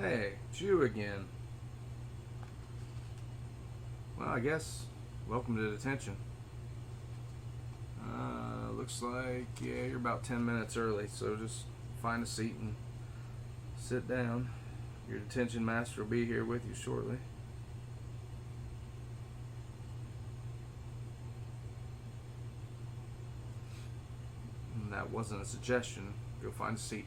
Hey, it's you again. Well, I guess welcome to detention. Looks like, yeah, you're about 10 minutes early, so just find a seat and sit down. Your detention master will be here with you shortly. And that wasn't a suggestion. Go find a seat.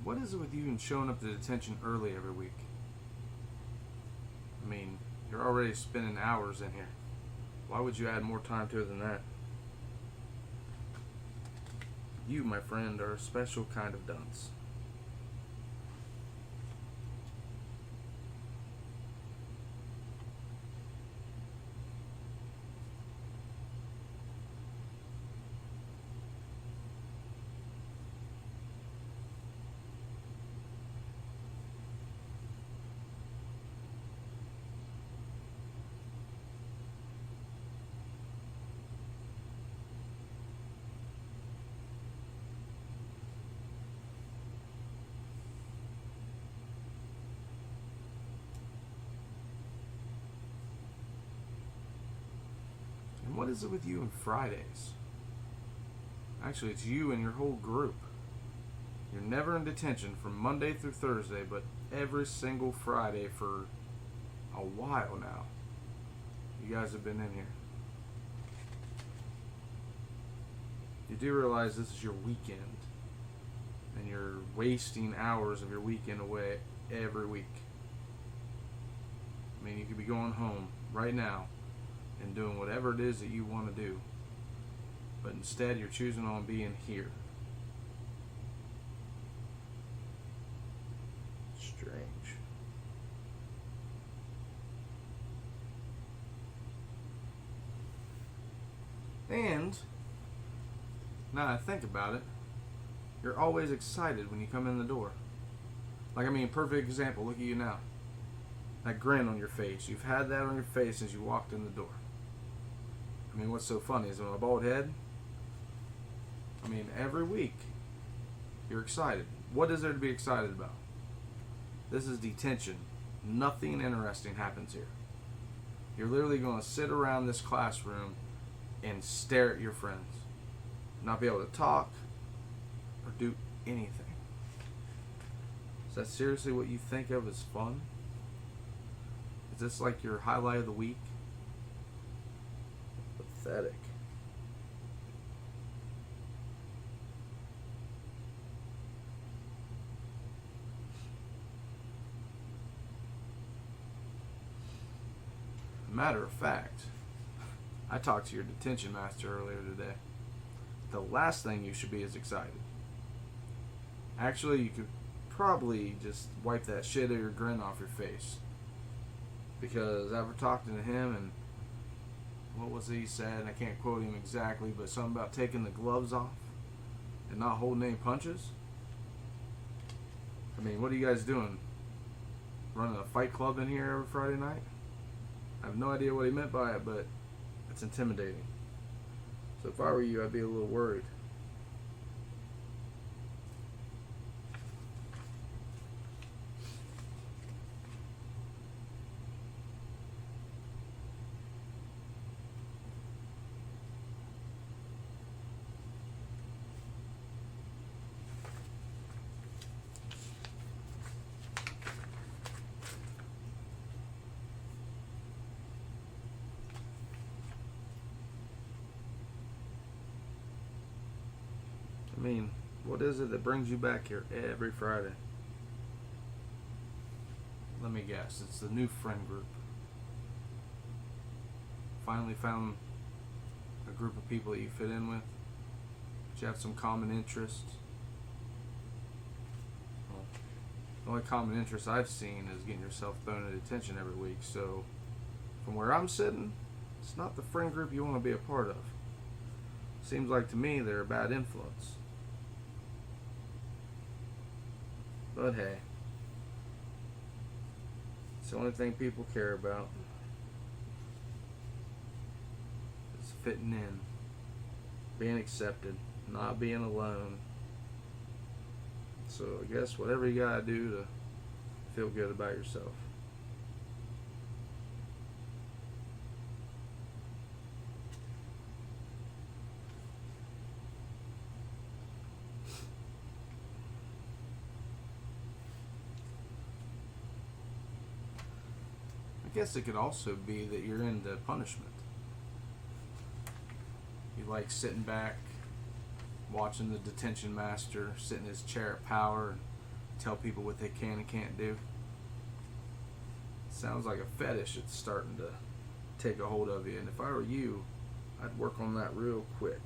What is it with you and showing up to detention early every week? I mean, you're already spending hours in here. Why would you add more time to it than that? You, my friend, are a special kind of dunce. And what is it with you and Fridays? Actually, it's you and your whole group. You're never in detention from Monday through Thursday, but every single Friday for a while now. You guys have been in here. You do realize this is your weekend, and you're wasting hours of your weekend away every week. I mean, you could be going home right now and doing whatever it is that you want to do, but instead you're choosing on being here. Strange. And now that I think about it, you're always excited when you come in the door. Like, I mean, perfect example, look at you now. That grin on your face. You've had that on your face since you walked in the door. I mean, what's so funny is my bald head. I mean, every week you're excited. What is there to be excited about? This is detention. Nothing interesting happens here. You're literally going to sit around this classroom and stare at your friends. Not be able to talk or do anything. Is that seriously what you think of as fun? Is this like your highlight of the week? Pathetic. Matter of fact, I talked to your detention master earlier today. The last thing you should be is excited. Actually, you could probably just wipe that shit of your grin off your face. Because after talking to him, and what was it he said? I can't quote him exactly, but something about taking the gloves off and not holding any punches. I mean, what are you guys doing? Running a fight club in here every Friday night? I have no idea what he meant by it, but it's intimidating. So if I were you, I'd be a little worried. I mean, what is it that brings you back here every Friday? Let me guess, it's the new friend group. Finally found a group of people that you fit in with, that you have some common interests. Well, the only common interest I've seen is getting yourself thrown at attention every week. So, from where I'm sitting, it's not the friend group you want to be a part of. Seems like to me they're a bad influence. But hey, it's the only thing people care about. Is fitting in, being accepted, not being alone. So I guess whatever you gotta do to feel good about yourself. I guess it could also be that you're into punishment. You like sitting back, watching the detention master sit in his chair of power and tell people what they can and can't do. Sounds like a fetish that's starting to take a hold of you. And if I were you, I'd work on that real quick.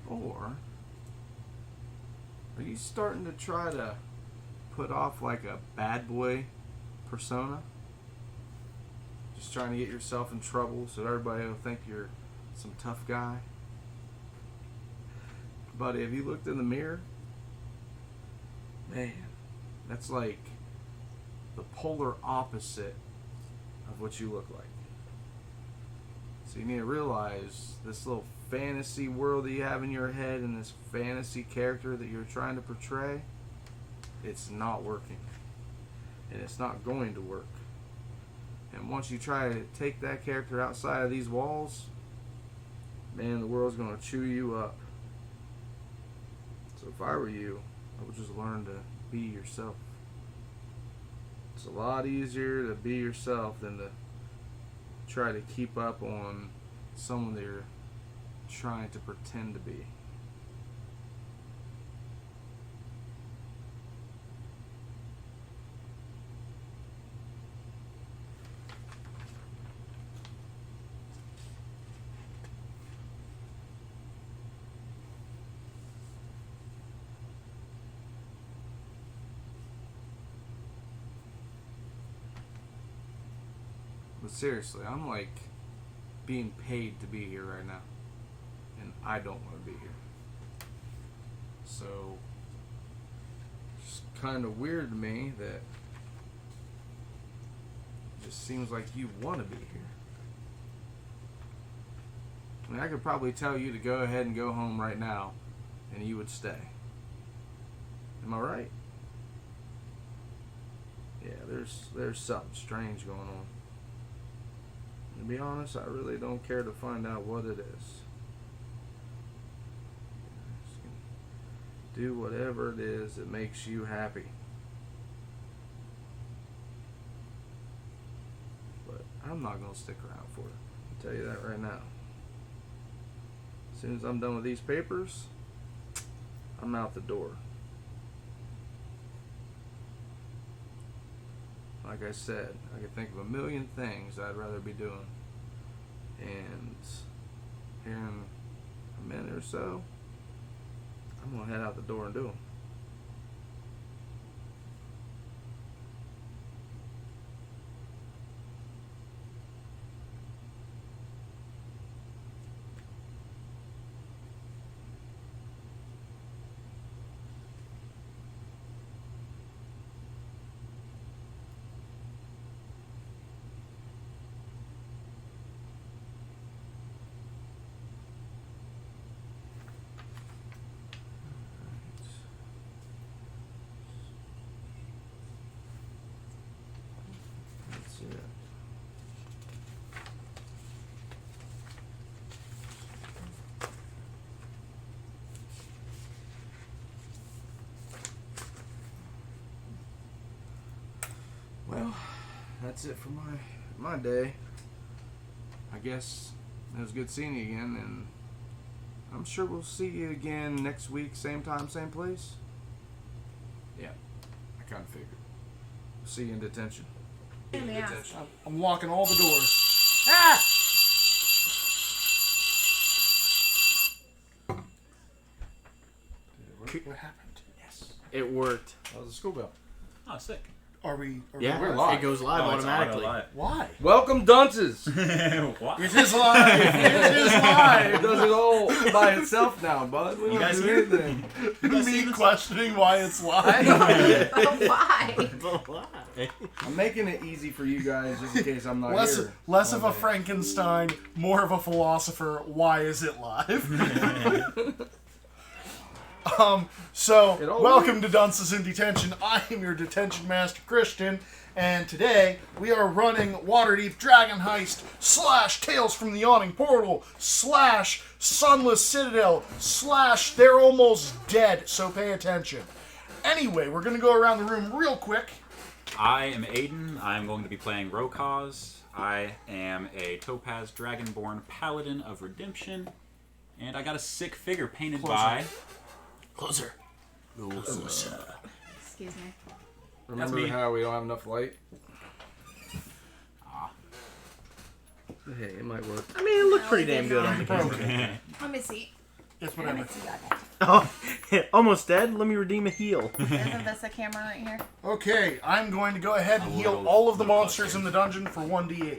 Or are you starting to try to put off like a bad boy persona? Just trying to get yourself in trouble so everybody will think you're some tough guy? Buddy, have you looked in the mirror? Man, that's like the polar opposite of what you look like. So you need to realize this little fantasy world that you have in your head and this fantasy character that you're trying to portray, it's not working. And it's not going to work. And once you try to take that character outside of these walls, man, the world's going to chew you up. So if I were you, I would just learn to be yourself. It's a lot easier to be yourself than to try to keep up on someone that you're trying to pretend to be. But seriously, I'm like being paid to be here right now, and I don't want to be here. So it's kind of weird to me that it just seems like you want to be here. I mean, I could probably tell you to go ahead and go home right now, and you would stay. Am I right? Yeah, there's something strange going on. To be honest, I really don't care to find out what it is. Do whatever it is that makes you happy. But I'm not going to stick around for it. I'll tell you that right now. As soon as I'm done with these papers, I'm out the door. Like I said, I could think of a million things I'd rather be doing. And here in a minute or so, I'm going to head out the door and do them. that's it for my day. I guess it was good seeing you again, and I'm sure we'll see you again next week, same time, same place. Yeah, I kind of figured. See you in detention. I'm locking all the doors. Ah! What happened? Yes. It worked. That was a school bell. Oh, sick. Are we Yeah, we're live. it goes live automatically. Why? Welcome, dunces! What? It is live. It is live. It does it all by itself now, bud. We You don't guys do hear? anything. Me questioning why it's live. Why? But why? I'm making it easy for you guys just in case I'm not here. Less of a Frankenstein, more of a philosopher. Why is it live? So, welcome to Dunces in Detention. I am your detention master, Christian, and today we are running Waterdeep Dragon Heist / Tales from the Yawning Portal / Sunless Citadel / They're Almost Dead, so pay attention. Anyway, we're going to go around the room real quick. I am Aiden. I'm going to be playing Rokaz. I am a Topaz Dragonborn Paladin of Redemption. And I got a sick figure painted by... Closer. Excuse me. Remember me. how we don't have enough light? Hey, it might work. I mean, it looked pretty damn good on the camera. Okay. Let me see. It's Let whatever. me see that. Oh, almost dead? Let me redeem a heal. Isn't this a camera right here? Okay, I'm going to go ahead and heal little- all of the little monsters closer. in the dungeon for 1d8.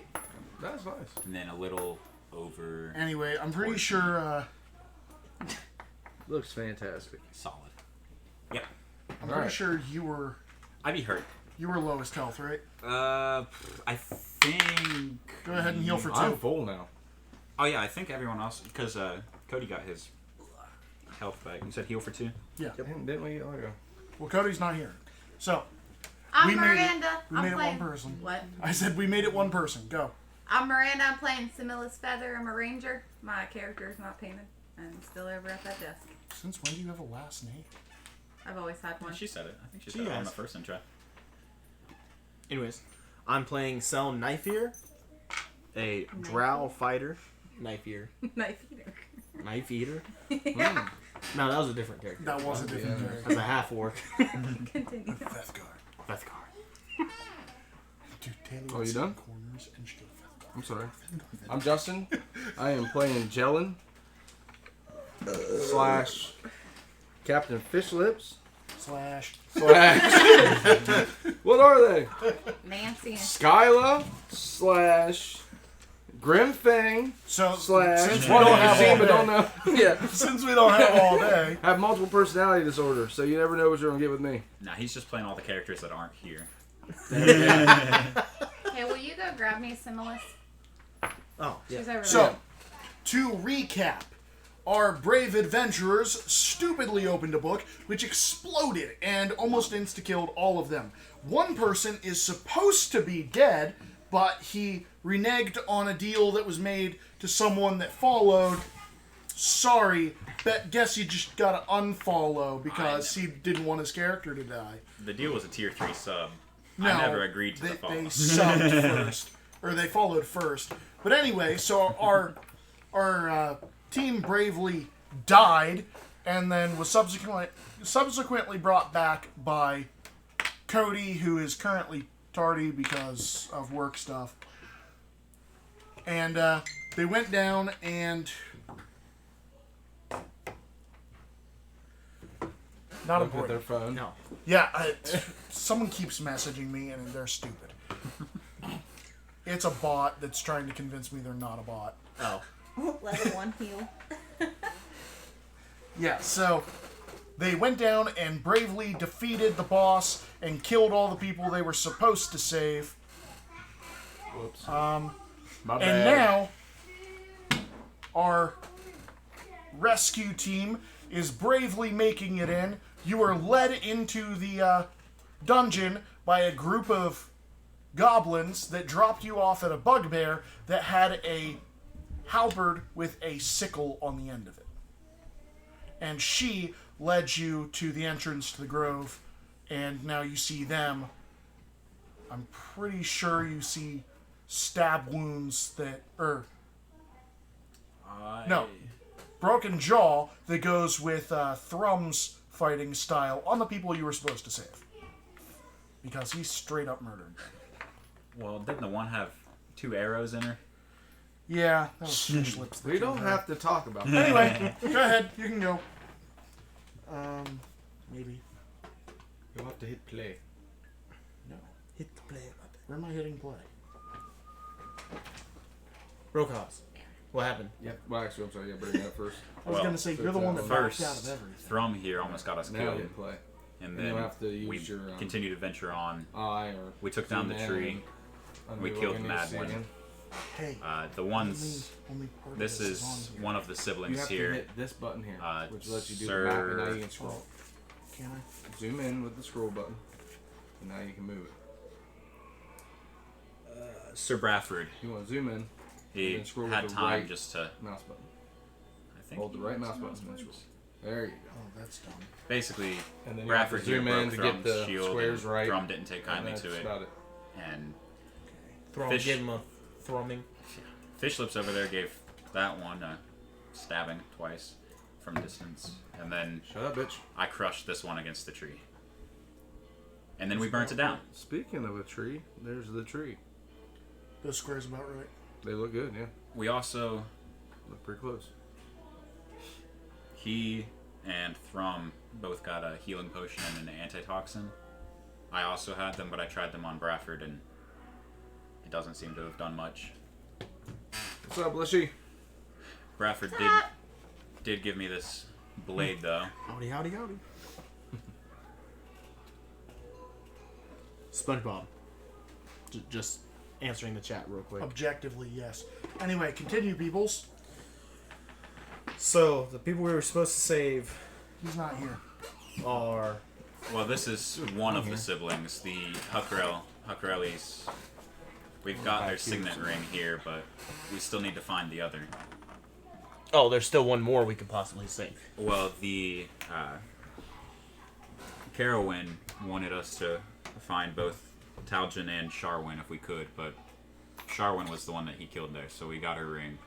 That's nice. And then a little over... Anyway, I'm pretty sure, Looks fantastic. Solid. Yep. I'm pretty sure you were I'd be hurt. lowest health, right? I think... Go ahead and heal for 2. I'm full now. Oh, yeah, I think everyone else... Because Cody got his health back. You said heal for 2? Yeah. Didn't we? Oh, yeah. Well, Cody's not here. So, I'm We made it- Miranda. we I'm made it playing... one person. What? I said we made it one person. Go. I'm Miranda. I'm playing Similis Feather. I'm a ranger. My character is not painted. I'm still over at that desk. Since when do you have a last name? I've always had one. She said it. I think she She said it on has. the first intro. Anyways, I'm playing Cell Knife Ear, a drow fighter. Knife Ear. Knife eater. Knife Eater? Yeah. No, that was a different character. That was a different Yeah. character. As a half orc. Continue. Fethgar. Bethgar. Oh, you done? Corners and shield Fethgar. I'm sorry. I'm Justin. I am playing Jellin / Captain Fish Lips / what are they? Nancy and Skyla / Grimfang / So, since we don't have all but don't day, know. Yeah. since we don't have all day, I have multiple personality disorder, so you never know what you're gonna get with me. Nah, he's just playing all the characters that aren't here. Okay, will you go grab me Similis? Oh, yeah. She's over there. so to recap, our brave adventurers stupidly opened a book which exploded and almost insta-killed all of them. One person is supposed to be dead, but he reneged on a deal that was made to someone that followed. Sorry, guess you just gotta unfollow because he didn't want his character to die. The deal was a tier 3 sub. No, I never agreed to the follow. They subbed first, or they followed first. But anyway, so our team bravely died, and then was subsequently brought back by Cody, who is currently tardy because of work stuff. And they went down and not Look at their important. phone. No. Yeah, someone keeps messaging me and they're stupid. It's a bot that's trying to convince me they're not a bot. Oh. Level 1 heal. Yeah, so they went down and bravely defeated the boss and killed all the people they were supposed to save. Whoops. My bad. And now our rescue team is bravely making it in. You are led into the dungeon by a group of goblins that dropped you off at a bugbear that had a halberd with a sickle on the end of it. And she led you to the entrance to the grove, and now you see them I'm pretty sure you see stab wounds that... No. Broken jaw that goes with Thrum's fighting style on the people you were supposed to save. Because he straight up murdered them. Well, didn't the one have 2 arrows in her? Yeah, that was fish lips. We don't have to talk about that. Anyway, go ahead. You can go. Maybe. You'll have to hit play. No. Hit the play button. Where am I hitting play? Rokas. What happened? Yeah. Well, actually, I'm sorry. Yeah, bring it up first. I was Well, going to say, you're the one that backed First, out of everything. Thrum here almost got us Now killed. hit play. And And then you'll have to use we your, continued to venture on. Eye or We took down the zoom in tree. and We undo killed what the we need mad to see one. again. Hey, The ones... only part of This on is here. one of the You siblings have here. to hit this button here, which lets you do the Sir- map, and now you can scroll. Can I? Zoom in with the scroll button, and now you can move it. Sir Bradford. You want to zoom in, He then scroll had with the time right just to... mouse button. I think Hold the he right was mouse button and then scroll. There you go. Oh, that's dumb. Basically, And then you have to Bradford here zoom in broke to get Thrum's the shield, squares and right. Thrum didn't take kindly And to that's it. about it. And Thrum, Fish. give him a thrumming. Fish Lips over there gave that one a stabbing twice from distance. And then Shut up, bitch. I crushed this one against the tree. And then we burnt it down. Speaking of a tree, there's the tree. Those squares about right. They look good, yeah. We also... Look pretty close. He and Thrum both got a healing potion and an antitoxin. I also had them, but I tried them on Bradford, and it doesn't seem to have done much. What's up, Lishy? Bradford did give me this blade, though. Howdy, howdy, howdy. SpongeBob. Just answering the chat real quick. Objectively, yes. Anyway, continue, peoples. So, the people we were supposed to save He's not here. are... Well, this is one of the siblings, the Huckrellies. We've got their signet ring here, but we still need to find the other. Oh, there's still one more we could possibly save. Well, the Carowin wanted us to find both Talgin and Sharwin if we could, but Sharwin was the one that he killed there, so we got her ring.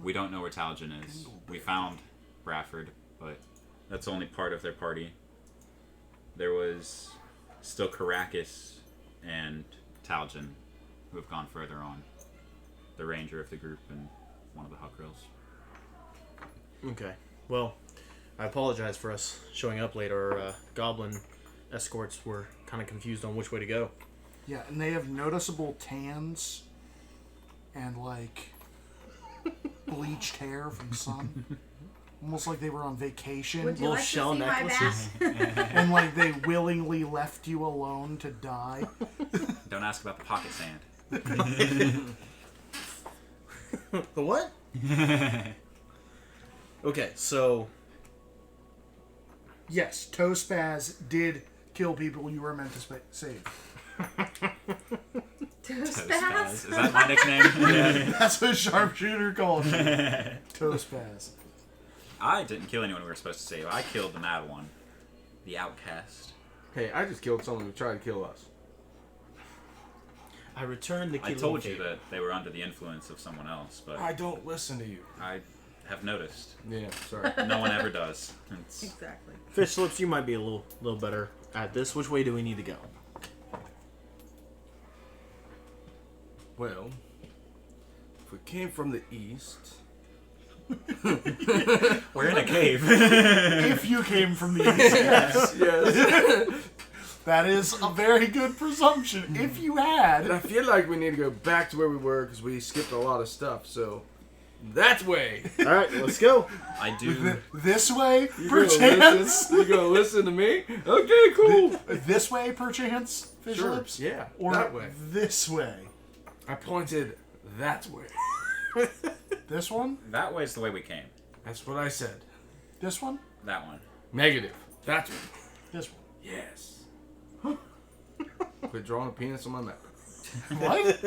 We don't know where Talgin is. We found Bradford, but that's only part of their party. There was still Caracas and Talgin, who have gone further on. The ranger of the group and one of the Huckrells. Okay. Well, I apologize for us showing up late. Our goblin escorts were kind of confused on which way to go. Yeah, and they have noticeable tans and, like, bleached hair from sun. Almost like they were on vacation. Would you Little like shell to see necklaces. my back? And, like, they willingly left you alone to die. Don't ask about the pocket sand. The what? Okay, so... Yes, Toespaz did kill people you were meant to save. Toespaz? Is that my nickname? That's what Sharpshooter called you. Toespaz. I didn't kill anyone we were supposed to save. I killed the mad one. The outcast. Hey, I just killed someone who tried to kill us. I returned the I key told you locator. that they were under the influence of someone else, but I don't listen to you. I have noticed. Yeah, sorry. No one ever does. It's, Exactly. Fish Lips, you might be a little better at this. Which way do we need to go? Well, if we came from the east... we're in a cave. If you came from the east, yes. Yes. That is a very good presumption. If you And had... I feel like we need to go back to where we were because we skipped a lot of stuff, so... That way! All right, let's go. I do. This way, You gonna perchance? listen? You gonna listen to me? Okay, cool! This way, perchance, Fish Sure, Lips? yeah, Or that way. this way? I pointed that way. This one? That way's the way we came. That's what I said. This one? That one. Negative. That way. This one. Yes. Quit drawing a penis on my map. What?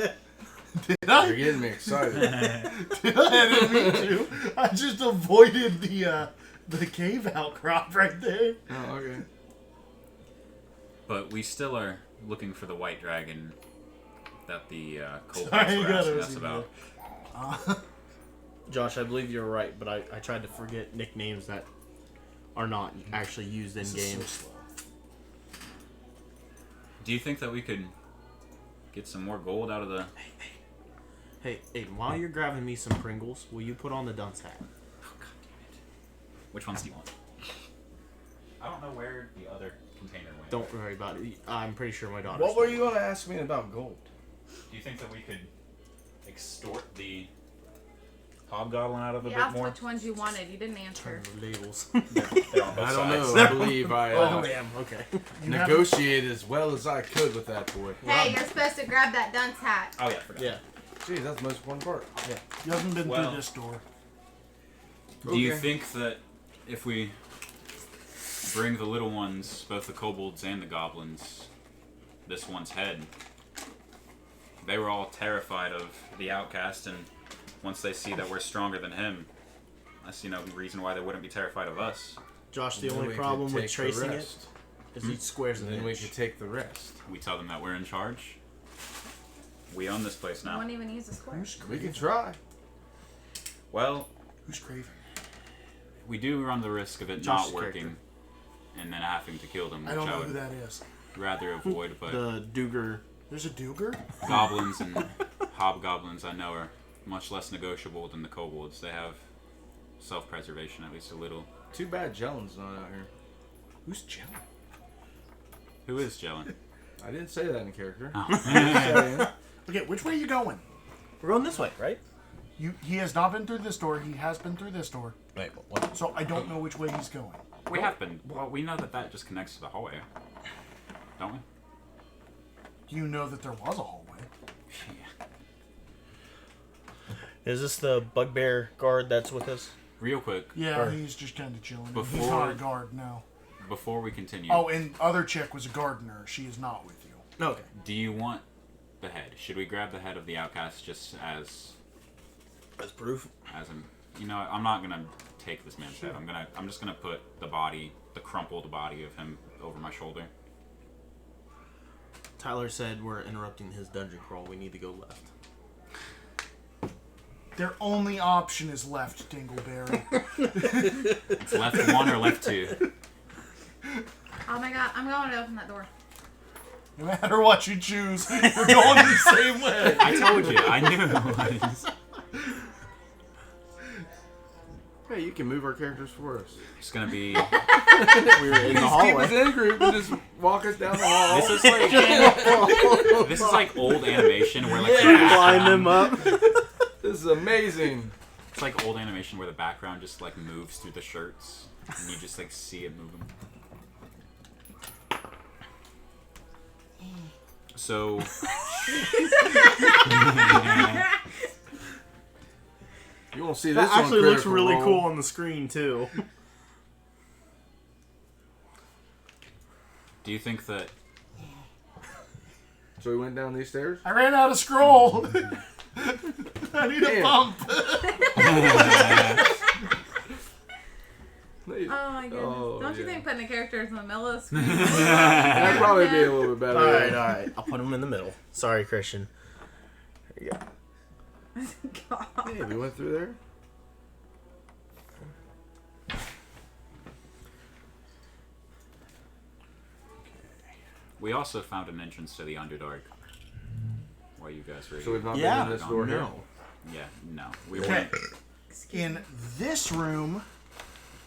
Did You're I? getting me excited. I didn't mean to. I just avoided the cave outcrop right there. Oh, okay. But we still are looking for the white dragon that the kobolds Sorry, were you asking gotta us about. Josh, I believe you're right, but I tried to forget nicknames that are not actually used in This is so game. slow. Do you think that we could get some more gold out of the... Hey, while you're grabbing me some Pringles, will you put on the dunce hat? Oh, God damn it. Which ones do you want? I don't know where the other container went. Don't worry about it. I'm pretty sure my daughter. What were you going to ask me about gold? Do you think that we could extort the hobgoblin out of a You bit asked more? which ones you wanted. You didn't answer. labels? They're on both I don't sides. know. I believe I Oh damn. Okay. negotiated as well as I could with that boy. Hey, you're supposed to grab that dunce hat. Oh yeah, I forgot. Yeah. Gee, that's the most important part. You haven't been Well- through this door. Do you Okay. think that if we bring the little ones, both the kobolds and the goblins, this one's head, they were all terrified of the outcast, and once they see that we're stronger than him, that's reason why they wouldn't be terrified of us. Josh, the Then only we problem could with take the tracing it rest. is each square's And an then we inch. could take the rest. We tell them that we're in charge. We own this place You now. won't even use the square. Who's We Craven? can try. Well, Who's Craven? we do run the risk of it Josh's not working, character. and then having to kill them, which I don't know would who that is. rather avoid. But The Duger. There's a Duger? goblins and hobgoblins, I know, are much less negotiable than the kobolds. They have self-preservation, at least a little. Too bad Jellen's not out here. Who's Jelly? Who is Jellen? I didn't say that in character. Oh. Okay, which way are you going? We're going this way, right? He has not been through this door. He has been through this door. Wait, what? So I don't know which way he's going. We have been. Well, we know that just connects to the hallway, don't we? Do you know that there was a hallway? Yeah. Is this the bugbear guard that's with us? Real quick, Yeah, Or- he's just kind of chilling. He's Before- not a guard, no. before we continue, Oh, and other chick was a gardener. She is not with you. Okay. do you want the head? Should we grab the head of the outcast just as That's proof. an? I'm not gonna take this man's head. I'm just gonna put the body, the crumpled body of him, over my shoulder. Tyler said we're interrupting his dungeon crawl. We need to go left. Their only option is left, Dingleberry. It's left one or left two. Oh my god, I'm going to open that door. No matter what you choose, you're going the same way. I told you. I knew it was. Hey, you can move our characters for us. It's gonna be. We were in the Just keep us hallway. in a group and just walk us down the hall. This is like. This is like old animation where like the Line them up. This is amazing. It's like old animation where the background just like moves through the shirts and you just like see it moving. So You won't see this That actually on looks Critical really Role. cool on the screen too. do you think that So we went down these stairs. I ran out of scroll. I need a Damn. bump. Oh my goodness. Oh, Don't you yeah. think putting the characters in the middle of the screen? That'd probably be a little bit better. All right. I'll put them in the middle. Sorry, Christian. There you go. God. Hey, we went through there. we also found an entrance to the Underdark while you guys were So we've here? not Yeah. been in this door here. No. Yeah, no. We Okay. weren't. In this room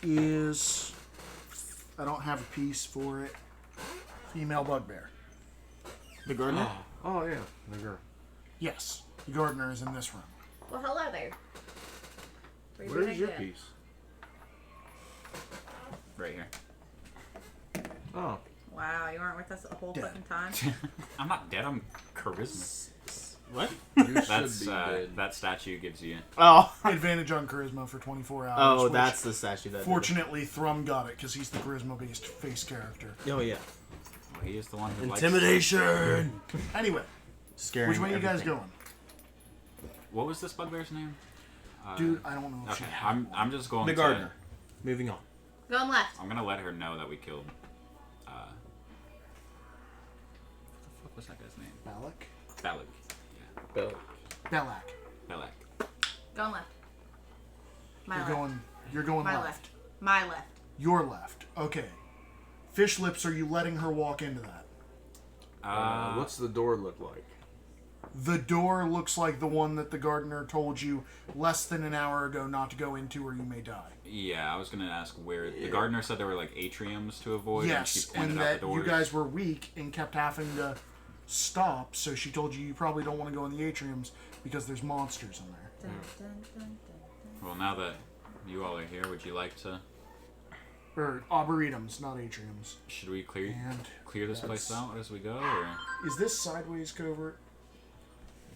is... I don't have a piece for it. Female bugbear. The gardener. Oh yeah, the girl. Yes, the gardener is in this room. Well, hello there. Where you Where's gonna your get? piece? Right here. Oh, Wow, you weren't with us the whole Dead. fucking time. I'm not dead. I'm charisma. What? you That's should be dead. that statue gives you. Oh. Advantage on charisma for 24 hours. Oh, which, that's the statue that. Fortunately, Thrum got it because he's the charisma-based face character. Oh yeah. Well, he is the one who Intimidation. Anyway, Scaring. which way are you guys everything. going? What was this bugbear's name? Dude, I don't know if Okay, she had I'm just going The to. gardener. Moving on. Going left. I'm gonna let her know that we killed What's that guy's name? Balak? Balak. Bill. Balak. Balak. Going left. My You're left. going My left. left. My left. Your left. Okay. Fish lips, are you letting her walk into that? What's the door look like? The door looks like the one that the gardener told you less than an hour ago not to go into or you may die. Yeah, I was gonna ask where the gardener said there were like atriums to avoid. Yes, and she pointed and out that the doors. you guys were weak and kept having to stop, so she told you probably don't want to go in the atriums because there's monsters in there. Dun, dun, dun, dun, dun. Well, now that you all are here, would you like to? Or arboretums, not atriums. Should we clear And this place out as we go, or? is this sideways covert?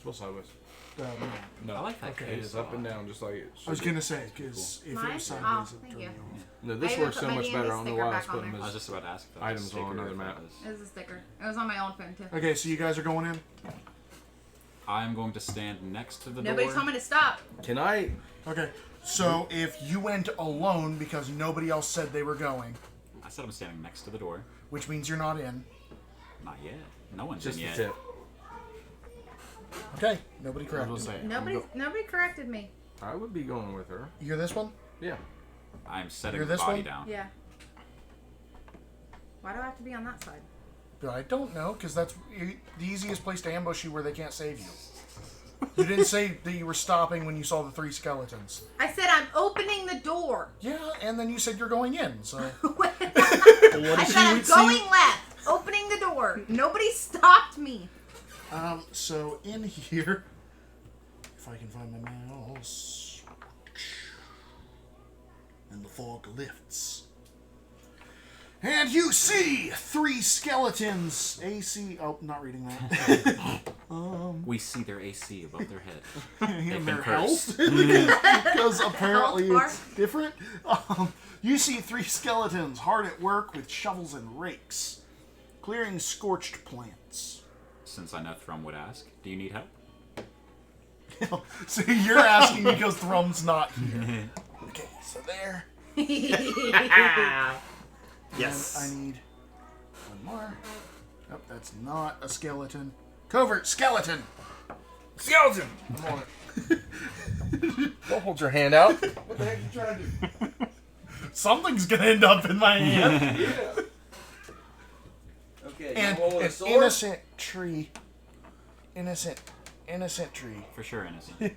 What's sideways? No. No. I like that It case is a up and lot. down, just like it should I was be. gonna say, because if it Mine? was Oh, sideways, it thank turned you. me off. No, this I even works put so my much D&D better. I don't know sticker why I was back on putting there. I was this. just about to ask if that was Items a sticker on or another if that map. was- It was a sticker. It was on my old phone too. Okay, so you guys are going in? I am going to stand next to the Nobody door. told me to stop. Can I? Okay, so if you went alone because nobody else said they were going, I said I'm standing next to the door. which means you're not in. Not yet. No one's Just in the yet. tip. Okay, nobody I corrected. was gonna say, Nobody corrected me. I would be going with her. You hear this one? Yeah. I'm setting You're the this body one? down. Yeah. Why do I have to be on that side? But I don't know, because that's the easiest place to ambush you where they can't save you. You didn't say that you were stopping when you saw the 3 skeletons. I said I'm opening the door. Yeah, and then you said you're going in, so... I said I'm going left, opening the door. Nobody stopped me. So in here, if I can find my mouse, and the fog lifts, and you see 3 skeletons. AC. Oh, not reading that. We see their AC above their head. And been their cursed. health, because apparently Health bar? it's different. You see 3 skeletons hard at work with shovels and rakes, clearing scorched plants. Since I know Thrum would ask, do you need help? So you're asking because Thrum's not here. Okay, so there. Yes. And I need one more. Oh, that's not a skeleton. Covert skeleton. Skeleton! I'm on it. Don't hold your hand out. What the heck are you trying to do? Something's gonna end up in my hand. Okay, And you roll with a an sword? innocent tree. Innocent tree. For sure, innocent.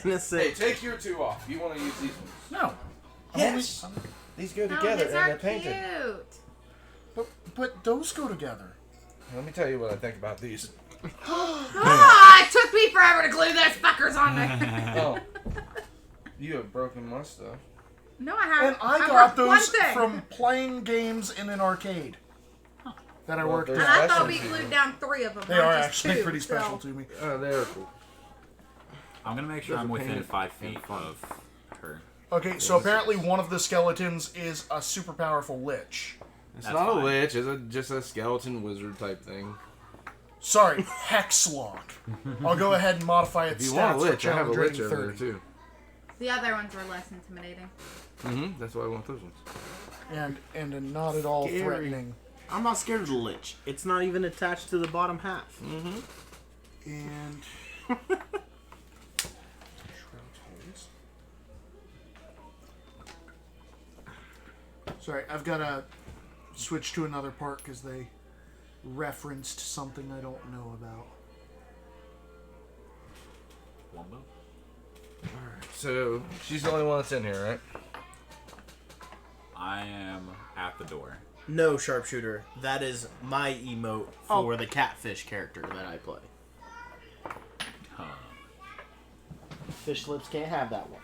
Innocent. Hey, take your 2 off. You want to use these ones. No. Yes. These go No, together these and are they're painted. cute. But those go together. Let me tell you what I think about these. Ah, it took me forever to glue those fuckers on there. Oh. You have broken my stuff. No, I haven't. And I got worked one those thing. from playing games in an arcade. That I Well, worked there's at. And I thought we Special. glued down 3 of them. They not are just actually 2, pretty special so. to me. Oh, they're cool. I'm gonna make sure Those I'm are within painted 5 feet of her. Okay, so apparently one of the skeletons is a super powerful lich. It's That's not fine. a lich. It's just a skeleton wizard type thing. Sorry, Hexlock. I'll go ahead and modify its If you stats want a lich, for I have a challenge lich rating over there 30. too. The other ones were less intimidating. Mm-hmm. That's why I want those ones. And a not at all Scary. threatening. I'm not scared of the lich. It's not even attached to the bottom half. And sorry, I've got to switch to another part because they referenced something I don't know about. Wombo? So she's the only one that's in here, right? I am at the door. No, sharpshooter. That is my emote for the catfish character that I play. Huh. Fish lips can't have that one.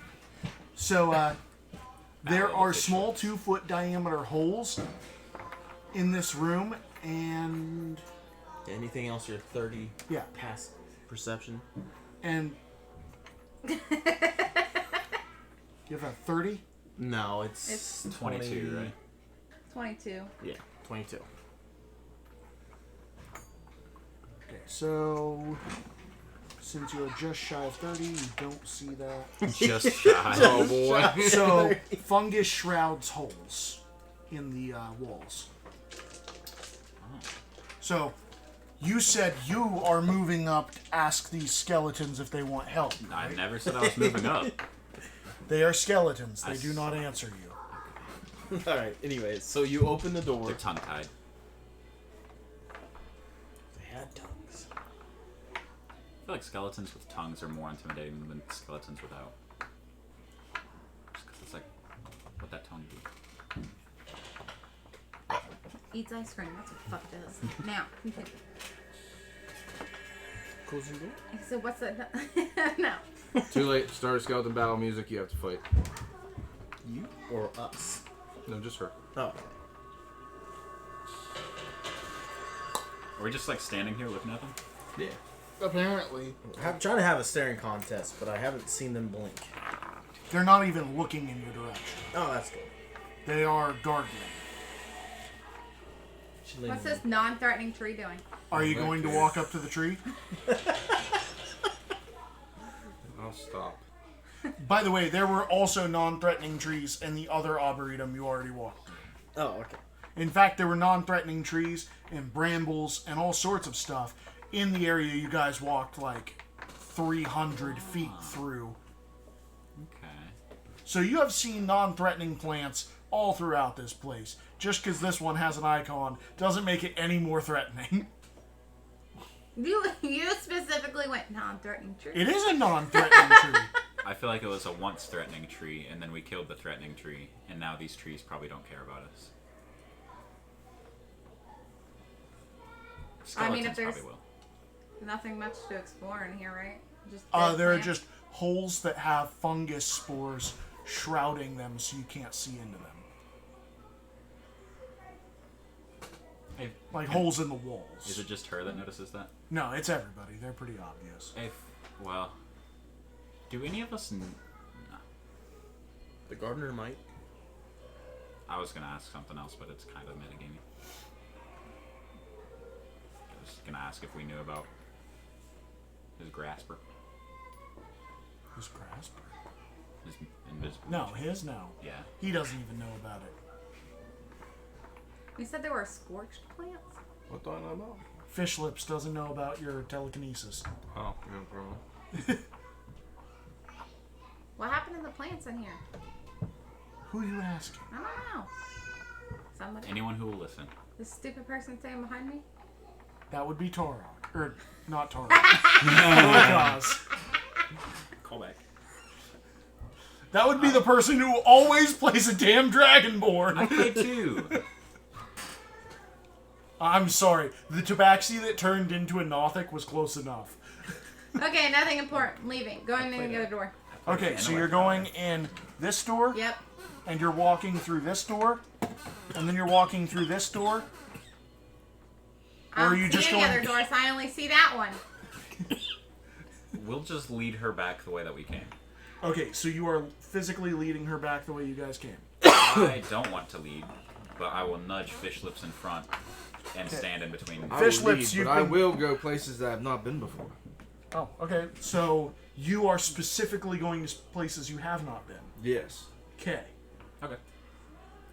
So there Owl are fish small lips. 2-foot diameter holes in this room, and Anything else? You're 30 yeah, past perception. and you have a 30. No, it's It's 22, right? 22. Yeah, 22. Okay, so since you are just shy of 30, you don't see that. Just shy. Oh boy. So fungus shrouds holes in the walls. So You said you are moving up to ask these skeletons if they want help. I never said I was moving up. They are skeletons. They do not answer you. Alright, anyways, so you open the door. They're tongue-tied. They had tongues. I feel like skeletons with tongues are more intimidating than skeletons without. Just 'cause it's like, what that tongue do? Eats ice cream. That's what fuck does. Now, continue. Close your door. So what's that? No. Too late. Start a skeleton battle music. You have to fight. You or us? No, just her. Oh. Are we just like standing here looking at them? Yeah. Apparently. I'm trying to have a staring contest, but I haven't seen them blink. They're not even looking in your direction. Oh, that's good. They are gardening. What's this non-threatening tree doing? Are you going to walk up to the tree? I'll stop. By the way, there were also non-threatening trees in the other arboretum you already walked through. Oh, okay. In fact, there were non-threatening trees and brambles and all sorts of stuff in the area you guys walked like 300 feet through. Okay. So you have seen non-threatening plants all throughout this place. Just because this one has an icon doesn't make it any more threatening. You specifically went non-threatening tree. It is a non-threatening tree. I feel like it was a once threatening tree, and then we killed the threatening tree, and now these trees probably don't care about us. I mean, Skeletons if there's probably will. nothing much to explore in here, right? Just There are dead just holes that have fungus spores shrouding them so you can't see into them. Hey, Like holes in the walls. is it just her that notices that? No, it's everybody. They're pretty obvious. Hey, well, do any of us? No. The gardener might. I was gonna ask something else, but it's kind of metagaming. I was gonna ask if we knew about his grasper, Who's Grasper? his invisible. No, his no. Yeah. He doesn't even know about it. You said there were scorched plants? What do I know about? Fish Lips doesn't know about your telekinesis. Oh, no problem. What happened to the plants in here? Who are you asking? I don't know. Somebody? Anyone who will listen. This stupid person standing behind me? That would be Torog. Or, not Torog. Torogaz. Call back. That would be the person who always plays a damn Dragonborn. I played too. I'm sorry. The tabaxi that turned into a Nothic was close enough. Okay, nothing important. Leaving. Going in the other door. Okay, so you're going in this door, Yep. and you're walking through this door, and then you're walking through this door. I Or are don't you see just any going- other doors. I only see that one. We'll just lead her back the way that we came. Okay, so you are physically leading her back the way you guys came. I don't want to lead, but I will nudge Fish Lips in front and stand in between. I Fish will Lips, lead, you've but I been- will go places that I've not been before. Oh, okay. So you are specifically going to places you have not been. Yes. Okay. Okay.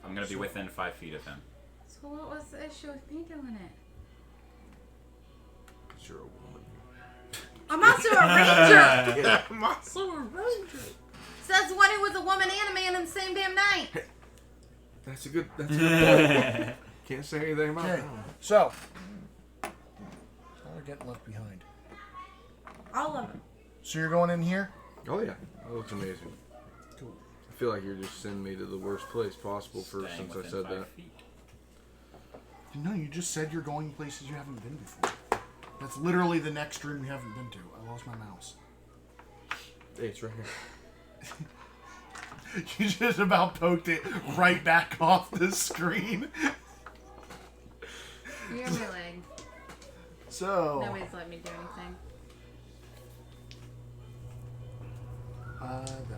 I'm gonna be within 5 feet of him. So what was the issue with me doing it? Because you're a woman. I'm also a ranger. I'm also a ranger. Says one who was a woman and a man in the same damn night. That's a good point. Can't say anything about Okay. that one. So. We're getting left behind. All of them. So you're going in here? Oh, yeah. That looks amazing. Cool. I feel like you're just sending me to the worst place possible Staying since I within said 5 that. feet. No, you just said you're going places you haven't been before. That's literally the next room you haven't been to. I lost my mouse. Hey, it's right here. You just about poked it right back off the screen. You're my leg. So. Nobody's let me do anything.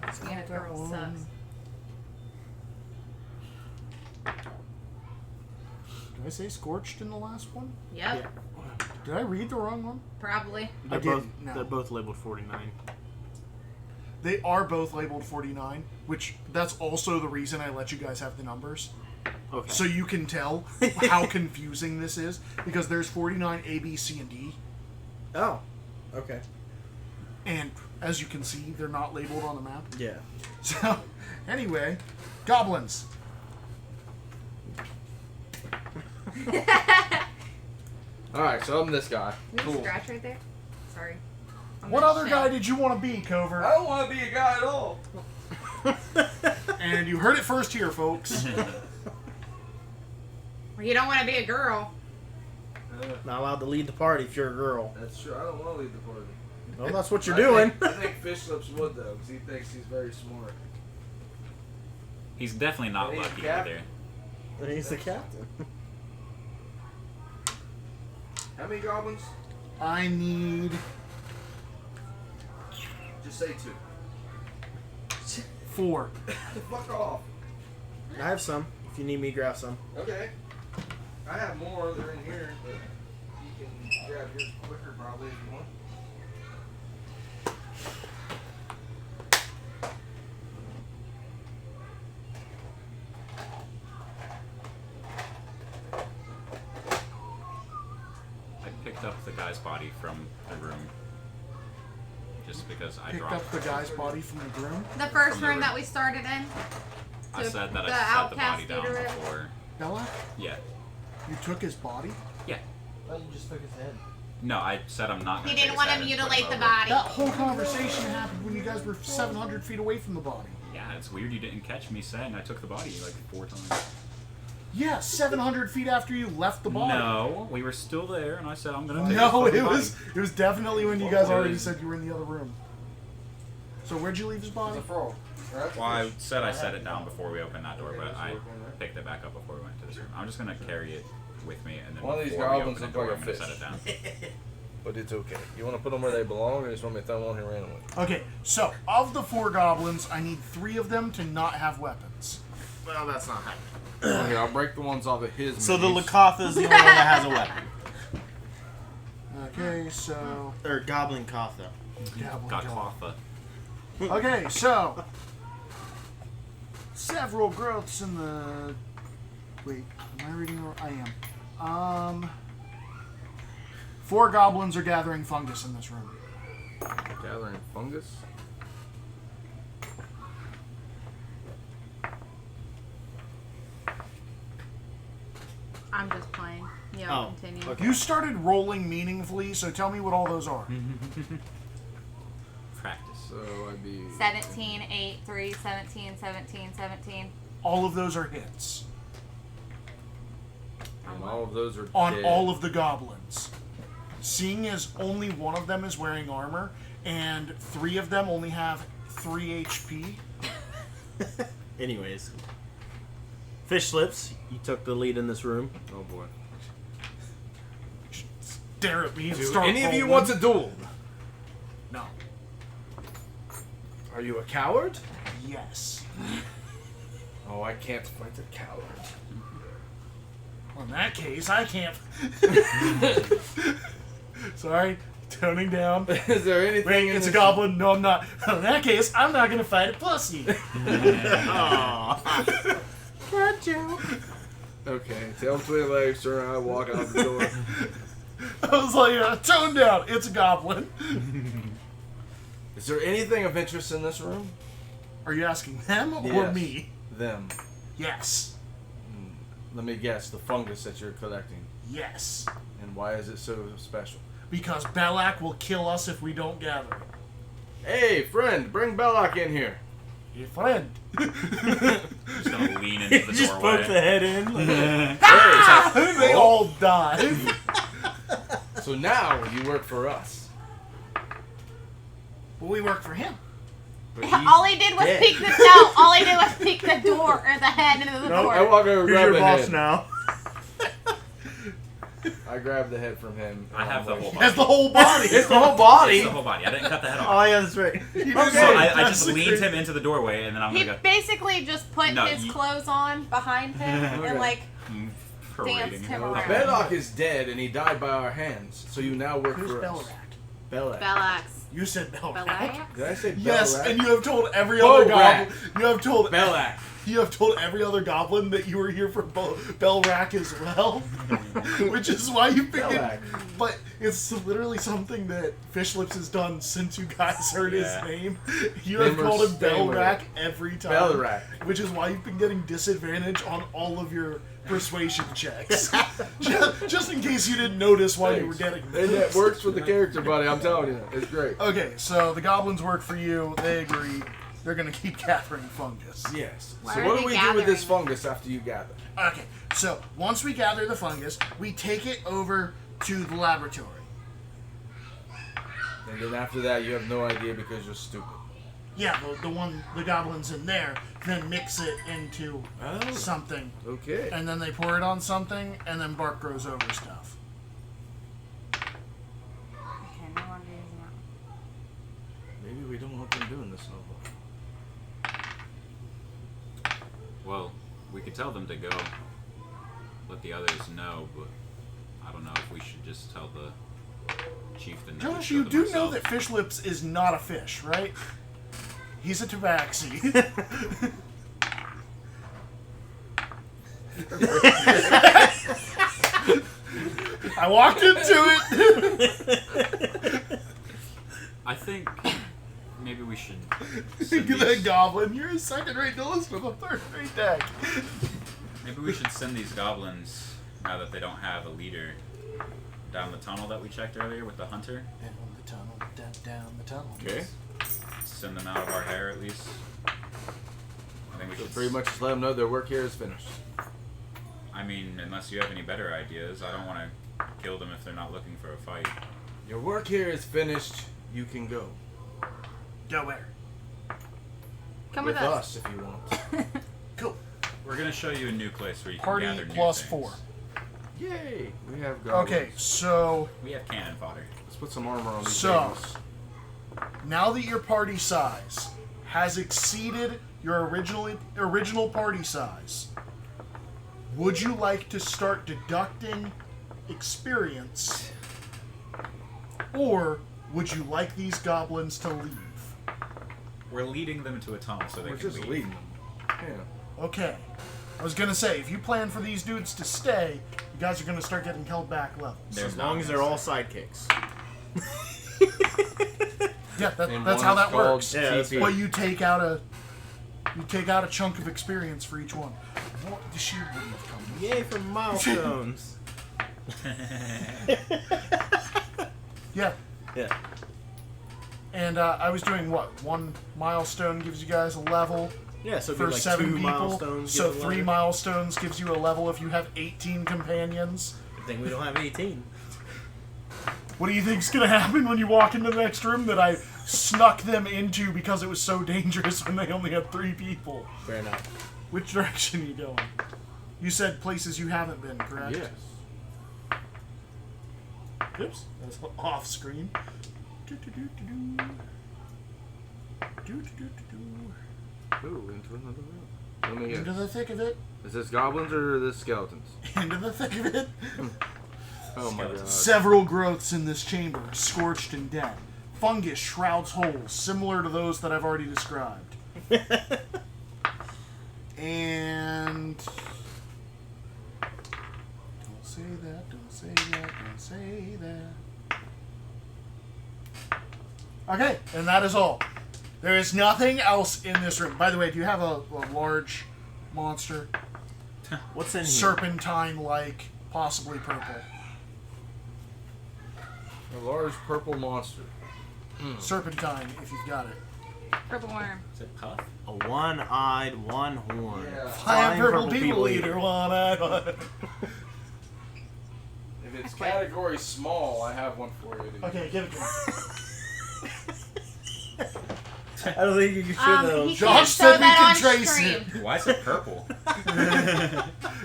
That's Being a not that girl one. sucks. Did I say scorched in the last one? Yep. Did I read the wrong one? Probably. They're didn't, both no. they're both labeled 49. They are both labeled 49, which that's also the reason I let you guys have the numbers. Okay. So you can tell how confusing this is, because there's 49 A, B, C, and D. Oh. Okay. And as you can see, they're not labeled on the map. Yeah. So, anyway, goblins. Alright, so I'm this guy. Can you Cool. scratch right there? Sorry. I'm What gonna other shout. guy did you want to be, I Covert? don't want to be a guy at all. And you heard it first here, folks. Well, you don't want to be a girl. Not allowed to lead the party if you're a girl. That's true. I don't want to lead the party. Well, that's what you're doing. I think Fish Lips would, though, because he thinks he's very smart. He's definitely not And he's lucky captain. either. He's the captain. How many goblins? I need Just say 2. 4. Fuck off. I have some. If you need me, grab some. Okay. I have more. They're in here, but you can grab yours quicker probably if you want. I picked up the guy's body from the room. Just because I Picked dropped up the guy's body from the groom. The first From the room room. that we started in. I So said that the I set the body outcast down leader- before. Bella, Yeah. you took his body? Yeah. Oh, you just took his head. No, I said I'm not He going to didn't want to mutilate the body. That whole conversation happened when you guys were 700 feet away from the body. Yeah, it's weird you didn't catch me saying I took the body like 4 times. Yeah, 700 feet after you left the body. No, we were still there, and I said I'm gonna take No, the fucking it was definitely when you guys It already was- said you were in the other room. So where'd you leave his body? It's a frog. Right? Well, I said I set it down before we opened that door, but I picked it back up before we went to this room. I'm just gonna carry it with me, and then One of these before we goblins open the look door, like I'm a gonna set fish. it down. But it's okay. You want to put them where they belong, or you just want me to throw them on here randomly? Okay, so of the 4 goblins, I need 3 of them to not have weapons. Well, that's not happening. Okay, I'll break the ones off of his. So the mace. Lakatha is the only one that has a weapon. Okay, so Or Goblin Katha. goblin Got goblin. Clotha. Okay, so several growths in the. Wait, am I reading? I am. 4 goblins are gathering fungus in this room. Gathering fungus. I'm just playing. Yeah, Oh, continue. okay. You started rolling meaningfully, so tell me what all those are. Practice. So I'd be. 17, 8, 3, 17, 17, 17. All of those are hits And all of those are on dead. all of the goblins. Seeing as only one of them is wearing armor, and 3 of them only have 3 HP. Anyways. Fish Lips, you took the lead in this room. Oh boy. Stare at me and Do start any of you rolling. want a duel? No. Are you a coward? Yes. Oh, I can't fight a coward. Well, in that case, I can't. Sorry, toning down. Is there anything? Wait, in it's a this- goblin. No, I'm not. Well, in that case, I'm not gonna fight a pussy. Aww. Cat joke. Okay, tail between legs, turn around, walk out the door. I was like, tone down. It's a goblin. Is there anything of interest in this room? Are you asking them or Yes. me? Them. Yes. Let me guess, the fungus that you're collecting. Yes. And why is it so special? Because Belak will kill us if we don't gather it. Hey, friend, bring Belloc in here. Hey, friend. Just gonna lean into the Just doorway. poke the head in. They all die. So now you work for us. But we work for him. But All he did was dead. peek the no. All he did was peek the door or the head into the Nope, door. I walk over, Who's grab your the boss head. now? I grab the head from him. I have the and I'm whole like, body. That's the whole body. It's the whole body. It's the whole body. I didn't cut the head off. Oh, yeah, that's right. So I just leaned him into the doorway, and then I'm He gonna go basically just put No, his you- clothes on behind him Okay. and like parading danced him him around. around. Belloc is dead, and he died by our hands. So you now work Who's for us. Belrak? Belloc. Bellax. You said Belrak. Bellax? Did I say Yes, Belloc? and you have told every other Borak. goblin. You have told Belloc. you have told every other goblin that you were here for Belrack as well, which is why you've been getting... But it's literally something that Fishlips has done since you guys heard his name. You have called him Belrack every time. Belrack. Which is why you've been getting disadvantage on all of your persuasion checks. just in case you didn't notice why you were getting And this. it works with the character, buddy. I'm telling you. It's great. Okay, so the goblins work for you. They agree. They're going to keep gathering fungus. Yes. Why So are what they do we do with this gathering? fungus after you gather? Okay, so once we gather the fungus, we take it over to the laboratory. And then after that, you have no idea because you're stupid. Yeah, the goblins in there then mix it into something. Okay. And then they pour it on something, and then Bark grows over stuff. Okay, no longer using that. Maybe we don't want them doing this no more. Well, we could tell them to go. Let the others know, but I don't know if we should just tell the chieftain. that we Josh, show you them do know ourselves. that Fishlips is not a fish, right? He's a tabaxi. I walked into it. I think maybe we should. Think send of that these- goblin. You're a second-rate duelist with a third-rate deck. Maybe we should send these goblins, now that they don't have a leader, down the tunnel that we checked earlier with the hunter. Down the tunnel, down the tunnel. Okay. Send them out of our hair at least. I think we So should. pretty much just let them know their work here is finished. I mean, unless you have any better ideas, I don't want to kill them if they're not looking for a fight. Your work here is finished. You can go. Go where? Come with with us. us if you want. Cool. We're gonna show you a new place where you Party can gather new plus things. 4. Yay! We have goblins. Okay, so We have cannon fodder. Let's put some armor on these So- things. now that your party size has exceeded your original party size, would you like to start deducting experience, or would you like these goblins to leave? We're leading them to a tunnel so they We're can just leave. leading them. Yeah. Okay. I was gonna say, if you plan for these dudes to stay, you guys are gonna start getting held back levels. There's As long as they're all sidekicks. Yeah, And that's one how is that called works. Yeah, that's TP. But you take out a chunk of experience for each one. What the shield wouldn't have come with. Yay for milestones. Yeah. Yeah. And I was doing what? 1 milestone gives you guys a level Yeah, so it'd for be like 7 2 people. milestones. So give a 3 letter. milestones gives you a level if you have 18 companions. Good thing we don't have 18. What do you think's gonna happen when you walk into the next room that I snuck them into because it was so dangerous when they only had 3 people? Fair enough. Which direction are you going? You said places you haven't been, correct? Yes. Oops, that's off screen. Do-do-do-do-do. Do-do-do-do-do. Ooh, into another room. Let me Into guess. the thick of it. Is this goblins or is this skeletons? Into the thick of it. Oh my god. Several growths in this chamber, scorched and dead. Fungus shrouds holes, similar to those that I've already described. And... Don't say that, don't say that, don't say that. Okay, and that is all. There is nothing else in this room. By the way, do you have a large monster? What's in here? Serpentine-like, possibly purple. A large purple monster. Serpentine, if you've got it. Purple worm. Is it Puff? A one-eyed, one-horn. Yeah. I am Flying purple people eater. One eye. If it's category small, I have one for you. Dude. Okay, give it to me. I don't think you can show those. He Josh can't said show we that can on trace screen. it. Why is it purple?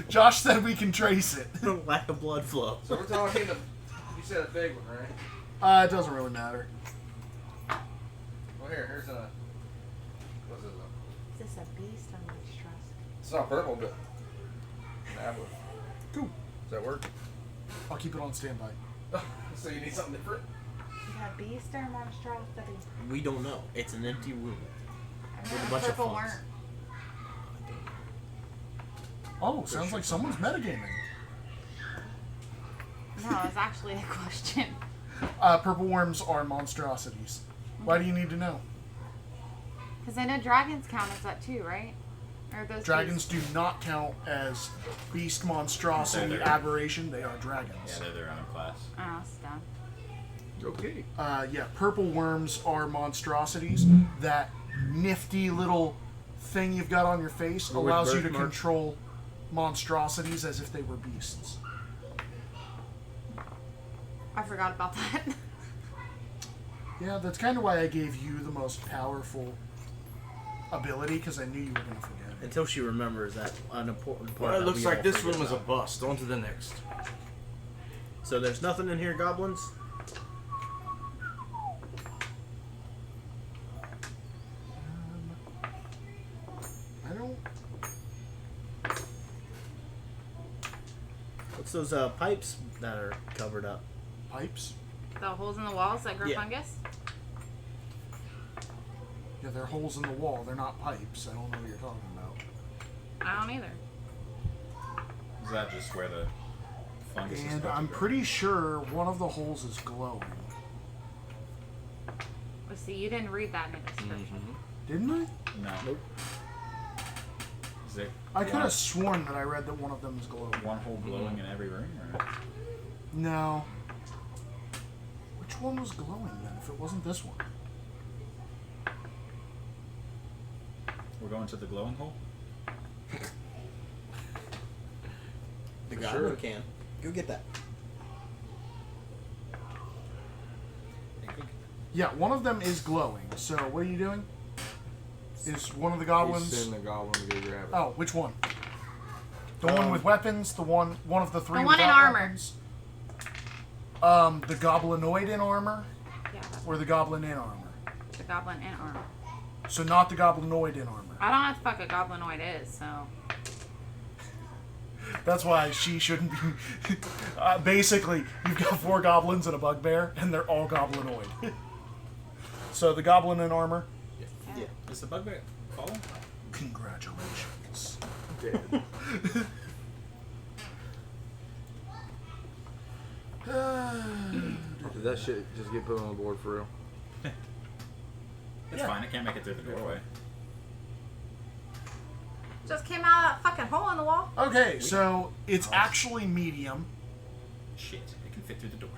Josh said we can trace it. Lack of blood flow. So we're talking the. You said a big one, right? It doesn't really matter. Well, here's a. What's this? Is this a beast on which trust? It's not purple, but. An apple. Cool. Does that work? I'll keep it on standby. So you need something different? Is that beast or monstrosity? We don't know. It's an empty room. I With a remember bunch of purple funks. worm. Oh, sounds like someone's metagaming. No, it's actually a question. Purple worms are monstrosities. Why do you need to know? Because I know dragons count as that too, right? Or those Dragons do not count as beast monstrosity They're- aberration. They are dragons. Yeah, they're their own class. Oh, it's dumb. Okay. Yeah, purple worms are monstrosities. That nifty little thing you've got on your face Or with allows you to birthmark. control monstrosities as if they were beasts. I forgot about that. Yeah, that's kind of why I gave you the most powerful ability, because I knew you were going to forget it. Until she remembers that an important part. Well, it that looks we like all this forget one was a about. bust. On to the next. So there's nothing in here, goblins? I don't... What's those pipes that are covered up? Pipes? The holes in the walls that grow Yeah. fungus? Yeah, they're holes in the wall. They're not pipes. I don't know what you're talking about. I don't either. Is that just where the fungus is And supposed to I'm grow? pretty sure one of the holes is glowing. Let's see, you didn't read that in the description. Didn't I? No. Nope. Is there I could one- have sworn that I read that one of them is glowing. one hole glowing in every room? Or? No. Which one was glowing then, if it wasn't this one? We're going to the glowing hole? The For goblin sure. can. Go get that. Yeah, one of them is glowing. So what are you doing? Is one of the He's goblins... sending the goblin to go grab it. Oh, which one? The one with weapons? The one of the three The one in without armor. weapons? The goblinoid in armor? Yeah, that's Or the goblin in armor? the goblin in armor. So not the goblinoid in armor. I don't know what the fuck a goblinoid is, so. That's why she shouldn't be... basically, you've got 4 goblins and a bugbear, and they're all goblinoid. So the goblin in armor, Yeah. Is the bugbear falling? congratulations. Dead. Did that shit just get put on the board for real? It's fine. I can't make it through the doorway. Just came out of that fucking hole in the wall. Okay, so it's actually medium. Shit, it can fit through the door.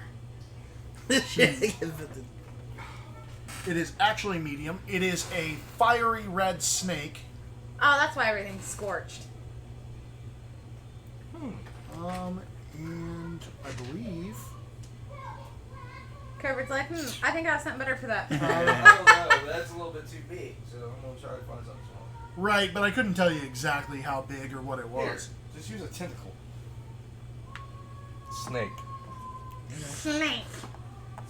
It is actually medium. It is a fiery red snake. Oh, that's why everything's scorched. And I believe... Covert's like, I think I have something better for that. I don't know. That's a little bit too big, so I'm gonna try to find something small. Right, but I couldn't tell you exactly how big or what it Here, was. just use a tentacle. Snake. Snake.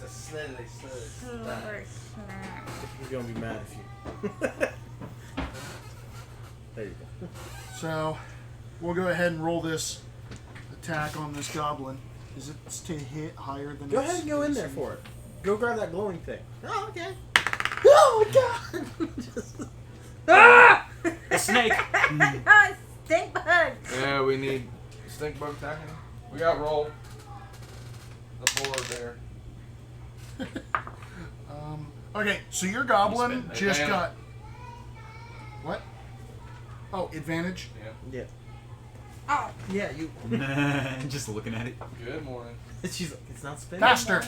It's a slendy snake. Slippery snake. You're gonna be mad if you. There you go. So, we'll go ahead and roll this attack on this goblin. Is it to hit higher than Go its ahead and go in there AC? for it. Go grab that glowing thing. Oh, okay. Oh god! Just- A snake! Stink bug. Yeah, we need stink bug attacking. We got roll. The board there. Okay, so your goblin Spin. just Advantage. got... What? Oh, advantage? Yeah. Yeah. Oh. Yeah, you. Just looking at it. Good morning. She's like, it's not spinning. Faster!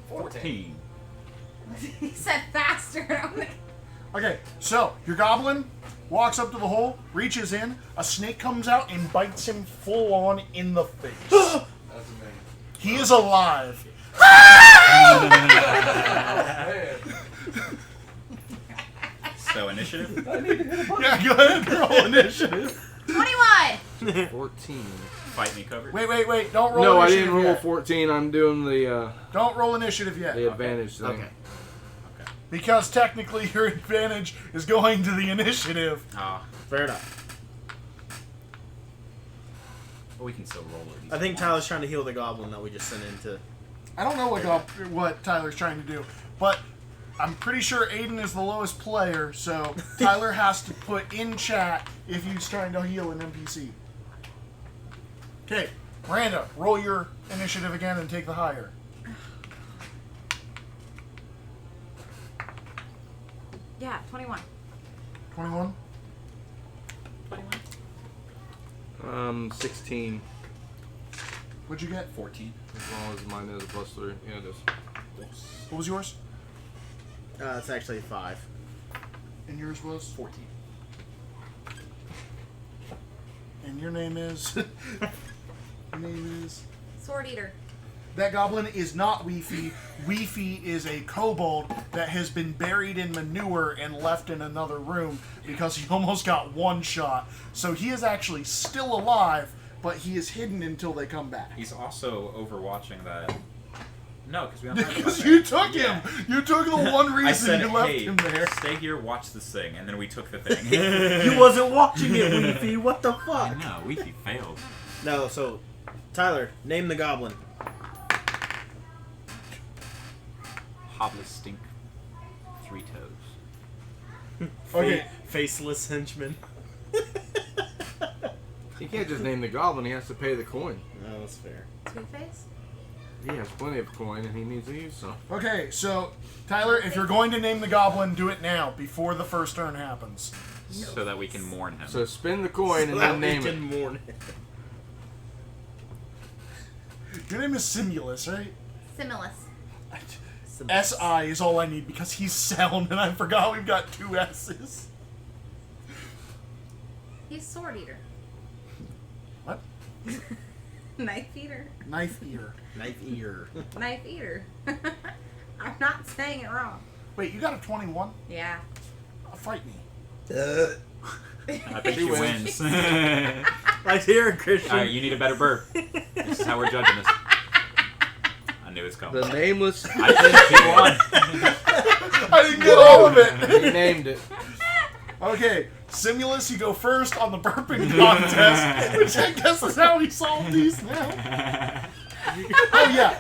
14. He said faster. I'm like, Okay, so your goblin walks up to the hole, reaches in, a snake comes out and bites him full on in the face. That's amazing. He is alive. Man. So, initiative? Yeah, go ahead and roll initiative. 21. 14. Fight me covered. Wait, don't roll No, I initiative didn't roll yet. 14. I'm doing the Don't roll initiative yet. advantage thing. Okay. Because technically your advantage is going to the initiative. Ah, Fair enough. but we can still roll it. I think Tyler's trying to heal the goblin that we just sent into. I don't know what Tyler's trying to do, but I'm pretty sure Aiden is the lowest player, so Tyler has to put in chat if he's trying to heal an NPC. Okay, Miranda, roll your initiative again and take the higher. Yeah, 21. 21? 16. What'd you get? 14. As long as mine is a +3. Yeah, it is. What was yours? It's actually 5. And yours was? 14. And your name is? Your name is? Sword Eater. That goblin is not Weefy. Weefy is a kobold that has been buried in manure and left in another room because he almost got one shot. So he is actually still alive, but he is hidden until they come back. He's also overwatching that. No, because we don't have Because about you that. took Yeah. him! You took the one I reason said, you left hey, him there. stay here, watch this thing, and then we took the thing. You wasn't watching it, Weefy. What the I fuck? know, Weefy failed. No, so Tyler, name the goblin. Hobbless stink. 3 toes. Okay. Faceless henchman. He can't just name the goblin. He has to pay the coin. No, that's fair. Two-Face? He has plenty of coin, and he needs to use some. Okay, so, Tyler, if you're going to name the goblin, do it now, before the first turn happens. So that we can mourn him. So spin the coin and then name it. Mourn it. Your name is Simulus, right? Simulus. S-I is all I need because he's sound, and I forgot we've got 2 S's. He's Sword Eater. What? Knife Eater. Knife eater. Knife ear. Knife Eater. I'm not saying it wrong. Wait, you got a 21? Yeah. Fight me. I think he wins. Nice hearing, Christian. Alright, you need a better burp. This is how we're judging this. I knew it was coming. The nameless. I think he won. I didn't get all of it! He named it. Okay, Simulus, you go first on the burping contest, which I guess is how we solve these now. Oh yeah,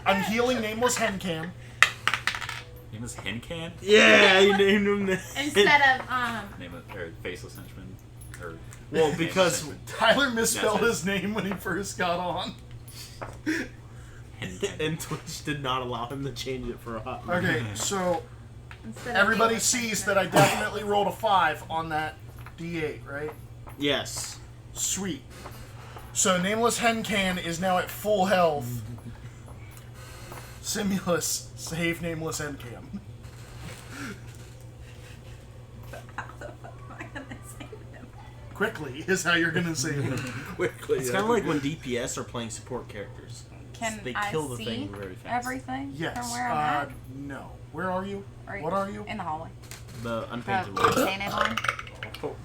I'm healing Nameless Hencan. Name is Hencan? Yeah, you named him the... Instead of, Name of, or Faceless Henchman? Or Well, because... Tyler misspelled That's his name when he first got on. Hencan. And Twitch did not allow him to change it for a hot minute. Okay, so instead of everybody Nameless sees Henchman. that I definitely rolled a 5 on that D8, right? Yes. Sweet. So Nameless Hencan is now at full health. Simulus, save Nameless Hencan. How the fuck am I gonna save him? Quickly is how you're gonna save him. Quickly. It's kind of like when DPS are playing support characters. Can They I kill the see thing very fast. everything Yes. from where I'm at? No. Where are you? Or What are you? In the hallway. The unpainted The one. painted one.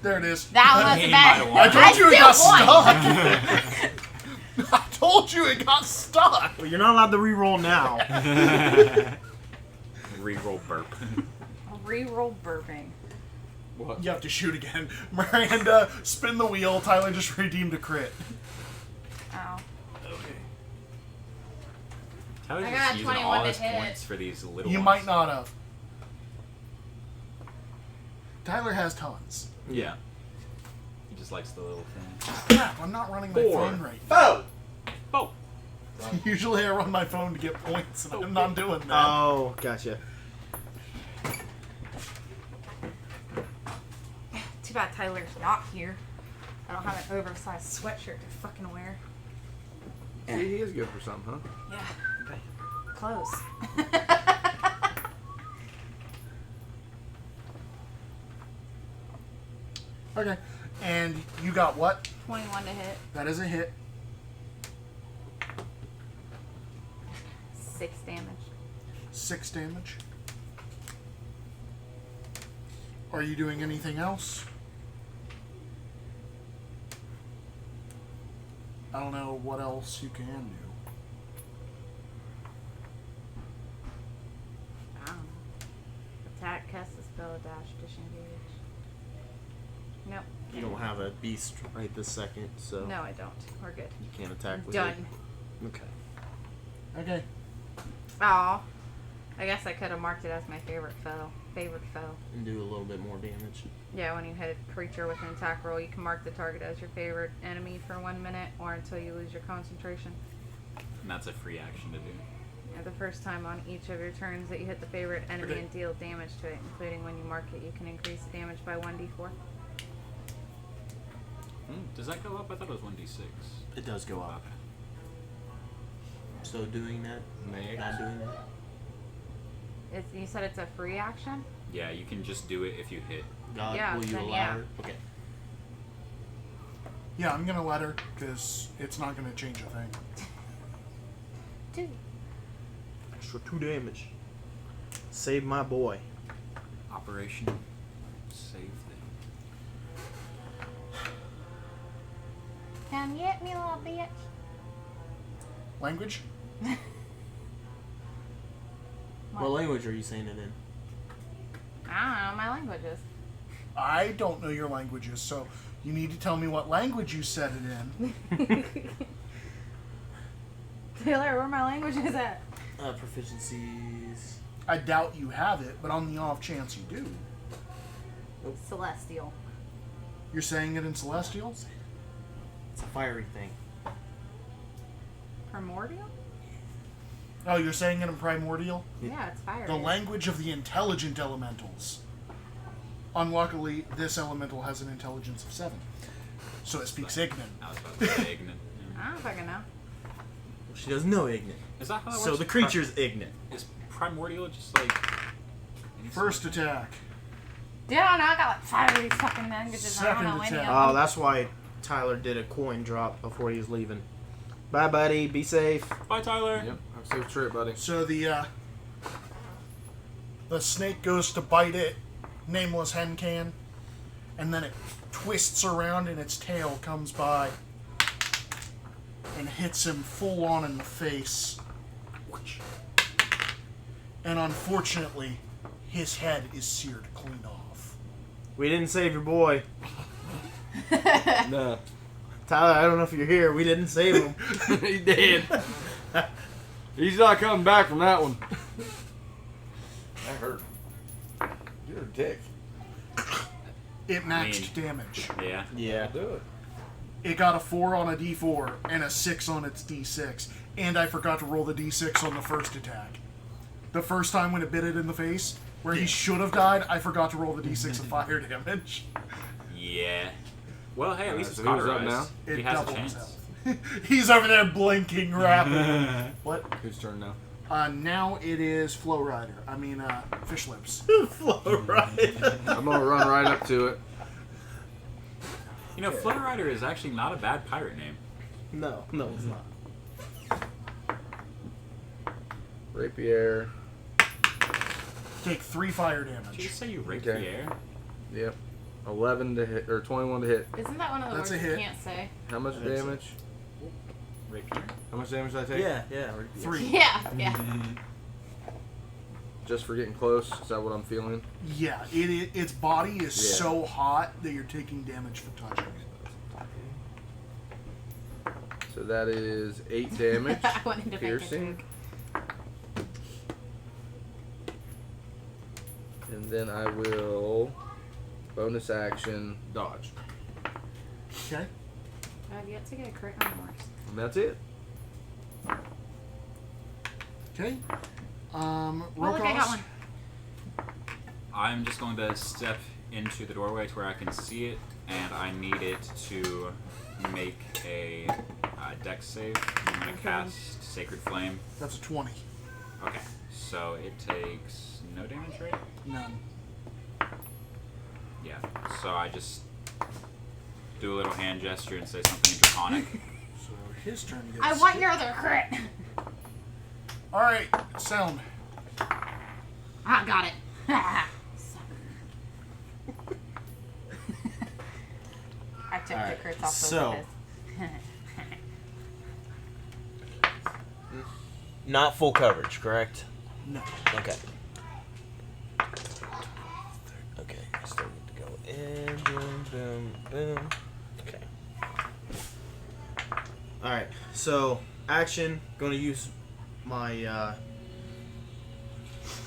There it is. That one was He the might have best. won. I told you it got still stuck. I told you it got stuck. Well, you're not allowed to re-roll now. Reroll burp. Reroll burping. What? You have to shoot again. Miranda, spin the wheel. Tyler just redeemed a crit. Oh. How is I just got using 21 all to his hit. points for these little You ones? might not have. Tyler has tons. Yeah. He just likes the little thing. Crap, I'm not running my 4. phone right. Oh! Oh! Usually I run my phone to get points, and I'm not doing that. Oh, gotcha. Too bad Tyler's not here. I don't have an oversized sweatshirt to fucking wear. See, he is good for something, huh? Yeah. Close. Okay. And you got what? 21 to hit. That is a hit. 6 damage. 6 damage. Are you doing anything else? I don't know what else you can do. I don't know. Attack, cast a spell, dash, disengage. Nope. You don't have a beast right this second, so No, I don't. We're good. you can't attack with Done. it. Okay. Okay. Aw. I guess I could have marked it as my favorite foe. favorite foe. And do a little bit more damage. Yeah, when you hit a creature with an attack roll, you can mark the target as your favorite enemy for 1 minute or until you lose your concentration. And that's a free action to do. Yeah, the first time on each of your turns that you hit the favorite enemy and deal damage to it, including when you mark it, you can increase the damage by 1d4. Does that go up? I thought it was 1d6. It does go up. Okay. So doing that? Next. Not doing that? You said it's a free action? Yeah, you can just do it if you hit. God, Yeah, will you then allow yeah. her? Okay. Yeah, I'm gonna let her because it's not gonna change a thing. 2. Extra 2 damage. Save my boy. Operation Save Them. Come get me, little bitch. Language? What language are you saying it in? I don't know my languages. I don't know your languages, so you need to tell me what language you said it in. Taylor, where are my languages at? Proficiencies. I doubt you have it, but on the off chance you do. Celestial. You're saying it in Celestial? It's a fiery thing. Primordial? Oh, you're saying it in Primordial? Yeah, it's fire. The language of the intelligent elementals. Unluckily, this elemental has an intelligence of 7. So it speaks Ignan. I was about to say ignorant. Yeah. I don't fucking know. Well, she doesn't know ignorant. Is that how that So works? the creature's ignorant. Is primordial just like any First sort attack. Dude, I don't know. I got like 5 of these fucking languages. I don't Second know any of attack. them. Oh, that's why Tyler did a coin drop before he was leaving. Bye, buddy. Be safe. of... Bye, Tyler. Yep. Have a safe trip, buddy. So the snake goes to bite it, nameless hen can, and then it twists around and its tail comes by and hits him full on in the face. And unfortunately, his head is seared clean off. We didn't save your boy. No. Tyler, I don't know if you're here. We didn't save him. He did. He's not coming back from that one. That hurt. You're a dick. It matched damage. Yeah. Yeah. Do it. It got a 4 on a d4 and a 6 on its d6. And I forgot to roll the d6 on the first attack. The first time when it bit it in the face, where he should have died, I forgot to roll the d6 of fire damage. Yeah. Well, hey, at least it's so who's up cauterized. It He has a doubled chance. himself. He's over there blinking rapidly. What? Whose turn now? Now it is Flow Rider. I mean, Fish Lips. Flow right. I'm gonna run right up to it. You know, Flow Rider is actually not a bad pirate name. No, it's not. Rapier. Take 3 fire Did you damage. just say you raped Okay. the air? Yep. 11 to hit, or 21 to hit. Isn't that one of the That's words a you hit. can't say? How much That's damage? Rapier? How much damage did I take? Yeah. 3. Yeah. Just for getting close. Is that what I'm feeling? Yeah, its body is Yeah. so hot that you're taking damage for touching it. So that is 8 damage. I wanted to make a Piercing. joke. And then I will bonus action dodge. Okay? I've yet to get a crit on horse. And that's it. Okay. Oh, look, I got Rokos. one. I'm just going to step into the doorway to where I can see it, and I need it to make a dex save. I'm going to cast Sacred Flame. That's a 20. Okay, so it takes no damage, right? None. Yeah, so I just do a little hand gesture and say something in Draconic. So his turn gets I want skipped. your other crit. Alright, Selm. I got it. I took Alright, the crits off so- both of his. Not full coverage, correct? No. Okay. Okay, I still need to go in. Boom, boom, boom. Okay. Alright, so action. Gonna use my.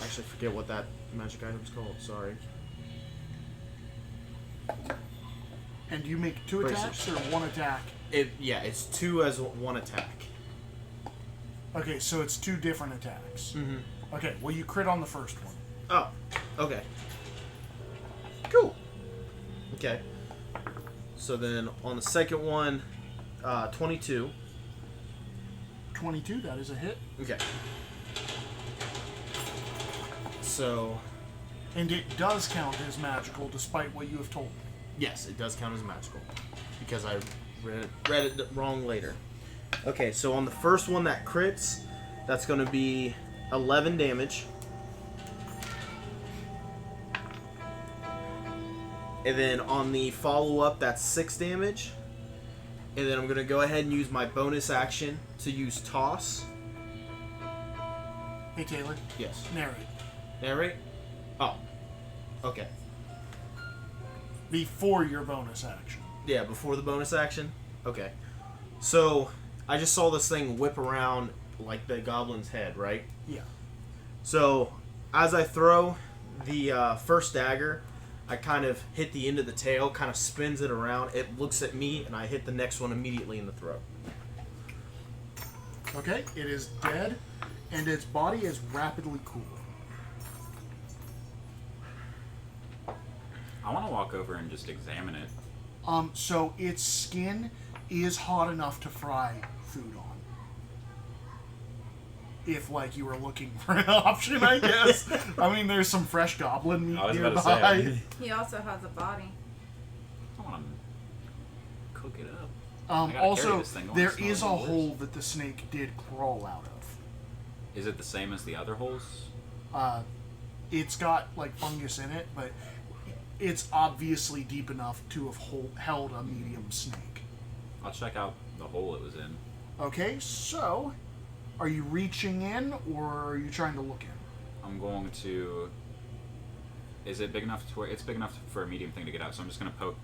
Actually, forget what that magic item's called. Sorry. And you make 2 Bracers. attacks or 1 attack? It's 2 as 1 attack. Okay, so it's 2 different attacks. Mm-hmm. Okay, well you crit on the first one. Oh, okay. Cool. Okay. So then on the second one, 22. 22, that is a hit. Okay. So, And it does count as magical despite what you have told me. yes, it does count as magical. Because I read it wrong later. Okay, so on the first one that crits, that's going to be 11 damage. And then on the follow-up, that's 6 damage. And then I'm going to go ahead and use my bonus action to use Toss. Hey Taylor, Yes. narrate. Narrate? Oh. Okay. Before your bonus action. Yeah, before the bonus action? Okay. So, I just saw this thing whip around like the goblin's head, right? Yeah. So, as I throw the first dagger, I kind of hit the end of the tail, kind of spins it around. It looks at me, and I hit the next one immediately in the throat. Okay, it is dead, and its body is rapidly cooling. I want to walk over and just examine it. So its skin is hot enough to fry food on. If, like, you were looking for an option, I guess. I mean, there's some fresh goblin meat I was nearby. about to say. He also has a body. I want to cook it up. I gotta carry Also, this thing. I don't there wanna smell is a any worse. hole that the snake did crawl out of. Is it the same as the other holes? It's got, like, fungus in it, but it's obviously deep enough to have held a medium snake. I'll check out the hole it was in. Okay, so, are you reaching in, or are you trying to look in? I'm going to. Is it big enough to where it's big enough for a medium thing to get out? So I'm just gonna poke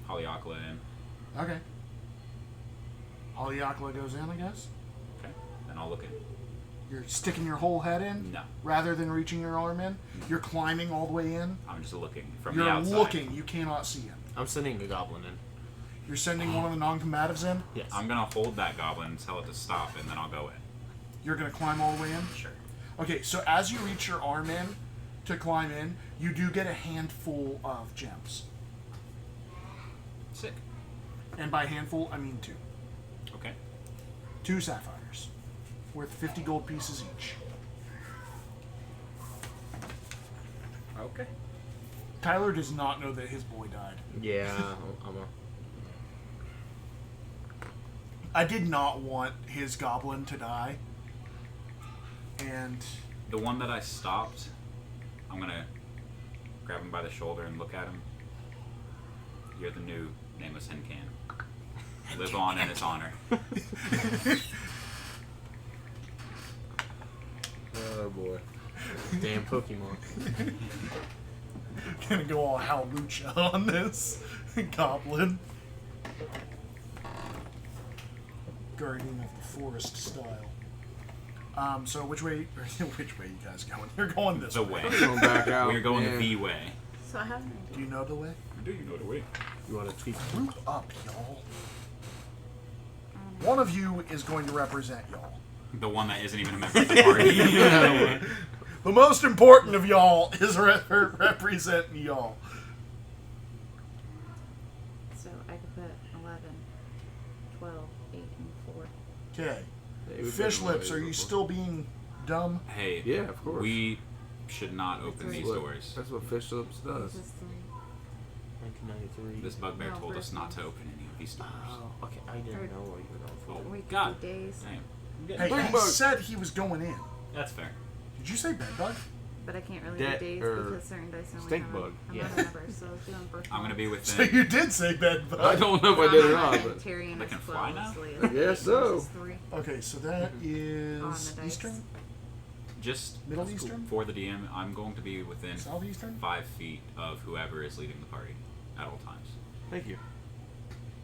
Haleakala in. Okay. Haleakala goes in, I guess? Okay, then I'll look in. You're sticking your whole head in? No, Rather than reaching your arm in? You're climbing all the way in? I'm just looking from You're the outside. looking, you cannot see him. I'm sending the goblin in. You're sending one of the non-combatives in? Yes. I'm gonna hold that goblin, tell it to stop, and then I'll go in. You're going to climb all the way in? Sure. Okay, so as you reach your arm in to climb in, you do get a handful of gems. Sick. And by handful, I mean 2. Okay. 2 sapphires. Worth 50 gold pieces each. Okay. Tyler does not know that his boy died. Yeah, I'm a... I did not want his goblin to die. And The one that I stopped, I'm gonna grab him by the shoulder and look at him. You're the new nameless Hencan. Live on in its honor. Oh boy. Damn Pokemon. gonna go all Howlucha on this goblin. Guardian of the Forest style. So which way you guys going? You're going this The way. way. Going back out. We're going yeah. the way. So I have an idea. Do you know the way? Do you know the way? You want to tweak? Group up, y'all. One of you is going to represent y'all. The one that isn't even a member of the party. The most important of y'all is representing y'all. So I could put 11, 12, 8, and 4. Okay. Hey, we've Fish been lips, away are you before. still being dumb? Hey, Yeah, of course. we should not open That's these What- doors. That's what Fish Lips does. This is 3. 1993. This bugbear No, told us first not one. to open any of these doors. Oh, okay. I didn't know what you were going for. Oh, We could God. do days, Damn. Hey, Big he bug. said he was going in. That's fair. Did you say bedbug? but I can't really That- do days or because certain dice only stink have bug. a Yeah. number, so I was doing birth I'm gonna be So within. you did say bedbug. I don't know if I did or not, but Tyrion They is can fly now? closely I guess so. 3. Okay, so that is On the dice. Eastern? Just Middle Eastern? for the DM, I'm going to be within Southeastern? 5 feet of whoever is leading the party at all times. Thank you.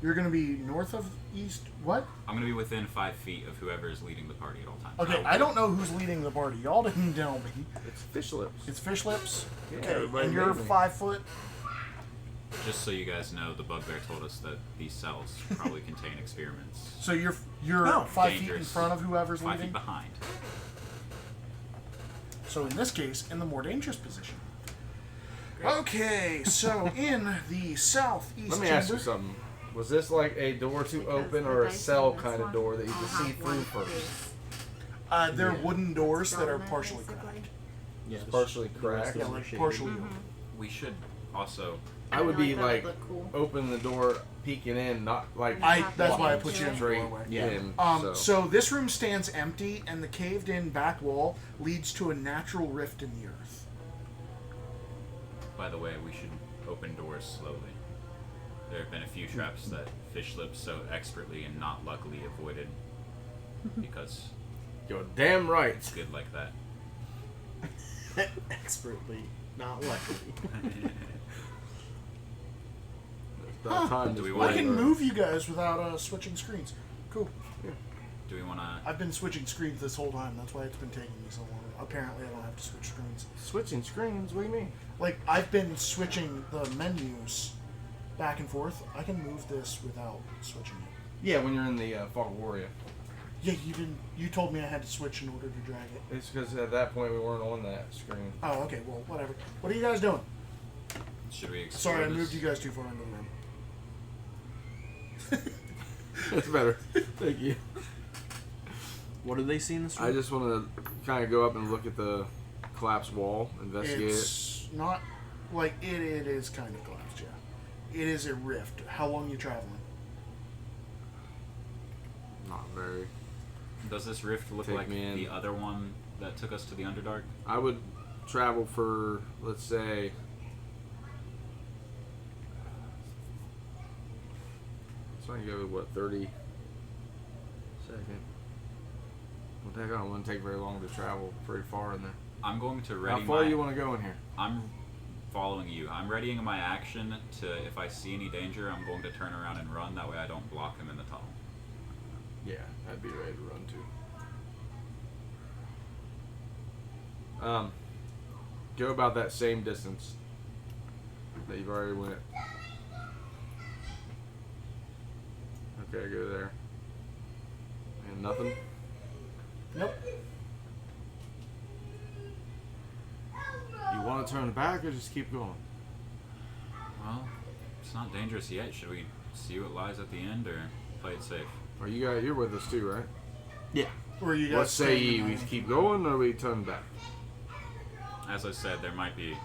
You're going to be north of east. What? I'm gonna be within 5 feet of whoever is leading the party at all times. Okay, I don't know who's leading the party. Y'all didn't tell me. It's fish lips. It's Fish Lips. Yeah, Okay, everybody and you're made me. 5 foot. Just so you guys know, the bugbear told us that these cells probably contain experiments. So you're No. 5 feet in Dangerous. front of whoever's 5 leading. feet behind. So in this case, in the more dangerous position. Okay, so in the southeast Let me chamber, ask you something. Was this like a door to open or a cell kind of door that you can see through first? they're wooden doors that are partially cracked. Yeah, Partially cracked. Yeah, like partially open. We should also. I would be that would like look cool. open the door, peeking in, not like That's why I walking put you in the straight doorway. Yeah. in. So this room stands empty, and the caved-in back wall leads to a natural rift in the earth. By the way, we should open doors slowly. There have been a few traps that Fish Lips so expertly and not luckily avoided because You're damn right. it's good like that. expertly, not luckily. That time Do is we I want- can move you guys without switching screens. Cool. Do we want to? I've been switching screens this whole time. That's why it's been taking me so long. Apparently, I don't have to switch screens. switching screens. What do you mean? Like, I've been switching the menus back and forth. I can move this without switching it. Yeah, when you're in the Fog Warrior. Yeah, you didn't. You told me I had to switch in order to drag it. It's because at that point we weren't on that screen. Oh, okay. Well, whatever. What are you guys doing? Should we explore Sorry, I this? moved you guys too far into the room. That's better. Thank you. What do they see in this room? I just want to kind of go up and look at the collapsed wall, investigate it. It's not like it is kind of collapsed. Yeah, it is a rift. How long you traveling? Not very. Does this rift look Take like me in. the other one that took us to the Underdark? I would travel for, let's say, so I can go with what, 30 second. Well, heck, I don't want to take very long to travel very far in there. I'm going to ready How far my. you want to go in here? I'm following you. I'm readying my action to, if I see any danger, I'm going to turn around and run. That way I don't block him in the tunnel. Yeah, I'd be ready to run too. Go about that same distance that you've already went. Okay, go there. And nothing? Nope. You want to turn back or just keep going? Well, it's not dangerous yet. Should we see what lies at the end or play it safe? Or you guys, you're with us too, right? Yeah. Or you guys? What say staying ye? in We the- keep going or we turn back? As I said, there might be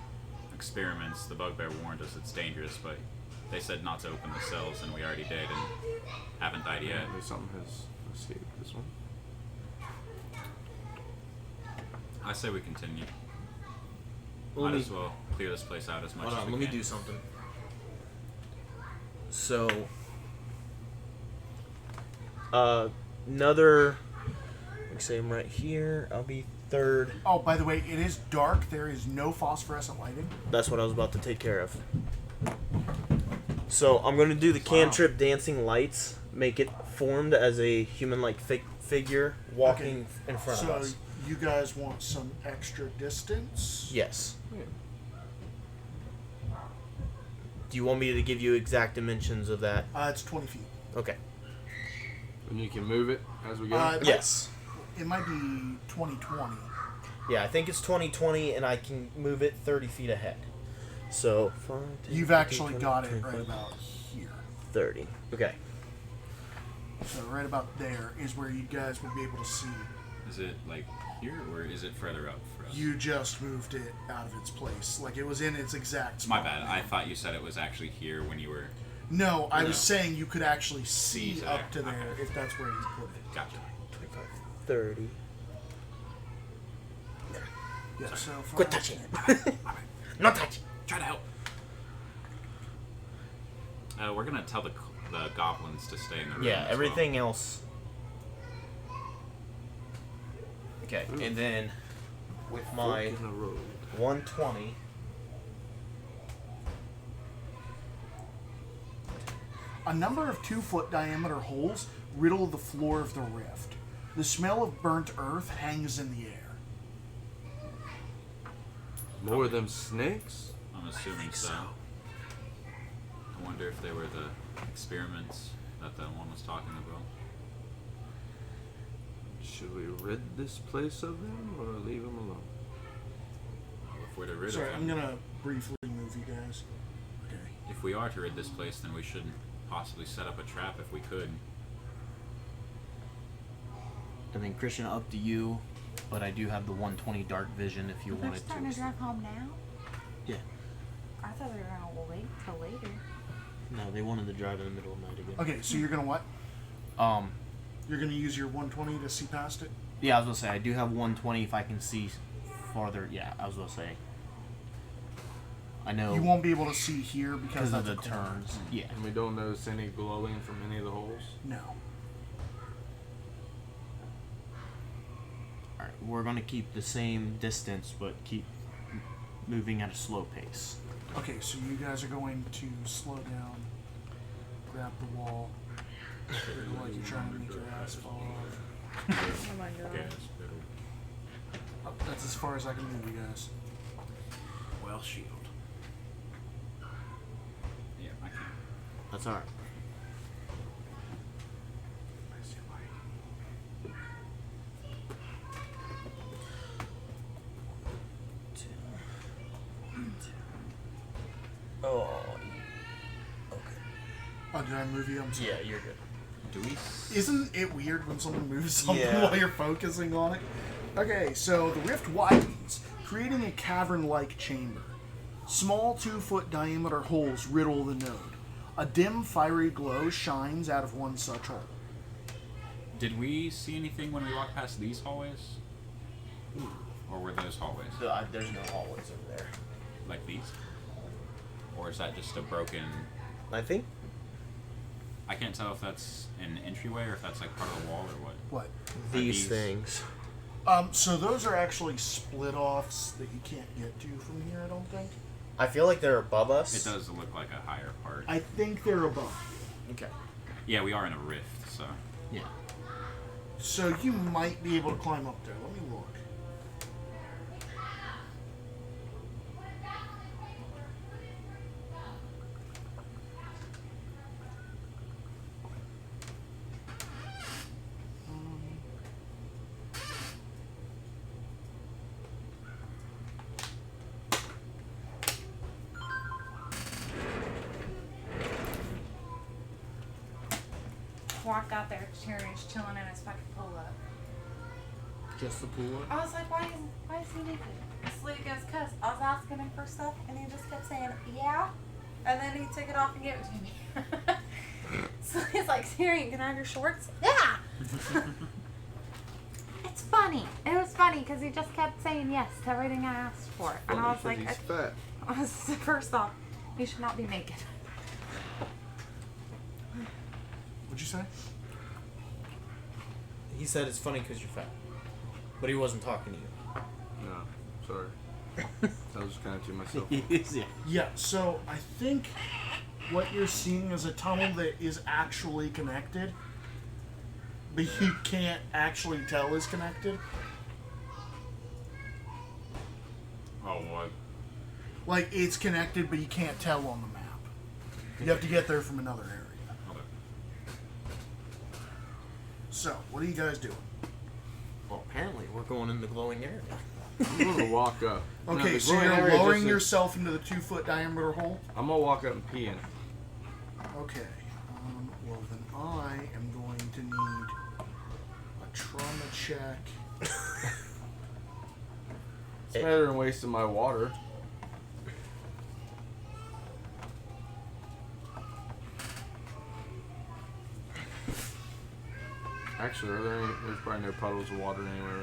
experiments. The bugbear warned us it's dangerous, but they said not to open the cells, and we already did and haven't died yet. Maybe something has escaped this one. I say we continue. Let Might me- as well clear this place out as much Hold as on, we let me can. do something. So, another. Like say I'm right here. I'll be third. Oh, by the way, it is dark. There is no phosphorescent lighting. That's what I was about to take care of. So I'm gonna do the cantrip dancing lights. Make it formed as a human-like figure walking in front So of us. you guys want some extra distance? Yes. Do you want me to give you exact dimensions of that? It's 20 feet. Okay. And you can move it as we go? Yes. It might be 2020. Yeah, I think it's 2020, and I can move it 30 feet ahead. So 5, 10, You've 15, actually 20, got it 25, right about here. 30. Okay. So right about there is where you guys would be able to see. Is it like here, or is it further up for us? You just moved it out of its place. Like it was in its exact My spot. bad. I thought you said it was actually here when you were. No, I No. was saying you could actually see to up there. to there Okay. if that's where you put it. Gotcha. 25, 30. Yeah, so Quit touching it. Not touching. Try to help. We're gonna tell the goblins to stay in the room. Yeah, as everything else. Okay, and then with my Fork in the road. 120. A number of 2-foot diameter holes riddle the floor of the rift. The smell of burnt earth hangs in the air. More of them snakes? I'm assuming so. I wonder if they were the experiments that the one was talking about. Should we rid this place of them or leave them alone? Well, if we're to rid Sorry, of I'm them, gonna briefly move you guys. Okay. if we are to rid this place, then we should possibly set up a trap if we could. I mean, Christian, up to you, but I do have the 120 dark vision if you They're wanted starting to to. drive home now? Yeah. I thought they were gonna wait till later. No, they wanted to drive in the middle of the night again. Okay, so you're gonna what? You're gonna use your 120 to see past it? Yeah, I was gonna say I do have 120 if I can see farther. Yeah, I was gonna say. I know. You won't be able to see here because because of that's the a corner. turns. Yeah. And we don't notice any glowing from any of the holes? No. All right, we're gonna keep the same distance, but keep moving at a slow pace. Okay, so you guys are going to slow down, grab the wall, look like you're trying to make your ass fall off. Oh my god. Gas pedal. Oh, that's as far as I can move you guys. Well, shield. Yeah, I can. That's all right. Oh, okay. Oh, did I move you? I'm sorry. Yeah, you're good. Do we? Isn't it weird when someone moves something Yeah. while you're focusing on it? Okay, so the rift widens, creating a cavern-like chamber. Small 2-foot diameter holes riddle the node. A dim, fiery glow shines out of one such hole. Did we see anything when we walked past these hallways? Or were those hallways There's no hallways over there. like these? Or is that just a broken? I think. I can't tell if that's an entryway or if that's like part of the wall or what. What? These these- things. So those are actually split-offs that you can't get to from here, I don't think. I feel like they're above us. It does look like a higher part. I think they're above. Okay. Yeah, we are in a rift, so Yeah. So you might be able to climb up there. Let me look. Walked out there, Cherry's chilling in his fucking pull up. Just the pool. I was like, why is he naked? So he goes, cuz I was asking him for stuff and he just kept saying, yeah. And then he took it off and gave it to me. So he's like, Tyrion, can I have your shorts? Yeah. It's funny. It was funny because he just kept saying yes to everything I asked for. And I was like, he's fat. I was, first off, you should not be naked. What'd you say? He said it's funny because you're fat, but he wasn't talking to you. No, sorry. I was just kind of to myself. Yeah. Yeah, so I think what you're seeing is a tunnel that is actually connected, but you can't actually tell is connected. oh what? Like, it's connected, but you can't tell on the map. You have to get there from another area. Okay. So, what are you guys doing? Well, apparently we're going in the glowing area. I'm gonna walk up. No, Okay, the so glowing you're area lowering just- yourself into the 2-foot diameter hole? I'm gonna walk up and pee in. Okay. Well, then I am going to need a trauma check. It's better than wasting my water. Actually, there's probably no puddles of water anywhere,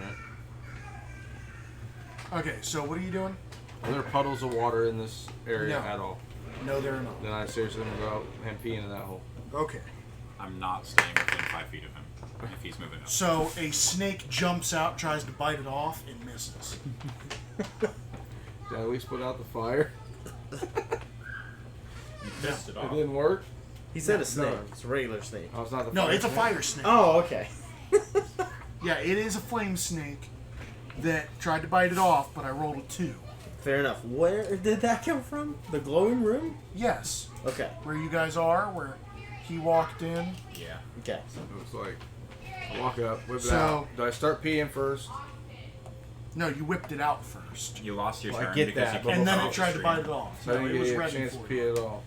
right? Okay, so what are you doing? Are there puddles of water in this area No. at all? No, there are not. Then I seriously gonna go out and pee into that hole. Okay. I'm not staying within 5 feet of him if he's moving up. So a snake jumps out, tries to bite it off, and misses. Did I at least put out the fire? You pissed it It off. didn't work? He said No, a snake. no. It's a regular snake. Oh, it's not the No, fire it's a snake? fire snake. Oh, okay. Yeah, it is a flame snake that tried to bite it off, but I rolled a 2. Fair enough. Where did that come from? The glowing room? Yes. Okay. Where you guys are, where he walked in. Yeah. Okay. It was like, I walk up, whip it So- out. Do I start peeing first? No, you whipped it out first. You lost your Well, I turn get because that, you but kicked And then off it the tried to stream. bite it off. So I No, didn't it was get a ready chance to for pee you. at all.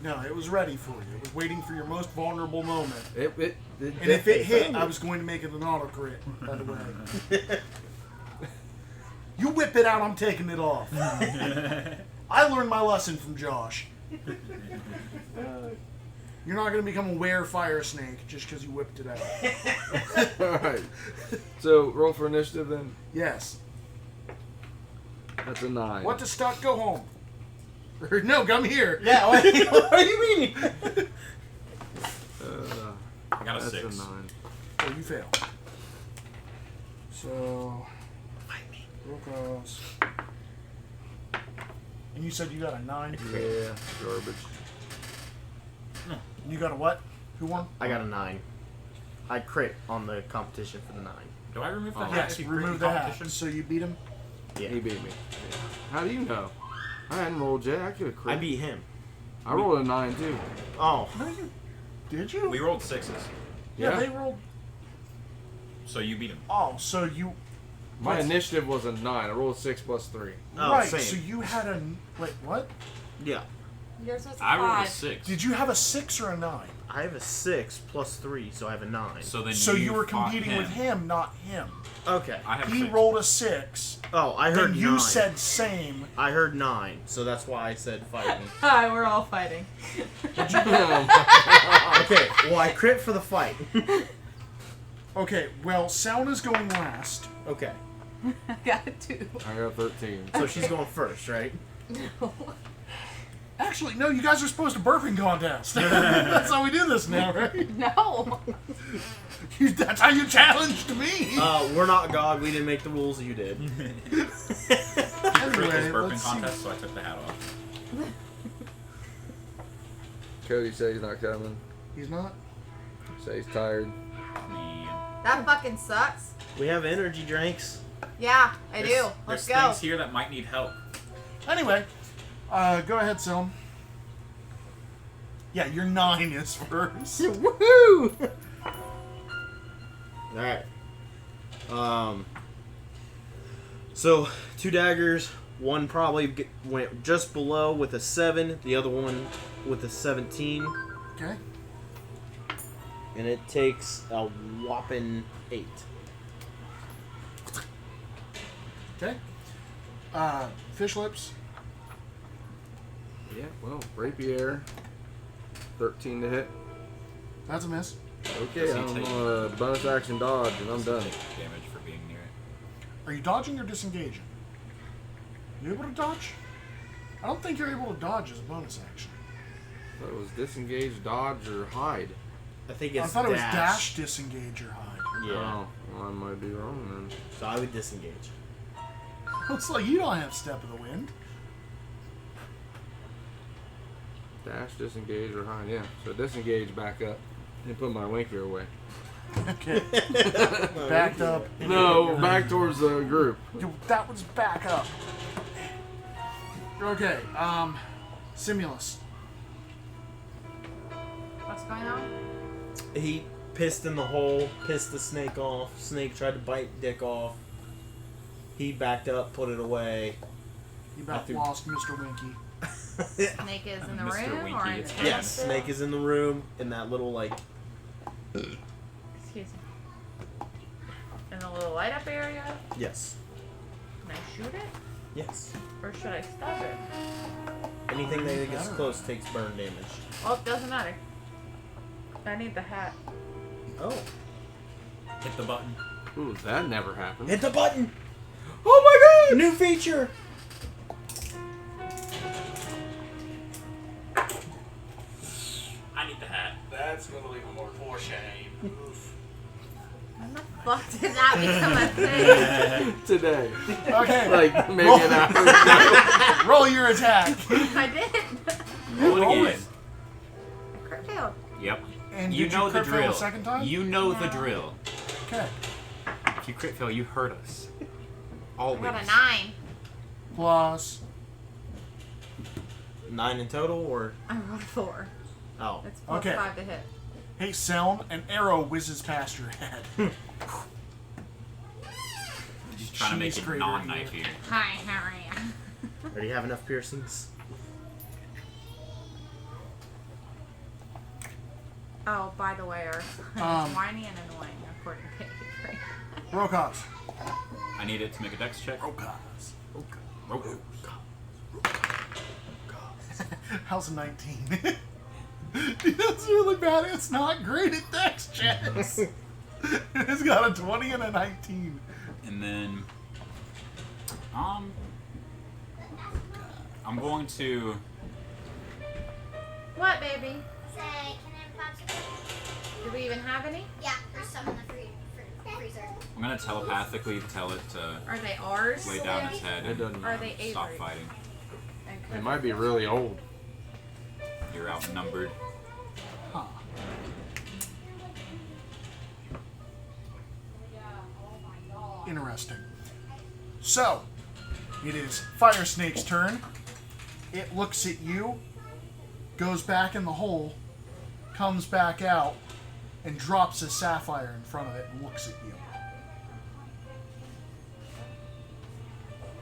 No, it was ready for you. It was waiting for your most vulnerable moment. It And if it hit, I was going to make it an auto crit, by the way. You whip it out, I'm taking it off. I learned my lesson from Josh. You're not going to become a were fire snake just because you whipped it out. Alright. So, roll for initiative then. Yes. That's a 9. What to stuck? Go home. Or, no, come here. Yeah, what do you mean? I got a That's 6. a 9. Oh, you fail. So, roll cross. And you said you got a 9. Yeah, garbage. You got a what? Who won? I got a 9. I crit on the competition for the 9. Do I remove the Oh. hat? Yes, if you remove crit the hat. competition? So you beat him? Yeah. He beat me. Yeah. How do you know? I hadn't rolled yet. I could have crit. I beat him. I rolled a 9 too. Oh. No, you. Did you? We rolled 6s, yeah, they rolled. so you beat him. Oh, so you. My Yes. initiative was a 9. I rolled 6 plus 3. Oh, right, same. so you had a. Wait, what? Yeah. Yours was a I rolled a 5. 6. Did you have a 6 or a 9? I have a 6 plus 3, so I have a 9. So then So you were fought competing with him, not him. Okay. I have He 6. rolled a 6. Oh, I heard Then you 9. said same. I heard 9, so that's why I said fight me. Hi, we're all fighting. Okay, well, I crit for the fight. Okay, well, Sauna's going last. Okay. I got a 2. I got 13. So she's going first, right? Actually, no, you guys are supposed to burping contest. That's how we do this now, right? No. That's how you challenged me. We're not God. We didn't make the rules. You did. Crit was Anyway, burping let's see. contest, so I took the hat off. Cody says he's not coming. He's not? Say he's tired. Man. That fucking sucks. We have energy drinks. Yeah, I do. There's Let's go. things here that might need help. Anyway, go ahead, Sil. Yeah, your 9 is first. Woohoo! Alright. So, 2 daggers. One probably went just below with a 7. The other one with a 17. Okay. And it takes a whopping 8. Okay. Fish lips. Yeah, well, rapier. 13 to hit. That's a miss. Okay, Does he I'm take- gonna bonus action dodge and I'm done. Damage for being near it. Are you dodging or disengaging? You able to dodge? I don't think you're able to dodge as a bonus action. So it was disengage, dodge, or hide. I think I it's thought it was dash, disengage, or hide. Yeah. Oh, well, I might be wrong then. So I would disengage. Looks like you don't have Step of the Wind. Dash, disengage, or hide. Yeah. So disengage, back up, and put my winker away. Okay. Backed up. No, back towards the group. Dude, that was back up. Okay, Simulus. What's going on? He pissed in the hole, pissed the snake off. Snake tried to bite Dick off. He backed up, put it away. You about After- lost Mr. Winky. Snake is in the Mr. room Winky, or in it's the fine. Yes, Snake is in the room in that little like. Excuse me. In the little light up area? Yes. Can I shoot it? Yes. Or should I stab it? Anything that gets close takes burn damage. Well, it doesn't matter. I need the hat. Oh. Hit the button. Ooh, that never happened. Hit the button! Oh my god! New feature! I need the hat. That's gonna leave him more for shame. When the fuck did that become a thing? Today. Okay, Like, maybe an hour ago. roll your attack. I did. Roll it Roll again. it. Crit Yep. And You did know you the crit fail drill. a second time? You know the No. drill. Okay. If you crit fail, you hurt us. I Always. got a 9. Plus. 9 in total, or I rolled a 4. oh, It's plus Okay. 5 to hit. Hey, Selm, an arrow whizzes past your head. Just trying to make Cheese it grater non-knife here. here. Hi, how are you? already have enough piercings. Oh, by the way, our son is whiny and annoying, according to Avery. Rokas. I need it to make a dex check. Rokas. Rokas. How's a 19? That's really bad. It's not great at dex checks. It's got a 20 and a 19. And then, I'm going to. What, baby? Say, can I have a popsicle? Do we even have any? Yeah, there's some in the freezer. I'm gonna telepathically tell it to Are they ours? lay down its head It and doesn't Are matter. they stop Avery's? fighting. Okay. It might be really old. You're outnumbered. Huh. Interesting. So, it is Fire Snake's turn. It looks at you, goes back in the hole, comes back out, and drops a sapphire in front of it and looks at you.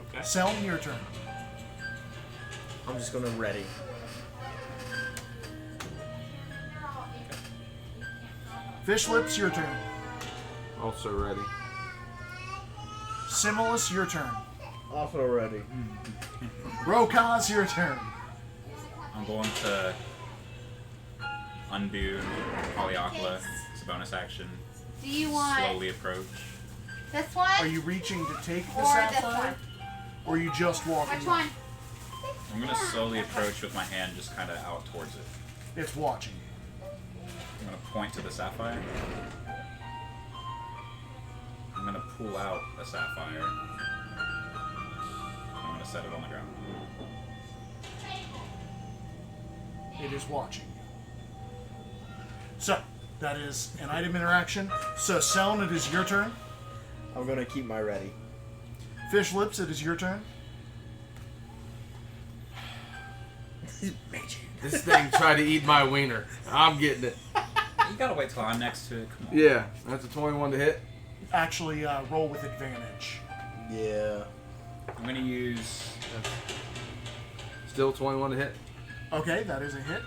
Okay. Selm, your turn. I'm just gonna ready. Fish Lips, your turn. Also ready. Simulus, your turn. Also ready. Rokaz, your turn. I'm going to undo Polyakla. It's a bonus action. Do you want Slowly approach. this one? Are you reaching to take the Or this sapphire? one? Or are you just walking? Which one? I'm gonna slowly approach with my hand just kind of out towards it. It's watching. I'm gonna point to the sapphire. I'm gonna pull out a sapphire. I'm gonna set it on the ground. It is watching you. So, that is an item interaction. So, Seln, it is your turn. I'm gonna keep my ready. Fish Lips, it is your turn. This thing tried to eat my wiener. I'm getting it. You gotta wait till I'm next to it. Come on. Yeah, that's a 21 to hit. Actually, roll with advantage. Yeah. I'm gonna use. Still 21 to hit. Okay, that is a hit.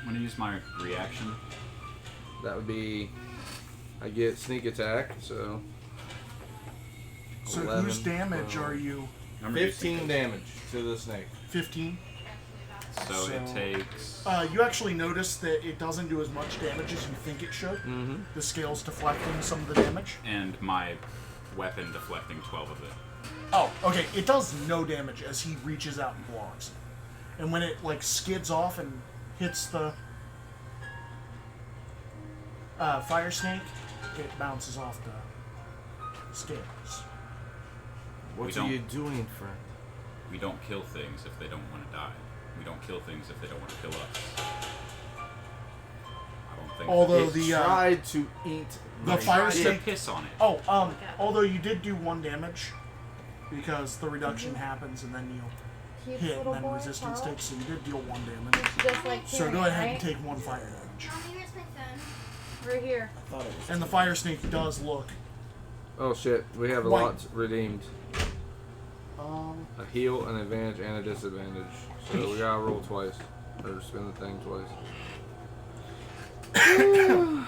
I'm gonna use my reaction. That would be. I get sneak attack, so. So, 11, whose damage 12. are you? I'm reducing 15 damage to the snake. 15. So it takes. You actually notice that it doesn't do as much damage as you think it should. Mm-hmm. The scale's deflecting some of the damage. And my weapon deflecting 12 of it. Oh, okay. It does no damage as he reaches out and blocks. And when it like skids off and hits the fire snake, it bounces off the scales. What We are don't- you doing, friend? We don't kill things if they don't want to die. We don't kill things if they don't want to kill us. I don't think. Although It the tried to eat the my fire Try to snake. piss on it. Oh, although you did do 1 damage because the reduction happens and then you Cute hit and little then boy, resistance Carl. takes, so you did deal 1 damage. Just like So Tyrion, go ahead right? and take 1 fire damage. Mommy, where's my phone? Right here. I thought it was. And the fire snake does look. Oh shit, we have a White. lot redeemed. A heal, an advantage, and a disadvantage. So we gotta roll twice. Or spin the thing twice. You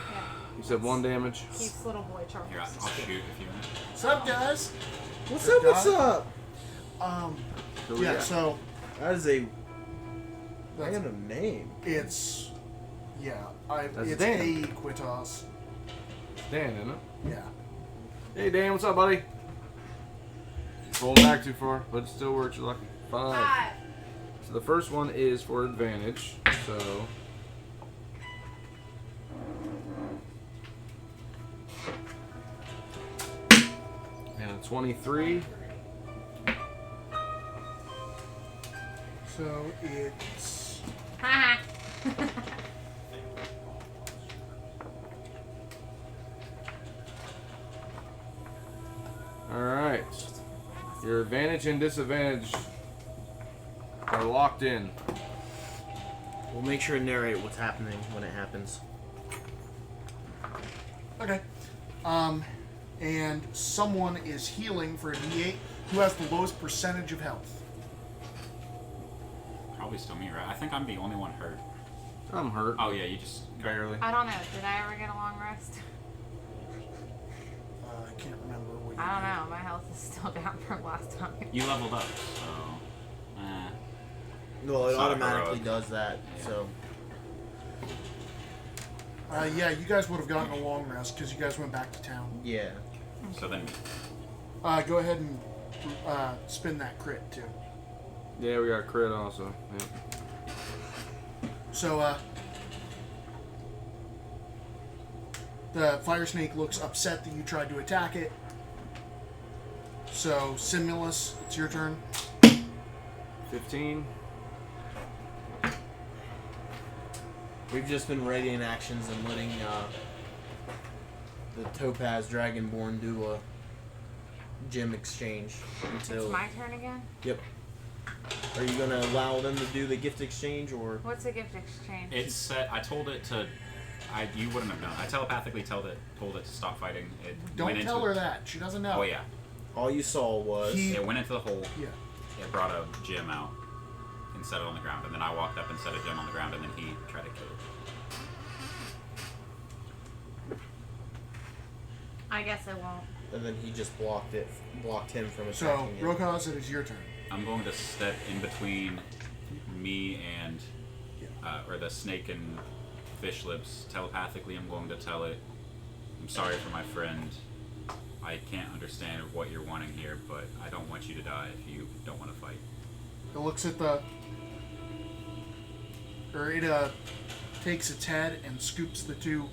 said 1 damage? Cute little boy, Charles. Here, I'll shoot if you want. What's up, guys? What's Good up? What's guy. up? So we Yeah, got- so That is a. I that's, got a name. it's yeah, That's it's Dan. a Quitos. Dan, isn't it? Yeah. Hey Dan, what's up, buddy? Rolling back too far, but it still works. You're lucky. 5. So the first one is for advantage. So. And a 23. So it's Haha. Alright. Your advantage and disadvantage are locked in. We'll make sure to narrate what's happening when it happens. Okay. And someone is healing for a D8 who has the lowest percentage of health. Probably still me, right? I think I'm the only one hurt. I'm hurt. Oh yeah, you just Barely. I don't know. Did I ever get a long rest? I can't remember what you I don't know. My health is still down from last time. you leveled up, so Well, it It's not automatically heroic. does that, Yeah. so... Yeah, you guys would have gotten a long rest because you guys went back to town. Yeah. so then Go ahead and spin that crit too. Yeah, we got crit also. Yep. So, the fire snake looks upset that you tried to attack it. So, Simulus, it's your turn. 15. We've just been readying actions and letting the Topaz Dragonborn do a gem exchange until... It's my turn again? Yep. Are you gonna allow them to do the gift exchange, or... What's a gift exchange? it's set. I told it to. You wouldn't have known. I telepathically told it to stop fighting. It Don't went tell into, her that. She doesn't know. Oh yeah. All you saw was... It went into the hole. Yeah. It brought a gem out and set it on the ground, and then I walked up and set a gem on the ground, and then he tried to kill it. I guess I won't. And then he just blocked him from So, attacking it. Rokaz, it is your turn. I'm going to step in between me and, or the snake and fish lips. Telepathically, I'm going to tell it, I'm sorry for my friend. I can't understand what you're wanting here, but I don't want you to die if you don't want to fight. It looks at it takes its head and scoops the two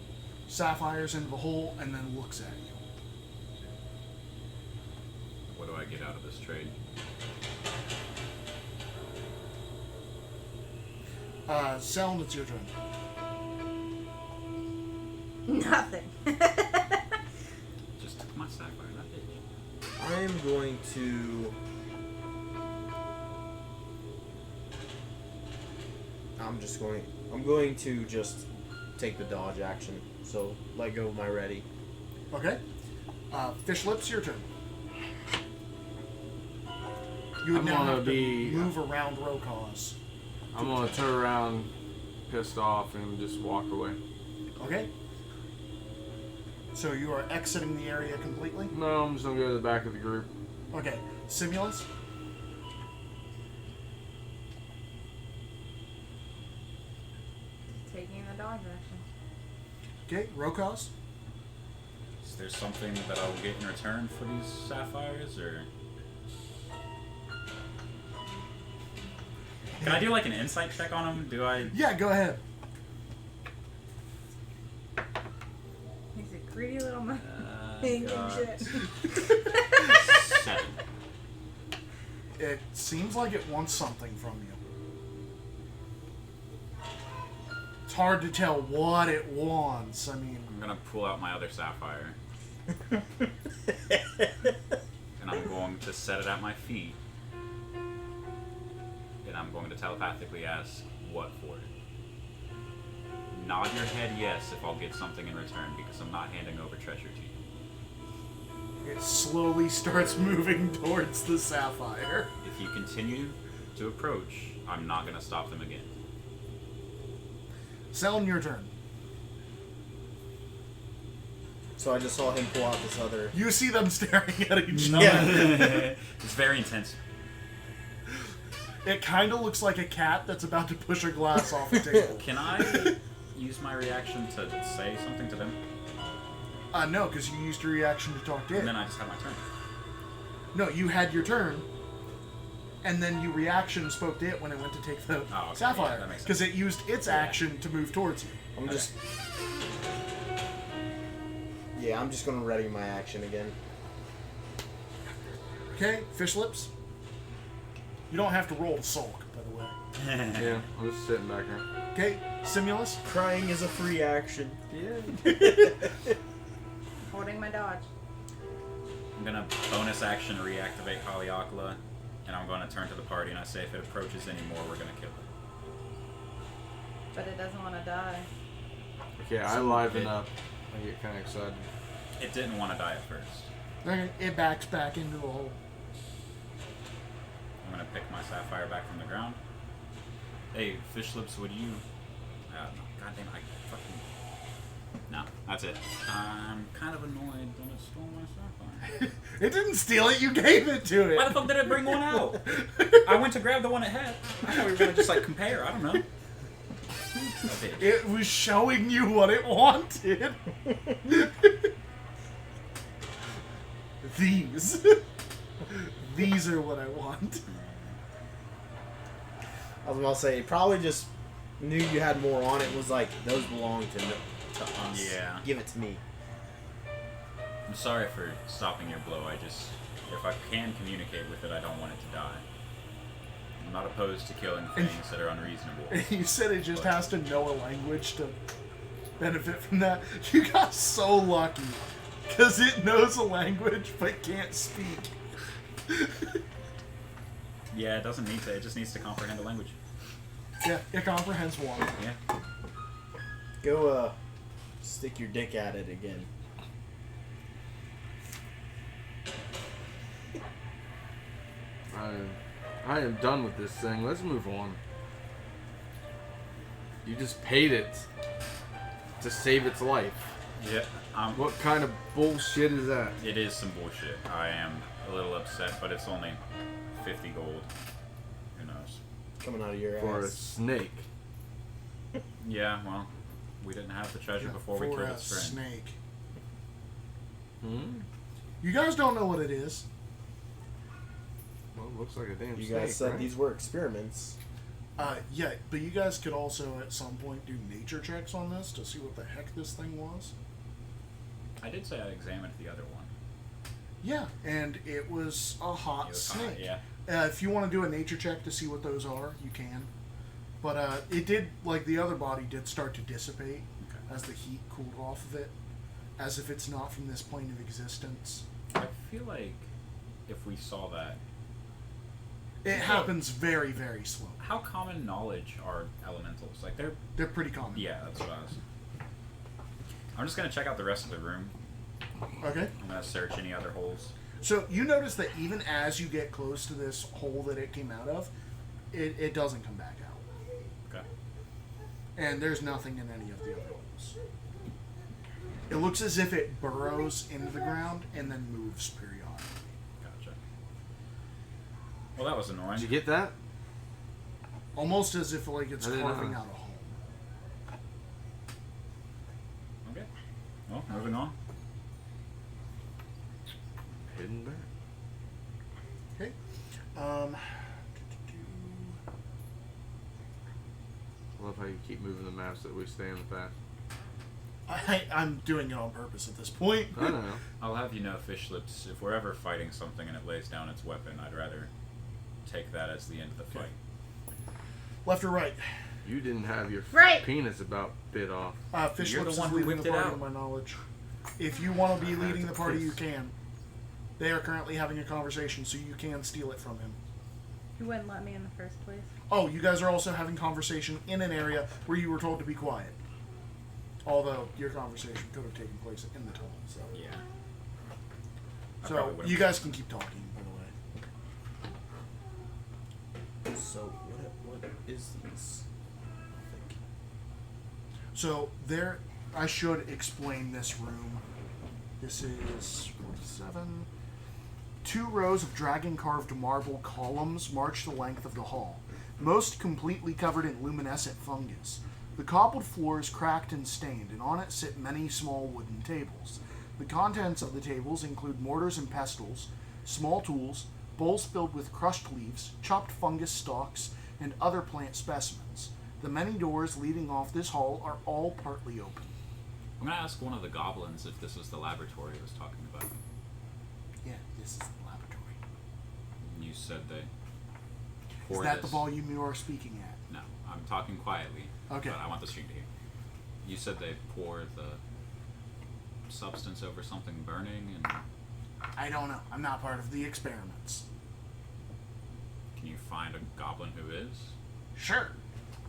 sapphires into the hole and then looks at you. What do I get out of this trade? Seln, it's your turn. Nothing. Just took my sapphire, that bitch. I'm going to... I'm going to just take the dodge action. So, let go of my ready. Okay. Fish lips, your turn. You would I'm now gonna have to be- move around Rokaz. I'm gonna turn around, pissed off, and just walk away. Okay. So you are exiting the area completely? No, I'm just gonna go to the back of the group. Okay. Simulus? Taking the dodge action. Okay. Rokaz? Is there something that I'll get in return for these sapphires, or... Can I do like an insight check on them? Do I... Yeah, go ahead. He's a greedy little man. got Shit. 7. It seems like it wants something from you. It's hard to tell what it wants. I mean, I'm gonna pull out my other sapphire. And I'm going to set it at my feet. And I'm going to telepathically ask, what for it? Nod your head yes if I'll get something in return, because I'm not handing over treasure to you. it slowly starts moving towards the sapphire. If you continue to approach, I'm not going to stop them again. Seln, your turn. So I just saw him pull out this other... You see them staring at each other. Yeah. It's very intense. It kind of looks like a cat that's about to push a glass off the table. Can I use my reaction to say something to them? No, because you used your reaction to talk to it. And then I just had my turn. No, you had your turn, and then you reaction spoke to it when it went to take the Oh, okay, yeah, sapphire. that makes sense. Because it used its action to move towards you. I'm just... Yeah, I'm just gonna ready my action again. Okay, fish lips. You don't have to roll to sulk, by the way. Yeah, I'm just sitting back here. Okay, Simulus. Crying is a free action. Yeah. Holding my dodge. I'm gonna bonus action reactivate Haleakala, and I'm gonna turn to the party and I say if it approaches anymore, we're gonna kill it. But it doesn't want to die. Okay, I liven up. I get kind of excited. It didn't want to die at first. Then it backs back into the hole. I'm gonna pick my sapphire back from the ground. Hey, fish lips, would you? Goddamn, I fucking. No, that's it. I'm kind of annoyed that it stole my sapphire. It didn't steal it, you gave it to it. Why the fuck did it bring one out? I went to grab the one it had. I thought we were gonna just like compare. I don't know. It was showing you what it wanted. These. These are what I want. I was about to say, he probably just knew you had more on it. Was like, those belong to us. Yeah. Give it to me. I'm sorry for stopping your blow. If I can communicate with it, I don't want it to die. I'm not opposed to killing things that are unreasonable. You said it just has to know a language to benefit from that. You got so lucky. Because it knows a language but can't speak. Yeah, it doesn't need to. It just needs to comprehend a language. Yeah, it comprehends one. Yeah. Go, stick your dick at it again. I am done with this thing. Let's move on. You just paid it to save its life. Yeah. What kind of bullshit is that? It is some bullshit. I am a little upset, but it's only 50 gold. Who knows? Coming out of your For a ass. snake. Yeah, well, we didn't have the treasure before we For killed a its friend. snake. Hmm? You guys don't know what it is. Well, it looks like a damn You snake, guys said right? these were experiments. Yeah, but you guys could also at some point do nature checks on this to see what the heck this thing was. I did say I examined the other one. Yeah, and it was a hot It was snake. hot, yeah. If you want to do a nature check to see what those are, you can. But it did, like the other body did start to dissipate Okay. as the heat cooled off of it, as if it's not from this plane of existence. I feel like if we saw that, It happens very, very slow. how common knowledge are elementals? Like They're pretty common. yeah, that's what I was. I'm just gonna check out the rest of the room. Okay. I'm gonna search any other holes. So you notice that even as you get close to this hole that it came out of, it doesn't come back out. Okay. And there's nothing in any of the other holes. It looks as if it burrows into the ground and then moves periodically. Gotcha. Well, that was annoying. Did you get that? Almost as if like it's I didn't carving know. out a hole. Okay. Well, moving on. Hidden back. Okay. I love how you keep moving the maps that we stay in the path. I'm doing it on purpose at this point. I know. I'll have you know, fish lips, if we're ever fighting something and it lays down its weapon, I'd rather take that as the end of the fight. Left or right? You didn't have your Right. penis about bit off. Fish You're the Lips one is who leading whipped the it party, out. to my knowledge. If you want to be I had leading to the party, you piss. can. They are currently having a conversation, so you can steal it from him. You wouldn't let me in the first place. Oh, you guys are also having conversation in an area where you were told to be quiet. Although your conversation could have taken place in the tunnel. So, Yeah. I so probably would've- you guys can keep talking, by the way. So, what is these? So there, I should explain this room. This is 47. 2 rows of dragon-carved marble columns march the length of the hall, most completely covered in luminescent fungus. The cobbled floor is cracked and stained, and on it sit many small wooden tables. The contents of the tables include mortars and pestles, small tools, bowls filled with crushed leaves, chopped fungus stalks, and other plant specimens. The many doors leading off this hall are all partly open. I'm gonna ask one of the goblins if this was the laboratory I was talking about. Yeah, this is the laboratory. You said they Is pour that the this- volume you are speaking at? No, I'm talking quietly. Okay. But I want the stream to hear. You said they pour the substance over something burning and I don't know. I'm not part of the experiments. Can you find a goblin who is? Sure.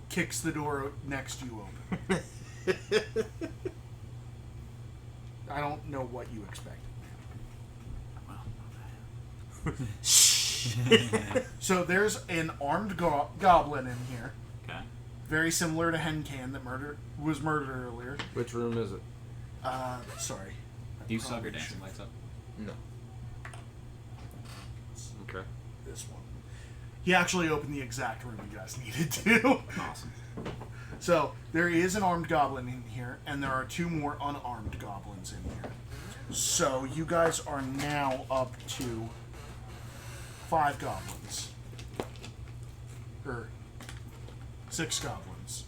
Kicks the door next to you open. I don't know what you expected. Well, So there's an armed goblin in here, okay. very similar to Hencan that was murdered earlier. Which room is it? Sorry. Do you still have your Probably dancing lights up? No. Okay. This one. He actually opened the exact room you guys needed to. Awesome. So there is an armed goblin in here, and there are 2 more unarmed goblins in here. So you guys are now up to 5 goblins. Or 6 goblins.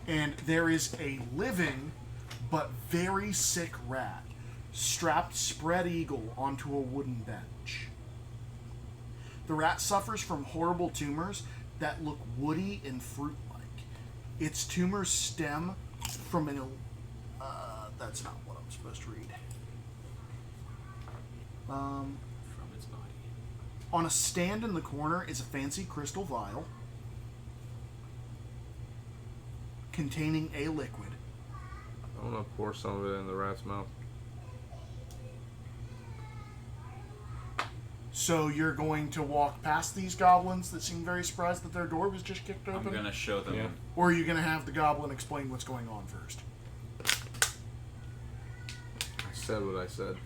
And there is a living but very sick rat strapped spread eagle onto a wooden bench. The rat suffers from horrible tumors that look woody and fruit-like. Its tumors stem from an... that's not what I'm supposed to read. From its body. On a stand in the corner is a fancy crystal vial containing a liquid. I'm gonna pour some of it in the rat's mouth. So you're going to walk past these goblins that seem very surprised that their door was just kicked I'm open? gonna show them. Yeah. Or are you going to have the goblin explain what's going on first? I said what I said.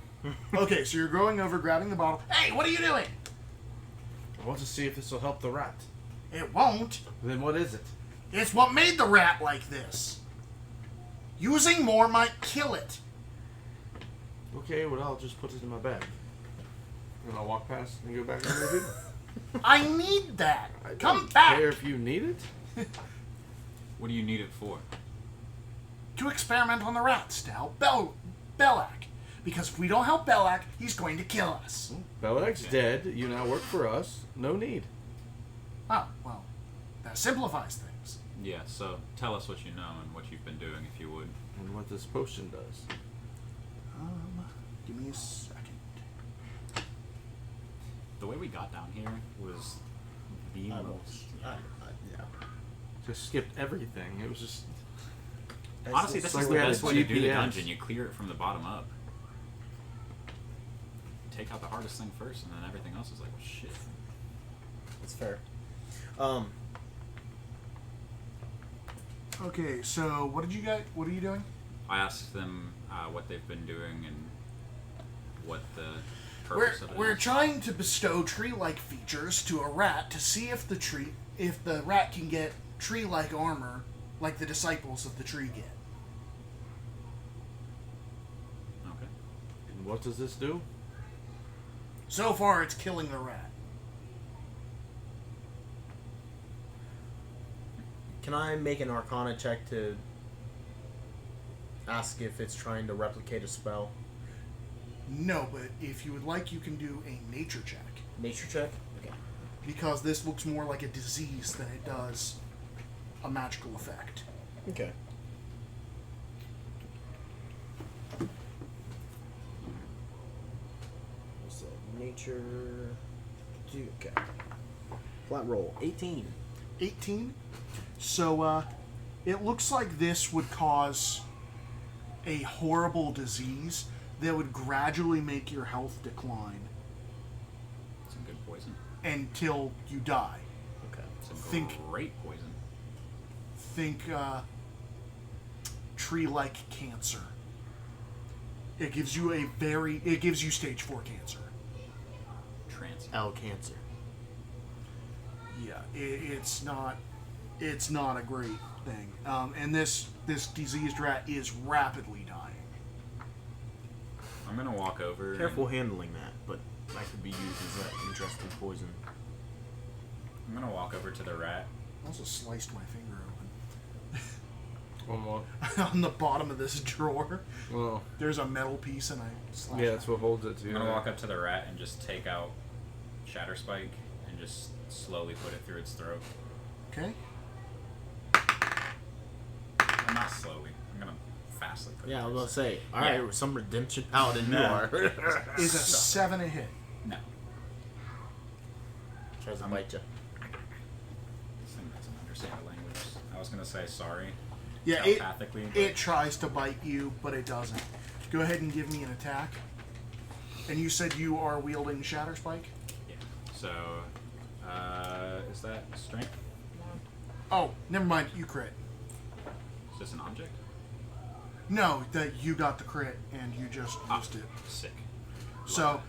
Okay, so you're going over, grabbing the bottle. Hey, what are you doing? I want to see if this will help the rat. It won't. Then what is it? It's what made the rat like this. Using more might kill it. Okay, well I'll just put it in my bag. And I'll walk past and go back and review it. I need that. I Come don't back care if you need it. What do you need it for? to experiment on the rats to help Belak. Because if we don't help Belak, he's going to kill us. Belak's dead. You now work for us. No need. Oh, well, that simplifies things. Yeah, so tell us what you know and what you've been doing, if you would. And what this potion does. Give me a second. The way we got down here was the most. Yeah. Just skipped everything. It was just... Honestly, this like is we the had best a way to do the GPS. dungeon. You clear it from the bottom up. Take out the hardest thing first, and then everything else is like, well, shit. That's fair. Okay, so what are you doing? I asked them what they've been doing and what the We're, purpose of it we're is. trying to bestow tree-like features to a rat to see if the rat can get tree-like armor like the disciples of the tree get. Okay. And what does this do? So far, it's killing the rat. Can I make an Arcana check to ask if it's trying to replicate a spell? No, but if you would like, you can do a nature check. Nature check? Okay. Because this looks more like a disease than it does a magical effect. Okay. What's that? Nature. Okay. Flat roll. 18. 18. So, it looks like this would cause a horrible disease that would gradually make your health decline Some good poison. until you die. Okay. Some Think- great poison. Think, tree-like cancer. It gives you it gives you stage 4 cancer. Trance. L cancer. Yeah, it's not a great thing. And this diseased rat is rapidly dying. I'm gonna walk over. Careful handling that, but that could be used as an interesting poison. I'm gonna walk over to the rat. I also sliced my finger One more. open. On the bottom of this drawer, Well, there's a metal piece, and I slashed yeah, that's what holds it to I'm you. gonna walk up to the rat and just take out Shatterspike and just slowly put it through its throat. Okay. Well, not slowly. I'm gonna vastly quicker. Yeah, I was gonna say. All right, Yeah. some redemption paladin you No. are. Is a 7 a hit? No. Tries to bite you. This thing doesn't understand the language. I was gonna say sorry. Yeah, Telepathically. but- it tries to bite you, but it doesn't. Go ahead and give me an attack. And you said you are wielding Shatter Spike? Yeah. So, is that strength? Oh, never mind. You crit. Is this an object? No, that you got the crit and you just used it. Sick. So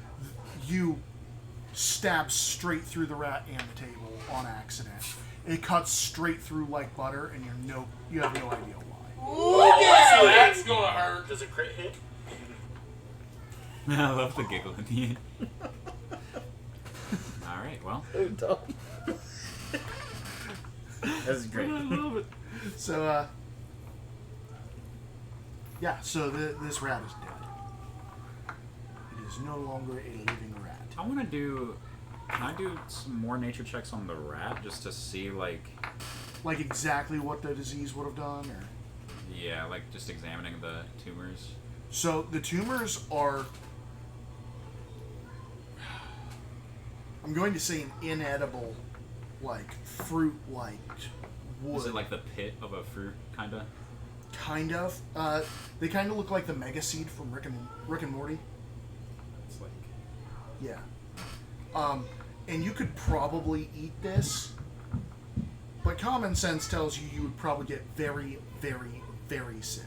you stab straight through the rat and the table on accident. It cuts straight through like butter, and you have no idea why. So that's gonna hurt. Does it crit hit? I love the giggle at the end. All right. Well. That's great. So yeah. So this rat is dead. It is no longer a living rat. I want to do. Can I do some more nature checks on the rat just to see like? Like exactly what the disease would have done, or Yeah, like just examining the tumors. so the tumors are. I'm going to say an inedible, like fruit-like wood. Is it like the pit of a fruit, kinda? Kind of. They kind of look like the mega seed from Rick and Morty. It's like. Yeah. And you could probably eat this, but common sense tells you you would probably get very, very, very sick.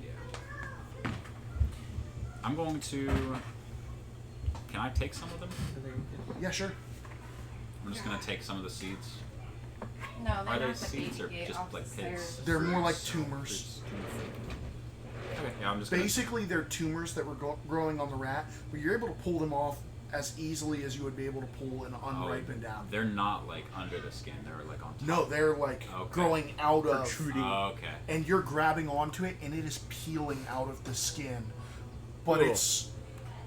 Yeah. I'm going to. Can I take some of them? Yeah, sure. I'm just gonna take some of the seeds. No, Are they're they not the seeds or BT just off like the pits? stairs. They're more like Fruits. tumors. Okay, yeah, I'm just gonna. Basically, they're tumors that were growing on the rat, but you're able to pull them off as easily as you would be able to pull an unripened apple. They're not like under the skin. They're like on top. No, they're like Okay. growing out of, Oh, okay. and you're grabbing onto it, and it is peeling out of the skin. But Cool.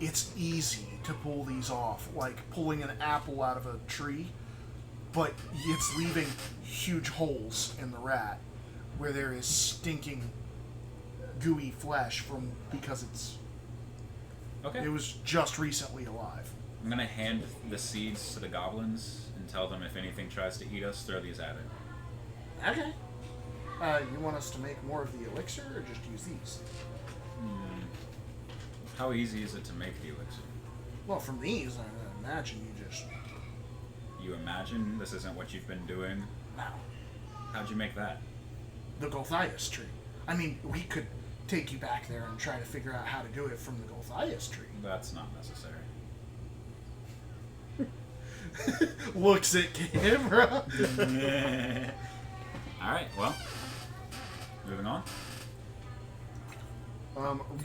it's easy to pull these off, like pulling an apple out of a tree. But it's leaving huge holes in the rat where there is stinking, gooey flesh because Okay. it was just recently alive. I'm gonna hand the seeds to the goblins and tell them if anything tries to eat us, throw these at it. Okay. You want us to make more of the elixir, or just use these? How easy is it to make the elixir? Well, from these, I imagine you just. You imagine this isn't what you've been doing? No. How'd you make that? The Gulthias tree. I mean, we could take you back there and try to figure out how to do it from the Gulthias tree. That's not necessary. Looks at camera. Alright, well. Moving on.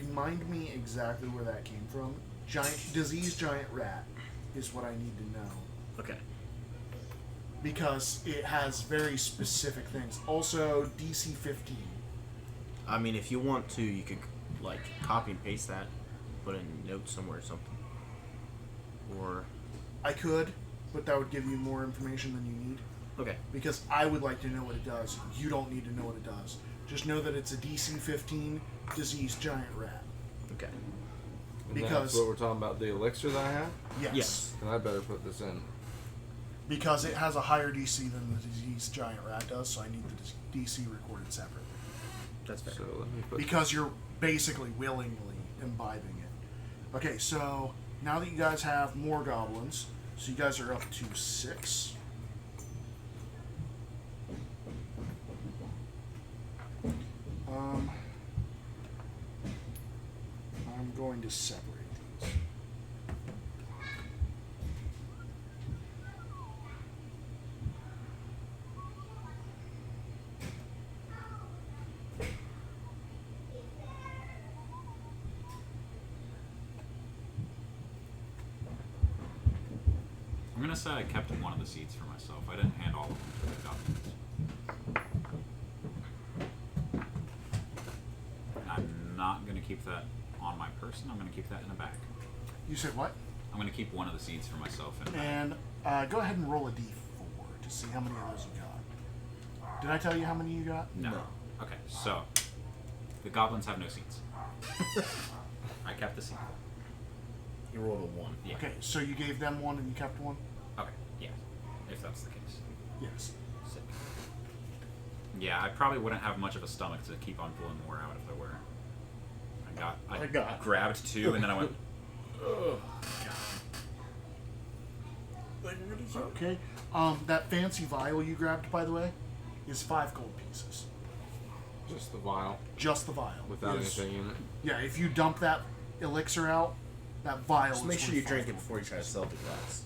Remind me exactly where that came from. Disease giant rat is what I need to know. Okay. Because it has very specific things. Also, DC 15. I mean, if you want to, you could like copy and paste that, put in notes somewhere or something. Or I could, but that would give you more information than you need. okay. Because I would like to know what it does. You don't need to know what it does. Just know that it's a DC 15 disease giant rat. Okay. And Because- that's what we're talking about, the elixir that I have? Yes. Yes. And I better put this in. Because it has a higher DC than the disease giant rat does, so I need the DC recorded separately. That's fair. So let me put Because you're basically willingly imbibing it. Okay, so now that you guys have more goblins, so you guys are up to 6. I'm going to separate these. I'm gonna say I kept one of the seeds for myself. I didn't hand all of them to the goblins. I'm not gonna keep that on my person. I'm gonna keep that in a bag. You said what? I'm gonna keep one of the seeds for myself in a bag. And go ahead and roll a d4 to see how many of those you got. Did I tell you how many you got? No. Okay, so The goblins have no seats. I kept the seat. You rolled a 1. Yeah. Okay, so you gave them one and you kept one? Okay. Yeah. If that's the case. Yes. Sick. Yeah, I probably wouldn't have much of a stomach to keep on pulling more out if there were. I grabbed 2 and then I went. Ugh. Okay. That fancy vial you grabbed, by the way, is 5 gold pieces. Just the vial Just the vial. without Is- anything in it. Yeah, if you dump that elixir out, that vial Just is make sure worth you 5 drink it gold before you try to sell the glass.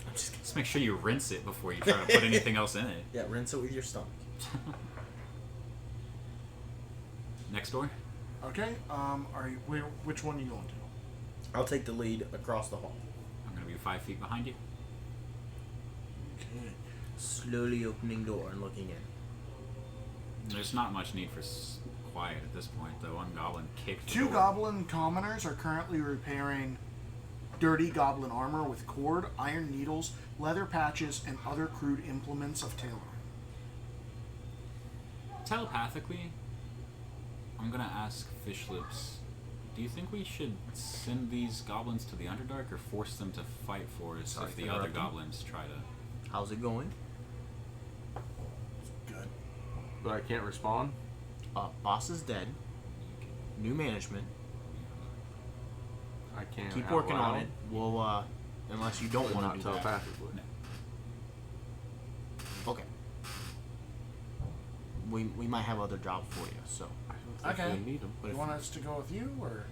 I'm just kidding. Just make sure you rinse it before you try to put anything else in it. Yeah, rinse it with your stomach. Next door? Okay. Which one are you going to? I'll take the lead across the hall. I'm going to be 5 feet behind you. Okay. Slowly opening door and looking in. There's not much need for quiet at this point, though. One goblin kicked the 2 door. goblin commoners are currently repairing dirty goblin armor with cord, iron needles, leather patches, and other crude implements of tailoring. Telepathically, I'm going to ask Fishlips, do you think we should send these goblins to the Underdark or force them to fight for us Sorry if to the other interrupt you. goblins try to... How's it going? Good. But I can't respond. Boss is dead. New management. I can't. Keep out working on loud, it. We'll, unless you don't but want not to do that. telepathically. Okay. We might have other jobs for you, so. I don't think Okay. we need them. You want us to go with you, or?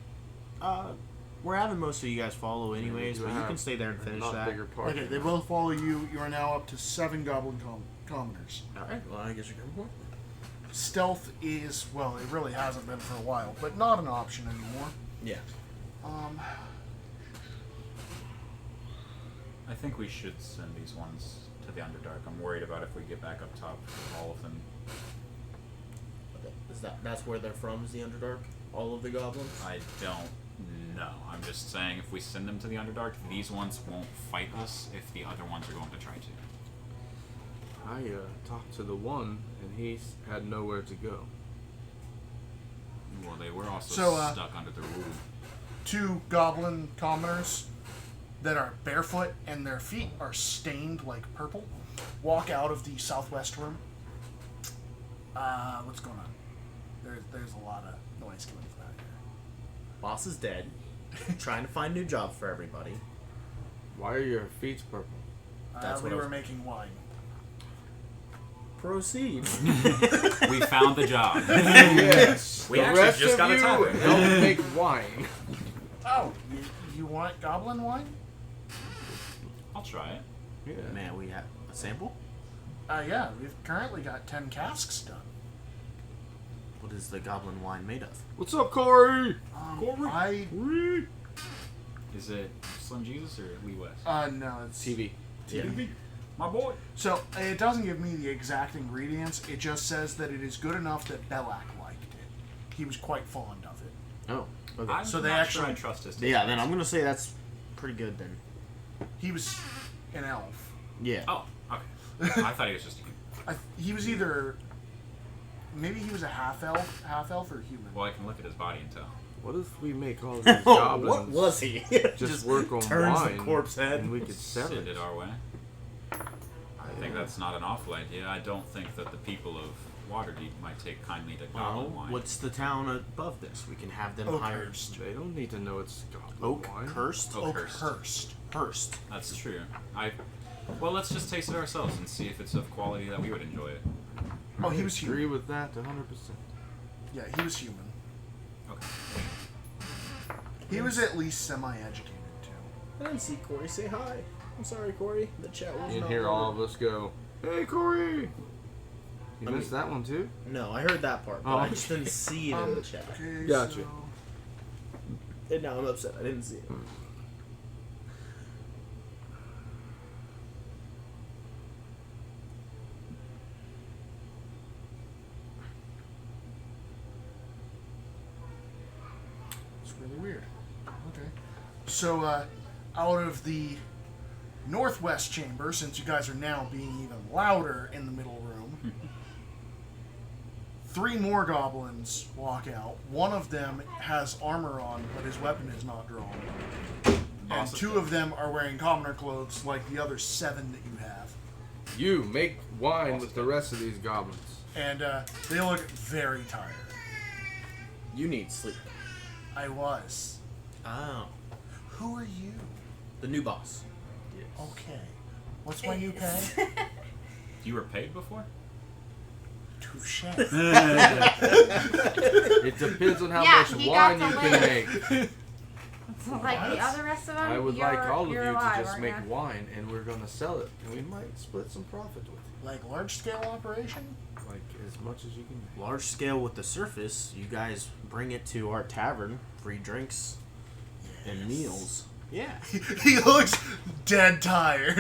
We're having most of you guys follow anyways, but you can stay there and finish not that. bigger part. Okay, they will follow you. You are now up to 7 goblin commoners. Alright, well, I guess you're going for Stealth is, well, it really hasn't been for a while, but not an option anymore. Yeah. I think we should send these ones to the Underdark. I'm worried about if we get back up top, all of them. Okay. That's where they're from, is the Underdark? All of the goblins? I don't know. I'm just saying if we send them to the Underdark, these ones won't fight us if the other ones are going to try to. I talked to the one, and he had nowhere to go. Well, they were also So, stuck under the rule. 2 goblin commoners that are barefoot and their feet are stained like purple walk out of the southwest room. What's going on? There's a lot of noise coming from out here. Boss is dead. Trying to find new job for everybody. Why are your feet purple? That's We what I were was- making wine. Proceed. We found the job. Yes. We the actually rest just of got a you tavern. help make wine. Oh, you want goblin wine? I'll try it. Yeah. Man, we have a sample? Yeah, we've currently got 10 casks done. What is the goblin wine made of? What's up, Corey? Is it Slim Jesus or Lee West? No, it's TV. Yeah. My boy. So it doesn't give me the exact ingredients. It just says that it is good enough that Belak liked it. He was quite fond of it. Oh. Okay. I'm So they not actually- sure I trust his Yeah, taste. then I'm gonna say that's pretty good then. He was an elf. Yeah. Oh, okay. I thought he was just a human. He was either maybe he was a half elf or human. Well, I can look at his body and tell. What if we make all these goblins What was he? just work on turns wine the corpse head. and we could sell Send it? it our way. I think that's not an awful idea. I don't think that the people of Waterdeep might take kindly to goblin wine. What's the town above this? We can have them hired. Oakhurst. They don't need to know it's goblin wine. Oakhurst? Oakhurst. Oakhurst. Hurst. That's true. Well, let's just taste it ourselves and see if it's of quality that we would enjoy it. Oh, he was Agree human. with that 100%. Yeah, he was human. Okay. He was at least semi-educated too. I didn't see Corey say hi. I'm sorry, Corey. The chat was You not hear all loaded. of us go, "Hey, Corey!" You I missed that one too? No, I heard that part, but Oh. I just didn't see it in the chat. Okay, Gotcha. so- And now I'm upset. I didn't see it. It's really weird. Okay. So, out of the northwest chamber, since you guys are now being even louder in the middle room, 3 more goblins walk out. One of them has armor on, but his weapon is not drawn. And Awesome. 2 of them are wearing commoner clothes like the other 7 that you have. You make wine with the rest of these goblins. And they look very tired. You need sleep. I was. Oh. Who are you? The new boss. Okay. What's my new pay? You were paid before? Touche. It depends on how Yeah, much he wine got you the can lid. make. So like the other rest of them, I would like all of you you're to alive, just aren't make ya? wine, and we're gonna sell it, and we might split some profit with it, Like large scale operation? like as much as you can make. Large scale with the surface. You guys bring it to our tavern. Free drinks and meals. Yeah. He looks dead tired.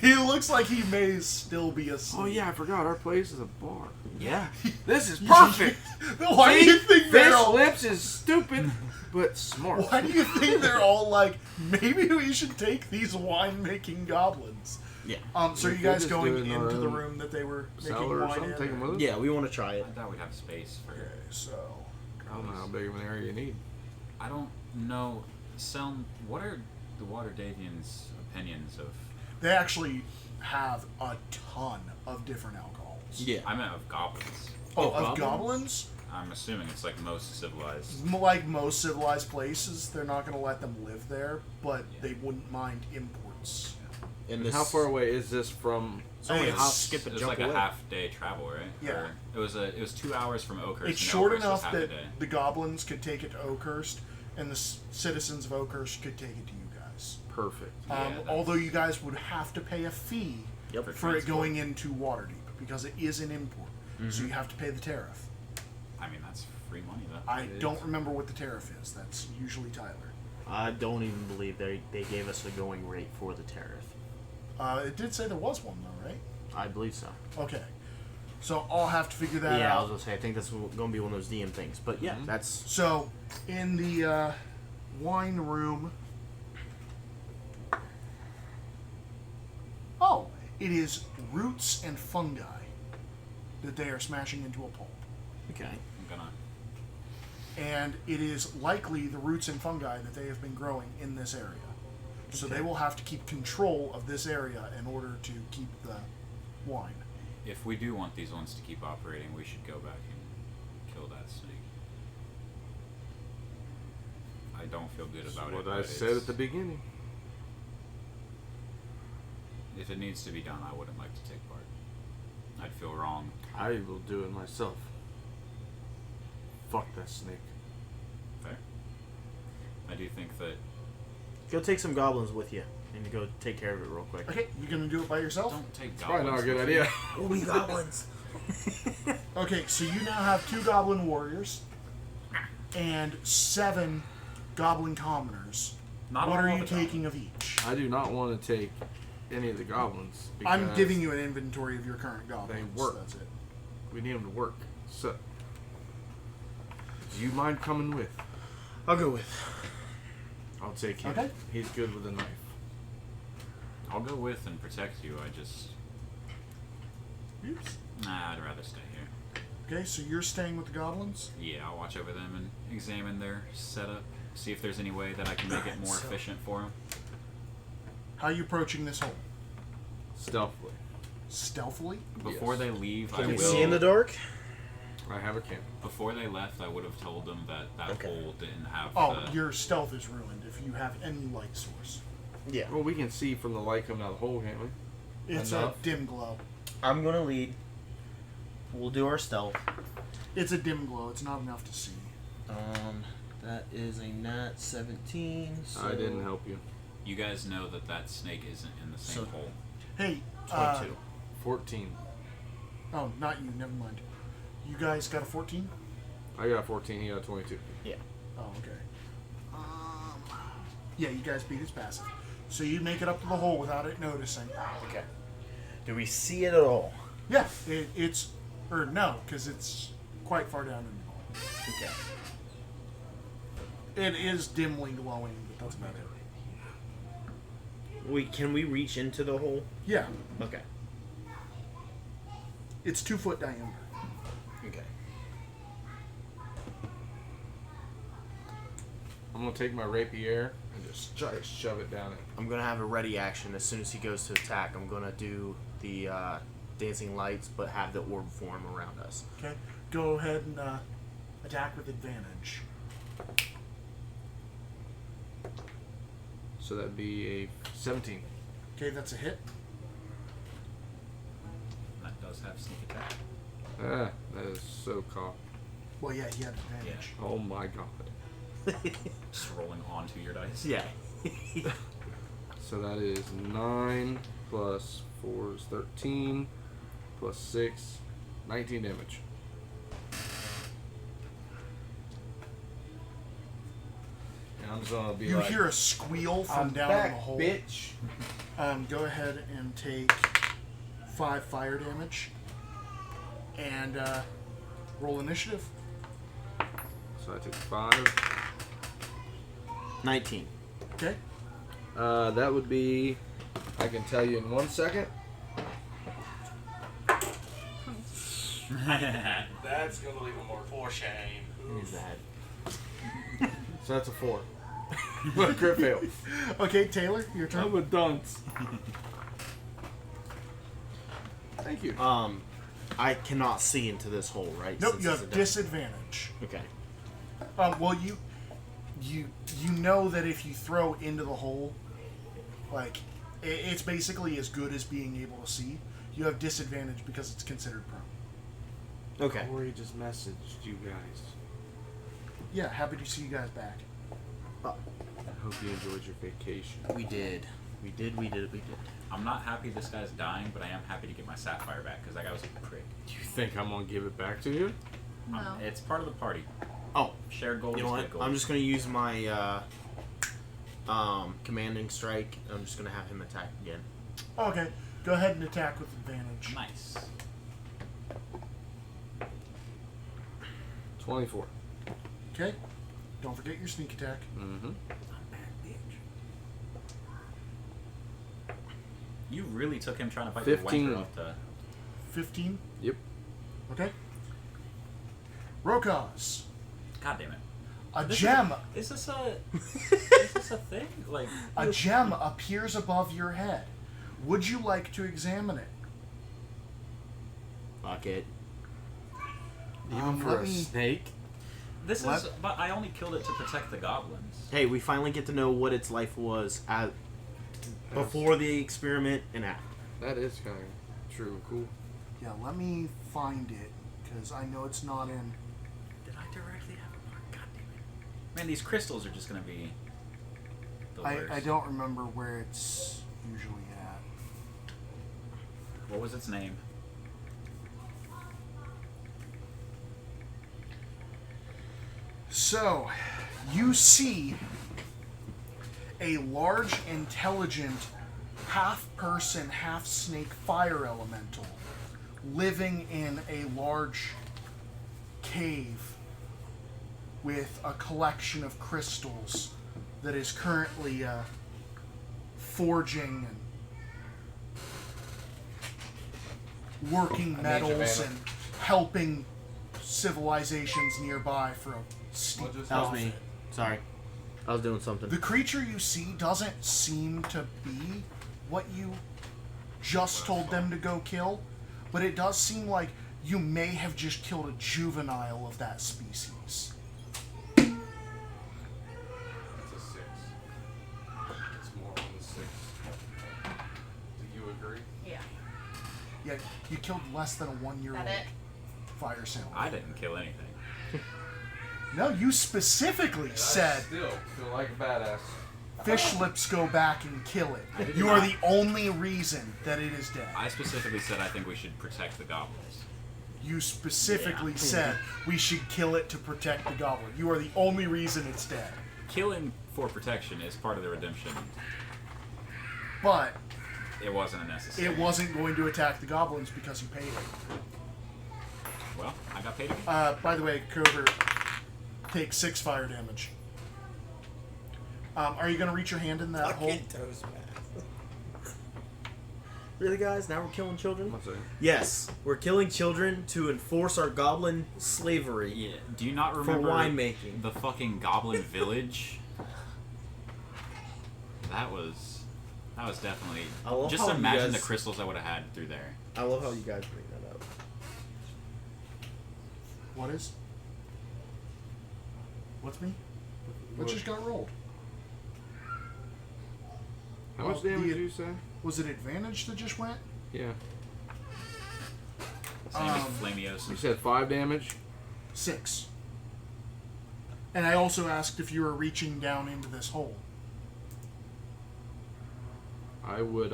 He looks like he may still be asleep. Oh yeah, I forgot. Our place is a bar. Yeah. This is perfect. Why do you think they're Fish all? lips is stupid, but smart. Why do you think they're all like? Maybe we should take these wine-making goblins. Yeah. So We you could guys just do going it in our into the own room that they were making Cellar or wine something. in? Take them with us. Yeah, we want to try it. I thought we'd have space for. Okay, so I don't know how big of an area you need. I don't know. Selm, what are the Waterdavians' opinions of? they actually have a ton of different alcohols. Yeah. I meant of goblins. Oh, Oh, of goblins? I'm assuming it's like most civilized. Like most civilized places, they're not going to let them live there, but Yeah. they wouldn't mind imports. And And this, how far away is this from? It's only a It's- hop, skip, It and was jump like away. a half-day travel, right? Yeah. Or it was 2 hours from Oakhurst. It's and short Oakhurst was enough half a that day. the goblins could take it to Oakhurst, and the citizens of Oakhurst could take it to you guys. Perfect. Yeah, that's- Although you guys would have to pay a fee Yep. For for it transport. going into Waterdeep, because it is an import. So you have to pay the tariff. I mean, that's free money, though. I It don't is. remember what the tariff is. That's usually Tyler. I don't even believe they gave us a going rate for the tariff. It did say there was one, though, right? I believe so. Okay. So I'll have to figure that Yeah, I out. was gonna say I think that's going to be one of those DM things. But yeah, that's So, in the wine room. Oh, it is roots and fungi that they are smashing into a pulp. okay. I'm gonna. And it is likely the roots and fungi that they have been growing in this area. So they will have to keep control of this area in order to keep the wine. If we do want these ones to keep operating, we should go back and kill that snake. I don't feel good about it. What I but said it's- at the beginning. If it needs to be done, I wouldn't like to take part. I'd feel wrong. I will do it myself. Fuck that snake. Fair. I do think that. Go take some goblins with you and go take care of it real quick. Okay, you gonna do it by yourself? Don't take Probably not a goblins good with idea. Oh, we goblins. Okay, so you now have 2 goblin warriors and 7 goblin commoners. Not What all are of you the taking of each? I do not want to take any of the goblins. I'm because giving you an inventory of your current goblins. They work. That's it. We need them to work. So, do you mind coming with? I'll go with. I'll take him. Okay. He's good with a knife. I'll go with and protect you. I just. Oops. Nah, I'd rather stay here. Okay, so you're staying with the goblins? Yeah, I'll watch over them and examine their setup. See if there's any way that I can make it more So- efficient for them. How are you approaching this hole? Stealthily. Stealthily? Before Yes. they leave, I Can you will. see in the dark? I have a camp. Before they left, I would have told them that that Okay. hole didn't have. Oh, the, your stealth is ruined if you have any light source. Yeah. Well, we can see from the light coming out of the hole, can't we? It's Enough. a dim glow. I'm gonna lead. We'll do our stealth. It's a dim glow. It's not enough to see. That is a nat 17. So I didn't help you. You guys know that that snake isn't in the same So- hole. Hey, 22. 14. oh, not you. Never mind. You guys got a 14? I got 14. He got 22. Yeah. Oh, okay. Yeah, you guys beat his passive. So you make it up to the hole without it noticing. Okay. Do we see it at all? Yeah, it's... Or no, because it's quite far down in the hole. Okay. It is dimly glowing, but that's about it. Can we reach into the hole? Yeah, Okay. it's 2 foot diameter. Okay. I'm gonna take my rapier and just try to shove it down it. I'm gonna have a ready action as soon as he goes to attack. I'm gonna do the dancing lights, but have the orb form around us. Okay. Go ahead and attack with advantage. So that'd be a 17. Okay, that's a hit. That does have sneak attack. Ah, that is so cocked. Well, yeah, he had advantage. Oh my god. Just rolling onto your dice. Yeah. So that is 9 plus 4 is 13 plus 6, 19 damage. And I'm just gonna be You like, hear a squeal from I'm down back, in the hole. bitch. Go ahead and take 5 fire damage. And roll initiative. So I took 5. 19. Okay. That would be, I can tell you in 1 second. That's gonna leave him more for shame. Here's that. So that's a 4. Crit fail. Okay, Taylor, your turn. I'm a dunce. Thank you. I cannot see into this hole, right? Nope, Since you it's have a disadvantage. Okay. Well, you know that if you throw into the hole, like it's basically as good as being able to see. You have disadvantage because it's considered prone. Okay. Corey just messaged you guys. Yeah, happy to see you guys back. I hope you enjoyed your vacation. We did. We did. I'm not happy this guy's dying, but I am happy to get my sapphire back because that guy was a prick. Do you think I'm gonna give it back to you? No. It's part of the party. Oh, Shared gold you know is what? good gold. I'm just gonna use my commanding strike. I'm just gonna have him attack again. Okay, go ahead and attack with advantage. Nice. 24. Okay, don't forget your sneak attack. Mm-hmm. You really took him trying to fight 15. the wanker off the... 15. Yep. Okay. Rokaz, God damn it. a This gem. Is this a thing? Like... A gem appears above your head. Would you like to examine it? Fuck it. Even for let a me- snake? This What? is... But I only killed it to protect the goblins. Hey, we finally get to know what its life was at before the experiment and after. That is kind of true. Cool. Yeah, let me find it because I know it's not in. Did I directly have it marked? God damn it. Man, these crystals are just gonna be... the worst. I don't remember where it's usually at. What was its name? So, you see a large, intelligent, half-person, half-snake fire elemental living in a large cave with a collection of crystals that is currently forging and working metals and helping civilizations nearby for a steep That was profit. me. Sorry. I was doing something. The creature you see doesn't seem to be what you just told them to go kill, but it does seem like you may have just killed a juvenile of that species. It's a 6. It's more than 6. Do you agree? Yeah. Yeah, you killed less than a 1-year-old That it? fire sale. I didn't kill anything. No, you specifically said I still feel like a badass. fish lips go back and kill I it. did You are not. the only reason that it is dead. I specifically said I think we should protect the goblins. You specifically Yeah. said we should kill it to protect the goblin. You are the only reason it's dead. Killing for protection is part of the redemption. But It wasn't a necessary. it wasn't going to attack the goblins because you paid it. Well, I got paid again. By the way, Covert takes 6 fire damage. Are you going to reach your hand in that hole? Really, guys? Now we're killing children? One second. Yes, we're killing children to enforce our goblin slavery Yeah. Do you not for remember winemaking. the fucking goblin village That was definitely. I love Just how you imagine guys- the crystals I would have had through there. I love how you guys bring that up. What is? What's me? What just got rolled? How much damage did you say? Was it advantage that just went? Yeah. Same as Flamiosa. You said 5 damage? 6. And I also asked if you were reaching down into this hole. I would,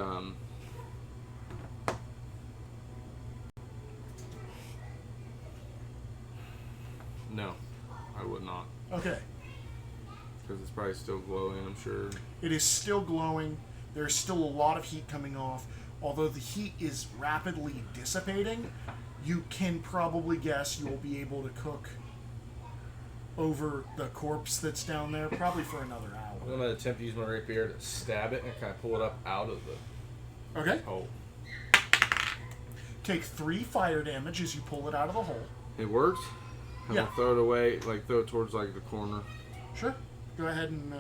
No, I would not. Okay. Because it's probably still glowing, I'm sure. It is still glowing. There's still a lot of heat coming off. Although the heat is rapidly dissipating, you can probably guess you'll be able to cook over the corpse that's down there probably for another hour. I'm going to attempt to use my rapier to stab it and kind of pull it up out of the Okay. hole. Take 3 fire damage as you pull it out of the hole. It worked? I'm Yeah. going to throw it away, like throw it towards like the corner. Sure. Go ahead and...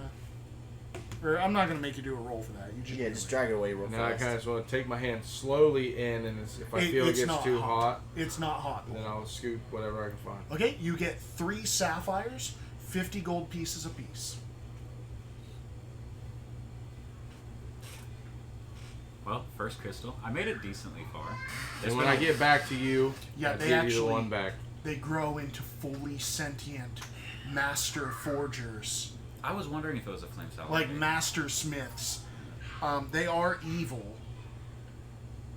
or I'm not going to make you do a roll for that. You just Yeah, do just it. drag it away real Now I fast. kind of just want to take my hand slowly in, and if I feel it it's gets not too hot, It's not hot. then I'll scoop whatever I can find. Okay, you get 3 sapphires, 50 gold pieces apiece. Well, first crystal. I made it decently far. And when I get back to you, Yeah, I they give you the actually- one back. They grow into fully sentient master forgers, I was wondering if it was a flame salad. like master smiths. They are evil,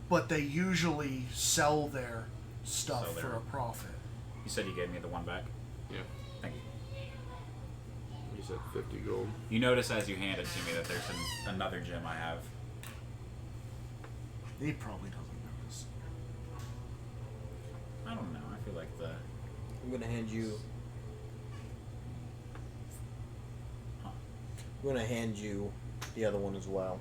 but they usually sell their stuff Sell for their- a profit. You said you gave me the one back? Yeah. Thank you. You said 50 gold. You notice as you hand it to me that there's another gem I have. He probably doesn't notice. I don't know. I feel like the... I'm gonna hand you. Huh. I'm gonna hand you the other one as well.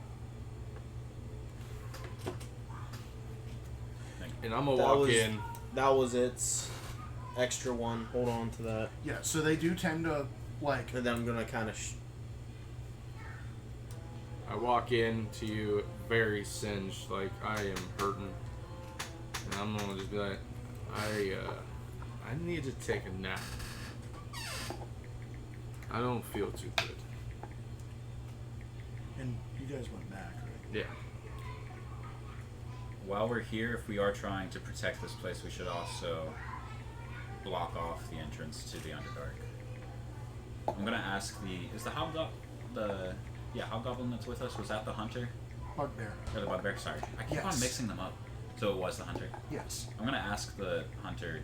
Thank you. And I'm going to That walk was- in. That was its extra one. Hold on to that. Yeah, so they do tend to, like... And then I'm gonna kind of. I walk in to you very singed, like I am hurting. And I'm going to just be like, I need to take a nap. I don't feel too good. And you guys went back, right? Yeah. While we're here, if we are trying to protect this place, we should also block off the entrance to the Underdark. I'm gonna ask is the hobgoblin that's with us, was that the hunter? Bugbear. Or the bugbear? Sorry. I keep Yes. on mixing them up. So it was the hunter. Yes. I'm gonna ask the hunter,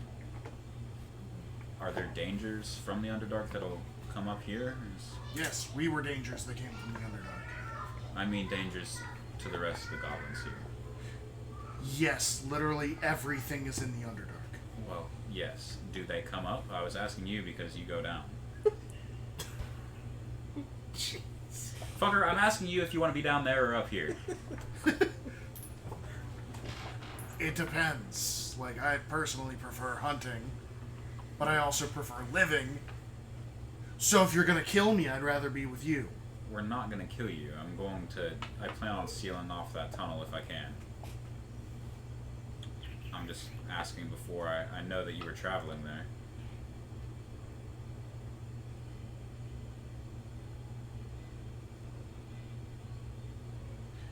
are there dangers from the Underdark that'll come up here? Yes, we were dangers that came from the Underdark. I mean dangers to the rest of the goblins here. Yes, literally everything is in the Underdark. Well, yes. Do they come up? I was asking you because you go down. Fucker, I'm asking you if you want to be down there or up here. It depends. Like, I personally prefer hunting, but I also prefer living. So if you're gonna kill me, I'd rather be with you. We're not going to kill you. I plan on sealing off that tunnel if I can. I'm just asking before I know that you were traveling there.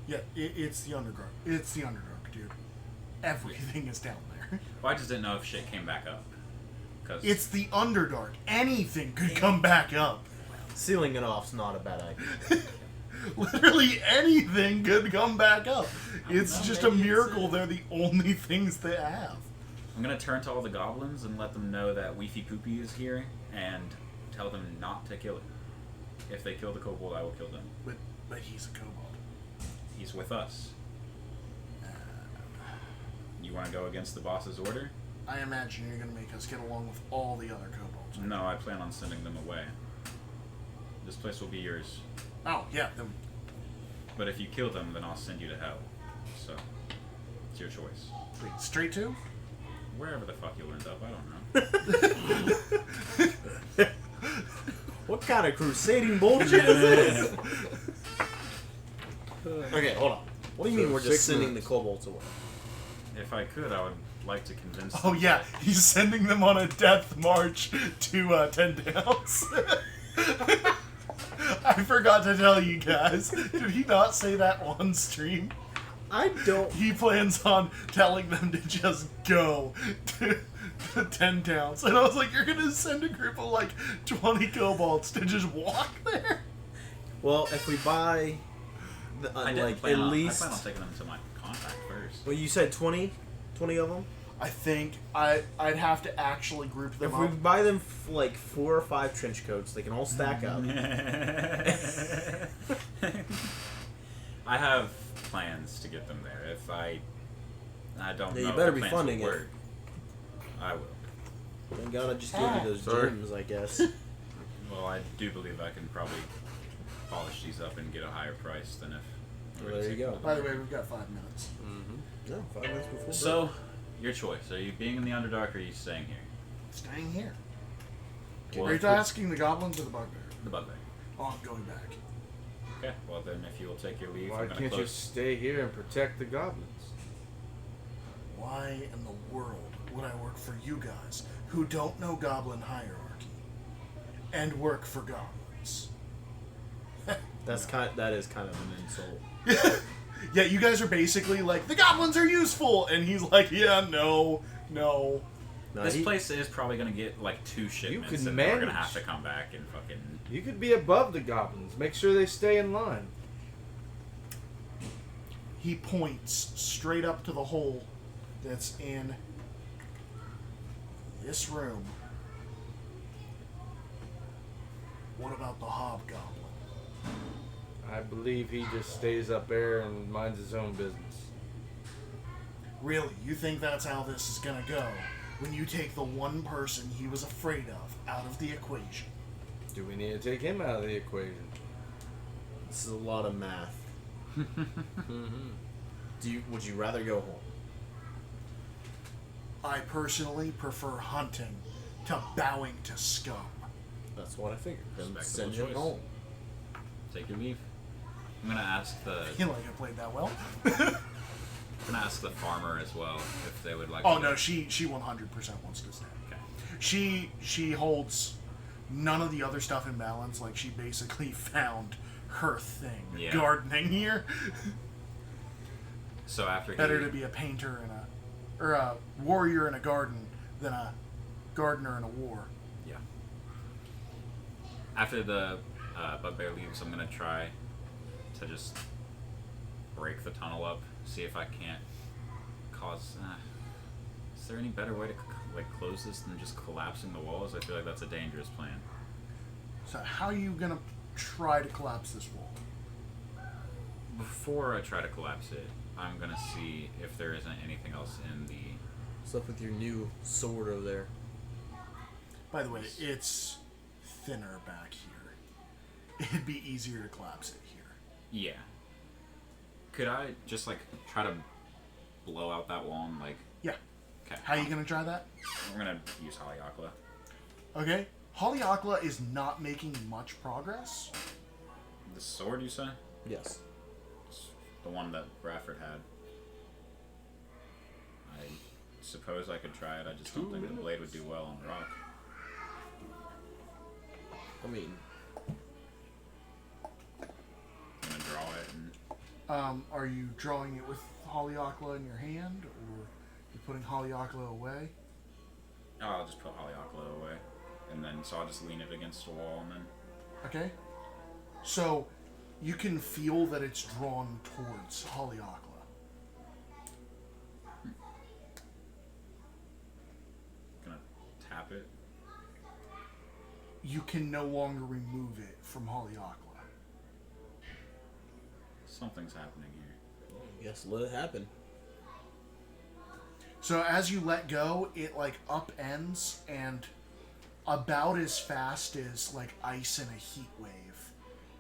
Yeah, it's the Underdark. It's the Underdark, dude. Everything is down there. Well, I just didn't know if shit came back up. Cause It's the Underdark. Anything could come back up. Sealing it off's not a bad idea. Literally anything could come back up. It's know, just a maybe it's miracle they're the only things they have. I'm going to turn to all the goblins and let them know that Weefy Poopy is here and tell them not to kill it. If they kill the kobold, I will kill them. But he's a kobold. He's with us. You want to go against the boss's order? I imagine you're going to make us get along with all the other kobolds. No, I plan on sending them away. This place will be yours. Oh, yeah. Then, But if you kill them, then I'll send you to hell. So, it's your choice. wait, straight to? Wherever the fuck you'll end up, I don't know. What kind of crusading bullshit is this? Okay, hold on. What do you mean So we're just 6 sending minutes. the kobolds away? If I could, I would like to convince Oh them yeah, that- he's sending them on a death march to 10 Downs. I forgot to tell you guys. Did he not say that on stream? I don't. He plans on telling them to just go to 10 Downs. And I was like, you're gonna send a group of like 20 kobolds to just walk there? Well, if we buy, I didn't like plan at on, least. I plan on taking them to my contact first. Well, you said 20 of them. I think I'd have to actually group them If we up. buy them like 4 or 5 trench coats, they can all stack up. I have plans to get them there. If I don't Yeah, know. you better if be the plans funding will it. work. I will. Then gotta just give you those Sorry. gems, I guess. Well, I do believe I can probably polish these up and get a higher price than if. I were Well, to there you take them go. to By the market. way, we've got 5 minutes. No, 5 minutes before. So, your choice. Are you being in the Underdark or are you staying here? Staying here. Well, Are you if we- asking the goblins or the bugbear? The bugbear. Oh, I'm going back. Okay, well then if you will take your leave, Why I'm gonna can't you close. stay here and protect the goblins? Why in the world would I work for you guys who don't know goblin hierarchy and work for goblins? that is kind of an insult. Yeah, you guys are basically like, the goblins are useful! And he's like, yeah, no. No, This he- place is probably gonna get like 2 shipments, can and then we're gonna manage. have to come back and fucking. You could be above the goblins. Make sure they stay in line. He points straight up to the hole that's in this room. What about the hobgoblin? I believe he just stays up there and minds his own business. Really, you think that's how this is gonna go when you take the one person he was afraid of out of the equation? Do we need to take him out of the equation? This is a lot of math. Would you rather go home? I personally prefer hunting to bowing to scum. That's what I figured. Then Respectable send him choice. home. Take your leave. I'm gonna ask the I feel like I played that well. farmer as well if they would like. Oh to no, she 100% wants to stay. Okay. She holds none of the other stuff in balance. Like, she basically found her thing. Yeah. Gardening here. So after he, Better to be a painter or a warrior in a garden than a gardener in a war. Yeah. After the bugbear leaves, I'm gonna try to just break the tunnel up, see if I can't cause. Is there any better way to close this than just collapsing the walls? I feel like that's a dangerous plan. So how are you gonna try to collapse this wall? Before I try to collapse it, I'm gonna see if there isn't anything else in the. What's up with your new sword over there? By the way, it's thinner back here. It'd be easier to collapse it here. Yeah. Could I just try to blow out that wall and Yeah. Okay. How are you gonna try that? We're gonna use Haliakla. Okay. Haliakla is not making much progress. The sword, you say? Yes. It's the one that Bradford had. I suppose I could try it. I just don't think the blade would do well on rock. I mean, I'm gonna draw it and Are you drawing it with Haliakla in your hand, or you putting Haliakla away? I'll just put Haliakla away, and then so I'll just lean it against the wall and then. Okay. So you can feel that it's drawn towards Haliakla. Gonna tap it. You can no longer remove it from Haliakla. Something's happening here. I guess let it happen. So as you let go, it upends, and about as fast as ice in a heat wave,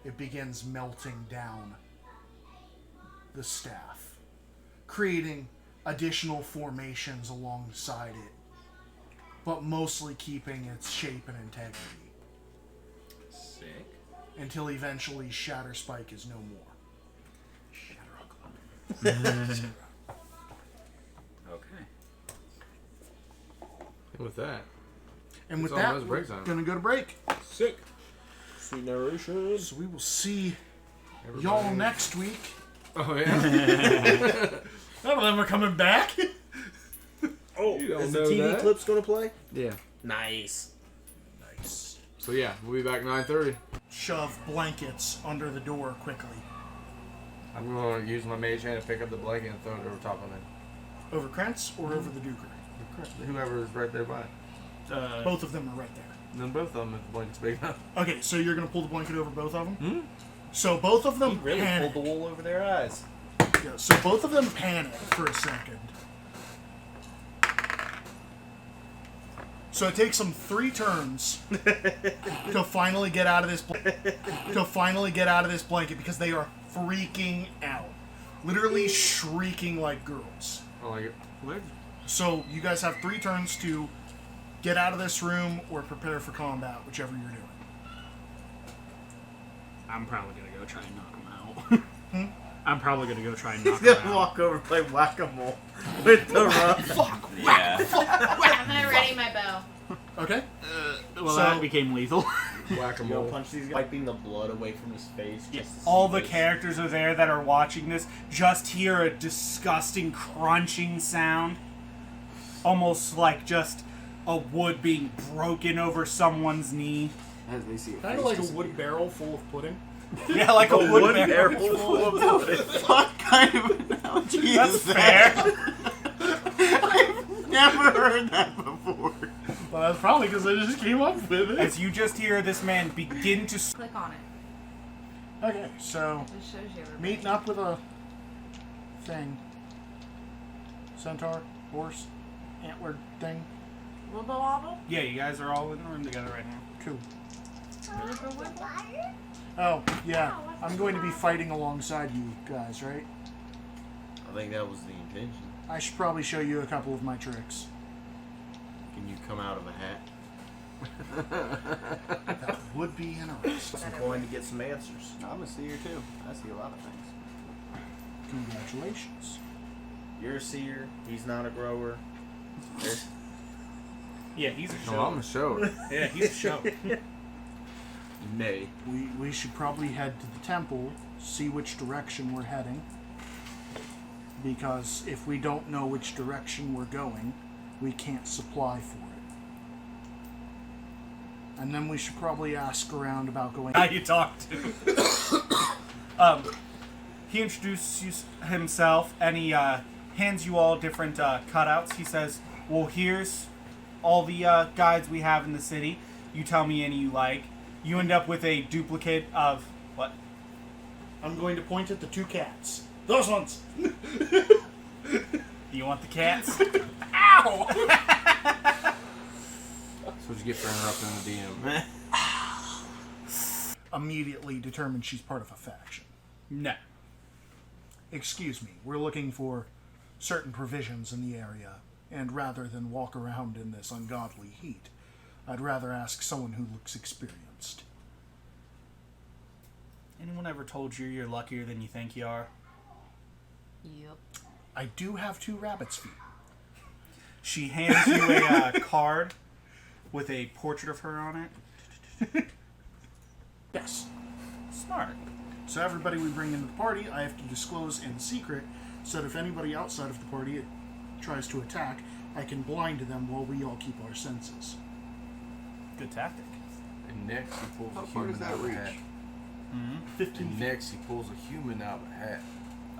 it begins melting down the staff, creating additional formations alongside it, but mostly keeping its shape and integrity, Sick. until eventually Shatterspike is no more. Okay. And with that, And with It's that, almost we're break time. gonna go to break. sick. Sweet narration. So we will see y'all next week. Oh yeah. None of them are coming back. Oh, You don't is the know TV that. clips gonna play? Yeah. Nice. Nice. So yeah, we'll be back 9:30. Shove blankets under the door quickly. I'm gonna use my mage hand to pick up the blanket and throw it over top of it. Over Krentz or over the Duker? Whoever is right there by. Both of them are right there. And then both of them if the blanket's big enough. Okay, so you're gonna pull the blanket over both of them? Hmm? So both of them He really panic. pulled the wool over their eyes. Yeah, so both of them panic for a second. So it takes them 3 turns to finally get out of this blanket because they are freaking out, literally shrieking like girls. I like it. So you guys have 3 turns to get out of this room or prepare for combat, whichever you're doing. I'm probably gonna go try and knock him out. I'm probably gonna go try and knock He's him gonna out. walk over and play whack-a-mole with the rock. Yeah. I'm gonna ready my bow. Okay. Well, So- that became lethal. You go Whack-a-mole. punch these guys. Wiping the blood away from his face. Just to All see the this. characters are there that are watching this just hear a disgusting crunching sound. Almost like just a wood being broken over someone's knee. As they see it. Kind of like a wood barrel full of pudding. Yeah, like a wood barrel. full of blood. What kind of analogy That's is that? fair. I've never heard that before. But that's probably because I just came up with it. As you just hear this man begin to... Click on it. Okay, so It shows you everybody. meeting up with a thing. Centaur, horse, antler thing. Wibble wobble? Yeah, you guys are all in the room together right now. Cool. Wibble wibble? Oh, yeah. I'm going to be fighting alongside you guys, right? I think that was the intention. I should probably show you a couple of my tricks. Can you come out of a hat? That would be interesting. I'm going to get some answers. I'm a seer too. I see a lot of things. Congratulations. You're a seer. He's not a grower. There's Yeah, he's a No, I'm a shower. Yeah, he's a show. nay. We should probably head to the temple, see which direction we're heading. Because if we don't know which direction we're going, we can't supply for it. And then we should probably ask around about going. How you talk to. He introduces himself and he hands you all different cutouts. He says, well, here's all the guides we have in the city. You tell me any you like. You end up with a duplicate of what? I'm going to point at the 2 cats. Those ones! You want the cats? Ow! That's what you get for interrupting the DM. Immediately determined she's part of a faction. No. Excuse me, we're looking for certain provisions in the area, and rather than walk around in this ungodly heat, I'd rather ask someone who looks experienced. Anyone ever told you you're luckier than you think you are? Yep. I do have 2 rabbit's feet. She hands you a card with a portrait of her on it. Yes. Smart. So everybody we bring into the party, I have to disclose in secret, so that if anybody outside of the party tries to attack, I can blind them while we all keep our senses. Good tactic. And next he pulls How a far human does that out of a reach? hat. 15 And feet. next he pulls a human out of a hat.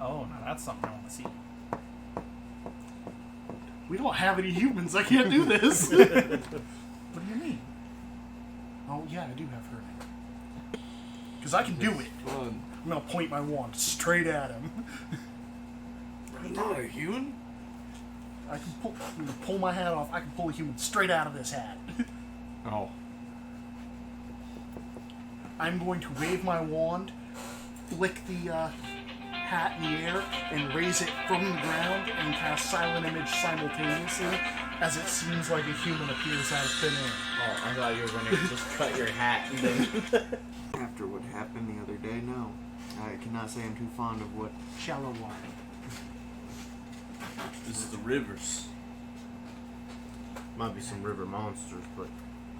Oh, now that's something I want to see. We don't have any humans, I can't do this! What do you mean? Oh, yeah, I do have her name. Because I can do it. Fun. I'm gonna point my wand straight at him. I'm not a human. I can pull my hat off. I can pull a human straight out of this hat. Oh. I'm going to wave my wand, flick the hat in the air, and raise it from the ground and cast Silent Image simultaneously as it seems like a human appears out of thin air. Oh, I thought you were going to just cut your hat and then... After what happened the other day, no. I cannot say I'm too fond of what. Shallow water. This is the rivers. Might be some river monsters, but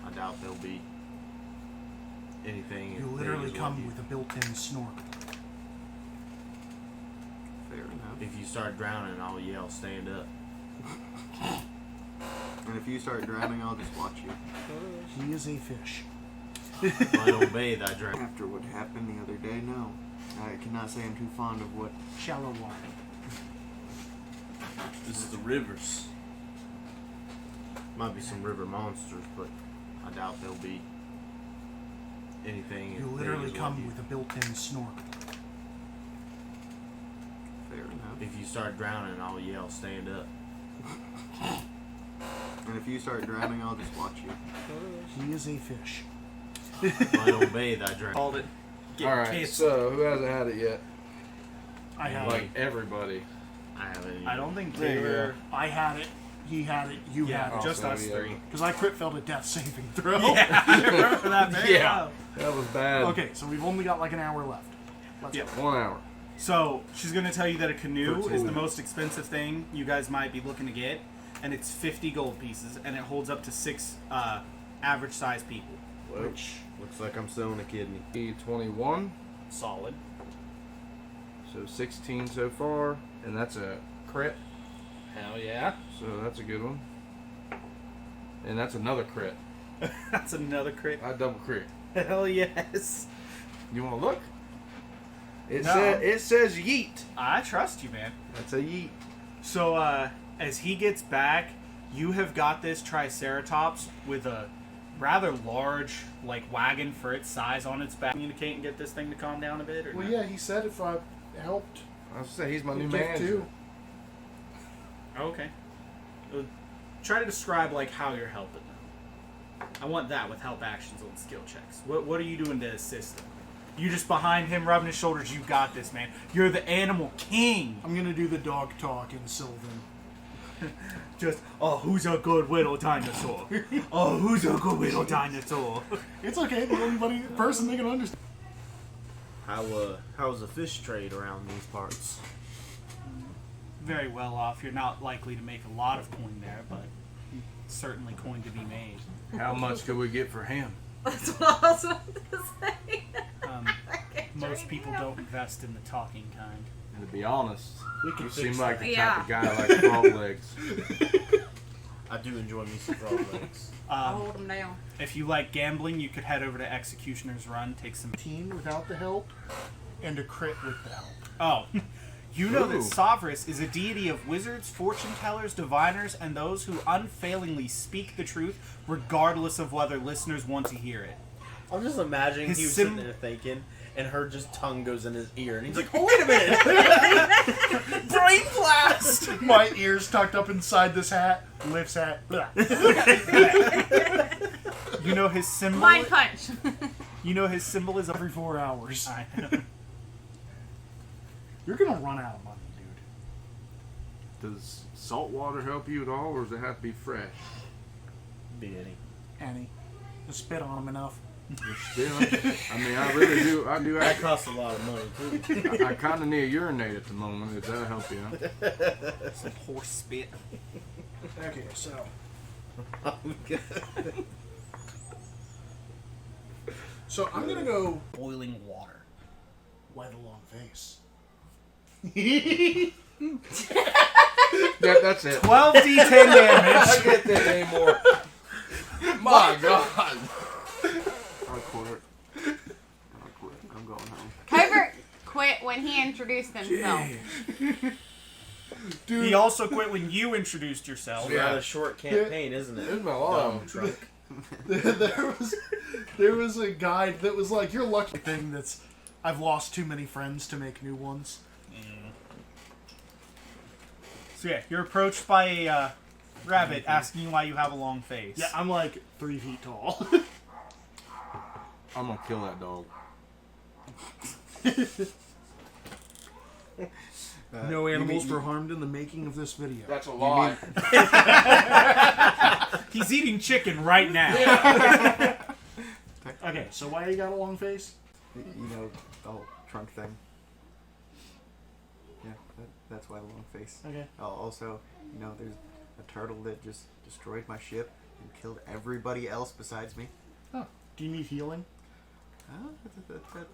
I doubt there'll be anything. You as literally big as come what with a built-in snorkel. Fair enough. If you start drowning, I'll yell, stand up. And if you start drowning, I'll just watch you. He is a fish. If I don't bathe, I drown. After what happened the other day, no. I cannot say I'm too fond of what... Shallow water. This is the rivers. Might be some river monsters, but I doubt there'll be anything. You as literally big as come what with a built-in snorkel. Fair enough. If you start drowning, I'll yell, stand up. And if you start drowning, I'll just watch you. He is a fish. If I don't bathe, I drown. Called it. All right. So who hasn't had it yet? I had Like it. everybody. I haven't. I don't think There you Taylor. I had it. He had it. You Yeah, had it. just Also, us yeah. three. Because I crit failed a death saving throw. Yeah, I remember that very Yeah. well. That was bad. Okay, so we've only got like an hour left. Let's Yeah. go. 1 hour. So she's gonna tell you that a canoe is 13. the most expensive thing you guys might be looking to get, and it's 50 gold pieces, and it holds up to 6 average sized people. Which looks like I'm selling a kidney. 21. Solid. So 16 so far, and that's a crit. Hell yeah. So that's a good one. And that's another crit. That's another crit. I double crit. Hell yes. You want to look? It No. says yeet. I trust you, man. That's a yeet. So as he gets back, you have got this Triceratops with a rather large like wagon for its size on its back. Communicate and get this thing to calm down a bit, or Well, no? yeah, he said if I helped, I was say he's my new he'd give manager. too. Okay. Try to describe like how you're helping them. I want that with help actions on skill checks. What are you doing to assist them? You just behind him rubbing his shoulders. You got this, man. You're the animal king. I'm gonna do the dog talk in Sylvan. Just, oh, who's a good little dinosaur? Oh, who's a good little dinosaur? It's okay. The only person they can understand. How's the fish trade around these parts? Very well off. You're not likely to make a lot of coin there, but certainly coin to be made. How much could we get for him? That's what I was about to say. Most people don't invest in the talking kind. And to be honest, We can you fix seem like that. the type of guy like frog legs. I do enjoy me some frog legs. I'll hold him down. If you like gambling, you could head over to Executioner's Run, take some... Without the help, and a crit with the help. Oh, you know that Ooh. Savras is a deity of wizards, fortune tellers, diviners, and those who unfailingly speak the truth, regardless of whether listeners want to hear it. I'm just imagining His he was sim- sitting there thinking, and her just tongue goes in his ear, and he's like, "Oh, wait a minute!" Brain blast! My ears tucked up inside this hat. Lifts hat. Blah. You know his symbol. Mind punch. You know his symbol is Every 4 hours. I- You're gonna run out of money, dude. Does salt water help you at all, or does it have to be fresh? Benny. Annie, just spit on him enough. Still, I mean, I really do. I do. That costs a lot of money too. I kind of need a urinate at the moment. If that'll help you out. Some horse spit. Okay, so I'm gonna go Boiling water. why the long face. That's it. 12d10 damage. I get that anymore. My God. I'll quit. I'm going home. Covert quit when he introduced himself. He also quit when you introduced yourself. It's not a short campaign, isn't This it? is my alarm. Dumb truck. there was a guide that was like, "You're lucky." Thing that's, I've lost too many friends to make new ones. So yeah, you're approached by a rabbit asking you why you have a long face. Yeah, I'm like 3 feet tall. I'm gonna kill that dog. No animals were harmed in the making of this video. That's a lie. He's eating chicken right now. Okay, so why you got a long face? You know, the whole trunk thing. Yeah, that's why the long face. Okay. Also, there's a turtle that just destroyed my ship and killed everybody else besides me. Oh, do you need healing?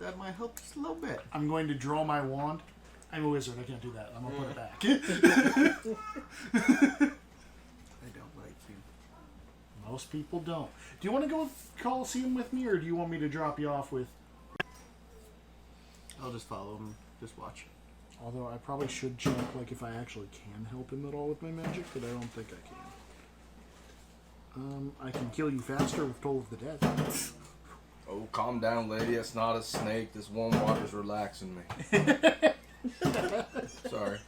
That might help just a little bit. I'm going to draw my wand. I'm a wizard. I can't do that. I'm going to put it back. I don't like you. Most people don't. Do you want to go Coliseum with me, or do you want me to drop you off with... I'll just follow him. Just watch. Although I probably should check, if I actually can help him at all with my magic, but I don't think I can. I can kill you faster with Toll of the Dead. Oh, calm down, lady. It's not a snake. This warm water's relaxing me. Sorry.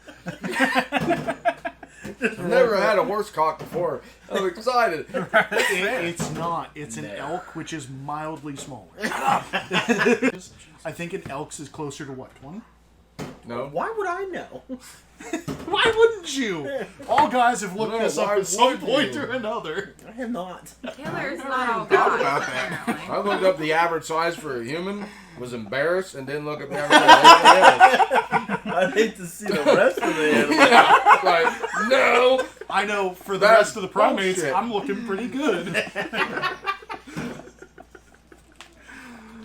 I've never had a horse cock before. I'm excited. It's not. It's an elk, which is mildly smaller. I think an elk's is closer to what, 20? No. Why would I know? Why wouldn't you? All guys have looked No, this up why at some would point you? or another. I have not. Killer's not all Thought God. about that. I looked up the average size for a human, was embarrassed, and didn't look up the average size. I'd hate to see the rest of the animal. Like, no. I know for the That's rest of the primates, bullshit. I'm looking pretty good.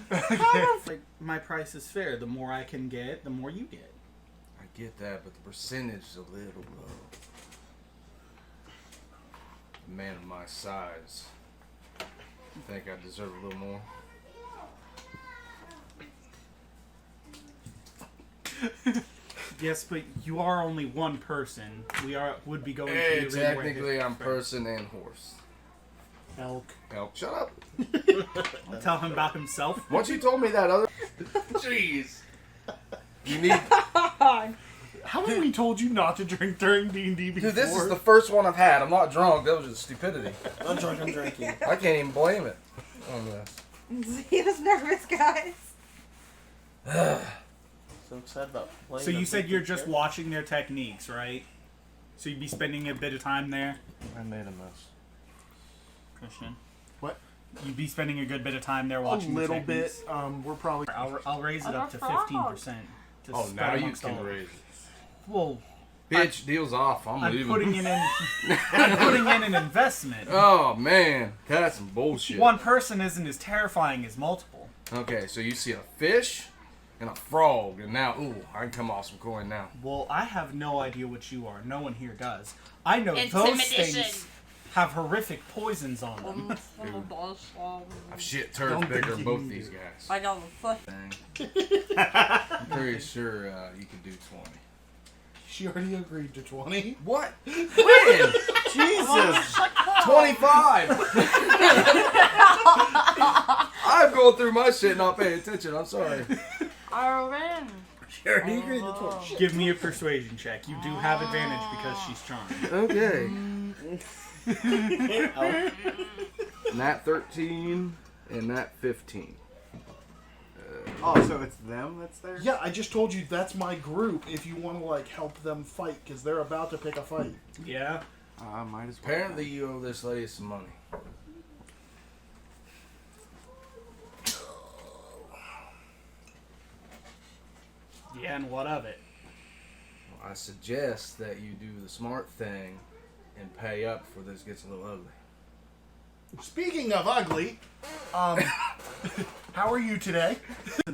Like, my price is fair. The more I can get, the more you get. I get that, but the percentage is a little low. A man of my size. I think I deserve a little more. Yes, but you are only one person. Would be going Hey, to the arena where technically his I'm friend- person and horse. Elk. Help. Shut up. Tell him about himself. Once you told me that other... Jeez. You need... Haven't we told you not to drink during D&D before? Dude, this is the first one I've had. I'm not drunk. That was just stupidity. I'm drunk, I'm drinking. I can't even blame it on this. He was nervous, guys. So excited about playing. So you a said big you're just character. watching their techniques, right? So you'd be spending a bit of time there, I made a mess. Christian? What? You'd be spending a good bit of time there A watching the little bit. techniques. We're probably... I'll raise it up to Frog. 15%. To Oh, spread now you amongst can all. raise it. Well, Bitch, deal's off. I'm I'm leaving. putting it in. I'm putting in an investment. Oh, man. That's some bullshit. One person isn't as terrifying as multiple. Okay, so you see a fish and a frog, and now, ooh, I can come off some coin now. Well, I have no idea what you are. No one here does. I know those Intimidation. things have horrific poisons on them. I've shit turds Don't bigger think than you both can these do guys. I got the foot. I'm pretty sure you can do 20. She already agreed to 20. What? When? Jesus! 25! I'm going through my shit not paying attention. I'm sorry. I win. She already agreed to 20. Give me a persuasion check. You do have advantage because she's charmed. Okay. Nat 13 and Nat 15. Oh, so it's them that's there? Yeah, I just told you that's my group if you want to, help them fight, because they're about to pick a fight. Yeah. Might as well. Apparently you owe this lady some money. Yeah, and what of it? Well, I suggest that you do the smart thing and pay up before this gets a little ugly. Speaking of ugly, how are you today?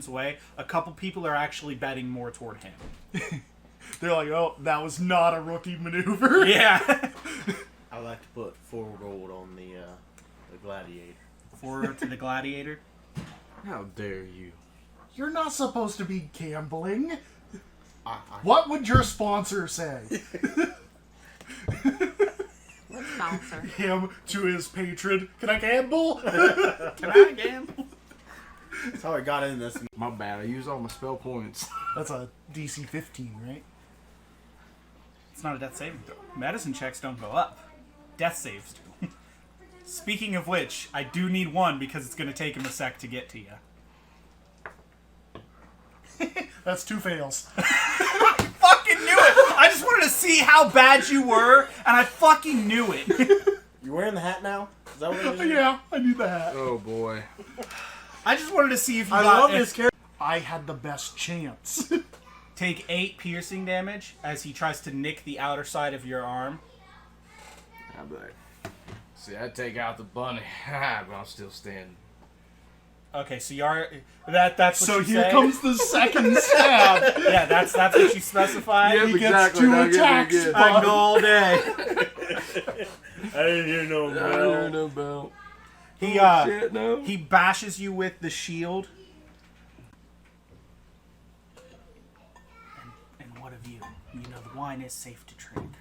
Way, a couple people are actually betting more toward him. They're like, oh, that was not a rookie maneuver. Yeah. I like to put 4 gold on the gladiator. Forward to the gladiator. How dare you? You're not supposed to be gambling. I What would your sponsor say? Bouncer. Him to his patron. Can I gamble? Can I gamble? That's how I got in this. My bad. I used all my spell points. That's a DC 15, right? It's not a death saving throw. Medicine checks don't go up. Death saves do. Speaking of which, I do need one because it's going to take him a sec to get to you. That's 2 fails. Fucking knew it! I just wanted to see how bad you were, and I fucking knew it. You wearing the hat now? Is that what it is? Yeah, I need the hat. Oh boy. I just wanted to see if you I got love if- this character. I had the best chance. take 8 piercing damage as he tries to nick the outer side of your arm. I'll be like, see, I'd take out the bunny, but I'm still standing. Okay, so you are that's what So you here say? comes the second stab. Yeah, that's what you specified. Yep, He gets exactly. 2 Now get me attacks. again. I can go all day. I didn't hear no I don't know about. He Shit, no. he bashes you with the shield. And what of you? You know the wine is safe to drink.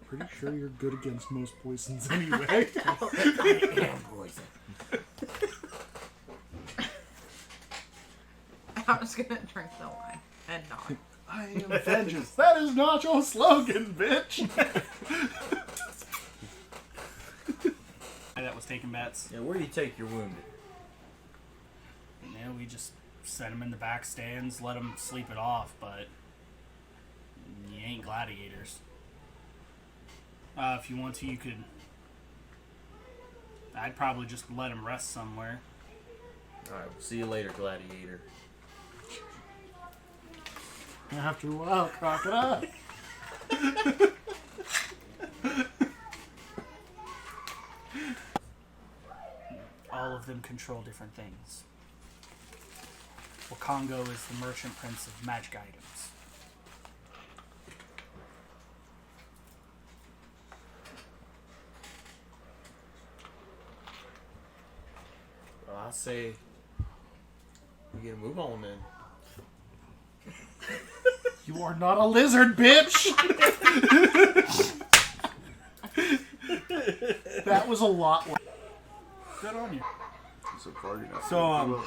Pretty sure you're good against most poisons anyway. I'm just gonna drink the wine and not. I am vengeance. That is not your slogan, bitch. That was taking bets. Yeah, where do you take your wounded? Yeah, we just set him in the back stands, let him sleep it off, but you ain't gladiators. If you want to, you could. I'd probably just let him rest somewhere. Alright, we'll see you later, gladiator. After a while, crocodile. All of them control different things. Wakongo is the merchant prince of magic items. Well, I say we get a move on then. You are not a lizard, bitch. That was a lot. Good on you. So far, you're not. So,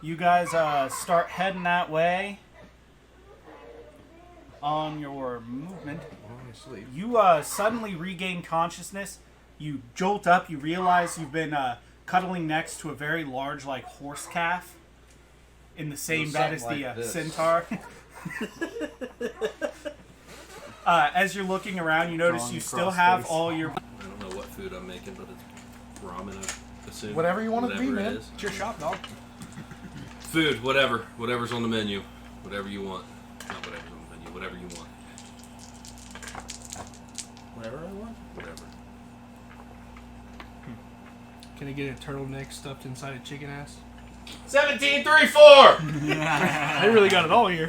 you guys start heading that way on your movement. Sleep. You suddenly regain consciousness. You jolt up. You realize you've been cuddling next to a very large, like, horse calf in the same bed as something the like this. centaur. As you're looking around, you notice Drawing you across still have face. all your... I don't know what food I'm making, but it's ramen, I assume. Whatever you want it to be, Whatever man. it is. It's your shop, dog. Food, whatever. Whatever's on the menu. Whatever you want. Not whatever's on the menu. Whatever you want. Whatever I want. Whatever. Can I get a turtleneck stuffed inside a chicken ass? 1734! I really got it all here.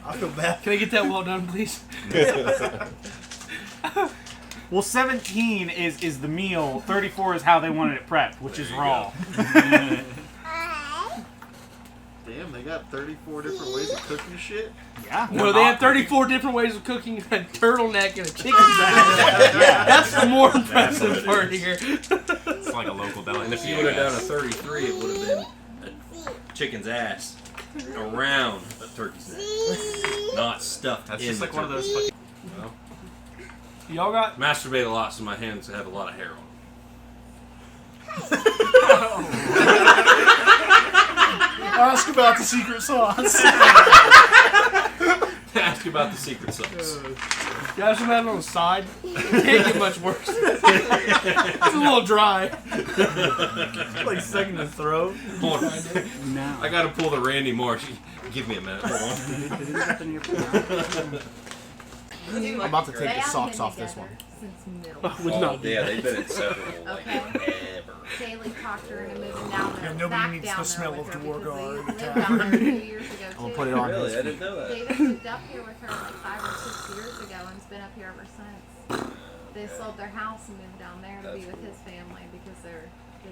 I feel bad. Can I get that well done, please? Well, 17 is the meal. 34 is how they wanted it prepped, which is raw. Damn, they got 34 different ways of cooking shit. Yeah. No, they have 34 different ways of cooking a turtleneck and a chicken ass. That's the more impressive part here. It's like a local delicacy. And if you would have done a 33, it would have been a chicken's ass around a turkey's neck. Not stuffed That's in just the like one of turkey. those fucking... Well, Y'all got... masturbate a lot, so my hands have a lot of hair on them. Ask about the secret sauce. Ask about the secret sauce. You have some of that on the side? Can't get much worse. It's a little dry. Like second to throw. Hold on. Now. I gotta pull the Randy Marsh. Give me a minute. Hold on. I'm about to take the socks off this one. Since middle. Would not be. Yeah, they've been inseparable like Okay. ever. Daily talked her into moving down there. Yeah, nobody back needs down the there smell with of her Dwargar because in they the lived down there 2 years ago I'm gonna too. put it on Really? his I didn't know that. David moved up here with her like 5 or 6 years ago and's been up here ever since. They sold their house and moved down there to be with his family because they're.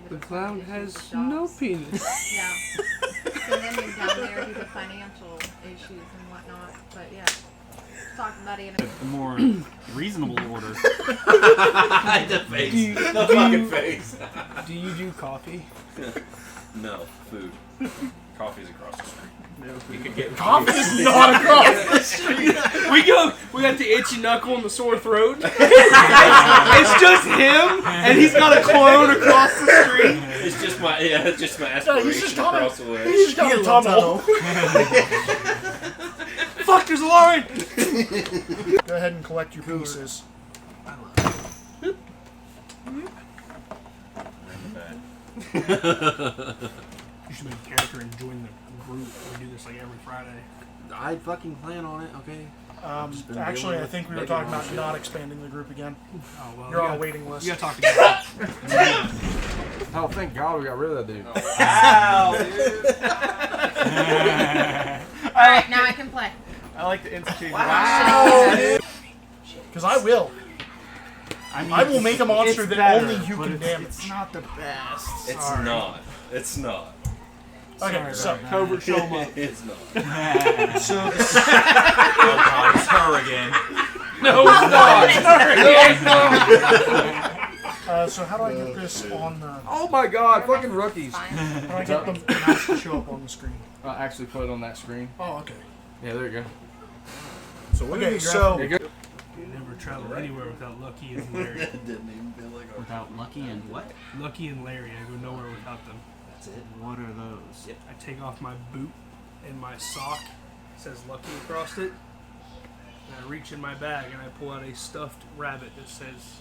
The clown has issues with no jobs. penis. Yeah. So they moved down there due to financial issues and whatnot. But yeah. Talk about it in a A more reasonable order. The face. The fucking face. Do you do coffee? No, food. Coffee's across the street. You could get Coffee is not across the street. We got the itchy knuckle and the sore throat. It's just him, and he's got a clone across the street. It's just my aspiration across the way. He's got a tunnel. Fuck, there's a line! Go ahead and collect your pieces. Bad. You should make a character and join the group. We do this like every Friday. I fucking plan on it. Okay. Actually, I think we were talking about not expanding the group again. Oh well. You're on a waiting list. You gotta talk to me. Oh, thank God we got rid of that dude. Wow, dude. Alright, now I can play. I like to institute. Because I will. I will make a monster it's that better, only you but can it's- damage. It's not the best. It's Sorry. not. It's not. Okay, so Covert show 'em up. It's not. so Oh God, it's her again. No, it's not. so how do I get this on the? Oh my God, fucking rookies. Fine. How do I get the mouse to show up on the screen? I'll actually put it on that screen. Oh, okay. Yeah, there you go. So what Okay, so There you go. You never travel anywhere without Lucky and Larry. Didn't even feel like Without Lucky and what? Lucky and Larry, I go nowhere without them. that's it. What are those? I take off my boot and my sock says Lucky across it. And I reach in my bag and I pull out a stuffed rabbit that says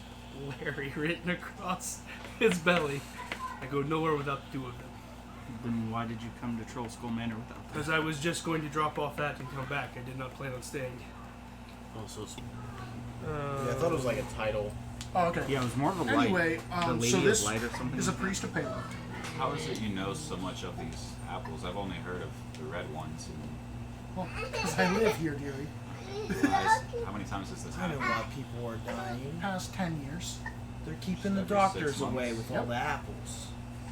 Larry written across his belly. I go nowhere without the two of them. Then why did you come to Troll Skull Manor without that? Because I was just going to drop off that and come back. I did not plan on staying. Oh, so it's, Uh, I thought it was like a title. oh, okay. Yeah, it was more of a light. Anyway, the Lady so of this Light or something. is a priest of Palin. How is it you know so much of these apples? I've only heard of the red ones. Well, because I live here, dearie. How many times has this I know happened? why people are dying. Past 10 years. They're keeping the Every 6 doctors months. away with all the apples.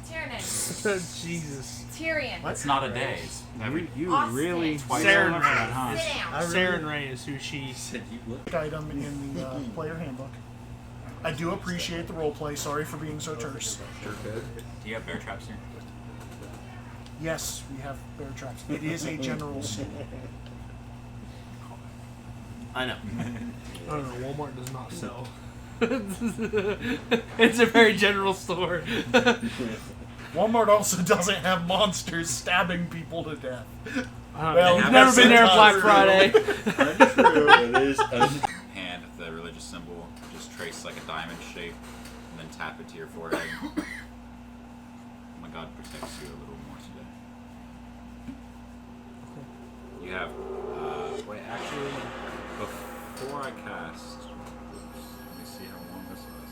Tyrion. Jesus. Tyrion. It's not a day. It's every You Austin. really Twice Saren learned that, huh? Sit down. I really- Saren Ray is who she. Said you look. Item in the player handbook. I do appreciate the roleplay. Sorry for being so terse. Do you have bear traps here? Yes, we have bear traps. It is a general store. I know. I don't know. Walmart does not sell. It's a very general store. Walmart also doesn't have monsters stabbing people to death. Well, Well, you've never been there on Black Friday. Untrue. It is. Hand the religious symbol, just trace like a diamond shape, and then tap it to your forehead. Oh my God protects you a little more today. You have. Wait, actually, before I cast. Let me see how long this was.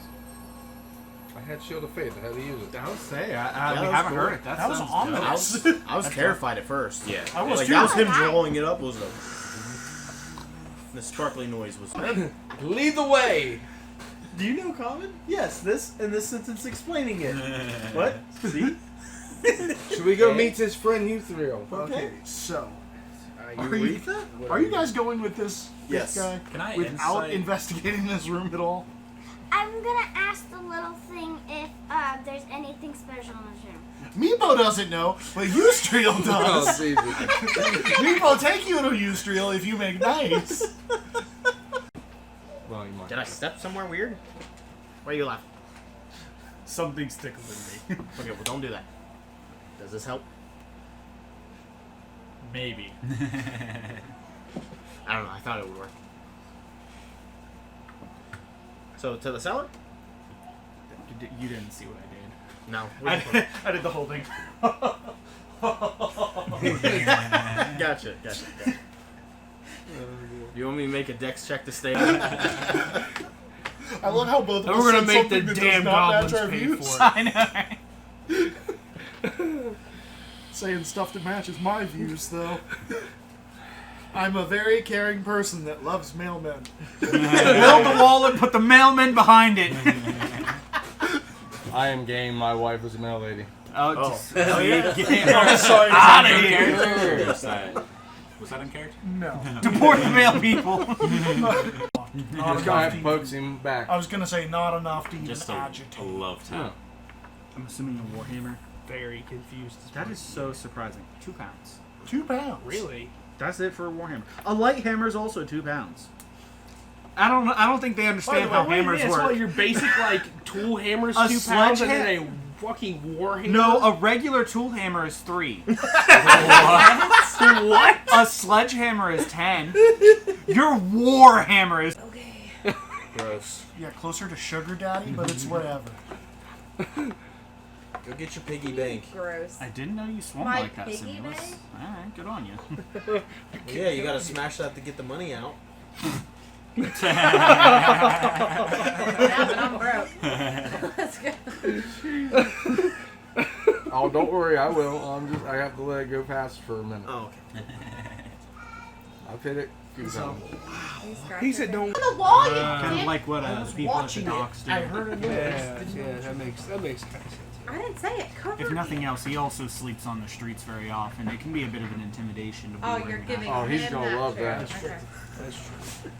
I had Shield of Faith. I had to use it. I would say, we that was haven't cool. heard it. That was sounds ominous. I was terrified at first. Yeah. I was Like too. that was him Wow. drawing it up. Was the sparkly noise was. Lead the way. Do you know Common? Yes, this sentence explaining it. What? See? Should we go meet his friend Euthriel? Okay, so You are you, weak? are you guys going with this Yes. guy Can I without insight? investigating this room at all? I'm gonna ask the little thing if there's anything special in this room. Meepo doesn't know, but Eustriel Oh, does. Jesus. Meepo, take you to Eustriel if you make nice. Well, you might. Did I step somewhere weird? Why are you laughing? Something's tickling me. Okay, well don't do that. Does this help? Maybe. I don't know. I thought it would work. So to the cellar? You didn't see what I did. No. I did the whole thing. Gotcha. You want me to make a dex check to stay? I love how both of And us we're gonna said make the something that does damn not match goblins our pay views. for it. I know. Saying stuff that matches my views, though. I'm a very caring person that loves mailmen. Build the wall and put the mailman behind it. I am game. My wife is a mail lady. Oh, I'm sorry. out of here. Was that in character? No. Deport the mail people. Not This enough guy to pokes him back. I was gonna say not enough to even Just a agitate. love tap. I'm assuming a Warhammer. Very confused. That is so surprising. 2 pounds. 2 pounds. Really? That's it for a Warhammer. A light hammer is also 2 pounds. I don't think they understand how hammers It's work. like your basic like tool hammers A 2 pounds and sledgehammer- then a fucking warhammer. No, a regular tool hammer is 3. What? A sledgehammer is 10. Your war hammer is. Okay. Gross. Yeah, closer to sugar daddy, but it's whatever. Go get your piggy bank. Gross. I didn't know you swung My like that, piggy Simulus. bank? Alright, good on you. Yeah, you gotta smash that to get the money out. Yeah, but I'm broke. Let's go. Oh, don't worry, I will. I have to let it go past for a minute. Oh, okay. I've hit it a few times. He said don't. On the wall, you Kind of dick. like what people at the watching docks do. I heard a noise. Yeah, that makes kind of sense. I didn't say it. Cover If nothing me. else, he also sleeps on the streets very often. It can be a bit of an intimidation to be Oh, wearing you're that. giving Oh, he's him gonna that love chair. that. Okay. That's true.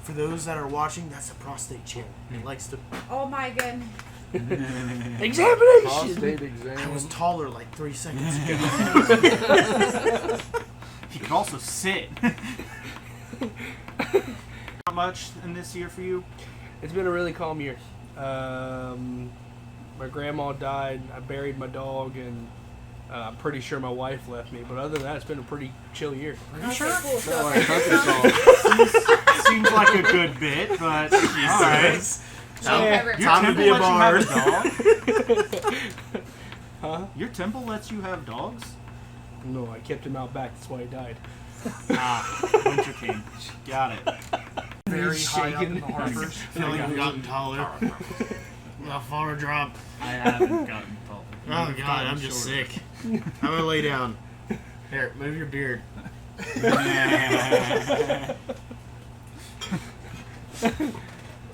For those that are watching, that's a prostate chair. It likes to. Oh my goodness. Examination. Prostate I exam. was taller like 3 seconds ago. He could also sit. Not much in this year for you? It's been a really calm year. My grandma died. I buried my dog, and I'm pretty sure my wife left me. But other than that, it's been a pretty chill year. Are you sure? Cool Sound stuff. like country song. Seems like a good bit, but alright. Favorite Your Time to temple be a lets you have bard. a dog? Huh? Your temple lets you have dogs? No, I kept him out back. That's why he died. Ah, winter came. Got it. Very He's high up in the shaking. harbors. Feel like I've gotten taller. How far drop? I haven't gotten taller. Oh You've god, gotten I'm just shorter. sick. I'm gonna lay down. Here, move your beard.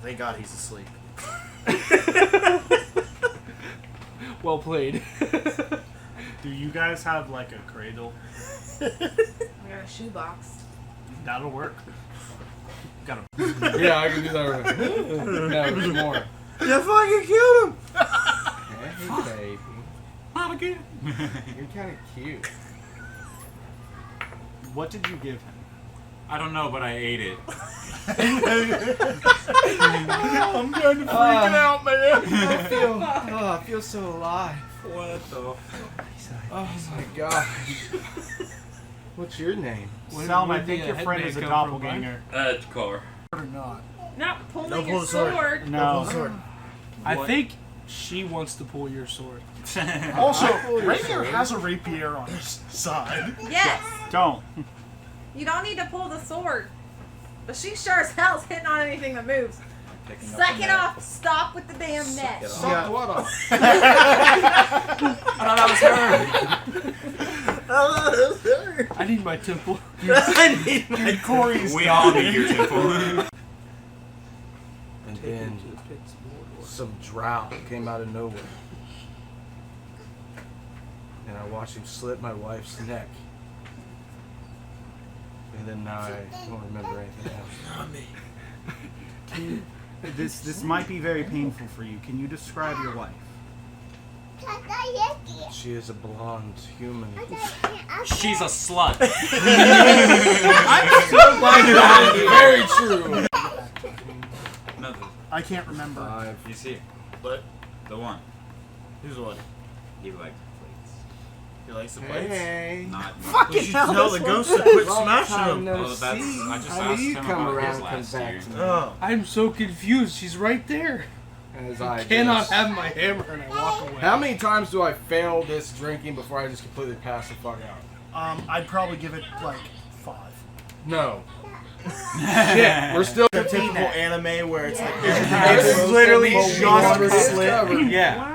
Thank God he's asleep. Well played. Do you guys have like a cradle? I got a shoebox. That'll work. Got a. Yeah, I can do that right now. There's more. You fucking killed him! Hey, baby. Not again. You're kind of cute. What did you give him? I don't know, but I ate it. I'm kind of freaking out, man. I feel so alive. What the? Oh my god. What's your name? Salm, I where'd think the your friend headband is a come from, doppelganger. Car. Or not. Not pulling Don't pull your the sword. sword. No. I think she wants to pull your sword. Also, Rapier has a rapier on his side. Yes. Don't. You don't need to pull the sword. But she sure as hell's hitting on anything that moves. Picking up Suck the it net. off. Stop with the damn net. it off. Suck what off? I thought that was her. I need my temple. I need my Corey's We all need your temple. And then some drought came out of nowhere. And I watched him slit my wife's neck. And then now I don't remember anything else. Not me. This might be very painful for you. Can you describe your wife? She is a blonde human. She's a slut. Very true. No, I can't remember. you see, What? the one. Who's the one? He liked He likes the plates? Hey. not. You should tell the ghost to quit Long smashing time them. no Oh, that's. see. I just How asked do you him come about around his and come last back year. to me? Oh. I'm so confused. She's right there. As I Cannot just- have my hammer and I walk away. How many times do I fail this drinking before I just completely pass the fuck out? I'd probably give it like 5. No. Shit, we're still The typical anime where it's like It's literally just covered. slit. Yeah.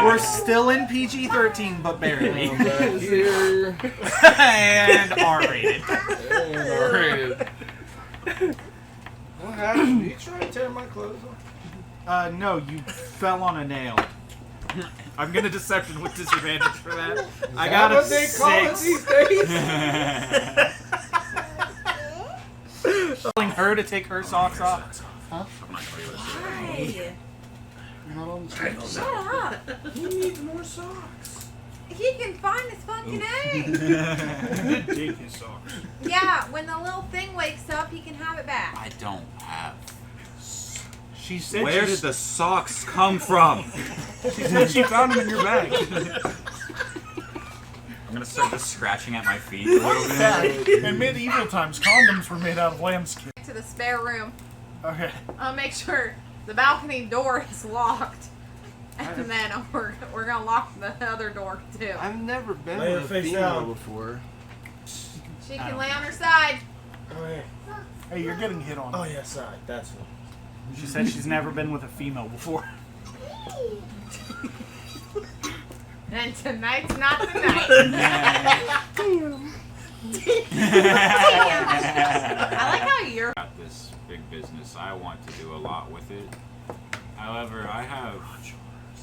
We're still in PG-13, but barely. back here. And R-rated. And R-rated. What happened? Did you try to tear my clothes off? No, you fell on a nail. I'm gonna deception with disadvantage for that. I Is got that a what they call it 6. these days? Telling her to take her socks off. Why? You're not on the table. Shut up. He needs more socks. He can find his fucking egg. did take his socks. Yeah, when the little thing wakes up, he can have it back. I don't have. She said Where she, did the socks come from? she said she found them in your bag. I'm gonna start just scratching at my feet a little bit. In medieval times, condoms were made out of lambskin. To the spare room. Okay. I'll make sure the balcony door is locked. And then we're gonna lock the other door too. I've never been Lay her with a face female down. before. She can lay on her side. Oh, yeah. Hey, you're getting hit on. Oh, yeah, side. That's one. She said she's never been with a female before. And tonight's not the night. I like how you're. Got this big business. I want to do a lot with it. However, I have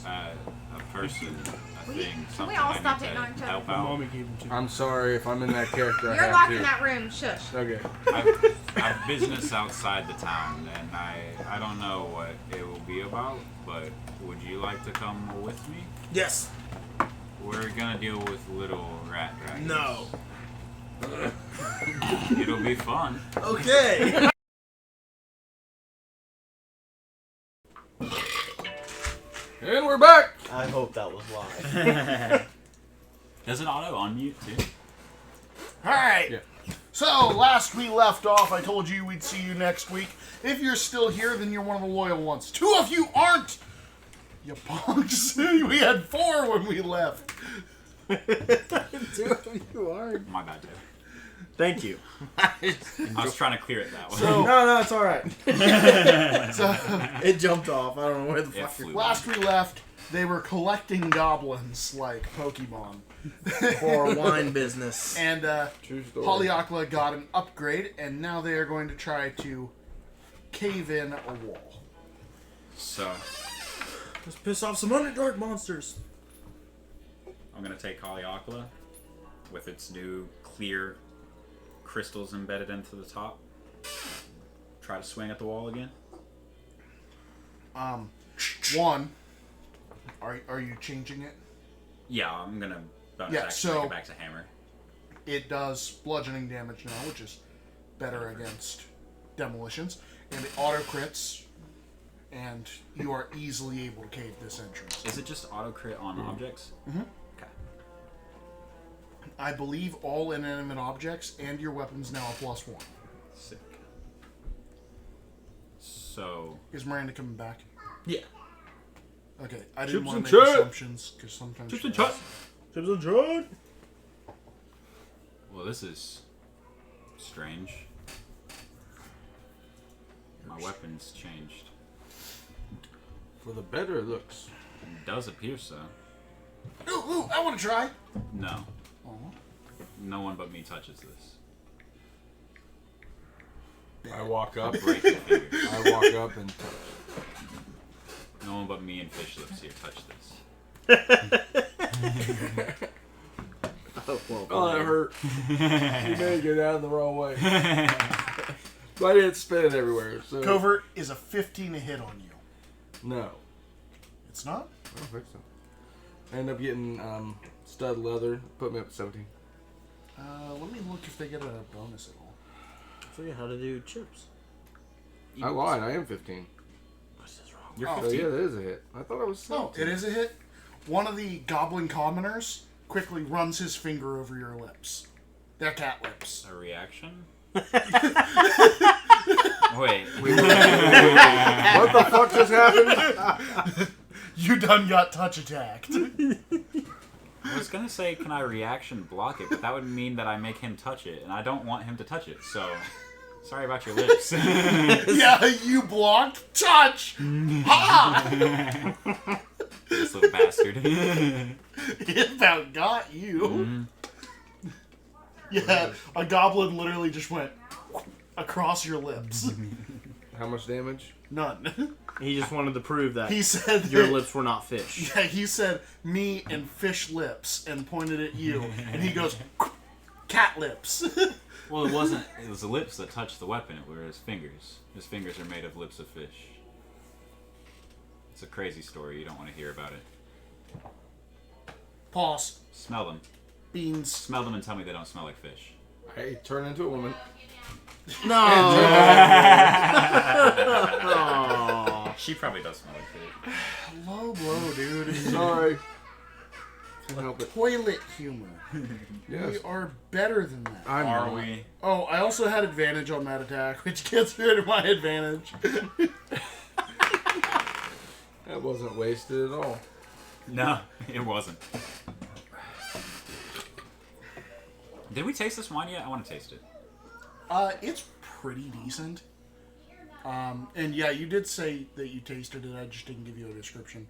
a person, a thing, something all I stop need hitting on to each other? help My out. mommy gave him to me. I'm sorry if I'm in that character. I You're have locked to. in that room. Shush. Okay. I've business outside the town, and I don't know what it will be about, but would you like to come with me? Yes. We're gonna deal with little rat dragons. No. It'll be fun. Okay. And we're back. I hope that was live. Does it auto unmute too? Alright. Yeah. So, last we left off, I told you we'd see you next week. If you're still here, then you're one of the loyal ones. 2 of you aren't! You punks. We had 4 when we left. 2 of you are. My bad, Joe. Thank you. I was trying to clear it that way. So, No, it's all right. so It jumped off. I don't know where the It fuck flew. last we left, they were collecting goblins like Pokemon. for a wine business. And True story. Polyakla got an upgrade, and now they are going to try to cave in a wall. So, Let's piss off some Underdark monsters. I'm gonna take Kaliakla with its new clear crystals embedded into the top. Try to swing at the wall again. One, are you changing it? Yeah, I'm gonna bonus Yeah, action so- take it back to hammer. It does bludgeoning damage now, which is better against demolitions, and it auto crits, and you are easily able to cave this entrance. Is it just auto crit on objects? Mhm. Okay. I believe all inanimate objects and your weapons now are +1. Sick. So, Is Miranda coming back? Yeah. Okay, I didn't Chips want and to make chat. assumptions because sometimes. Chips she and does. chat. Chips and John. well, this is strange. My weapon's changed. For the better it looks. It does appear so. Ooh, I want to try. No. Aw. No one but me touches this. I walk up. Break the finger. I walk up and touch. No one but me and Fish Lips here touch this. Oh, that hurt. You made it go down the wrong way. But I didn't spin it everywhere. So Covert is a 15 to hit on you. No, It's not? I don't think so. I end up getting stud leather. Put me up at 17. Let me look if they get a bonus at all. I forget how to do chips. I lied. I am 15. What's this wrong? You're Oh, So 15. yeah, that is a hit. I thought I was 17. No, it is a hit. One of the goblin commoners quickly runs his finger over your lips. They're cat lips. A reaction? Wait. What the fuck just happened? You done got touch attacked. I was gonna say, can I reaction block it, but that would mean that I make him touch it, and I don't want him to touch it, so... Sorry about your lips. Yeah, you blocked touch. Ha! This little bastard. It about got you. Yeah, a goblin literally just went across your lips. How much damage? None. He just wanted to prove that He said your that- lips were not fish. Yeah, he said me and fish lips and pointed at you, and he goes cat lips. Well, it wasn't. It was the lips that touched the weapon. It were his fingers. His fingers are made of lips of fish. It's a crazy story. You don't want to hear about it. Pause. Smell them. Beans. Smell them and tell me they don't smell like fish. Hey, turn into a woman. No. She probably does smell like fish. Low blow, dude. Sorry. Can't help it. Toilet humor. Yes. We are better than that. Are we? Oh, I also had advantage on that attack, which gets rid of my advantage. That wasn't wasted at all. No, it wasn't. Did we taste this wine yet? I want to taste it. It's pretty decent. And yeah, you did say that you tasted it. I just didn't give you a description.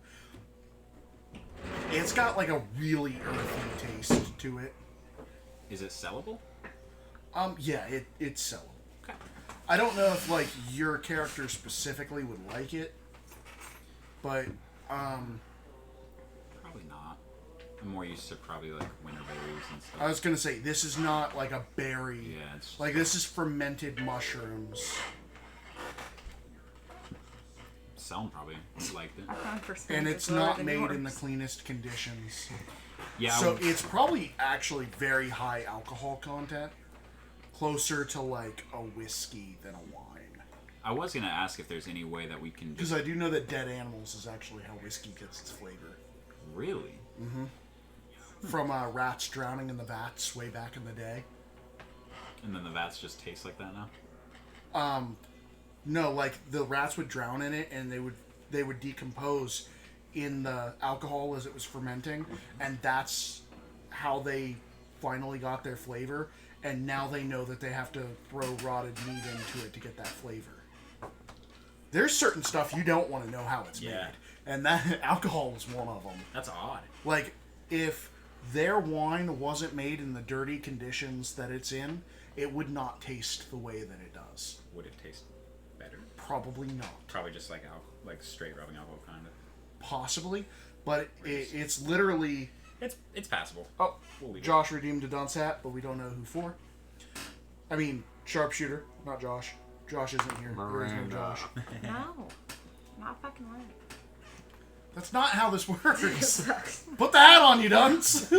It's got like a really earthy taste to it. Is it sellable? Yeah, it's sellable. Okay. I don't know if like your character specifically would like it, but Probably not. I'm more used to probably like winter berries and stuff. I was gonna say this is not like a berry. Yeah, it's Like this is fermented mushrooms. Selm probably liked it. And it's not made in the cleanest conditions. Yeah. So it's probably actually very high alcohol content. Closer to like a whiskey than a wine. I was gonna ask if there's any way that we can. Because I do know that dead animals is actually how whiskey gets its flavor. Really? Mm-hmm. From rats drowning in the vats way back in the day. And then the vats just taste like that now? No, like the rats would drown in it and they would decompose in the alcohol as it was fermenting, and that's how they finally got their flavor. And now they know that they have to throw rotted meat into it to get that flavor. There's certain stuff you don't want to know how it's made, and that alcohol is one of them. That's odd. Like if their wine wasn't made in the dirty conditions that it's in, it would not taste the way that it does. Would it taste better? Probably not. Probably just like like straight rubbing alcohol kind of. Possibly, but it's literally. It's passable. Oh, We'll leave Josh redeemed a dunce hat, but we don't know who for. I mean, sharpshooter, not Josh. Josh isn't here. There is no Miranda. Josh. No, not fucking right. That's not how this works. Put the hat on, you dunce.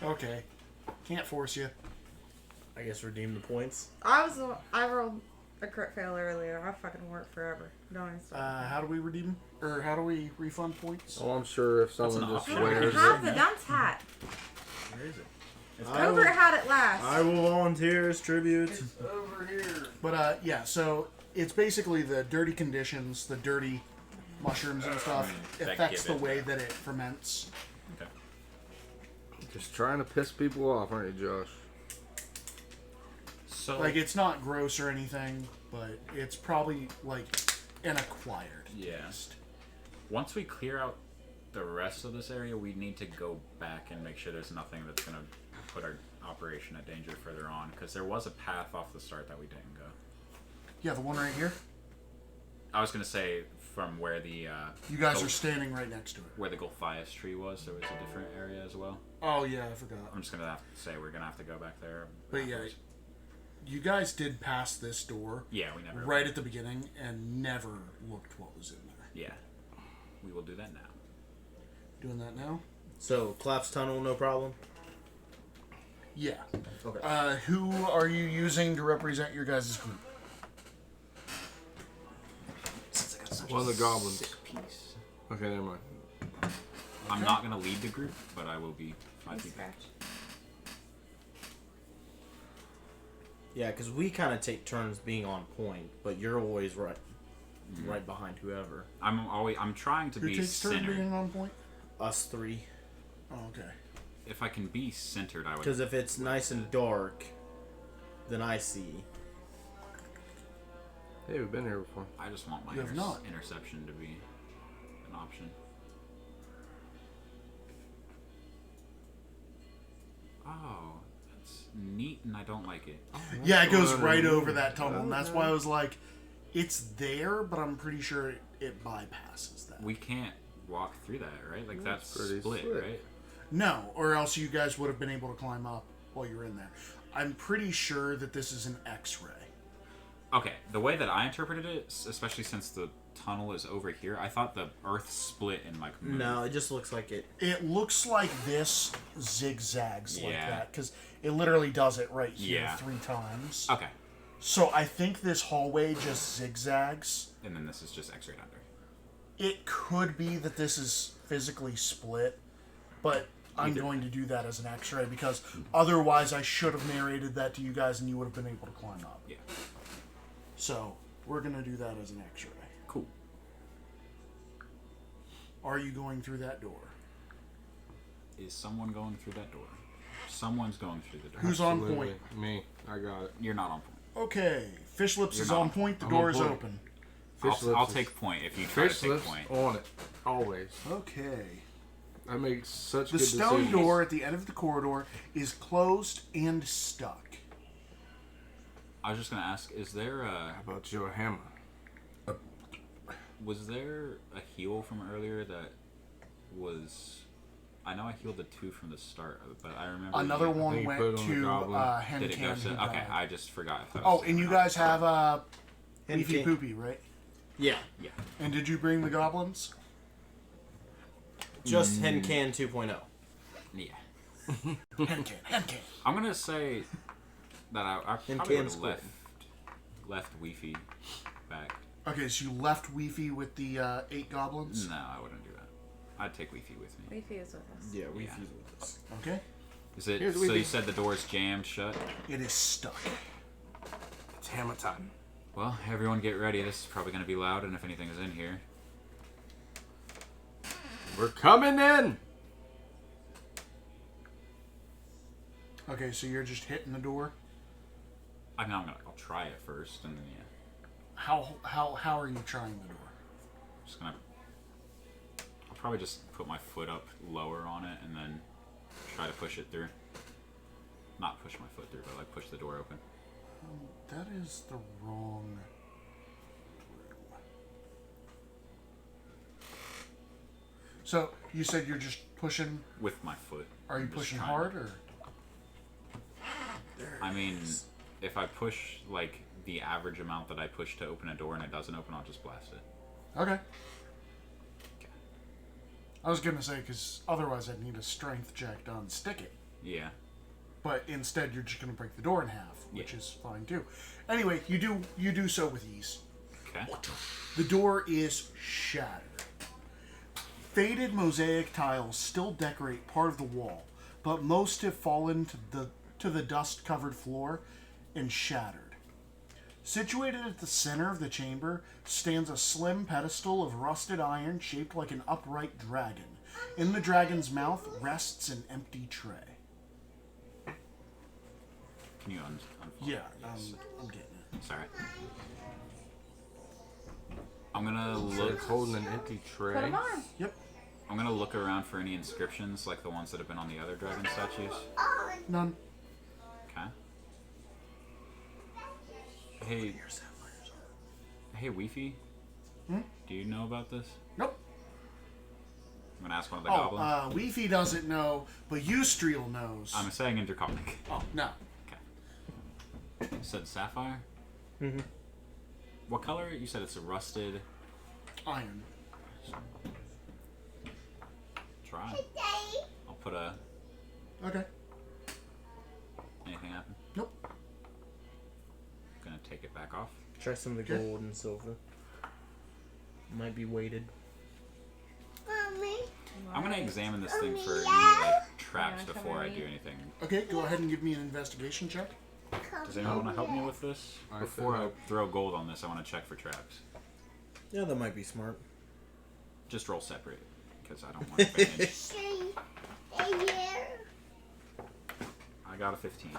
Okay, can't force you. I guess redeem the points. I rolled a crit fail earlier. I fucking work forever. Don't I? How do we redeem? Or how do we refund points? Oh, I'm sure if someone an just option. wears Have it. the dunce hat. Where is it? Covert had it last. I will volunteer as tribute. Over here. But yeah, so it's basically the dirty conditions, the dirty mushrooms and stuff that affects the give it way that. that it ferments. Okay. Just trying to piss people off, aren't you, Josh? So Like it's not gross or anything, but it's probably like an acquired taste. once we clear out the rest of this area, we need to go back and make sure there's nothing that's gonna put our operation at danger further on, because there was a path off the start that we didn't go. Yeah, the one right here. I was gonna say from where the You guys Gulf- are standing right next to it. where the Golphias tree was, there was a different area as well. Oh yeah, I forgot. I'm just gonna have to say we're gonna have to go back there. But yeah, afterwards. you guys did pass this door Yeah, we never. right at the beginning and never looked what was in there. Yeah, we will do that now. Doing that now? So, collapse tunnel, no problem. Yeah. Okay. Who are you using to represent your guys' group? One of the goblins. Sick piece. Okay, never mind. I'm not gonna lead the group, but I will be 5 feet back. Yeah, because we kind of take turns being on point, but you're always right behind whoever. I'm trying to Who be takes turn centered. being on point? Us three. Oh, okay. If I can be centered, I would. Because if it's nice and dark, then I see. Hey, we've been here before. I just want my You have not. interception to be an option. Oh, that's neat, and I don't like it. Yeah, it goes right over that tunnel, and that's why I was like, it's there, but I'm pretty sure it bypasses that. We can't walk through that, right? Like that's pretty split, slick. right? No, or else you guys would have been able to climb up while you're in there. I'm pretty sure that this is an X-ray. Okay, the way that I interpreted it, especially since the tunnel is over here, I thought the Earth split and like moved. No, it just looks like it. It looks like this zigzags like Yeah. that, because it literally does it right here Yeah. 3 times. Okay, So I think this hallway just zigzags. and then this is just X-rayed under. It could be that this is physically split, but I'm going to do that as an X-ray because otherwise I should have narrated that to you guys and you would have been able to climb up. Yeah. So we're going to do that as an X-ray. Cool. Are you going through that door? Is someone going through that door? Someone's going through the door. Who's on point? Me. I got it. You're not on point. Okay. Fish Lips You're is not on on point. The I'm door on is point. open. I'll take point if you try to Fish take lips point. on it. Always. Okay. I make such The good stone decisions. door at the end of the corridor is closed and stuck. I was just gonna ask: is there How about your hammer? was there a heal from earlier that was? I know I healed the 2 from the start, but I remember Another you- one you went put it on the to goblin. Did it go Hencan. to? who Okay, died. I just forgot. If that Oh, was and you or guys not. have Leafy Hencan. Poopy, right? Yeah. Yeah. And did you bring the goblins? Just Hencan 2.0. Yeah. Hencan. I'm gonna say that I And probably would Cam's have left Weefy back. Okay, so you left Weefy with the 8 goblins? No, I wouldn't do that. I'd take Weefy with me. Leafy is with us. Yeah, we fuse with us. Okay. Is it? Here's So Weefy. you said the door's jammed shut. It is stuck. It's hammer time. Well, everyone get ready. This is probably gonna be loud, and if anything is in here, We're coming in. Okay, so you're just hitting the door? I mean, I'll try it first, and then yeah, How are you trying the door? I'm just gonna. I'll probably just put my foot up lower on it, and then try to push it through. Not push my foot through, but like push the door open. That is the wrong room. So, you said you're just pushing... With my foot. Are you I'm just pushing trying hard, to- or...? I mean, if I push like the average amount that I push to open a door and it doesn't open, I'll just blast it. Okay. I was gonna say, because otherwise I'd need a strength check to unstick it. Yeah. But instead you're just gonna break the door in half, which Yeah. is fine too. Anyway, you do so with ease. Okay. The door is shattered. Faded mosaic tiles still decorate part of the wall, but most have fallen to the dust-covered floor and shattered. Situated at the center of the chamber stands a slim pedestal of rusted iron shaped like an upright dragon. In the dragon's mouth rests an empty tray. Can you unfold? Yeah, Yes. I'm getting it. Sorry. I'm gonna So look. it's holding an empty tray. Put them on. Yep, I'm gonna look around for any inscriptions like the ones that have been on the other dragon statues. none. Okay. Hey, Weefy. Do you know about this? Nope. I'm gonna ask one of the Oh, goblins. Weefy doesn't know, but Eustriel knows. I'm saying in Draconic. Oh, no. You said sapphire? Mm-hmm. What color? You said it's a rusted. Iron. Try. I'll put a. Okay. Anything happen? Nope. Gonna take it back off. Try some of the Okay. gold and silver. Might be weighted. I'm gonna examine this thing for any like traps Yeah, before I come do in. anything. Okay, go ahead and give me an investigation check. Does anyone want to help me with this? I Before I feel- throw gold on this, I want to check for traps. Yeah, that might be smart. Just roll separate, because I don't want advantage. I got a 15.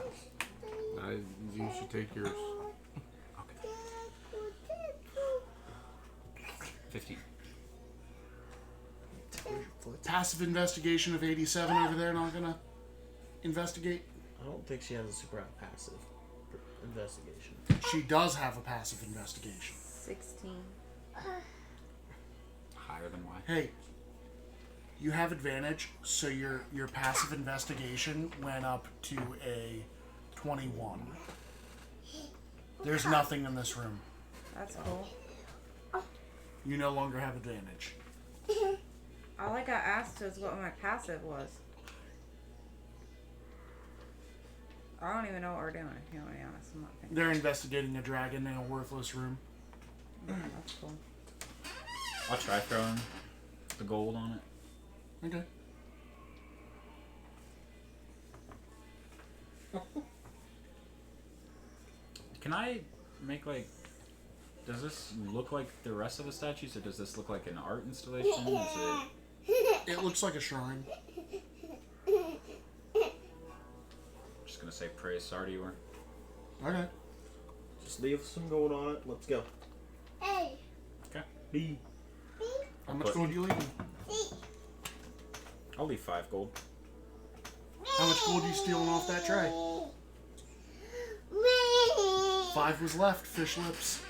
You should take yours. Okay. 15. Passive investigation of 87 over there, not gonna investigate. I don't think she has a super passive investigation. She does have a passive investigation. 16. Higher than Y. Hey, you have advantage, so your passive investigation went up to a 21. There's nothing in this room. That's cool. You no longer have advantage. All I got asked was what my passive was. I don't even know what we're doing, if you want to be honest. I'm not thinking. They're investigating a dragon in a worthless room. That's cool. I'll try throwing the gold on it. Okay. Can I make like? Does this look like the rest of the statues, or does this look like an art installation? Is it? It looks like a shrine. Just gonna say praise Sardi or. Okay. Just leave some gold on it. Let's go. Hey. Okay. B. How much gold do you leave? I'll leave 5 gold. How much gold are you stealing off that tray? 5 was left, Fish Lips.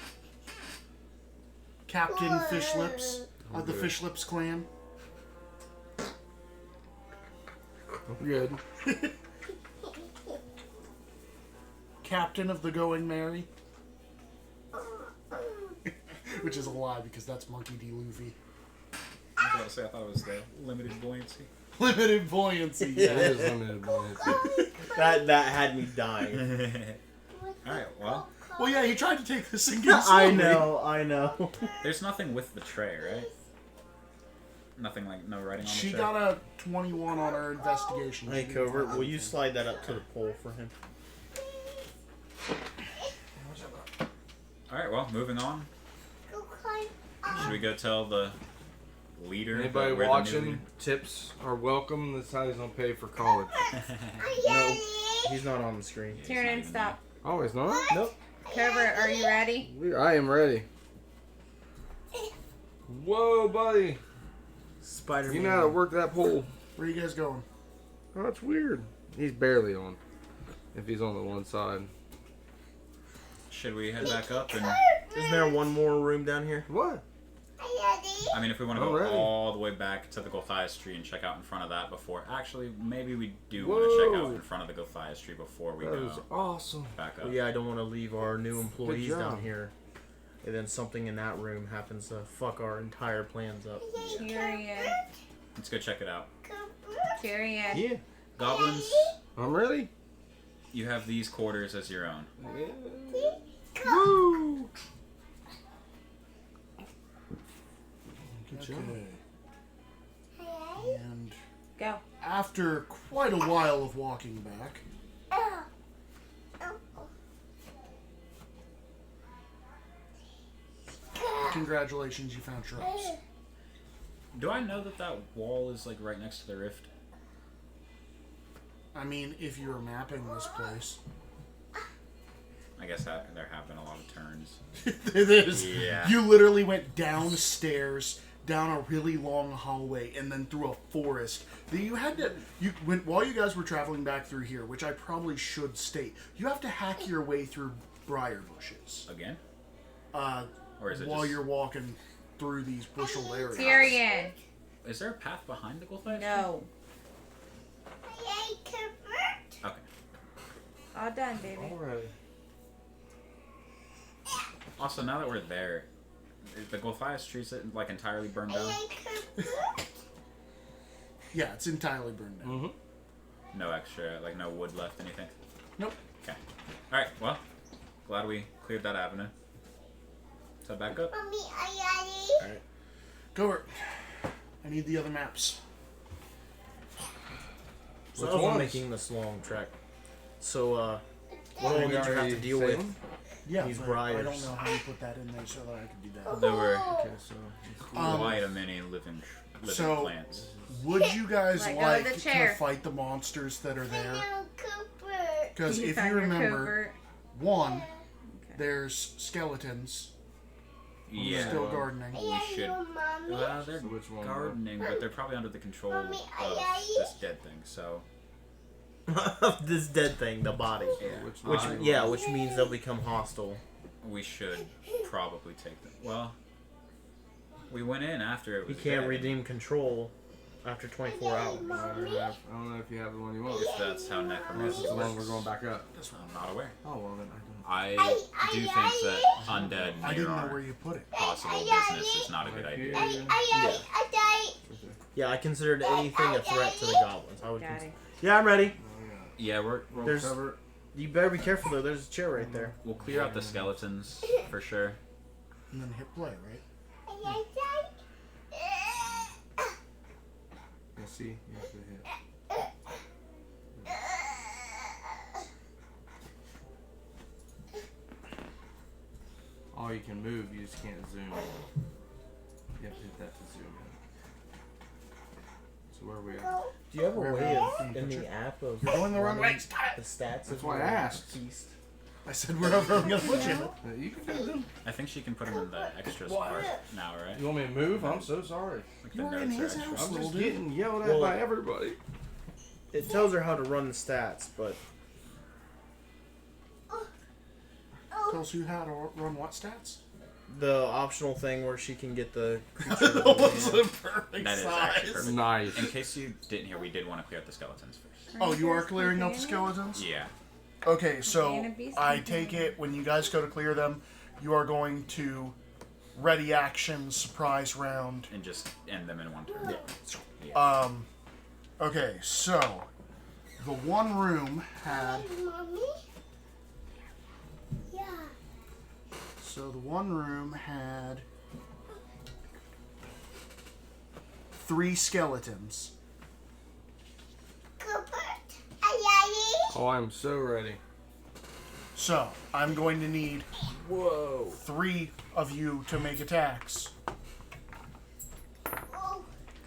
Captain Fish Lips of the Fish Lips clan. Good. Captain of the Going Merry. Which is a lie because that's Monkey D. Luffy. I was about to say I thought it was the limited buoyancy. Limited buoyancy. Yeah, it is limited buoyancy. That had me dying. Alright, well. Well, yeah, he tried to take this thing in I slowly. I know. There's nothing with the tray, right? Nothing like, no writing on the She tray? got a 21 on her investigation. Hey, Covert, will you slide that up to the pole for him? Alright, well, moving on. Should we go tell the leader? Anybody that we're the new watching, leader? tips are welcome. That's how he's gonna pay for college. No, he's not on the screen. Tiernan, stop. Oh, he's not? Nope. Covert, are you ready? I am ready. Whoa, buddy. Spider-Man. You know how to work that pole. Where are you guys going? Oh, that's weird. He's barely on. If he's on the one side. Should we head back up and... Isn't there one more room down here? What? I mean, if we want to I'm go ready. all the way back to the Gulthias tree and check out in front of that before... Actually, maybe we do want to check out Whoa. in front of the Gulthias tree before we That go is awesome. back up. Well, yeah, I don't want to leave our new employees job. down here. And then something in that room happens to fuck our entire plans up. Tyrion. Let's go check it out. Tyrion. Yeah. Goblins, I'm ready. you have these quarters as your own. Woo! Good job. Okay. And Go. after quite a while of walking back, congratulations, you found shrubs. Do I know that that wall is like right next to the rift? I mean, if you were mapping this place. I guess that there have been a lot of turns. It is. Yeah. You literally went downstairs, down a really long hallway, and then through a forest. You had to. While you guys were traveling back through here, which I probably should state, you have to hack your way through briar bushes. Again? Or is it while just- you're walking through these bushled areas. Tyrion. Is there a path behind the Gulthias tree? No. Okay. All done, baby. Alright. Also, now that we're there, is the Gulthias tree like entirely burned down? Yeah, it's entirely burned down. Mm-hmm. No extra, like no wood left, anything? Nope. Okay. Alright, well, glad we cleared that avenue. So back up. Alright. Covert. I need the other maps. So Which I was ones? making this long trek. So, what all Did did you have already to deal say with? them? Yeah, These but briars. I don't know how you put that in there so that I could do that. There were Okay, so. quite a many living so- plants. Would you guys Let go of like the chair. to fight the monsters that are there? Because if found you your remember, covert. one, Okay. there's skeletons Yeah, still gardening. we should. Well, they're So which one? gardening, but they're probably under the control of this dead thing. So This dead thing, the body. yeah, Which means they'll become hostile. we should probably take them. Well, we went in after it You was can't dead, redeem control after 24 hours. I don't know if you have the one you want. if that's how Unless necromancy it's the one we're works. going back up. I'm not aware. Oh, well, then I don't. I do think that undead I near didn't know our where you put it. possible business is not a good idea. Yeah, I considered anything a threat to the goblins. I would. Daddy. Yeah, I'm ready. Yeah, Roll There's- cover. You better be careful though. There's a chair right there. we'll clear out the skeletons for sure. And then hit play, right? Let's see. You have to hit. Oh, you can move, you just can't zoom. You have to hit that to zoom in. So where are we at? Do you have a way of in the app of You're going the wrong way. the stats? That's why I asked. Feast? I said wherever I'm gonna put you. You can do them. I think she can put him in the extras part now, right? You want me to move? I'm so sorry. Like You the were in notes his are house. extra. I'm Little just dude. getting yelled at Well, by everybody. It tells her how to run the stats, but Tells you how to run what stats? the optional thing where she can get the creature. That was the perfect That is actually size. perfect. Nice. In case you didn't hear, we did want to clear out the skeletons first. Oh, you are clearing out the skeletons? Yeah. Okay, so Banana beast I and take banana. it when you guys go to clear them, you are going to ready action surprise round. And just end them in one turn. Okay, so the one room had Mommy? Yeah. so the one room had 3 skeletons. Cooper? Daddy? Oh, I'm so ready. So I'm going to need Whoa! 3 of you to make attacks. Oh.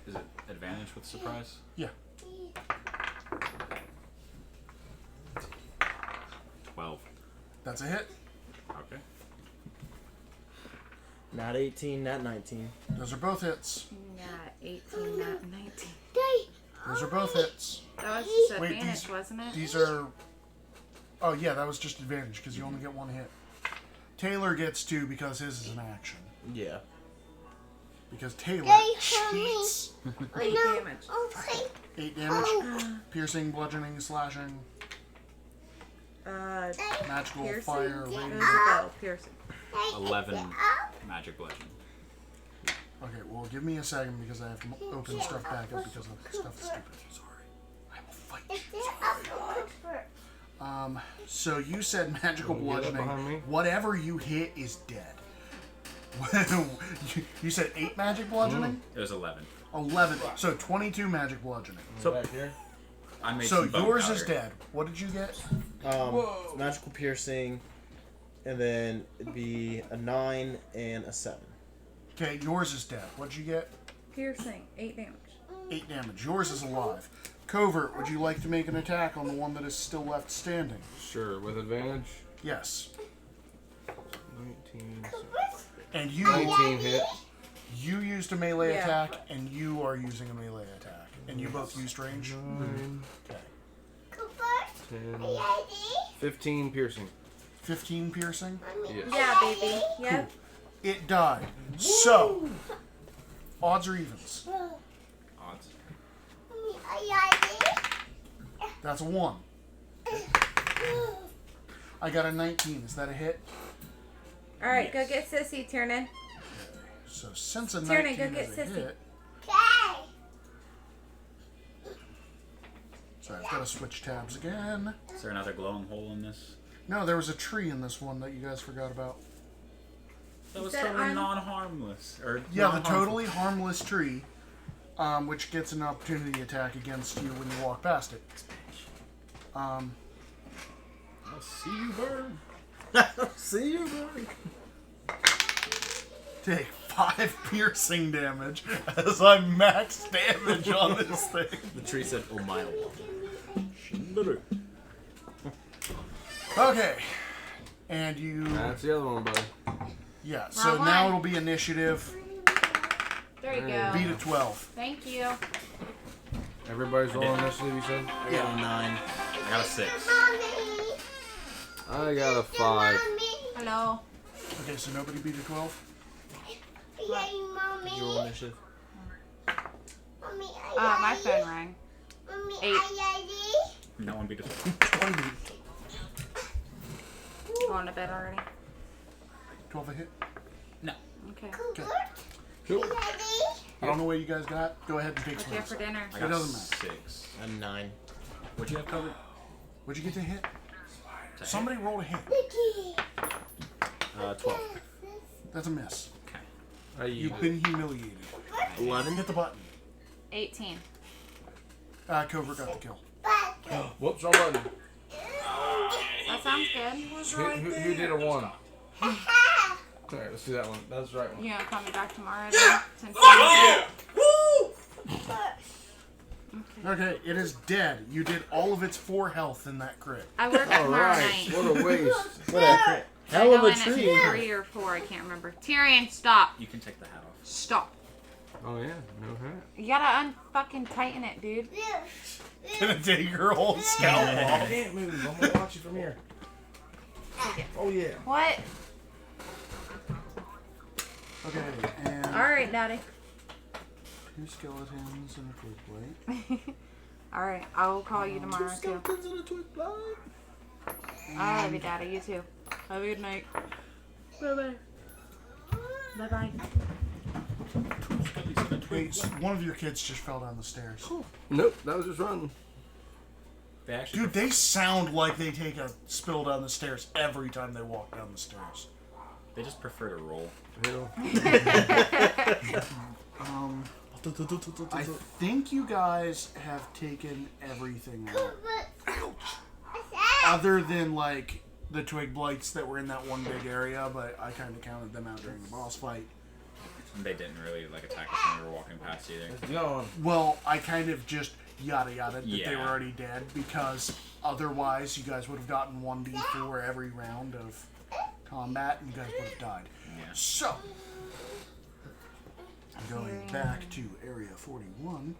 Is it advantage with surprise? Yeah. 12. That's a hit. Okay. Not 18, not 19. Those are both hits. Yeah, 18, not 19. Daddy. Those are both hits. That was just Wait, advantage, these- wasn't it? These are. Oh yeah, that was just advantage because you only get 1 hit. Taylor gets 2 because his is an action. Yeah. Because Taylor Daddy, help me. cheats. 8 damage. Okay. 8 damage. Piercing, bludgeoning, slashing, magical, Piercing? fire, It was radiant. a bow, piercing. 11 magic bludgeon. Okay, well, give me a second because I have to open stuff back up because of stuff is stupid. Sorry. I will fight you. So you said magical Wanna get up behind me? bludgeoning. Whatever you hit is dead. You said 8 magic bludgeoning? It was 11. 11. So 22 magic bludgeoning. So Back here. I made So some bone yours powder. is dead. What did you get? magical piercing, and then it'd be a 9 and a 7. Okay, yours is dead. What'd you get? Piercing, 8 damage. 8 damage. Yours is alive. Covert, would you like to make an attack on the one that is still left standing? Sure, with advantage. Yes. 19. And you 19 hit. you used a melee Yeah. attack, and you are using a melee attack. And you both used range? 9, Okay. Cooper? 10, Daddy? 15 piercing. 15 piercing? Yes. Yeah, baby. Yep. It died. So, odds or evens? Odds. Daddy? That's a 1. I got a 19. Is that a hit? Alright, go get Sissy, Tiernan. So, since a Tierney, 19 go get is a Sissy. hit... Okay. Sorry, I've got to switch tabs again. Is there another glowing hole in this? No, there was a tree in this one that you guys forgot about. That was said totally I'm- non-harmless. Or Yeah, the non-harmful. totally harmless tree, which gets an opportunity attack against you when you walk past it. I'll see you burn. See you, buddy. Take 5 piercing damage as I max damage on this thing. The tree said, "Oh my." Okay, and you, That's the other one, buddy. yeah. So Wrong now one. it'll be initiative. There you go. Beat a 12. Thank you. Everybody's rolling initiative, you said? I got a 9. I got a 6. Mommy? I got a 5. Hello. Okay, so nobody beat a 12. Yay, mommy. Roll initiative. Mommy, My phone rang. Mommy, 8. Daddy? No one beat us. 20. Going to bed already? 12 a hit. Okay. Okay. Cool. Daddy? I don't know what you guys got. Go ahead and take What's you have swings. for dinner? I It got doesn't matter. 6. A 9. What'd you have covered? What'd you get to hit? Somebody rolled a hit. Vicky. 12. That's a miss. Okay. You've been humiliated. 11. Hit the button. 18. Cobra got the kill. Whoops, wrong button. That sounds good. Who did a 1? Alright, let's do that one. That's the right one. You gonna call me back tomorrow then? Since you- Okay, it is dead. You did all of its 4 health in that crit. I work tomorrow Alright, night. what a waste. What a crit. I Hell go of a in at tree. 3 or 4, I can't remember. Tyrion, stop. You can take the hat off. Stop. Oh yeah, no hat. You gotta unfucking tighten it, dude. Gonna take her whole scalp off. Can't move. I'm gonna watch you from here. Oh yeah. What? Okay, and Alright, daddy. 2 skeletons and a twig blade. Alright, I will call you tomorrow too. I love you, daddy. You too. Have a good night. Bye-bye. Bye-bye. Wait, one of your kids just fell down the stairs. Nope, that was just running. They actually Dude, they sound like they take a spill down the stairs every time they walk down the stairs. They just prefer to roll. I think you guys have taken everything out. Other than, like, the twig blights that were in that one big area, but I kind of counted them out during the boss fight. And they didn't really like attack us when we were walking past either. It's gone. Well, I kind of just yada yada that they were Yeah. already dead, because otherwise you guys would have gotten 1d4 every round of combat and you guys would have died. Yeah. So, going back to Area 41.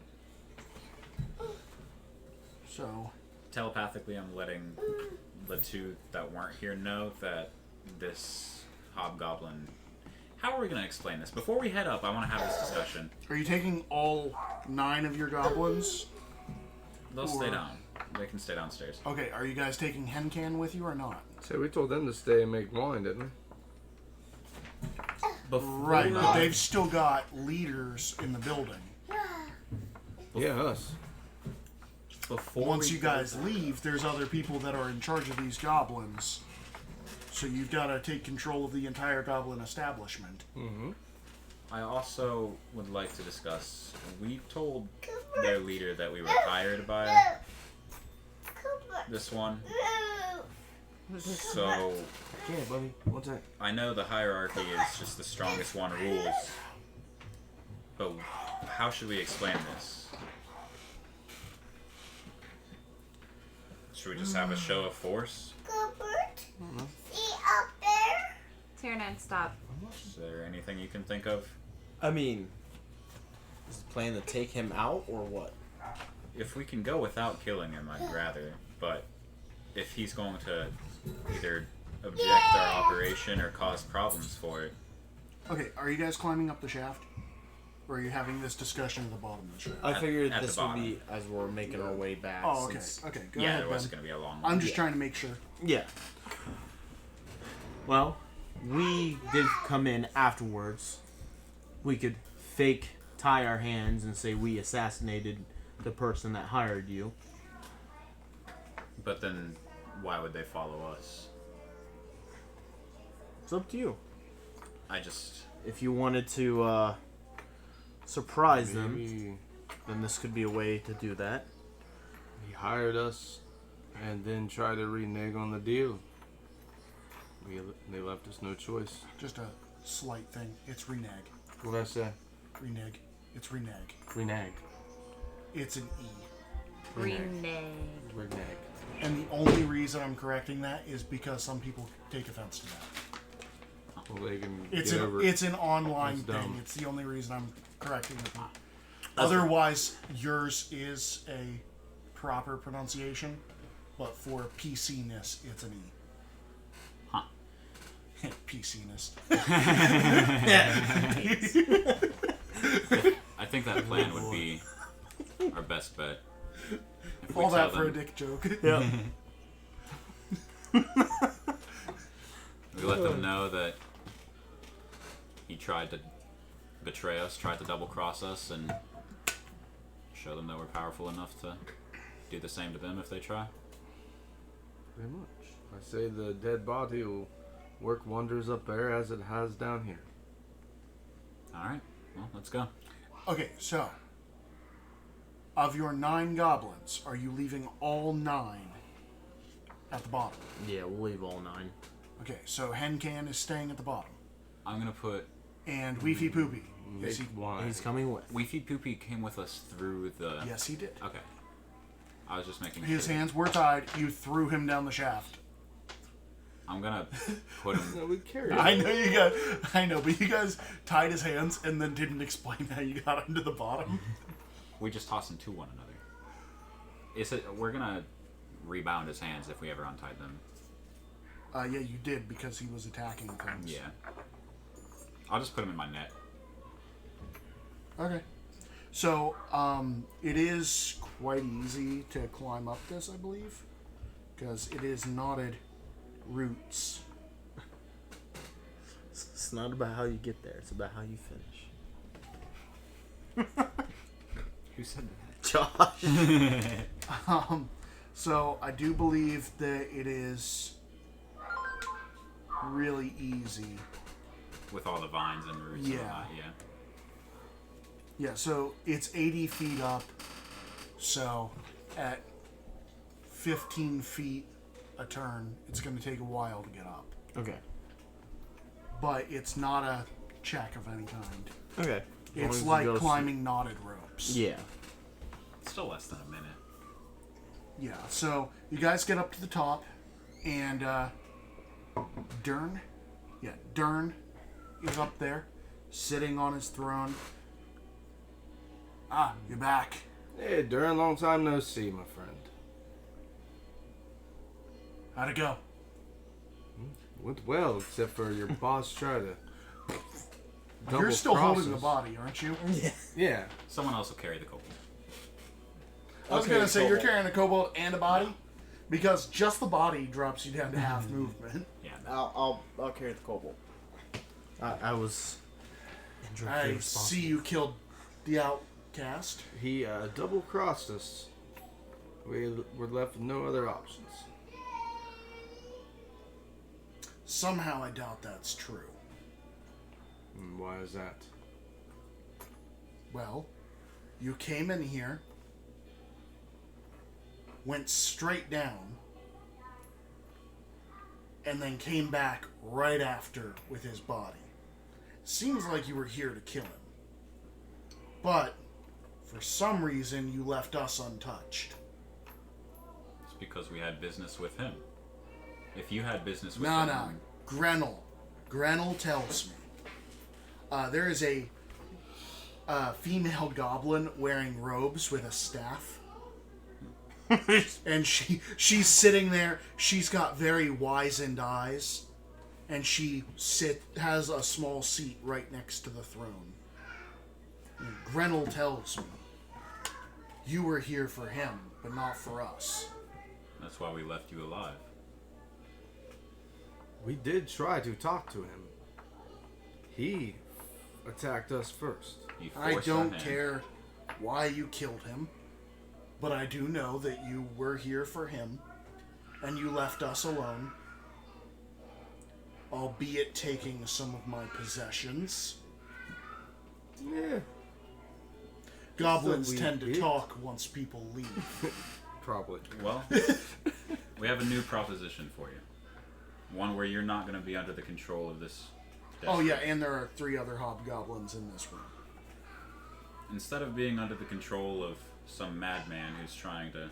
So, Telepathically, I'm letting the 2 that weren't here know that this hobgoblin. How are we going to explain this? Before we head up, I want to have this discussion. are you taking all 9 of your goblins? They'll stay down. They can stay downstairs. Okay, are you guys taking Hencan with you or not? So we told them to stay and make wine, didn't we? Right, but they've still got leaders in the building. Yeah, us. Before Once we you guys leave, there's other people that are in charge of these goblins. So you've got to take control of the entire goblin establishment. Mm-hmm. I also would like to discuss. We told their leader that we were hired by this one. So Yeah, buddy. What's that? I know the hierarchy is just the strongest one rules. But how should we explain this? Should we just have a show of force? Tyrion, stop. Is there anything you can think of? I mean, is the plan to take him out or what? If we can go without killing him, I'd rather. But if he's going to either object our operation or cause problems for it, Okay, are you guys climbing up the shaft? Or are you having this discussion at the bottom of the shaft? I figured at the this would bottom. be as we're making our way back. Oh, okay. since- Okay, go yeah, ahead, there was Ben. going to be a long I'm one. just trying to make sure. Yeah. Well, we did come in afterwards. We could fake tie our hands and say we assassinated the person that hired you. But then, why would they follow us? It's up to you. I just... If you wanted to surprise them, Maybe then this could be a way to do that. he hired us and then tried to renege on the deal. They left us no choice. Just a slight thing. It's renege. What'd I say? Renege. It's renege. Renege. It's an E. Renege. Renege. And the only reason I'm correcting that is because some people take offense to that. Well, they can It's get an over it. it's an online That's thing. dumb. It's the only reason I'm correcting it. Otherwise, yours is a proper pronunciation, but for PC-ness, it's an E. Huh. PC-ness. I think that plan would be our best bet. If we All that tell for a them- dick joke. Yeah. We let them know that he tried to betray us, tried to double cross us, and show them that we're powerful enough to do the same to them if they try. Pretty much. I say the dead body will work wonders up there as it has down here. Alright, well, let's go. Okay, so Of your 9 goblins, are you leaving all 9 at the bottom? Yeah, we'll leave all 9. Okay, so Hencan is staying at the bottom. I'm gonna put And Weefy Poopy. Is he? He's coming with. Weefy Poopy came with us through the. Yes, he did. Okay. I was just making His sure. hands were tied. You threw him down the shaft. I'm gonna put him. No, we carried I know you guys. I know, but you guys tied his hands and then didn't explain how you got him to the bottom. We just toss him to one another. We're gonna rebound his hands if we ever untied them. Yeah, you did because he was attacking things. Yeah. I'll just put him in my net. Okay. So, it is quite easy to climb up this, I believe, because it is knotted roots. It's not about how you get there. It's about how you finish. Who said that? Josh. So I do believe that it is really easy. With all the vines and roots Yeah. and all that, yeah. Yeah, so it's 80 feet up. So at 15 feet a turn, it's going to take a while to get up. Okay. But it's not a check of any kind. Okay. It's like climbing knotted ropes. Yeah. It's still less than a minute. Yeah, so you guys get up to the top, and Dern is up there, sitting on his throne. Ah, you're back. Hey, Duran, long time no see, my friend. How'd it go? Went well, except for your boss tried to. You're still holding the double-cross us. body, aren't you? Yeah. Someone else will carry the kobold. I was Okay, gonna say you're kobold. carrying a kobold and a body, because just the body drops you down to half movement. Yeah. I'll carry the kobold. I was. I see you killed the outcast. He double-crossed us. We were left with no other options. Somehow I doubt that's true. And why is that? Well, you came in here, went straight down, and then came back right after with his body. Seems like you were here to kill him. But, for some reason, you left us untouched. It's because we had business with him. If you had business with No, him... no. Grenell tells me. There is a female goblin wearing robes with a staff. And she's sitting there. She's got very wizened eyes. And she has a small seat right next to the throne. And Grenell tells me, you were here for him, but not for us. That's why we left you alive. We did try to talk to him. He attacked us first. You I forced our don't hand. care why you killed him, but I do know that you were here for him, and you left us alone, albeit taking some of my possessions. Yeah. Goblins So we tend to did. talk once people leave. Probably. Well, we have a new proposition for you. One where you're not going to be under the control of this... Oh yeah, and there are 3 other hobgoblins in this room. Instead of being under the control of some madman who's trying to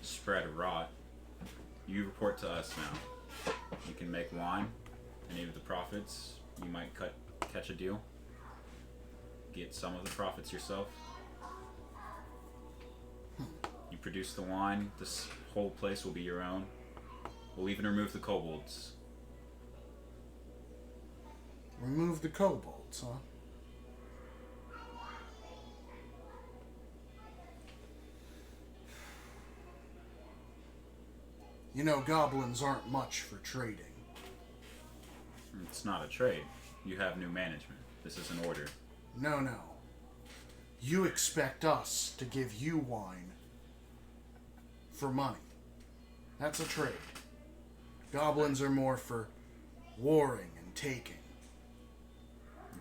spread rot, you report to us now. You can make wine. Any of the profits, you might catch a deal. Get some of the profits yourself. You produce the wine. This whole place will be your own. We'll even remove the kobolds. Remove the kobolds, huh? You know, goblins aren't much for trading. It's not a trade. You have new management. This is an order. No, no. You expect us to give you wine for money. That's a trade. Goblins are more for warring and taking.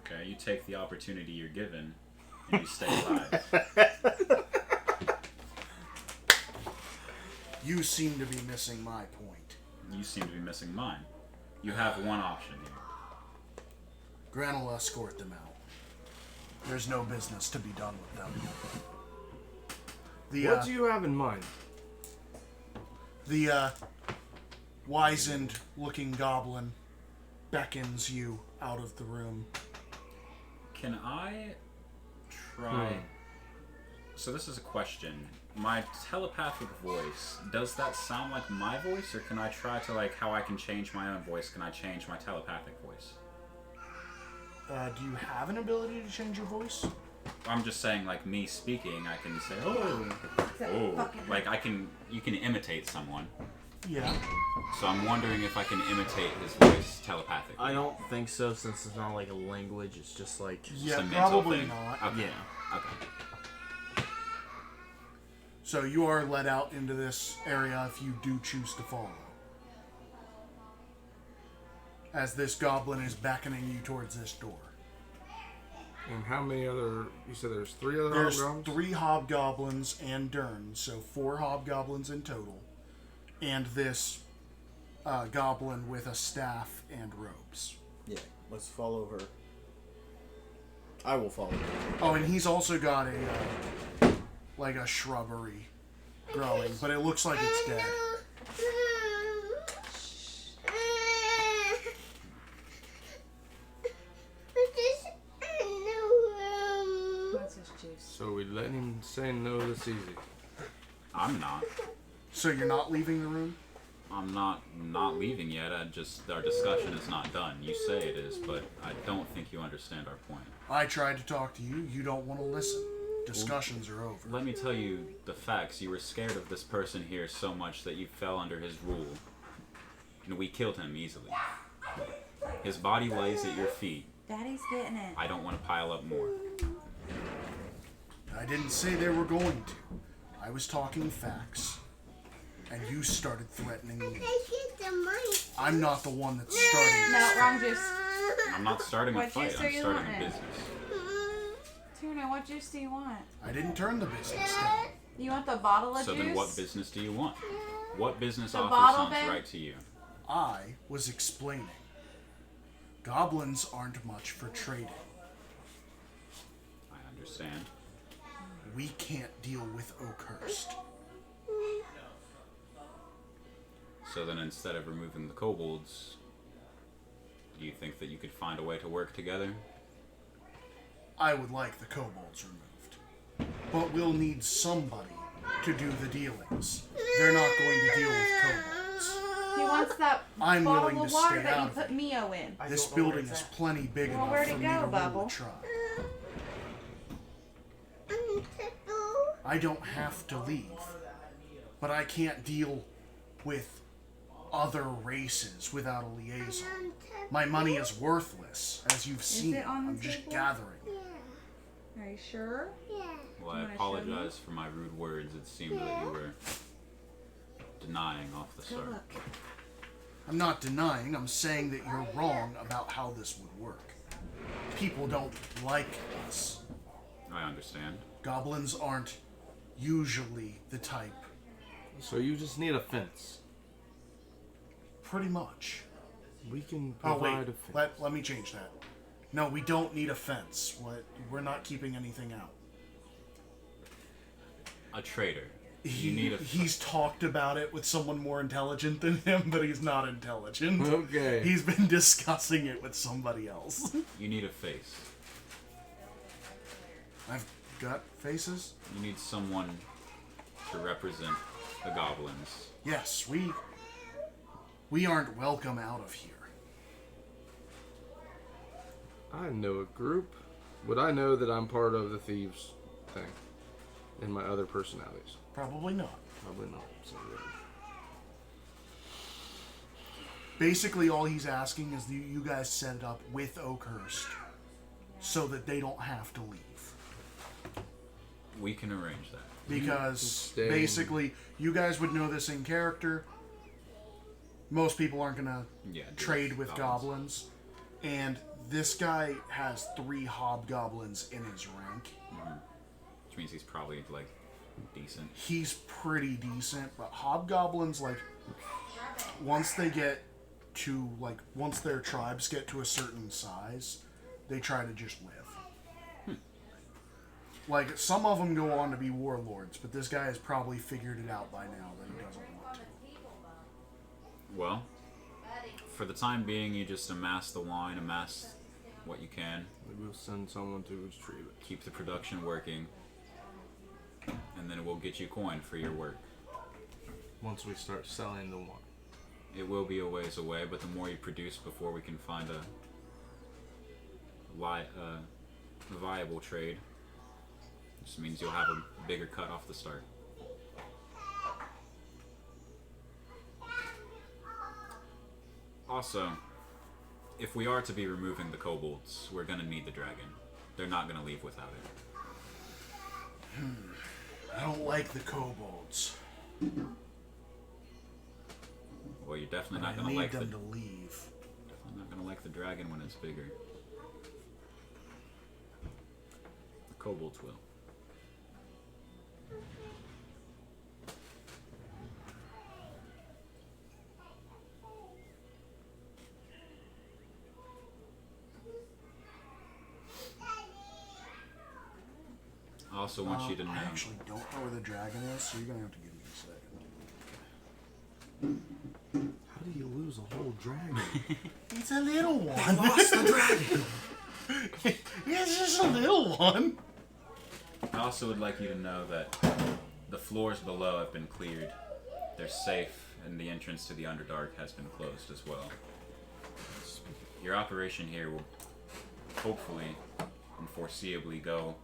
Okay, you take the opportunity you're given, and you stay alive. You seem to be missing my point. You seem to be missing mine. You have one option here. Gran will escort them out. There's no business to be done with them. What do you have in mind? The wizened-looking goblin beckons you out of the room. Can I try... So this is a question. My telepathic voice, does that sound like my voice, or can I try to, like, how I can change my own voice? Can I change my telepathic voice? Do you have an ability to change your voice? I'm just saying, like, me speaking, I can say, oh, like, you can imitate someone. Yeah. So I'm wondering if I can imitate his voice telepathically. I don't think so, since it's not like a language. It's just like Yeah, a mental probably thing. not. Okay. yeah. Okay. So you are led out into this area if you do choose to follow. As this goblin is beckoning you towards this door. And how many other... You said there's 3 other There's hobgoblins? 3 hobgoblins and Derns, so 4 hobgoblins in total. And this goblin with a staff and robes. Yeah, let's follow her. I will follow her. Oh, and he's also got a like a shrubbery growing, but it looks like it's dead. So we let him say no this easy. I'm not. So you're not leaving the room? I'm not leaving yet. Our discussion is not done. You say it is, but I don't think you understand our point. I tried to talk to you. You don't want to listen. Discussions are over. Let me tell you the facts. You were scared of this person here so much that you fell under his rule. And we killed him easily. His body lays at your feet. Daddy's getting it. I don't want to pile up more. I didn't say they were going to. I was talking facts. And you started threatening me. I'm not the one that's starting No, this. wrong juice. I'm not starting a What fight. juice are I'm you starting a wanting? business. Tuna, what juice do you want? I didn't turn the business down. You want the bottle of So juice? then what business do you want? What business The offer bottle sounds bin? right to you? I was explaining. Goblins aren't much for trading. I understand. We can't deal with Oakhurst. So then instead of removing the kobolds, do you think that you could find a way to work together? I would like the kobolds removed. But we'll need somebody to do the dealings. They're not going to deal with kobolds. He wants that I'm willing bottle to of water stay that out you of put it. Mio in. This building is plenty big Well, enough where'd for it me go, to rule Bubble? a tribe. I don't have to leave. But I can't deal with other races without a liaison. My money is worthless, as you've seen. it on the I'm just table? gathering. Are you sure? Well, I wanna show me? apologize for my rude words. It seemed that you were denying off the Go start. look. I'm not denying, I'm saying that you're wrong about how this would work. People don't like us. I understand. Goblins aren't usually the type. So you just need a fence. Pretty much. We can Oh provide wait, a fence. let me change that. No, we don't need a fence. We're not keeping anything out. A traitor. You need a... He's talked about it with someone more intelligent than him, but he's not intelligent. Okay. He's been discussing it with somebody else. You need a face. I've got faces. You need someone to represent the goblins. Yes, we aren't welcome out of here. I know a group. Would I know that I'm part of the thieves thing? In my other personalities? Probably not. Probably not. So, Basically, all he's asking is that you guys set it up with Oakhurst so that they don't have to leave. We can arrange that. Because Stay. basically, you guys would know this in character. Most people aren't going to Yeah. trade with goblins. And this guy has 3 hobgoblins in his rank. Which means he's probably like decent. He's pretty decent, but hobgoblins, like, once they get to, like, once their tribes get to a certain size, they try to just live. Like, some of them go on to be warlords, but this guy has probably figured it out by now that he doesn't want to. Well, for the time being, you just amass the wine, amass what you can. We'll send someone to retrieve it. Keep the production working, and then we'll get you coin for your work. Once we start selling the wine. It will be a ways away, but the more you produce before we can find a viable trade, just means you'll have a bigger cut off the start. Also, if we are to be removing the kobolds, we're gonna need the dragon. They're not gonna leave without it. I don't like the kobolds. Well, you're definitely not I gonna need like them the to leave. definitely not gonna like the dragon when it's bigger. The kobolds will. I also want you to know. I actually don't know where the dragon is, so you're gonna have to give me a second. How do you lose a whole dragon? It's a little one. I lost the dragon. Yeah, it's just a little one. I also would like you to know that the floors below have been cleared. They're safe, and the entrance to the Underdark has been closed as well. Your operation here will hopefully and foreseeably go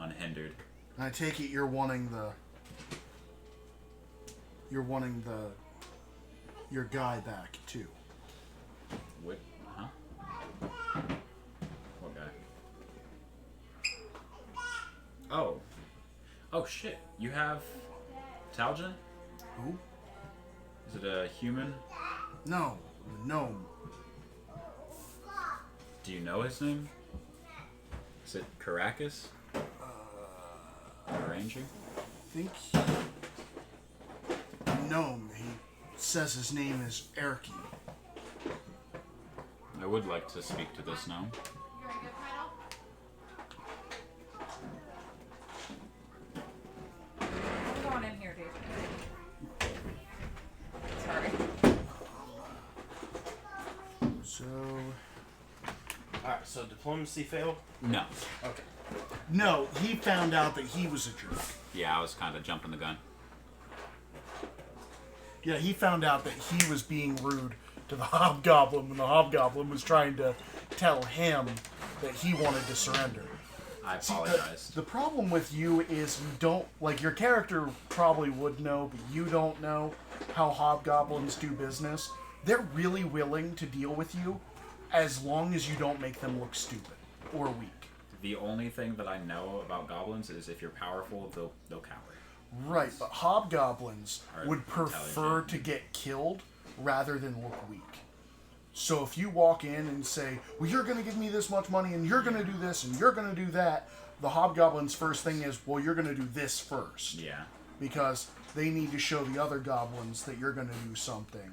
unhindered. I take it you're wanting your guy back too. What? Huh? What guy? Oh. Oh shit. You have Taljan? Who? Is it a human? No, the gnome. Do you know his name? Is it Caracas? A ranger? I think gnome. He says his name is Erky. I would like to speak to this gnome. Come on in here, dude. Sorry. So, Alright, so diplomacy failed? No. Okay. no, he found out that he was a jerk. Yeah, I was kind of jumping the gun. Yeah, he found out that he was being rude to the hobgoblin when the hobgoblin was trying to tell him that he wanted to surrender. I apologize. The problem with you is you don't, like, your character probably would know, but you don't know how hobgoblins do business. They're really willing to deal with you as long as you don't make them look stupid or weak. The only thing that I know about goblins is if you're powerful, they'll cower. Right, but hobgoblins Are would prefer intelligent. to get killed rather than look weak. So if you walk in and say, well, you're going to give me this much money, and you're going to do this, and you're going to do that, the hobgoblin's first thing is, well, you're going to do this first. Yeah. Because they need to show the other goblins that you're going to do something.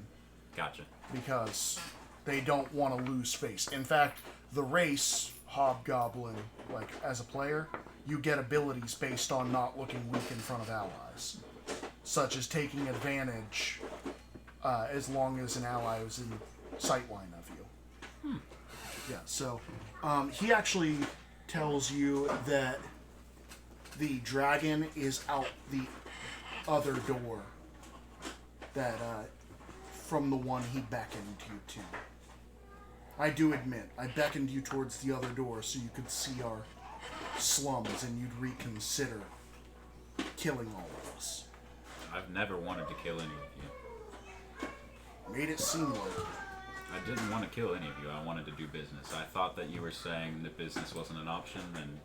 Gotcha. Because they don't want to lose face. In fact, the race hobgoblin, like, as a player, you get abilities based on not looking weak in front of allies. Such as taking advantage as long as an ally is in sightline of you. Yeah, so he actually tells you that the dragon is out the other door that from the one he beckoned you to. I do admit, I beckoned you towards the other door so you could see our slums and you'd reconsider killing all of us. I've never wanted to kill any of you. Made it seem like it. I didn't want to kill any of you. I wanted to do business. I thought that you were saying that business wasn't an option, and I'm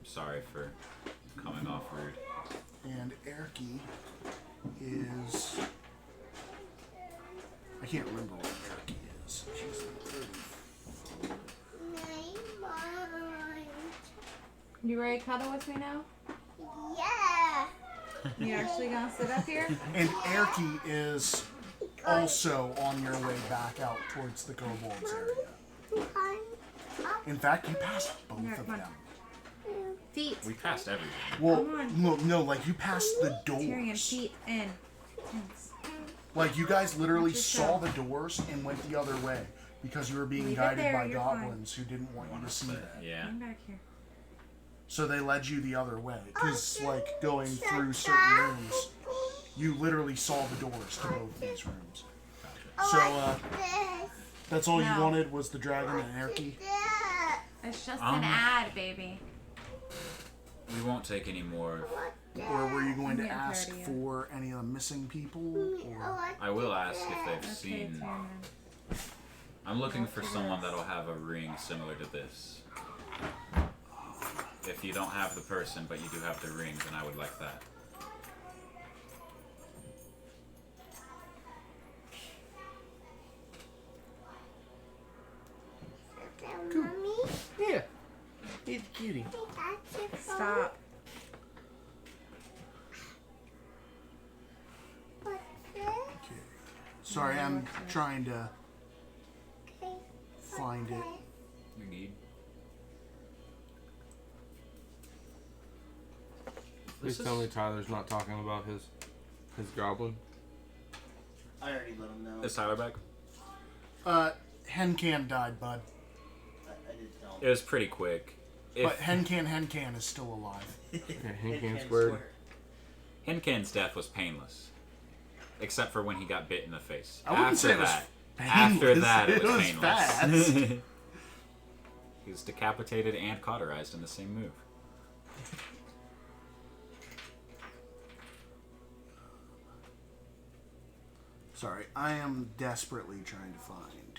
sorry for coming off rude. And Erky is... I can't remember what Erky is. She's 34. You ready to cuddle with me now? Yeah. You actually gonna sit up here? And Erky is also on your way back out towards the kobolds area. In fact, you passed both Here, of come on. them. Feet. We passed everything. Well, Come no, like you passed the Tyrion, doors. feet in. Yes. Like you guys literally Watch saw yourself. the doors and went the other way because you were being Leave it guided there, by you're goblins who didn't want you to see that. Yeah. Come back here. So they led you the other way. Because, like, going through certain rooms, you literally saw the doors to both these rooms. So, that's all you No. wanted was the dragon and Erky? It's just an ad, baby. We won't take any more. Or were you going to I'm getting ask tired of you. for any of the missing people? Or... I will ask if they've Okay, seen. Tyrion. I'm looking for someone that'll have a ring similar to this. If you don't have the person, but you do have the ring, then I would like that. Yeah. He's a cutie. Stop. Sorry, I'm trying to find it. We need. Please tell me Tyler's not talking about his goblin. I already let him know. Is Tyler back? Hencan died, bud. I did tell him. It was pretty quick. But Hencan is still alive. Yeah, Hencan squared. Hencan's death was painless. Except for when he got bit in the face. I wouldn't say it was After painless. that, it It was was painless. fast. He was decapitated and cauterized in the same move. Sorry, I am desperately trying to find.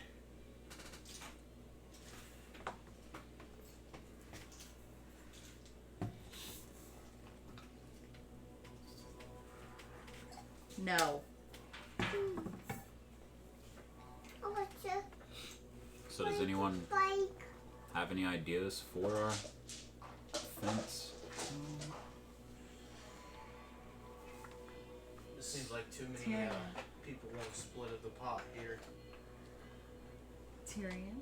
No. So does anyone have any ideas for our fence? It seems like too many Tyrion. people want to split up the pot here. Tyrion.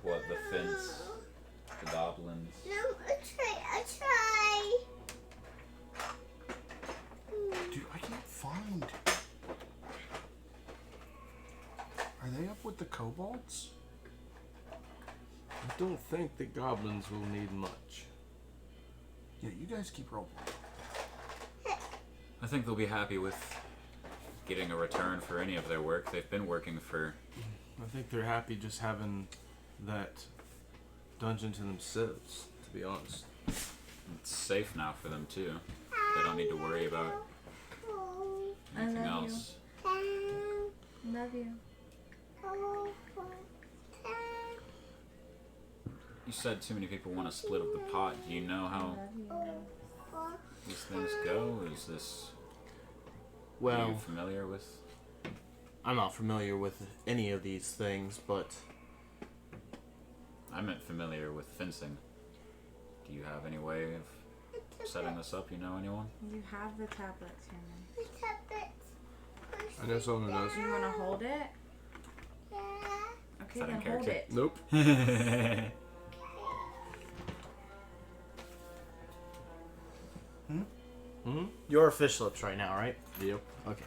What, the fence? The goblins? I try. Dude, I can't find. Are they up with the kobolds? I don't think the goblins will need much. Yeah, you guys keep rolling. I think they'll be happy with getting a return for any of their work. They've been working for... I think they're happy just having that dungeon to themselves, to be honest. It's safe now for them, too. They don't need to worry about anything love else. Love you. You said too many people want to split up the pot. Do you know how these things go? Is this... Are Well, you familiar with... I'm not familiar with any of these things, but I meant familiar with fencing. Do you have any way of setting this up? You know anyone? You have the tablet, Tyrion. I know someone who knows. Do you want to hold it? Okay, Is that then in hold character? it. Nope. Hmm? You're a fish lips right now, right? Yep. Okay.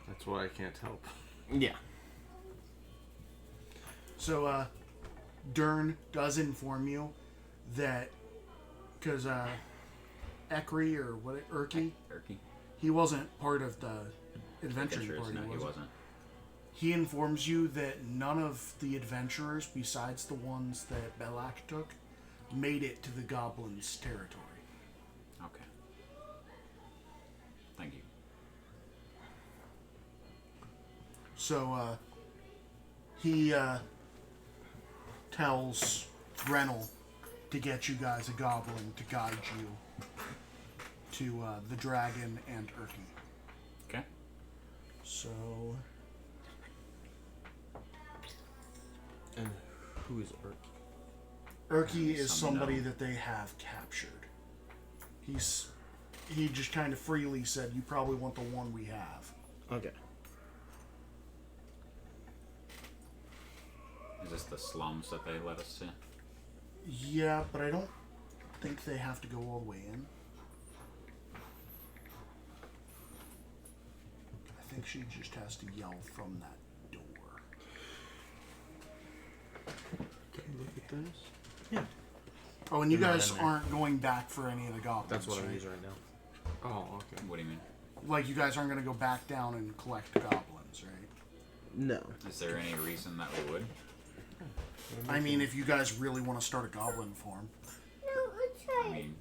That's why I can't help. Yeah. So, Dern does inform you that, because, Ekri, or what, Erky, he wasn't part of the adventuring party, No, he was he? wasn't. He informs you that none of the adventurers, besides the ones that Belak took, made it to the goblins' territory. Okay. Thank you. So, he, tells Renel to get you guys a goblin to guide you to, the dragon and Erky. Okay. So, And who is Erk? Erky is Someone somebody know. that they have captured. He just kind of freely said, you probably want the one we have. Okay. Is this the slums that they let us to? Yeah, but I don't think they have to go all the way in. I think she just has to yell from that door. Can you look at this? Yeah. Oh, and you They're not guys in there. aren't going back for any of the goblins. That's what I'm right? using right now. Oh, okay. What do you mean? Like, you guys aren't going to go back down and collect goblins, right? No. Is there any reason that we would? I mean, if you guys really want to start a goblin farm. I mean,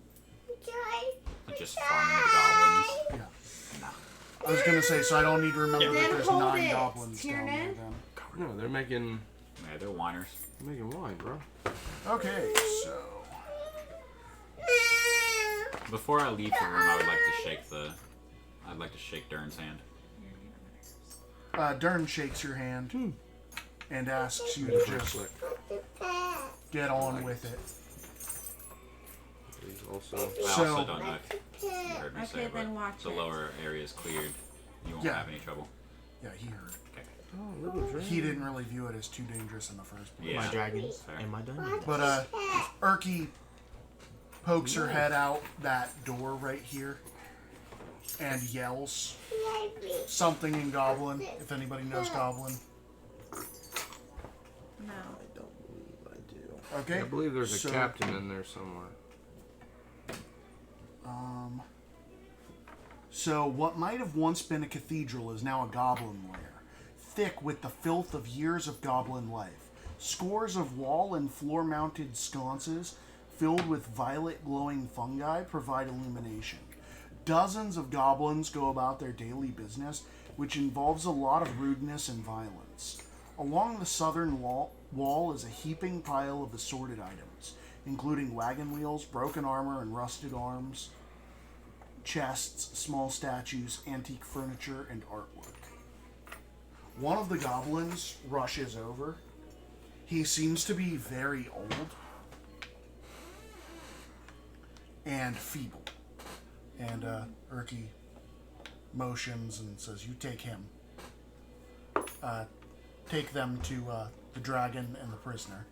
just farming the goblins. Yeah. Nah. I was going to say, so I don't need to remember that Then there's hold 9 it, goblins down there Tiernan. then. No, they're making Yeah, they're whiners. wine, bro. Okay, so... Before I leave the room, I would like to shake I'd like to shake Dern's hand. Dern shakes your hand and asks you to just get on with it. He's also I So- also don't know if you heard me say, Okay, then but watch the it. lower area is cleared. You won't Yeah. have any trouble. Yeah, he heard. Okay. He didn't really view it as too dangerous in the first place. Yeah. My dragons Fair. and my dungeons. But, Erky pokes her head out that door right here and yells something in Goblin, if anybody knows Goblin. No. I don't believe I do. Okay? I believe there's a so, captain in there somewhere. So, what might have once been a cathedral is now a goblin lair, thick with the filth of years of goblin life. Scores of wall and floor mounted sconces filled with violet glowing fungi provide illumination. Dozens of goblins go about their daily business, which involves a lot of rudeness and violence. Along the southern wall is a heaping pile of assorted items, including wagon wheels, broken armor, and rusted arms, chests, small statues, antique furniture, and artwork. One of the goblins rushes over. He seems to be very old and feeble. And Erky motions and says, you take him. Take them to the dragon and the prisoner.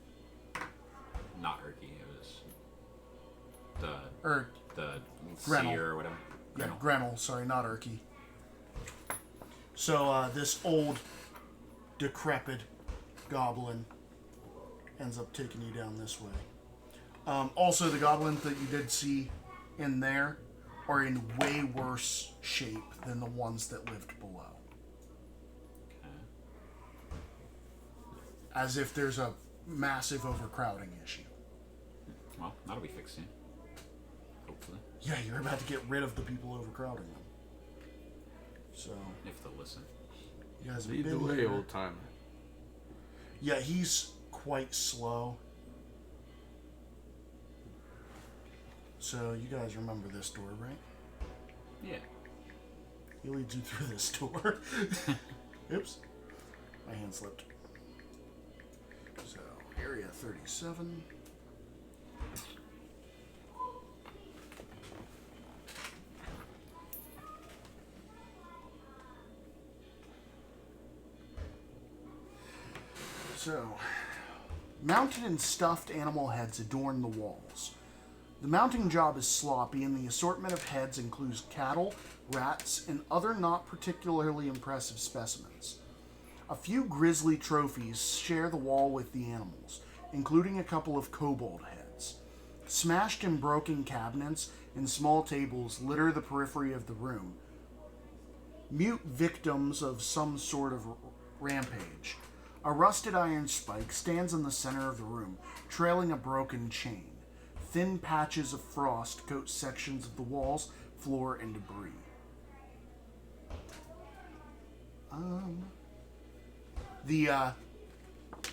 Not Erky. It was the Grenell. seer or whatever. Yeah, Grenell. Grenell, sorry, not Erky. So this old, decrepit goblin ends up taking you down this way. Also, the goblins that you did see in there are in way worse shape than the ones that lived below. Okay. As if there's a massive overcrowding issue. Well, that'll be fixed soon. Hopefully. Yeah, you're about to get rid of the people overcrowding them. So, If they'll listen. you guys have Lead the been way, here. old timer. Yeah, he's quite slow. So, you guys remember this door, right? Yeah. He leads you through this door. Oops. My hand slipped. So, area 37. So, mounted and stuffed animal heads adorn the walls. The mounting job is sloppy, and the assortment of heads includes cattle, rats, and other not particularly impressive specimens. A few grisly trophies share the wall with the animals, including a couple of kobold heads. Smashed and broken cabinets and small tables litter the periphery of the room, mute victims of some sort of rampage. A rusted iron spike stands in the center of the room, trailing a broken chain. Thin patches of frost coat sections of the walls, floor, and debris. The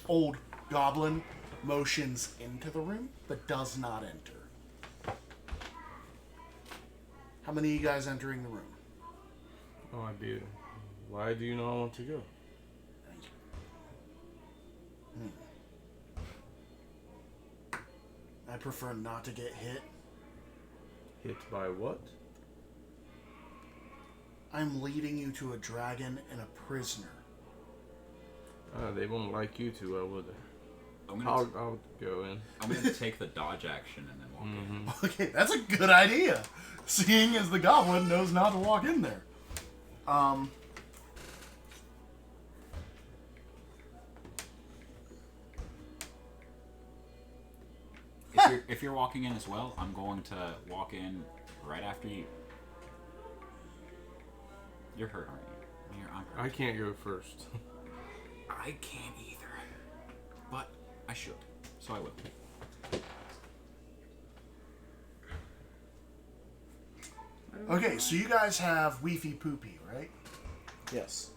old goblin motions into the room, but does not enter. How many of you guys entering the room? Oh, I do. Why do you not want to go? I prefer not to get hit. Hit by what? I'm leading you to a dragon and a prisoner. They won't like you too well, would they? I'll go in. I'm gonna take the dodge action and then walk in. Okay, that's a good idea. Seeing as the goblin knows not to walk in there. If you're walking in as well, I'm going to walk in right after you. You're hurt, aren't you? I'm hurt. I can't go first. I can't either. But I should. So I will. Okay, so you guys have Weefy Poopy, right? Yes.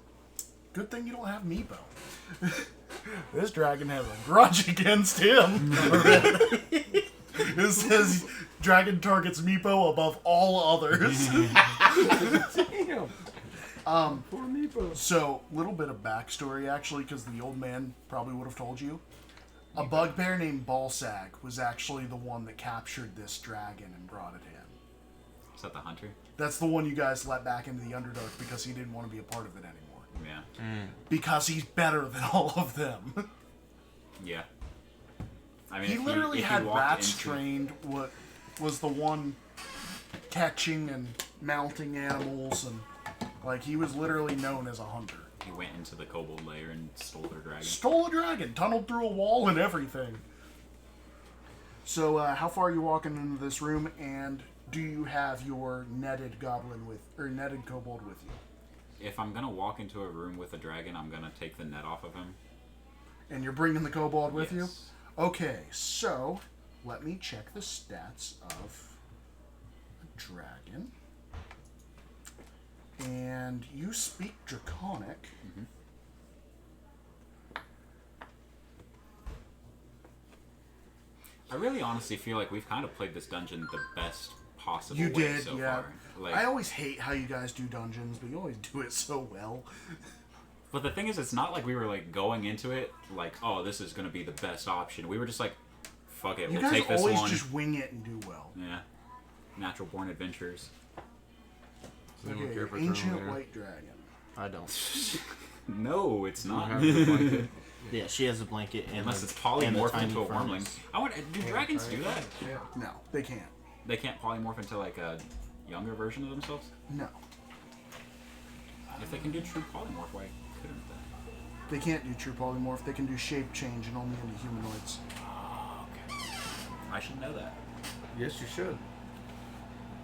Good thing you don't have Meepo. This dragon has a grudge against him. It says dragon targets Meepo above all others. Damn. Poor Meepo. So, little bit of backstory actually, because the old man probably would have told you. A bugbear named Balsag was actually the one that captured this dragon and brought it in. Is that the hunter? That's the one you guys let back into the Underdark because he didn't want to be a part of it anymore. Yeah. Because he's better than all of them. Yeah. I mean, He if literally if had walked rats into- trained. What was the one catching and mounting animals, and like he was literally known as a hunter. He went into the kobold lair and stole their dragon. Stole a dragon, tunneled through a wall, and everything. So, how far are you walking into this room, and do you have your netted goblin netted kobold with you? If I'm gonna walk into a room with a dragon, I'm gonna take the net off of him. And you're bringing the kobold with you? Yes. Okay, so let me check the stats of a dragon. And you speak Draconic. Mm-hmm. I really honestly feel like we've kind of played this dungeon the best possible You way did, so yeah. far. Like, I always hate how you guys do dungeons, but you always do it so well. but the thing is, it's not like we were like going into it like, oh, this is gonna be the best option. We were just like, fuck it, You we'll guys take this always one. just wing it and do well. Yeah, natural born adventures. Does anyone Okay, care if I turn ancient on there? white dragon. I don't. No, it's You not. have the blanket. Yeah, she has a blanket and Unless a- it's and a polymorphed tiny into a wormling. furnace. I want. Do dragons do that? No, they can't. They can't polymorph into like a younger version of themselves. No. If they can do true polymorph, why couldn't they? They can't do true polymorph. They can do shape change and only into humanoids. Oh, okay. I should know that. Yes, you should.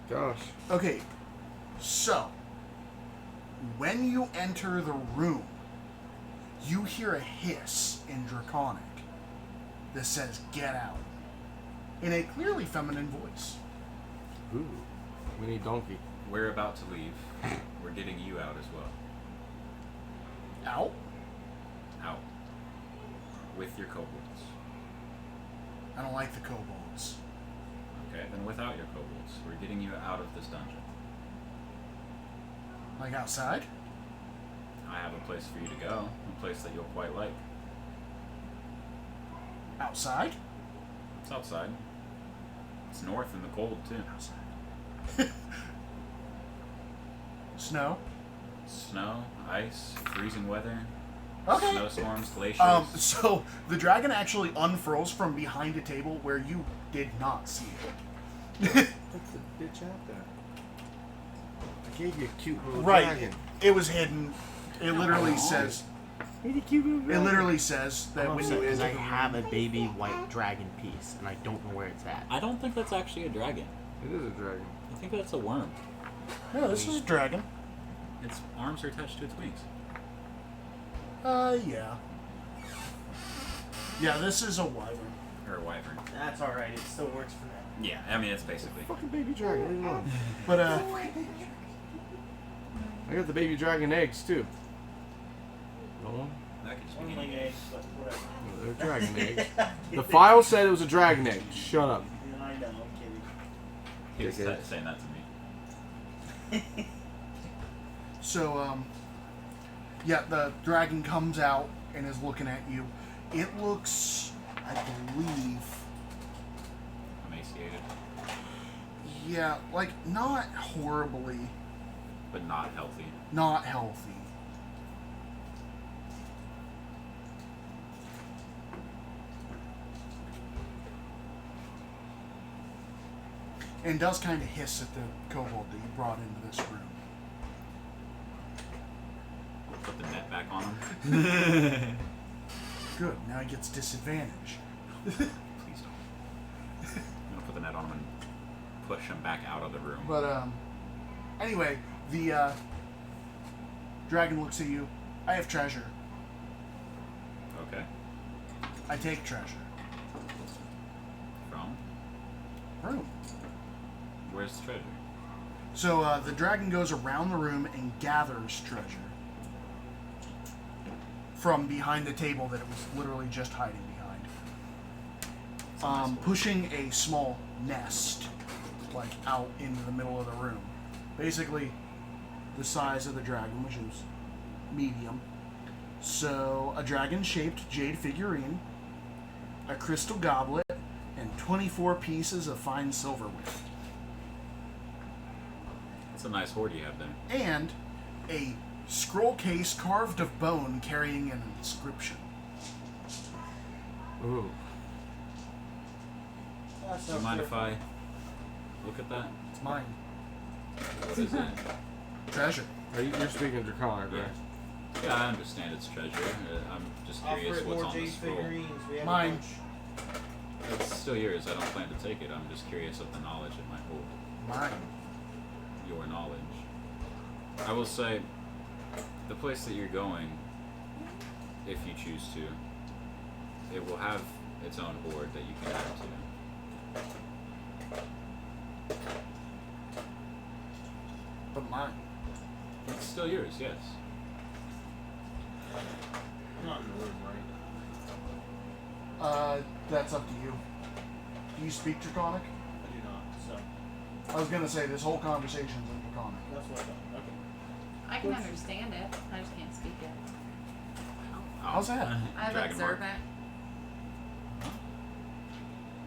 Gosh. Okay, so when you enter the room, you hear a hiss in Draconic that says, "Get out," in a clearly feminine voice. Ooh. We need donkey. We're about to leave. We're getting you out as well. Out? Out. With your kobolds. I don't like the kobolds. Okay, then without your kobolds. We're getting you out of this dungeon. Like outside? I have a place for you to go. A place that you'll quite like. Outside? It's outside. It's north in the cold, too. Outside. Snow? Snow, ice, freezing weather, Okay. snowstorms, glaciers. So the dragon actually unfurls from behind a table where you did not see it. Put the bitch out there. I gave you a cute little Right. dragon. It was hidden. It literally says. Really cute little It dragon. literally says that I'm when upset you because I enter the have a room- baby white dragon piece and I don't know where it's at. I don't think that's actually a dragon. It is a dragon. I think that's a worm. No, this is a dragon. Its arms are attached to its wings. Yeah. Yeah, this is a wyvern. Or a wyvern. That's alright, it still works for that. Yeah, I mean, it's basically. Fucking baby dragon. Leave it alone. But, I got the baby dragon eggs too. No, That could just be any eggs, but whatever. they're dragon eggs. The file said it was a dragon egg. Shut up. I know, I'm kidding. He was Dickhead. saying that to me. so, yeah, the dragon comes out and is looking at you. It looks, I believe, Emaciated. Yeah, like, not horribly. But not healthy. Not healthy. And does kind of hiss at the kobold that you brought into this room. Put the net back on him. Good, now he gets disadvantage. Please don't. I'm gonna put the net on him and push him back out of the room. But, anyway, the, dragon looks at you. I have treasure. Okay. I take treasure. From? Room. Where's the treasure? So, the dragon goes around the room and gathers treasure. From behind the table that it was literally just hiding behind. Pushing a small nest, like, out into the middle of the room. Basically, the size of the dragon, which is medium. So, a dragon-shaped jade figurine, a crystal goblet, and 24 pieces of fine silverware. That's a nice hoard you have there. And a scroll case carved of bone carrying an inscription. Ooh. Do you mind if I look at that? It's mine. What is it? Treasure. You're speaking Draconic, right? Yeah, I understand it's treasure. I'm just curious what's on the scroll. Mine. It's still yours. I don't plan to take it. I'm just curious of the knowledge it might hold. Mine. Your knowledge. I will say, the place that you're going, if you choose to, it will have its own hoard that you can add to. But mine. It's still yours, yes. Not in the room, right? That's up to you. Do you speak Draconic? I do not, so. I was gonna say, this whole conversation's in Draconic. That's what I thought. Okay. I can understand it. I just can't speak it. How's that? I have Dragonborn. observant.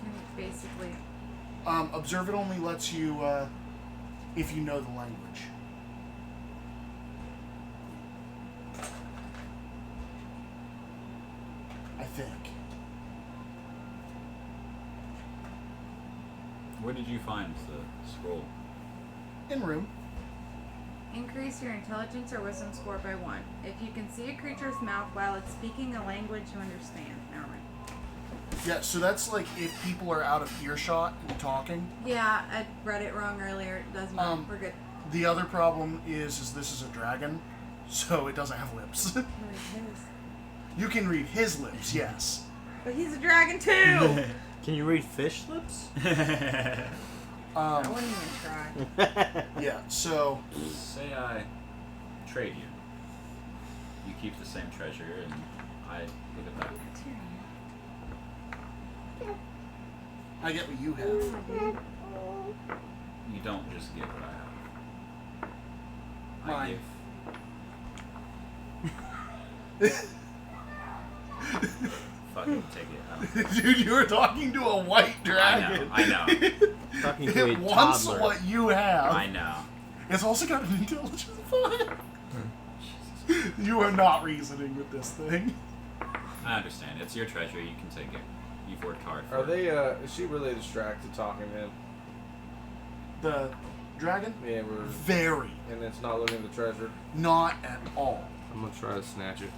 And basically, Observe it only lets you, if you know the language. I think. Where did you find the scroll? In room. increase your intelligence or wisdom score by 1. If you can see a creature's mouth while it's speaking a language you understand. Never mind. Yeah, so that's like if people are out of earshot and talking. Yeah, I read it wrong earlier. It doesn't matter. We're good. The other problem is this is a dragon, so it doesn't have lips. You can read his lips, yes. But he's a dragon too! Can you read fish lips? I wouldn't even try. Yeah, so... Say I trade you. You keep the same treasure and I give it back. I get what you have. You don't just give what I have. I give. Fucking take it. Dude, you were talking to a white dragon. I know. Talking to It a wants toddler. what you have. I know. It's also got an intelligence of 5. You are not reasoning with this thing. I understand. It's your treasure. You can take it. You've worked hard for Are it. they, is she really distracted talking to him? The dragon? Yeah, we're... Very. And it's not looking at the treasure? Not at all. I'm gonna try to snatch it.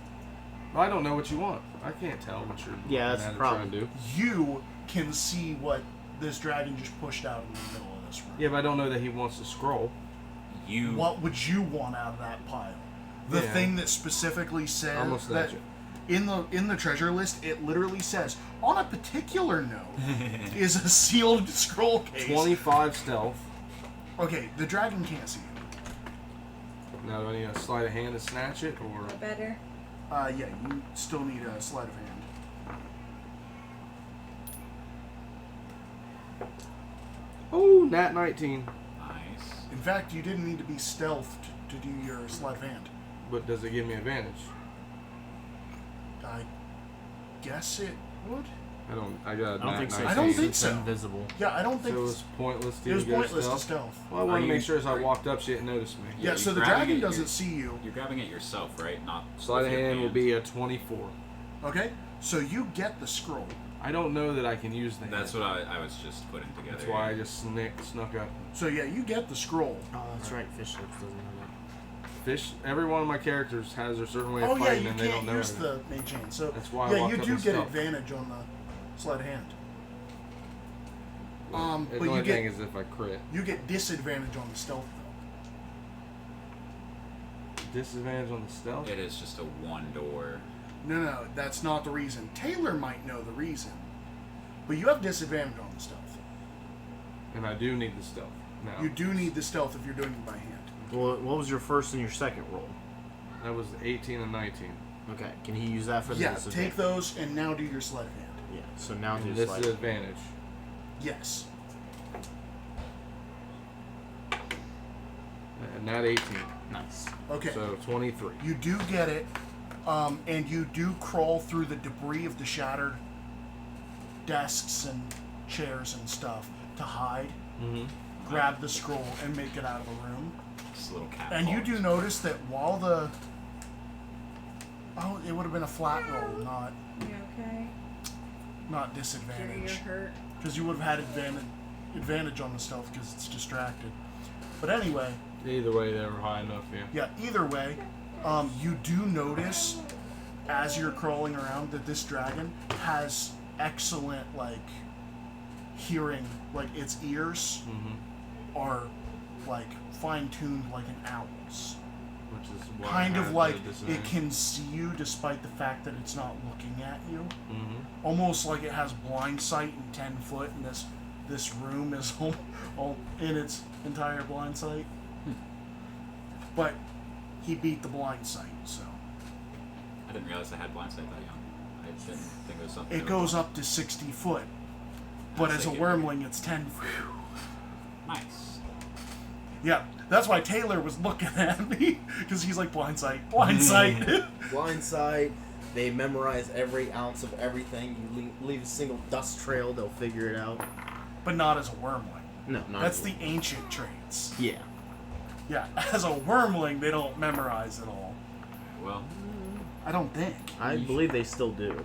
I don't know what you want. I can't tell what you're that's the problem. trying to do. You can see what this dragon just pushed out in the middle of this room. Yeah, but I don't know that he wants to scroll. You... What would you want out of that pile? The Yeah. thing that specifically says I'm gonna snatch that it. in the treasure list, it literally says, on a particular note, is a sealed scroll case. 25 stealth. Okay, the dragon can't see it. Now, do I need a sleight of hand to snatch it, or... Better. Yeah, you still need a sleight of hand. Oh, nat 19. Nice. In fact, you didn't need to be stealthed to do your sleight of hand. But does it give me advantage? I guess it would. I got. I don't think so. I don't think It's so. invisible. Yeah, I don't think So it was pointless to it was go pointless stealth? to stealth. Well, I wanted to Are make you- sure as I walked up, she didn't notice me. Yeah, you so the grabbing dragon it, doesn't you're- see you. You're grabbing it yourself, right? Not Sleight of with your hand will be a 24. Okay, so you get the scroll. I don't know that I can use the hand. That's what I was just putting together. That's why I just snuck up. So yeah, you get the scroll. Oh, that's right. Fish lips doesn't have that. Fish. Every one of my characters has a certain way of Oh yeah, fighting, you and they can't don't know use anything. the mage hand. So That's why I yeah, walked you up do and get stealth. advantage on the sleight of hand. The But only you get thing is if I crit. you get disadvantage on the stealth though. Disadvantage on the stealth. It is just a one door. No, that's not the reason. Taylor might know the reason, but you have disadvantage on the stealth. And I do need the stealth. Now. You do need the stealth if you're doing it by hand. Well, what was your first and your second roll? That was 18 and 19. Okay, can he use that for the Yeah, disadvantage? take those and now do your sleight of hand. Yeah, so now And do this sleight. is advantage. Yes. And not 18. Nice. Okay. So 23. You do get it, and you do crawl through the debris of the shattered desks and chairs and stuff to hide, Mm-hmm. grab the scroll, and make it out of the room. Just a little cat. And you do notice that while the... Oh, it would have been a flat roll, not You okay? not Are you disadvantage. hurt? Because you would have had advantage on the stealth because it's distracted. But anyway, Either way, they were high enough, yeah. yeah, either way, you do notice as you're crawling around that this dragon has excellent, like, hearing. Like, its ears Mm-hmm. are, like, fine-tuned like an owl's. Which is why I Kind had of like the it disadvantage. can see you despite the fact that it's not looking at you. Mm-hmm. Almost like it has blind sight in 10 foot, and this room is all in its entire blind sight. But he beat the blind sight, so I didn't realize I had blind sight that young. I didn't think it was something. it goes up to 60 foot. But as a wormling, it's 10 foot. Nice. Yeah, that's why Taylor was looking at me, because he's like, blind sight, blind sight. Blind sight. They memorize every ounce of everything. You leave a single dust trail, they'll figure it out. But not as a wormling. No, not That's at the ancient traits. Yeah. Yeah, as a wormling, they don't memorize it all. Well, I don't think. I believe they still do.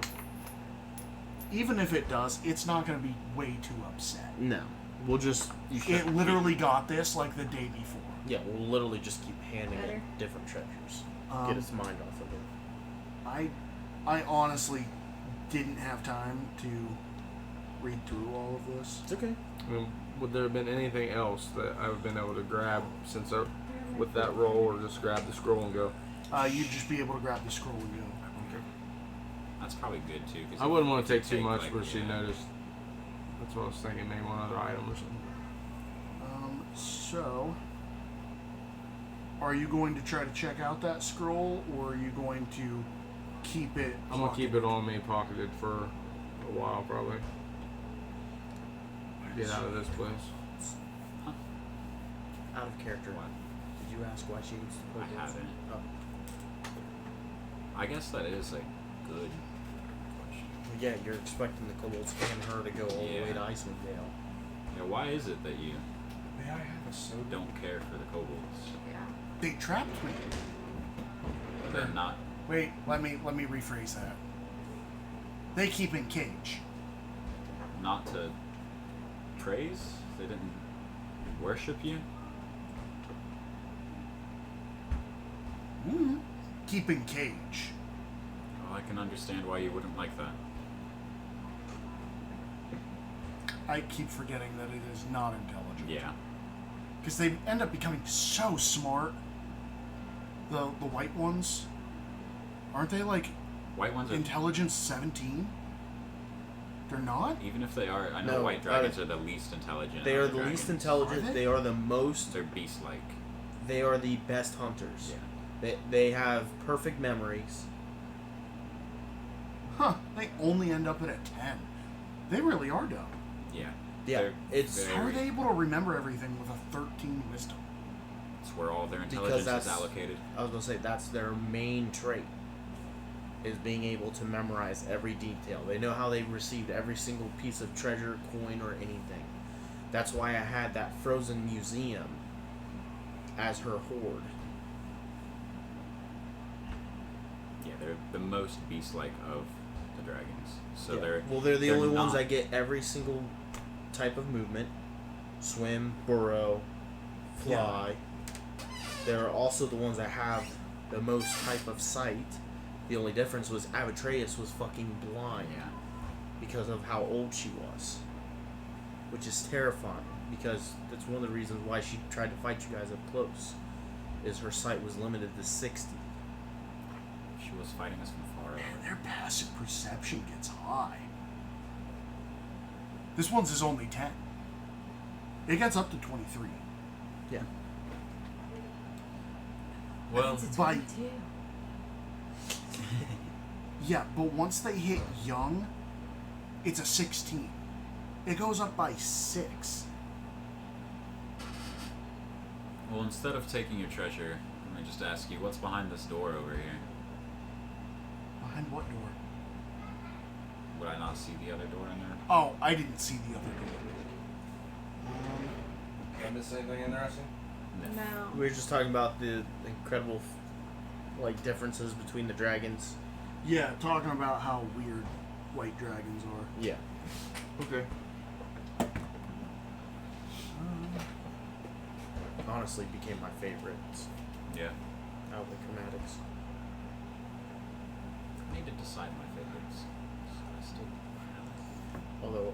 Even if it does, it's not going to be way too upset. No. We'll just... It literally got this like the day before. Yeah, we'll literally just keep handing Better. it different treasures. Um, Get its mind off of it. I honestly didn't have time to read through all of this. It's okay. I mean, would there have been anything else that I've been able to grab since with that roll, or just grab the scroll and go? You'd just be able to grab the scroll and go. that's probably good too. 'Cause I wouldn't want to take too take, much like, where she yeah. noticed. That's what I was thinking. Maybe one other item or something. So, are you going to try to check out that scroll, or are you going to keep it? I'm gonna keep it on me, pocketed for a while, probably. Get out of this place. Out of character. Did you ask why she needs to put I it? haven't. Oh. I guess that is a good question. Yeah, you're expecting the kobolds and her to go all the way Yeah. to Icewind Dale. Yeah, why is it that you May I have a soda? don't care for the kobolds? They trapped me. They're not. Wait, let me rephrase that. They keep in cage. Not to praise? They didn't worship you? Keep in cage. Well, I can understand why you wouldn't like that. I keep forgetting that it is not intelligent. Yeah. Because they end up becoming so smart. The white ones, aren't they like White ones are. intelligence 17? They're not? Even if they are, I know No, white dragons are the least intelligent. They of are the least dragons. intelligent. Are they? They are the most. They're beast-like. They are the best hunters. Yeah. They have perfect memories. Huh, they only end up at a 10. They really are dumb. Yeah. Yeah, They're it's How are they able to remember everything with a 13 wisdom? It's where all their Because intelligence is that's- allocated. I was gonna say that's their main trait. is being able to memorize every detail. They know how they received every single piece of treasure, coin, or anything. That's why I had that frozen museum as her hoard. Yeah, they're the most beast-like of the dragons. So Yeah. they're the only ones not- that get every single type of movement. Swim, burrow, fly. They're also the ones that have the most type of sight. The only difference was Avatreus was fucking blind. Yeah. Because of how old she was. Which is terrifying. Because that's one of the reasons why she tried to fight you guys up close. Is her sight was limited to 60. She was fighting us from far away. Man, their passive perception gets high. This one's is only 10. It gets up to 23. Yeah. Well, By, yeah, but once they hit young, it's a 16. It goes up by 6. well, instead of taking your treasure, let me just ask you, what's behind this door over here? Behind what door? Would I not see the other door in there? Oh, I didn't see the other door. Did I miss anything interesting? No. We were just talking about the incredible differences between the dragons. Yeah, talking about how weird white dragons are. Yeah. Okay. Honestly became my favorites Yeah. out of the chromatics. I need to decide my favorites. So I still Although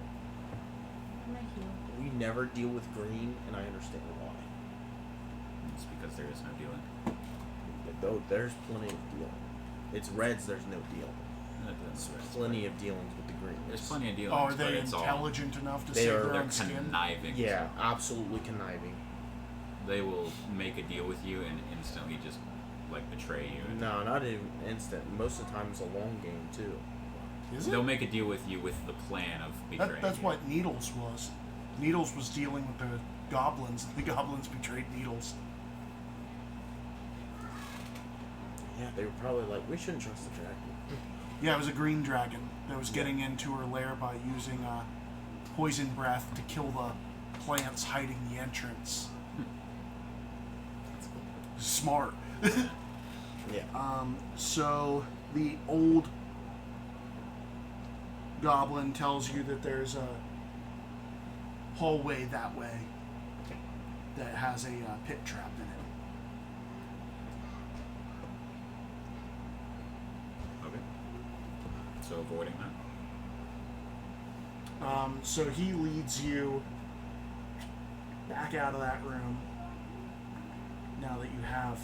I'm a heel. we never deal with green, and I understand why. It's because there is no dealing. Though there's plenty of dealing. It's reds, there's no dealing. That's right. Plenty of dealings with the green. There's plenty of dealings, Oh, are but they it's all intelligent enough to They save are- their they're own skin? conniving. Yeah, absolutely conniving. They will make a deal with you and instantly just betray you. And No, not even instant. Most of the time it's a long game too. Is it? they'll make a deal with you with the plan of betraying That's you. what Needles was. Needles was dealing with the goblins. The goblins betrayed Needles. Yeah, they were probably like, we shouldn't trust the dragon. Yeah, it was a green dragon that was getting into her lair by using poison breath to kill the plants hiding the entrance. Smart. Yeah. So the old goblin tells you that there's a hallway that way that has a pit trap in it. Okay. So avoiding that. So he leads you back out of that room now that you have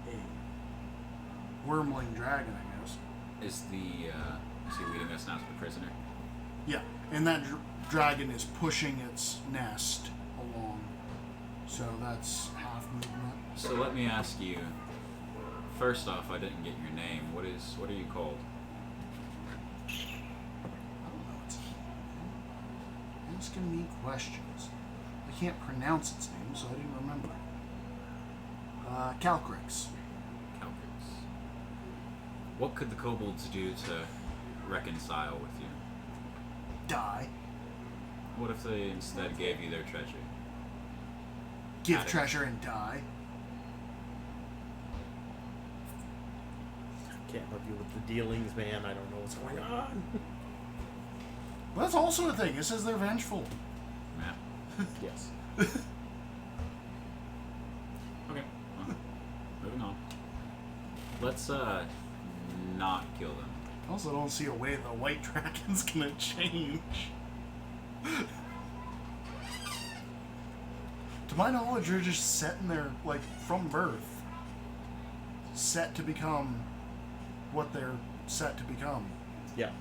a wormling dragon, I guess. Is he leading us now to the prisoner? Yeah, and that dragon is pushing its nest along. So that's half movement. So let me ask you. First off, I didn't get your name. What are you called? I don't know its name. Asking me questions. I can't pronounce its name, so I didn't remember. Calcrix. Calcrix. What could the kobolds do to reconcile with you? Die. What if they instead gave you their treasure? Give Got it. treasure and die. Can't help you with the dealings, man. I don't know what's going on. Well, that's also a thing. It says they're vengeful. Yeah. Yes. Okay. Well, moving on. Let's not kill them. I also don't see a way the white dragon's gonna change. To my knowledge, they're just set in there, from birth. Set to become what they're set to become. Yeah.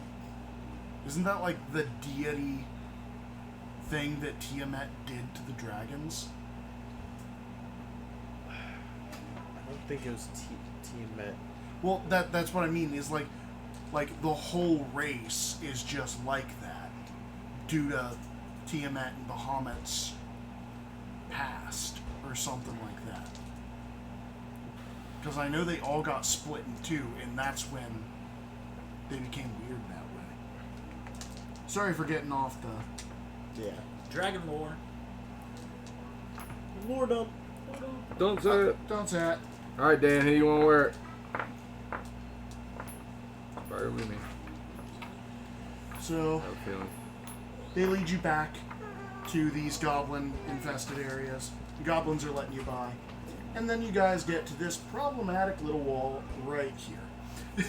Isn't that like the deity thing that Tiamat did to the dragons? I don't think it was Tiamat. Well, that's what I mean, is like the whole race is just like that due to Tiamat and Bahamut's past or something like that. Because I know they all got split in two, and that's when they became weird that way. Sorry for getting off the... Yeah. Dragon lore. Lord up. Don't say it. Don't say it. Alright, Dan, who you want to wear it? Fire with me. So, I have a feeling. they lead you back to these goblin-infested areas. The goblins are letting you by. And then you guys get to this problematic little wall right here.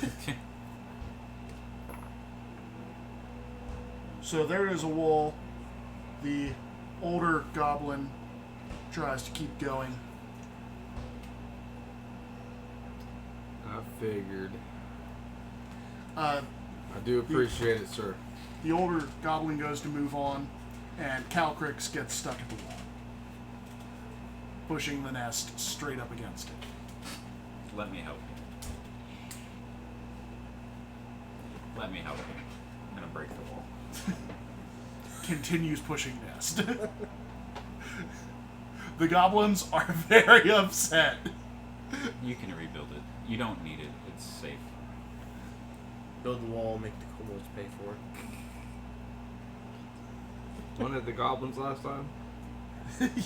So there is a wall. The older goblin tries to keep going. I figured. Uh, I do appreciate it, sir. the older goblin goes to move on, and Calcrix gets stuck at the wall, pushing the nest straight up against it. Let me help you. Let me help you. I'm gonna break the wall. Continues pushing nest. The goblins are very upset. You can rebuild it. You don't need it. It's safe. Build the wall, make the kobolds pay for it. One of the goblins last time?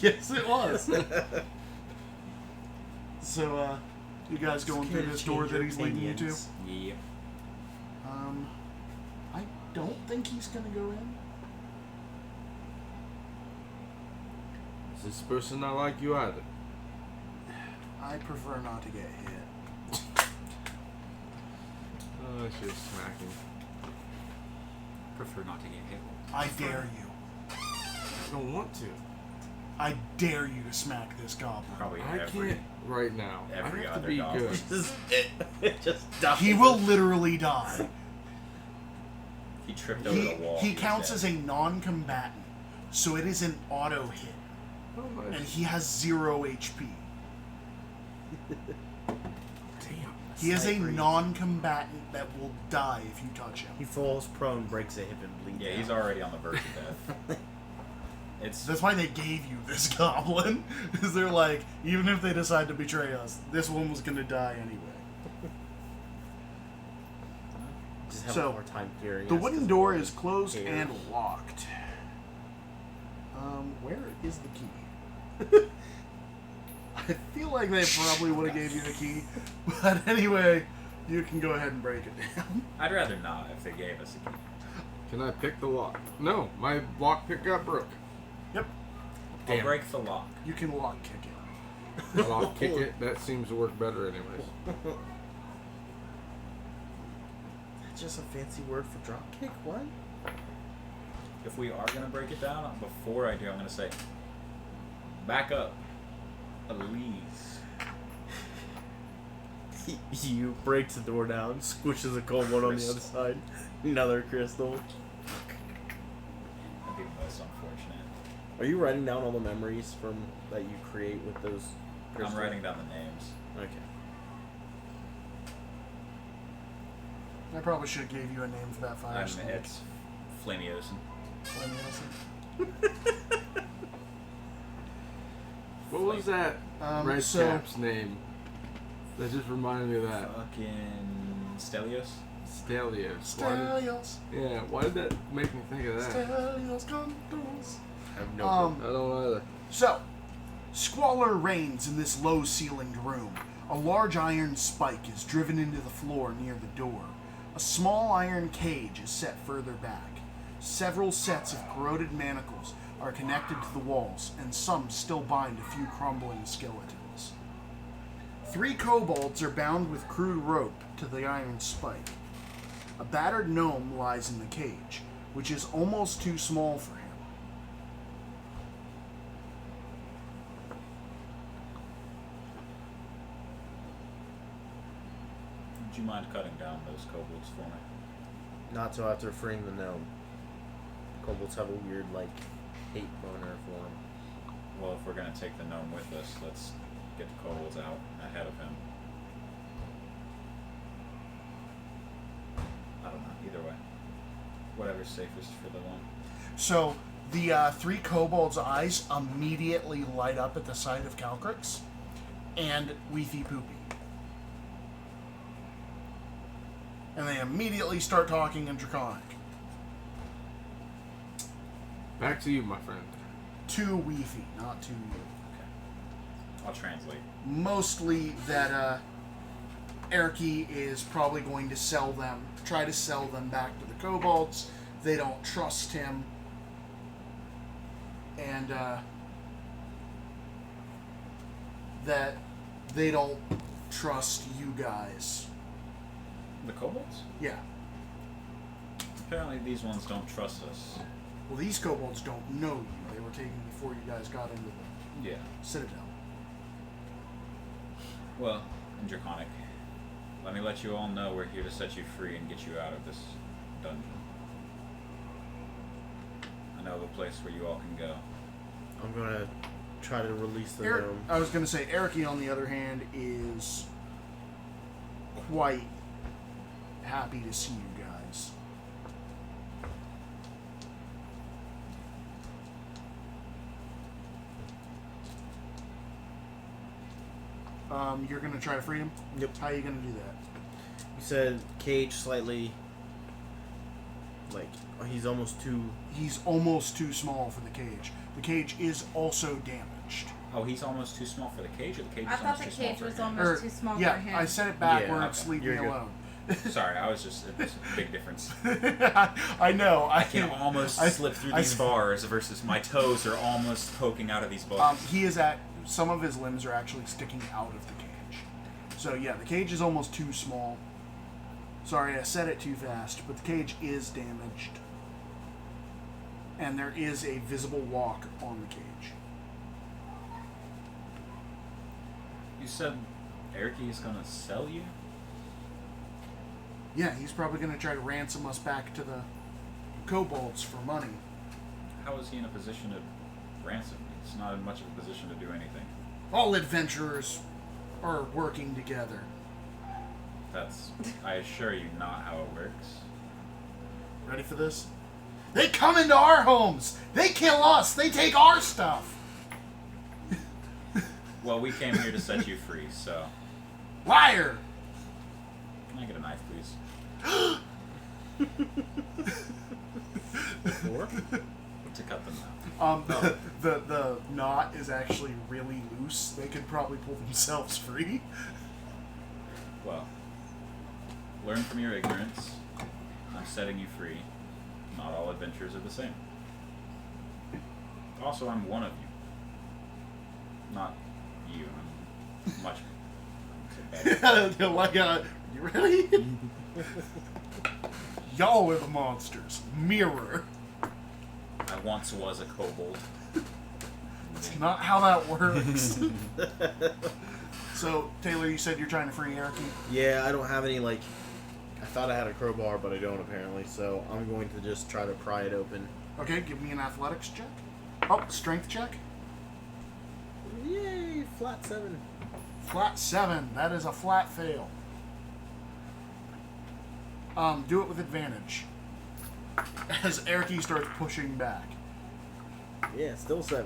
Yes, it was. So, you guys going through this door that he's leading you to? Yep. I don't think he's gonna go in. Is this person not like you either? I prefer not to get hit. Oh, I should smack him. Prefer not to get hit. I dare you. I don't want to. I dare you to smack this goblin. Probably I every can't right now. every I have to other be goblin. good. Just dies. He will literally die. He tripped over the wall. He counts as a non-combatant, so it is an auto hit, Oh, nice. and he has 0 HP. Damn. He is a Sniper. non-combatant that will die if you touch him. He falls prone, breaks a hip, and bleeds Yeah, out. he's already on the verge of death. It's That's why they gave you this goblin, is they're like, even if they decide to betray us, this one was gonna die anyway. Just have So, a hard time hearing. The us wooden 'cause door we're is closed here. and locked. Where is the key? I feel like they probably would have gave you the key, but anyway, you can go ahead and break it down. I'd rather not if they gave us a key. Can I pick the lock? No, my lock pick got broke. Yep, I'll Damn. break the lock. you can lock kick it. I'll kick it. That seems to work better anyways. That's just a fancy word for drop kick. What? If we are gonna break it down, before I do, I'm gonna say, back up, Elise. You breaks the door down, squishes a kobold on the other side. Another crystal. That'd be most unfortunate. Are you writing down all the memories from that you create with those? I'm crystals? writing down the names. Okay. I probably should have gave you a name for that fire snake. It's Flamiosin. What was that red So- cap's name? That just reminded me of that. Fucking Stelios? Stelios. Why did- Stelios, Yeah, why did that make me think of that? Stelios contours. I have no. Um, I don't either. So, squalor reigns in this low-ceilinged room. A large iron spike is driven into the floor near the door. A small iron cage is set further back. Several sets of corroded manacles are connected to the walls, and some still bind a few crumbling skeletons. 3 kobolds are bound with crude rope to the iron spike. A battered gnome lies in the cage, which is almost too small for him. Would you mind cutting down those kobolds for me? Not till after freeing the gnome. Kobolds have a weird, like, hate boner for him. Well, if we're gonna take the gnome with us, let's get the kobolds out ahead of him. I don't know, either way. Whatever's safest for the one. So the 3 kobolds' eyes immediately light up at the sight of Calcrix and Weethy Poopy. And they immediately start talking in Draconic. Back to you, my friend. To Weefy, not to you. I'll translate. Mostly that Erky is probably going to try to sell them back to the kobolds. They don't trust him. And that they don't trust you guys. The kobolds? Yeah. Apparently these ones don't trust us. Well, these kobolds don't know you. They were taken before you guys got into the Yeah. Citadel. Well, in Draconic, let me let you all know we're here to set you free and get you out of this dungeon. I know of a place where you all can go. I'm gonna try to release the Eric, gnome. I was going to say, Erky, on the other hand, is quite happy to see you guys. You're going to try to free him? Yep. How are you going to do that? You said cage slightly. Like he's almost too. He's almost too small for the cage. The cage is also damaged. Oh, he's almost too small for the cage, or the cage I is thought almost the too small cage for was him? almost too small yeah, for him. I said it backwards. okay. Leave me You're good. alone. Sorry, I was just, it's a big difference. I know. I can almost slip through these bars versus my toes are almost poking out of these bars. He is some of his limbs are actually sticking out of the cage. So yeah, the cage is almost too small. Sorry, I said it too fast, but the cage is damaged. And there is a visible walk on the cage. You said Erky is gonna sell you? Yeah, he's probably going to try to ransom us back to the kobolds for money. How is he in a position to ransom? He's not in much of a position to do anything. All adventurers are working together. That's, I assure you, not how it works. Ready for this? They come into our homes! They kill us! They take our stuff! Well, we came here to set you free, so... Liar! Can I get a knife, please? Four? To cut them out. The knot is actually really loose. They could probably pull themselves free. Well, learn from your ignorance. I'm setting you free. Not all adventures are the same. Also, I'm one of you. Not you. I'm much. You ready? Y'all are the monsters. Mirror. I once was a kobold. That's not how that works. So, Taylor, you said you're trying to free Erky? Yeah, I don't have any, like... I thought I had a crowbar, but I don't, apparently. So I'm going to just try to pry it open. Okay, give me an athletics check. Oh, strength check. Yay! Flat 7. Flat 7. That is a flat fail. Do it with advantage. As Erky starts pushing back. Yeah, still 7.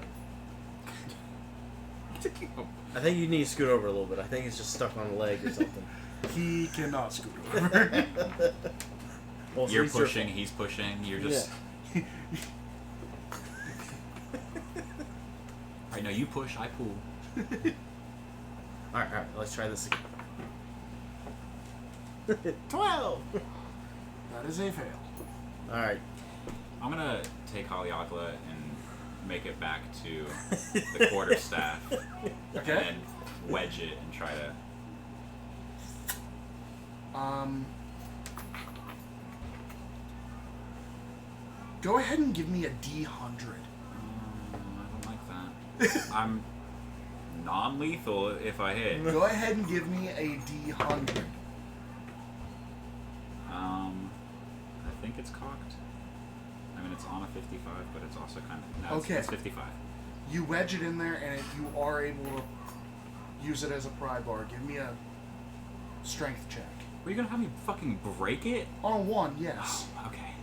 I think you need to scoot over a little bit. I think it's just stuck on a leg or something. He cannot scoot over. Well, so You're he's pushing, your- he's pushing, you're just... Yeah. I know you push, I pull. Alright, let's try this again. 12! That is a fail. Alright. I'm gonna take Haliakla and make it back to the quarterstaff. Okay. And wedge it and try to... Go ahead and give me a D100. I don't like that. I'm non-lethal if I hit. Go ahead and give me a D100. I think it's cocked. I mean, it's on a 55, but it's also kind of... No, Okay. it's 55. You wedge it in there, and you are able to use it as a pry bar. Give me a strength check. Were you gonna have me fucking break it? On a 1, yes. Oh, okay.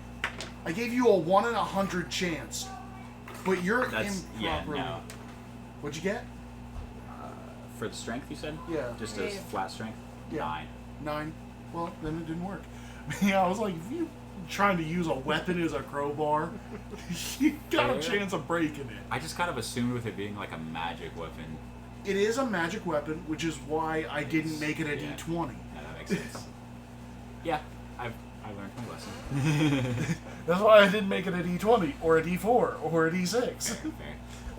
I gave you a 1 in 100 chance, but you're That's... Yeah, improperly. no. What'd you get? For the strength, you said? Yeah. Just as flat strength? Yeah. 9. 9. Well, then it didn't work. Yeah, I was like, if you trying to use a weapon as a crowbar, you got a chance of breaking it. I just kind of assumed with it being like a magic weapon. It is a magic weapon, which is why I didn't make it a Yeah. D20. Yeah, that makes sense. Yeah, I learned my lesson. That's why I didn't make it a D20 or a D4 or a D6. Fair.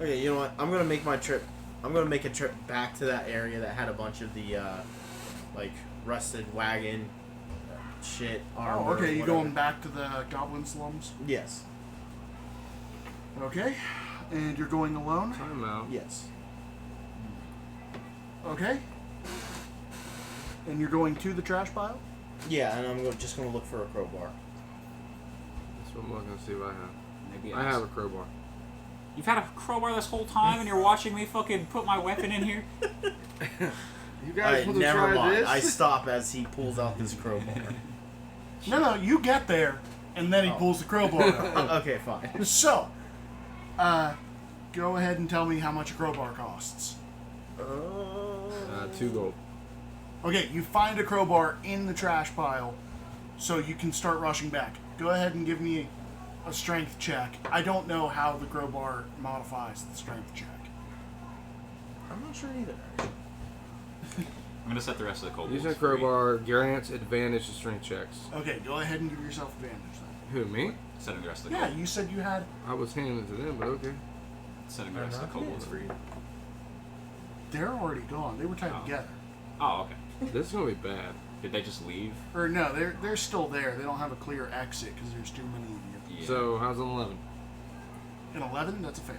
Okay, you know what? I'm gonna make my trip. I'm gonna make a trip back to that area that had a bunch of the like rusted wagon shit. Armor, Oh, okay. You whatever. going back to the goblin slums? Yes. Okay. And you're going alone? Time out. Yes. Okay. And you're going to the trash pile? Yeah, and just gonna look for a crowbar. That's what I'm looking to see what I have. Maybe I have a crowbar. You've had a crowbar this whole time, and you're watching me fucking put my weapon in here. You guys want to never try mind. this? I stop as he pulls out this crowbar. No, you get there, and then he pulls the crowbar out. Okay, fine. So, go ahead and tell me how much a crowbar costs. 2 gold. Okay, you find a crowbar in the trash pile, so you can start rushing back. Go ahead and give me a strength check. I don't know how the crowbar modifies the strength check. I'm not sure either. Actually. I'm gonna set the rest of the kobolds Using a free. crowbar grants advantage to strength checks. Okay, go ahead and give yourself advantage then. Who, me? Setting the rest of the Yeah, kobolds. you said you had. I was handing it to them, but okay. Setting the rest of the kobolds free. They're already gone. They were tied Oh. together. Oh, okay. This is going to be bad. Did they just leave? Or no, they're still there. They don't have a clear exit because there's too many of you. Yeah. So, how's an 11? An 11, that's a fail.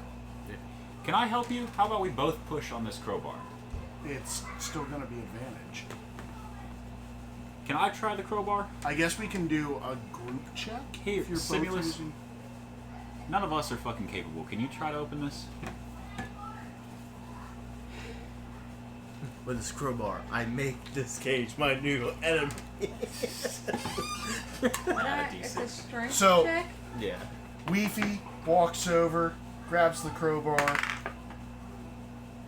Can I help you? How about we both push on this crowbar? It's still going to be advantage. Can I try the crowbar? I guess we can do a group check. Here, if you're both Simulus. using. None of us are fucking capable. Can you try to open this? With this crowbar, I make this cage my new enemy. It's a strength So- check. Yeah. Weefy walks over, grabs the crowbar,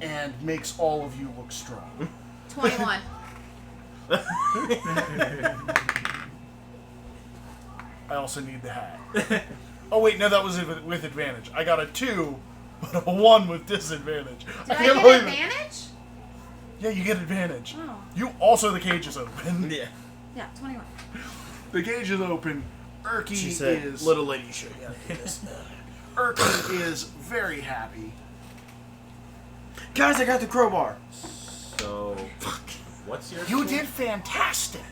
and makes all of you look strong. 21. I also need the hat. Oh wait, no, that was with advantage. I got a 2, but a 1 with disadvantage. Did I can't get believe it. advantage? Yeah, you get advantage. Oh. You also, the cage is open. Yeah. Yeah, 21. The cage is open. Erky She said, is "Little lady, show you how to do this." Erky is very happy. Guys, I got the crowbar. So, what's your You score? did fantastic.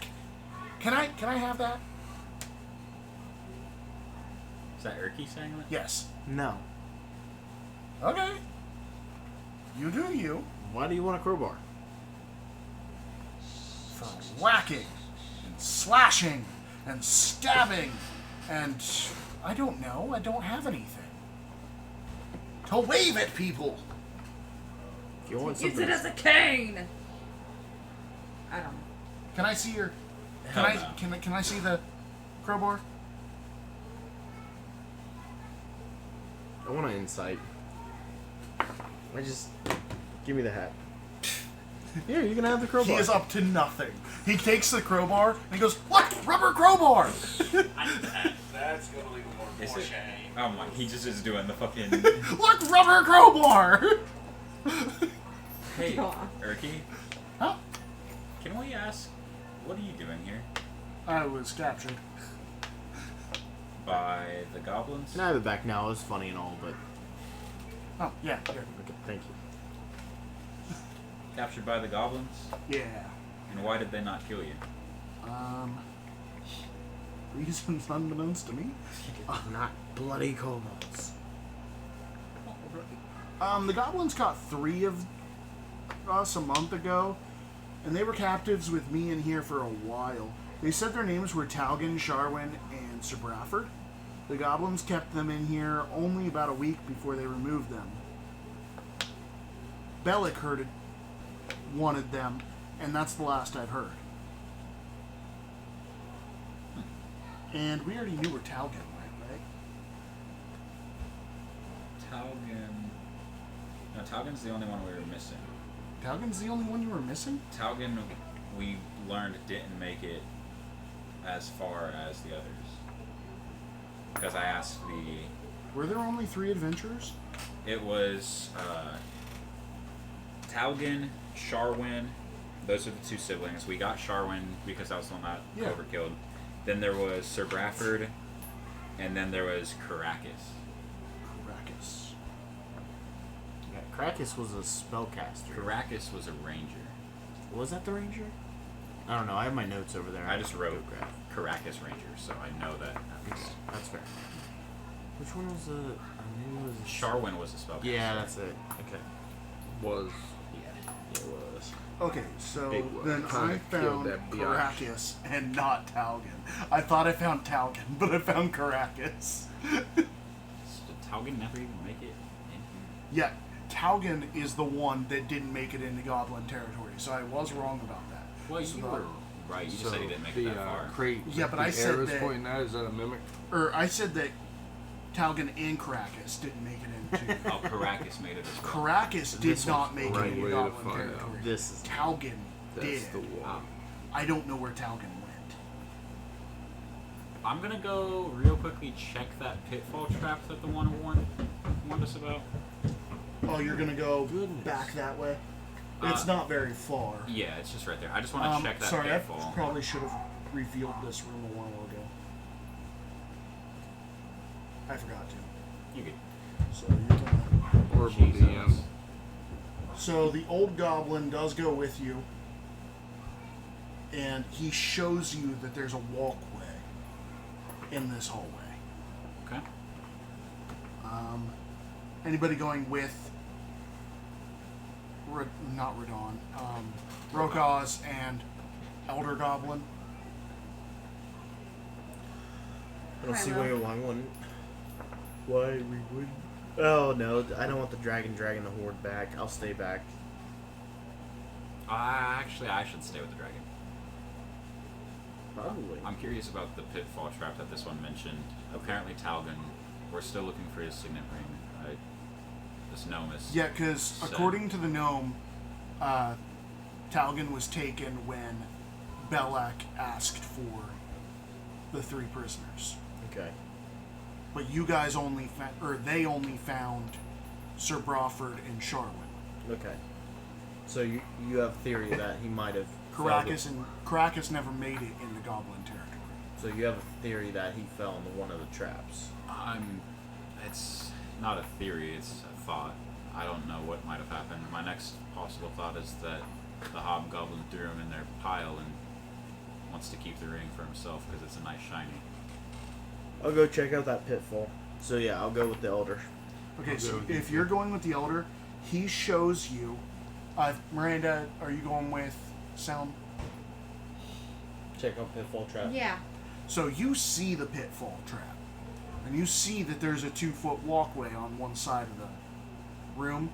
Can I have that? Is that Erky saying that? Yes. No. Okay. You do you. Why do you want a crowbar? For whacking and slashing and stabbing and I don't know. I don't have anything. To wave at people. If you want Use something, it as a cane. I don't know. Can I see your? Hell Can I? no. Can I see the crowbar? I want an insight. I just give me the hat. Here, you can have the He crowbar. is up to nothing. He takes the crowbar and he goes, "Look, rubber crowbar." That's gonna leave him more Is for it? shame. Oh my, he just is doing the fucking... Look, rubber crowbar. Hey, God. Erky, Huh? can we ask, what are you doing here? I was captured. By the goblins? Can I have it back now? It was funny and all, but Oh yeah, here. okay, thank you. Captured by the goblins? Yeah. And why did they not kill you? Reasons unbeknownst to me. Not bloody kobolds. The goblins caught 3 of us a month ago, and they were captives with me in here for a while. They said their names were Talgan, Sharwin, and Sir Brafford. The goblins kept them in here only about a week before they removed them. Bellic wanted them, and that's the last I've heard. And we already knew where Talgan went, right? Talgan... No, Talgan's the only one we were missing. Talgan's the only one you were missing? Talgan, we learned, didn't make it as far as the others. Because I asked Were there only 3 adventurers? It was Talgan, Sharwin. Those are the 2 siblings. We got Sharwin because that was the one that Clover killed. Then there was Sir Bradford, and then there was Caracas. Yeah, Krakus was a spellcaster. Caracas was a ranger. Was that the ranger? I don't know. I have my notes over there. I just wrote Caracas Ranger, so I know that. That's fair. Which one was the? Maybe it was Sharwin was a spellcaster. Yeah, that's it. Okay. Was. Yeah, it was. Okay, so Big one. then I Kinda killed found that biatch. Caracas and not Talgan. I thought I found Talgan, but I found Caracas. Did Talgan never even make it in Yeah, here? Talgan is the one that didn't make it into Goblin territory, so I was wrong about that. Well, So you the- were right. You just said he didn't make it that far. Crate. Yeah, but I said arrows that- pointing at, is that a mimic? Or I said that Talgan and Caracas didn't make it into. Oh, Caracas made it as well. Caracas did This not one's make right it into way to Goblin find territory. out. This is. Talgan That's did. the one. I don't know where Talgan went. I'm gonna go real quickly check that pitfall trap that the one warned us about. Oh, you're gonna go back that way? It's not very far. Yeah, it's just right there. I just want to check that sorry, pitfall. I probably should have revealed this room a while ago. I forgot to. You could. So you're gonna. Horrible Jesus. DM. So the old goblin does go with you, and he shows you that there's a walkway in this hallway. Okay. Anybody going with? Not Radon. Rokaz and Elder Goblin. I don't see Kylo. why wouldn't. Why we would? Oh no! I don't want the dragging the horde back. I'll stay back. Actually, I should stay with the dragon. Probably. I'm curious about the pitfall trap that this one mentioned. Apparently, Talgan. We're still looking for his signet ring. This gnome is. Yeah, because set. according to the gnome, Talgan was taken when Belak asked for the 3 prisoners. Okay. But you guys only they only found Sir Brawford and Sharwin. Okay. So you have theory that he might have. Caracas never made it in the Goblin territory. So you have a theory that he fell into one of the traps. It's not a theory. It's a thought. I don't know what might have happened. My next possible thought is that the hobgoblin threw him in their pile and wants to keep the ring for himself because it's a nice shiny. I'll go check out that pitfall. So yeah, I'll go with the elder. Okay, so if you're going with the Elder, he shows you. Miranda, are you going with Sound? Check out pitfall trap. Yeah. So you see the pitfall trap, and you see that there's a 2-foot walkway on one side of the room.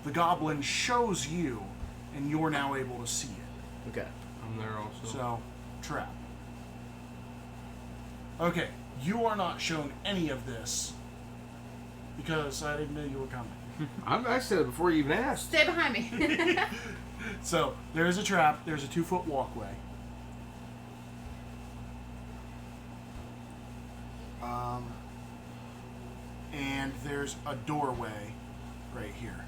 The goblin shows you, and you're now able to see it. Okay. I'm there also. So, trap. Okay, you are not shown any of this because I didn't know you were coming. I said it before you even asked. Stay behind me. So, there's a trap, there's a 2-foot walkway. And there's a doorway right here.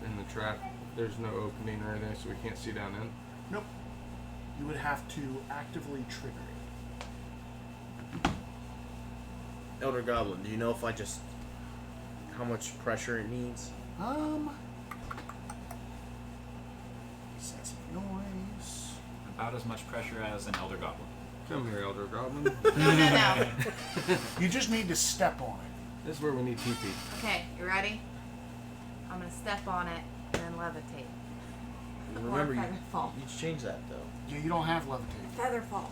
In the trap, there's no opening or anything, so we can't see down in. Nope. You would have to actively trigger it. Elder Goblin, do you know if I just how much pressure it needs? Excessive noise. About as much pressure as an elder goblin. Come here, Elder Goblin. No. You just need to step on it. This is where we need TP. Okay, you ready? I'm gonna step on it and then levitate. Remember, Or feather fall. you changed that though. Yeah, you don't have levitate. Feather fall.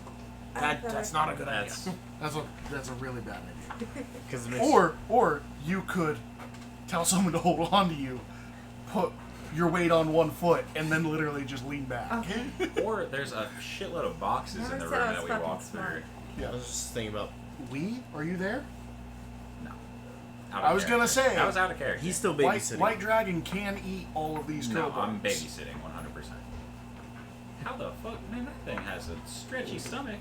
That's not a good idea. That's a really bad idea. Because Or you could tell someone to hold on to you, put your weight on one foot, and then literally just lean back. Okay. Or there's a shitload of boxes in the room that we walked through. I was just thinking about. Are you there? No. I was gonna say I was out of character. He's still White, babysitting. White Dragon can eat all of these No, kobolds. I'm babysitting 100%. How the fuck? Man, that thing has a stretchy stomach.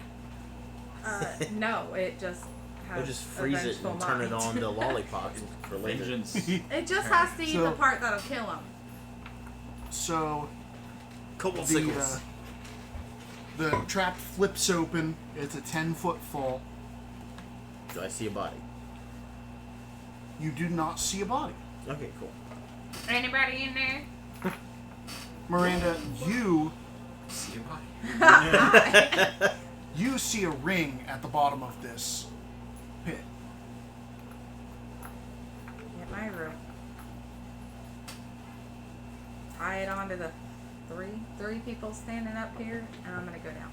No, it just has We'll just a freeze it vengeful and turn it mind. on to lollipops for later. Vengeance. It just has to eat So- the part that'll kill him. So Couple the sickles. the trap flips open. It's a 10-foot fall. Do I see a body? You do not see a body. Okay, cool. Anybody in there? Miranda, you See your body. you see a ring at the bottom of this pit. Get my rope. Tie it onto the three people standing up here, and I'm gonna go down.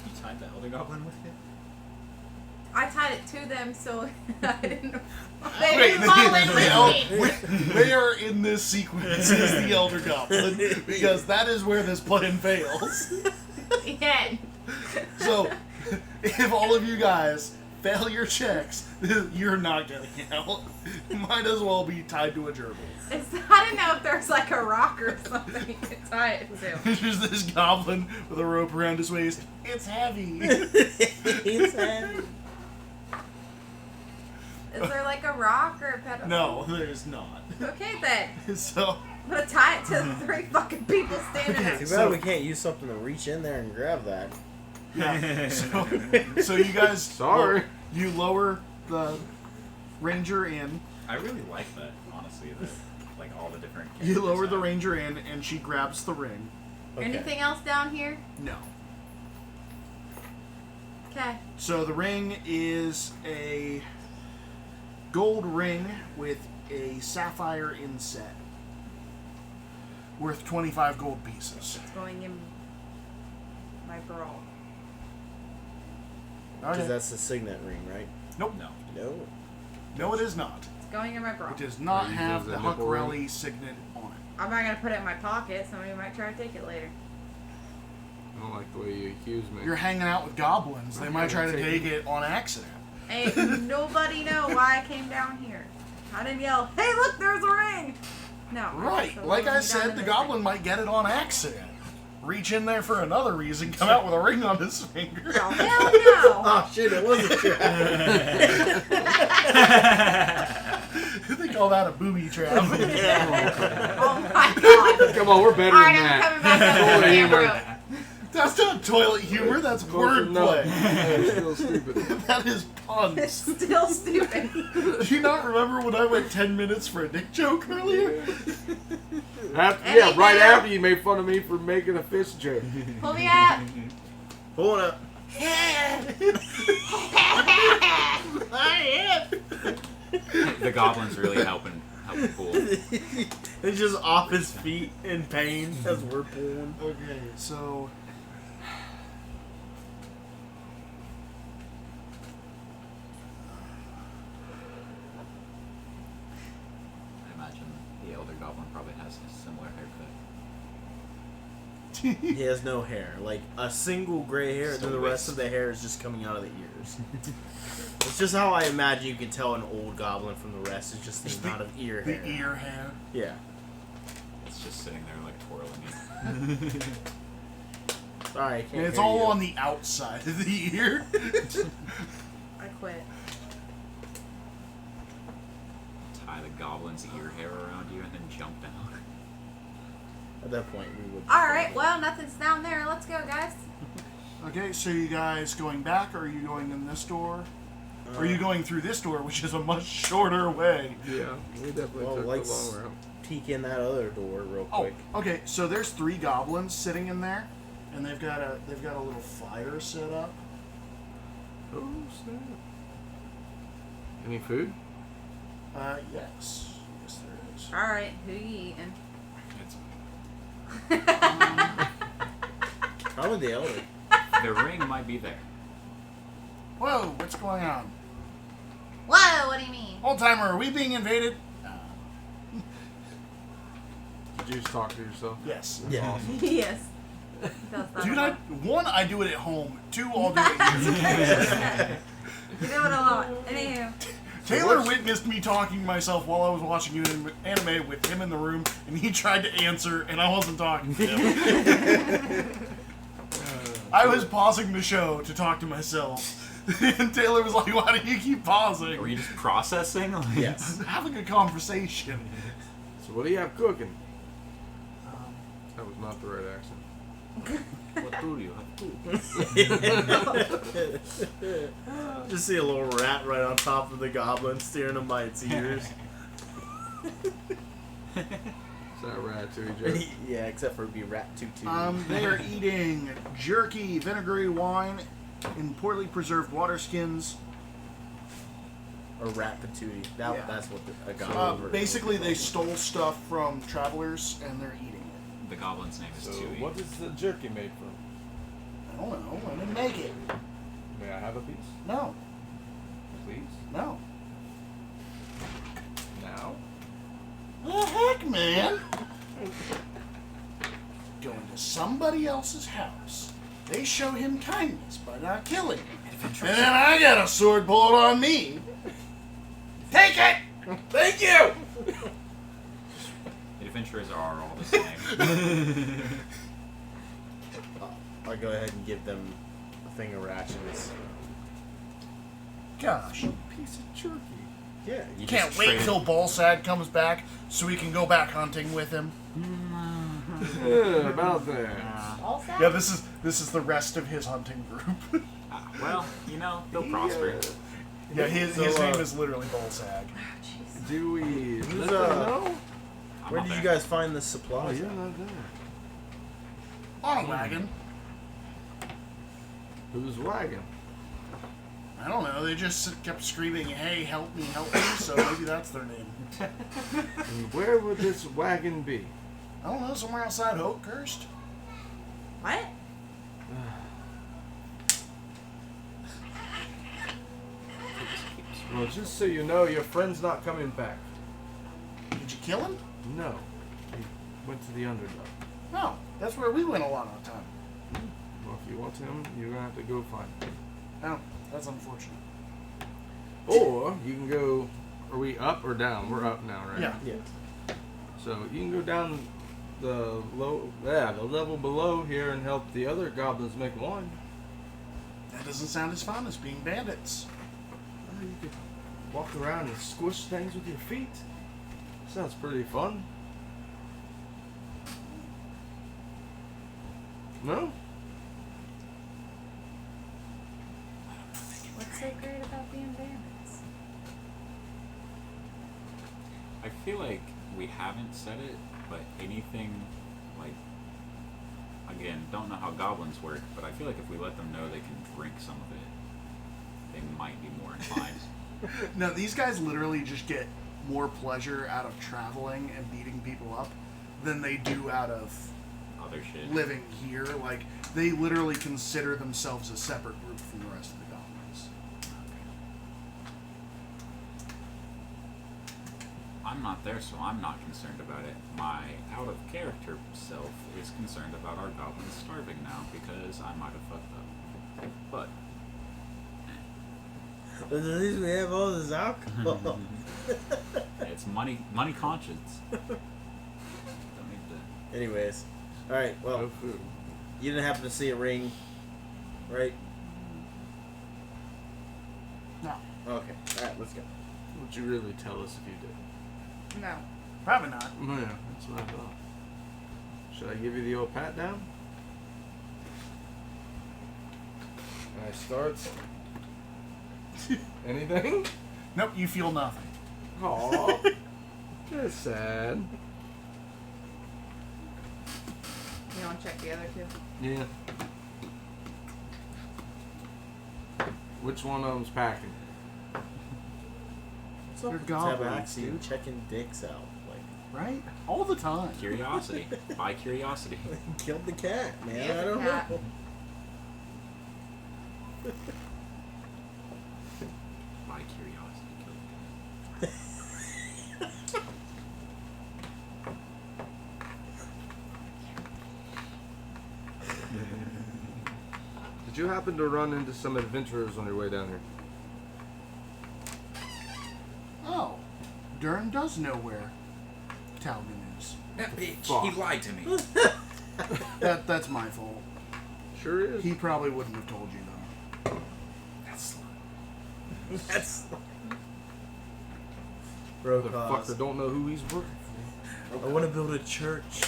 You tied the Elder Goblin with it? I tied it to them so I didn't. Wait, They didn't fall in with me. they are in this sequence as the Elder Goblin because that is where this plan fails. Yeah. So, if all of you guys fail your checks, you're not getting out. Might as well be tied to a gerbil. I didn't know if there's like a rock or something you could tie it to. There's just this goblin with a rope around his waist. It's heavy. It's heavy. Is there like a rock or a pedal? No, there's not. Okay then. So, I'm gonna tie it to the three fucking people standing Okay, up. Too so- bad we can't use something to reach in there and grab that. yeah. So you guys. Sorry. You lower the ranger in. I really like that, honestly. Like all the different. You lower characters the have. ranger in, and she grabs the ring. Okay. Anything else down here? No. Okay. So the ring is a gold ring with a sapphire inset, worth 25 gold pieces. It's going in my bra. Because Okay. that's the signet ring, right? Nope. No. No. No, it is not. It's going in my bra. It does not Or you have use the a Huck nipple ring? Rally signet on it. I'm not gonna put it in my pocket. Somebody might try to take it later. I don't like the way you accuse me. You're hanging out with goblins. They I'm might try gonna to take take it on accident. Ain't nobody know why I came down here. I didn't yell, "Hey, look, there's a ring!" No. Right. So Like we'll I be down said, in the this goblin might get it on accident. Reach in there for another reason, come out with a ring on his finger. thing. Oh, hell no! Oh shit! It was a trap. They call that a booby trap. Oh my god! Come on, we're better Alright, than I'm that. coming back up Toilet to the humor. camera. That's not toilet humor, that's No, wordplay. it's still stupid. That is It's puns. still stupid. Do you not remember when I went 10 minutes for a dick joke earlier? Yeah, right after you made fun of me for making a fist joke. Pull me up. Hold up. The goblin's really helping pull. It's just off his feet in pain as we're pulling. Okay, so. I imagine the Elder Goblin probably has a similar haircut. He has no hair. Like a single gray hair, and then the rest of the hair is just coming out of the ears. It's just how I imagine you can tell an old goblin from the rest. It's just the amount of ear hair. The ear hair. Yeah. It's just sitting there like twirling it. Sorry, I can't And it's hear all you. on the outside of the ear. I quit. Tie the goblin's ear hair around you and then jump down. At that point, we would. Alright, well, nothing's down there. Let's go, guys. Okay, so you guys going back, or are you going in this door? Or are you going through this door, which is a much shorter way? Yeah, we definitely Well, took let's the long route. peek in that other door real Oh, quick. okay. So there's 3 goblins sitting in there, and they've got a little fire set up. Oh, snap. Any food? Yes, there is. Alright, who you eating? It's, Probably the elder. the ring might be there. Whoa, what's going on? Whoa, what do you mean? Old timer, are we being invaded? Did you just talk to yourself? Yes. Yeah. Awesome. Yes. He does that Dude, a lot. 1, I do it at home. 2, I'll do it here. You do it a lot. Anywho. Taylor witnessed me talking to myself while I was watching an anime with him in the room, and he tried to answer, and I wasn't talking to him. I was pausing the show to talk to myself. And Taylor was like, why do you keep pausing? Were you just processing? Like, Yes. Having a conversation. So what do you have cooking? That was not the right accent. What do you have? Just see a little rat right on top of the goblin staring him by its ears. Is that Ratatouille joke? Yeah, except for it would be rat tutu. They are eating jerky, vinegary wine, in poorly preserved water skins. Or rat patootie. Yeah. That's what a goblin. Basically, they stole stuff from travelers, and they're eating it. The goblin's name is So Tui. what is the jerky made from? I don't know. I didn't make it. May I have a piece? No. Please? No. Now? The heck, man? Going to somebody else's house. They show him kindness by not killing him. And then I got a sword pulled on me. Take it! Thank you! The adventurers are all the same. I'll go ahead and give them a thing of rations. Gosh. Piece of jerky. Yeah, You Can't just wait traded- till Ballsad comes back so we can go back hunting with him. Yeah, about that. Yeah, this is the rest of his hunting group. Well, you know, they'll prosper. Yeah, his name is literally Ballsag. Do we Who's, let them know? I'm Where not did you there. guys find the Oh, supplies? you're not there. On a wagon. Who's wagon? I don't know. They just kept screaming, "Hey, help me, help me!" So maybe that's their name. And where would this wagon be? I don't know. Somewhere outside Oakhurst. What? Well, just so you know, your friend's not coming back. Did you kill him? No. He went to the Underdark. No. That's where we went a lot of the time. Well, if you want him, you're gonna have to go find him. Oh, that's unfortunate. Or you can go. Are we up or down? We're up now, right? Yeah. Yeah. So you can go down the level below here and help the other goblins make wine. That doesn't sound as fun as being bandits. Well, you could walk around and squish things with your feet. Sounds pretty fun. No? What's so great about being bandits? I feel like we haven't said it, but anything like, again, don't know how goblins work, but I feel like if we let them know they can drink some of it, they might be more inclined. No, these guys literally just get more pleasure out of traveling and beating people up than they do out of Other shit. living here. Like, they literally consider themselves a separate group from the rest of the goblins. I'm not there, so I'm not concerned about it. My out of character self is concerned about our goblins starving now because I might have fucked up. But At least we have all this alcohol. it's money conscience. Don't need to. Anyways, all right. Well, No food. you didn't happen to see a ring, right? No. Okay. All right. Let's go. Would you really tell us if you did? No. Probably not. Oh, yeah, that's what I thought. Should I give you the old pat down? And I start. Anything? Nope, you feel nothing. Aw. That's sad. You want to check the other two? Yeah. Which one of them's packing? What's up They're with goblins, Tabaxi dude. checking dicks out? Like, Right? All the time. Curiosity. By curiosity. killed the cat, man. He is I a don't cat. know. By curiosity. Did you happen to run into some adventurers on your way down here? Dern does know where Talgan is. That bitch. Fuck. He lied to me. That's my fault. Sure is. He probably wouldn't have told you though. That's. Motherfucker don't know who he's working I want to build a church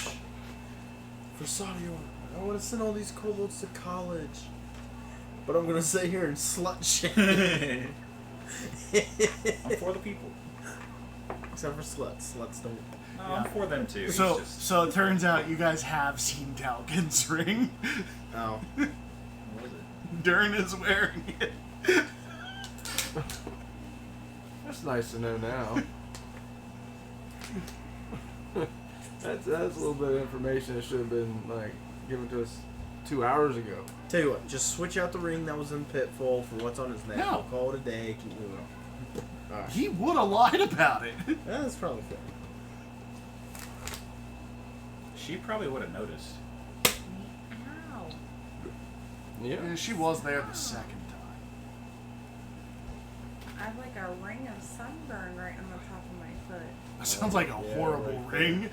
for Sadio. I want to send all these kobolds to college. But I'm going to sit here and slut shame. I'm for the people. Except for sluts. Sluts don't. No, I'm for them too. He's So, just- so it turns out you guys have seen Talgan's ring. Oh. What was it? Dern is wearing it. That's nice to know now. that's a little bit of information that should have been like given to us 2 hours ago. Tell you what, just switch out the ring that was in Pitfall for what's on his neck. No. We'll call it a day. Keep moving on. Alright. He would have lied about it. Yeah, that's probably fair. She probably would have noticed. Ow. Yeah. She was there the second time. I have like a ring of sunburn right on the top of my foot. That sounds like a Yeah, horrible right ring.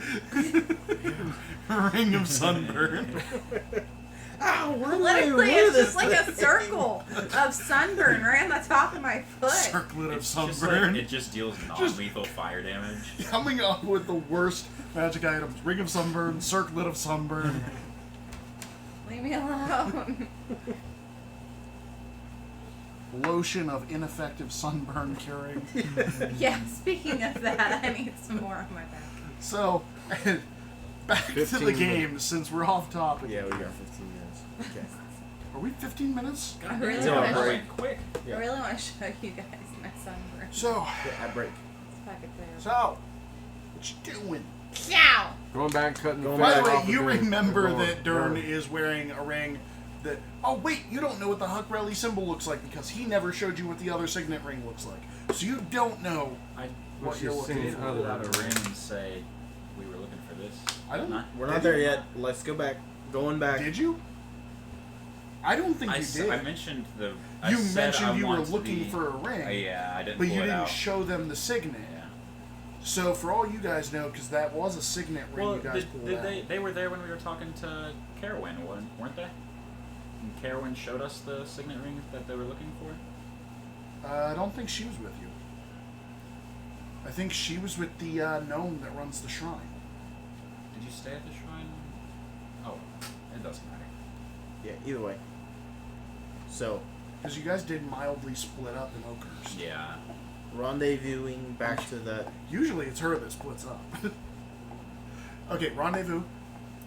Ring of sunburn. Ow, where Literally, it's just like a circle of sunburn right on the top of my foot. Circlet of It's just sunburn. like, it just deals non-lethal fire damage. Coming up with the worst magic items. Ring of sunburn, circlet of sunburn. Leave me alone. Lotion of ineffective sunburn curing. Yeah, speaking of that, I need some more on my back. So, back to 15 the game, since we're off topic. Yeah, we got 15 minutes. Okay. Are we 15 minutes? I really It's all want to right. Quick. I really want to show you guys my sunburn. So, Yeah, I break. If I could bear it. so, what you doing? Ciao! Going back, cutting the Going By fat the way, off you again. remember Going that Dern burn. is wearing a ring that... Oh, wait, you don't know what the Huck Rally symbol looks like because he never showed you what the other signet ring looks like. So you don't know I what She's you're looking seen did for. other pull out a than ring that. and say we were looking for this. I don't- Not- We're not there yet. Let's go back. Going back. Did you? I don't think I, you s- did. I mentioned the. I You said mentioned I you were want looking the, for a ring, yeah, I didn't. but pull you it didn't out. show them the signet. Yeah. So for all you guys know, because that was a signet ring Well, you guys pulled did out. they were there when we were talking to Carowin, weren't they? And Carowin showed us the signet ring that they were looking for. I don't think she was with you. I think she was with the gnome that runs the shrine. Did you stay at the shrine? Oh, it doesn't matter. Yeah, either way. So, Because you guys did mildly split up in Oakhurst. Yeah. rendezvousing back to that. Usually it's her that splits up. Okay, rendezvous.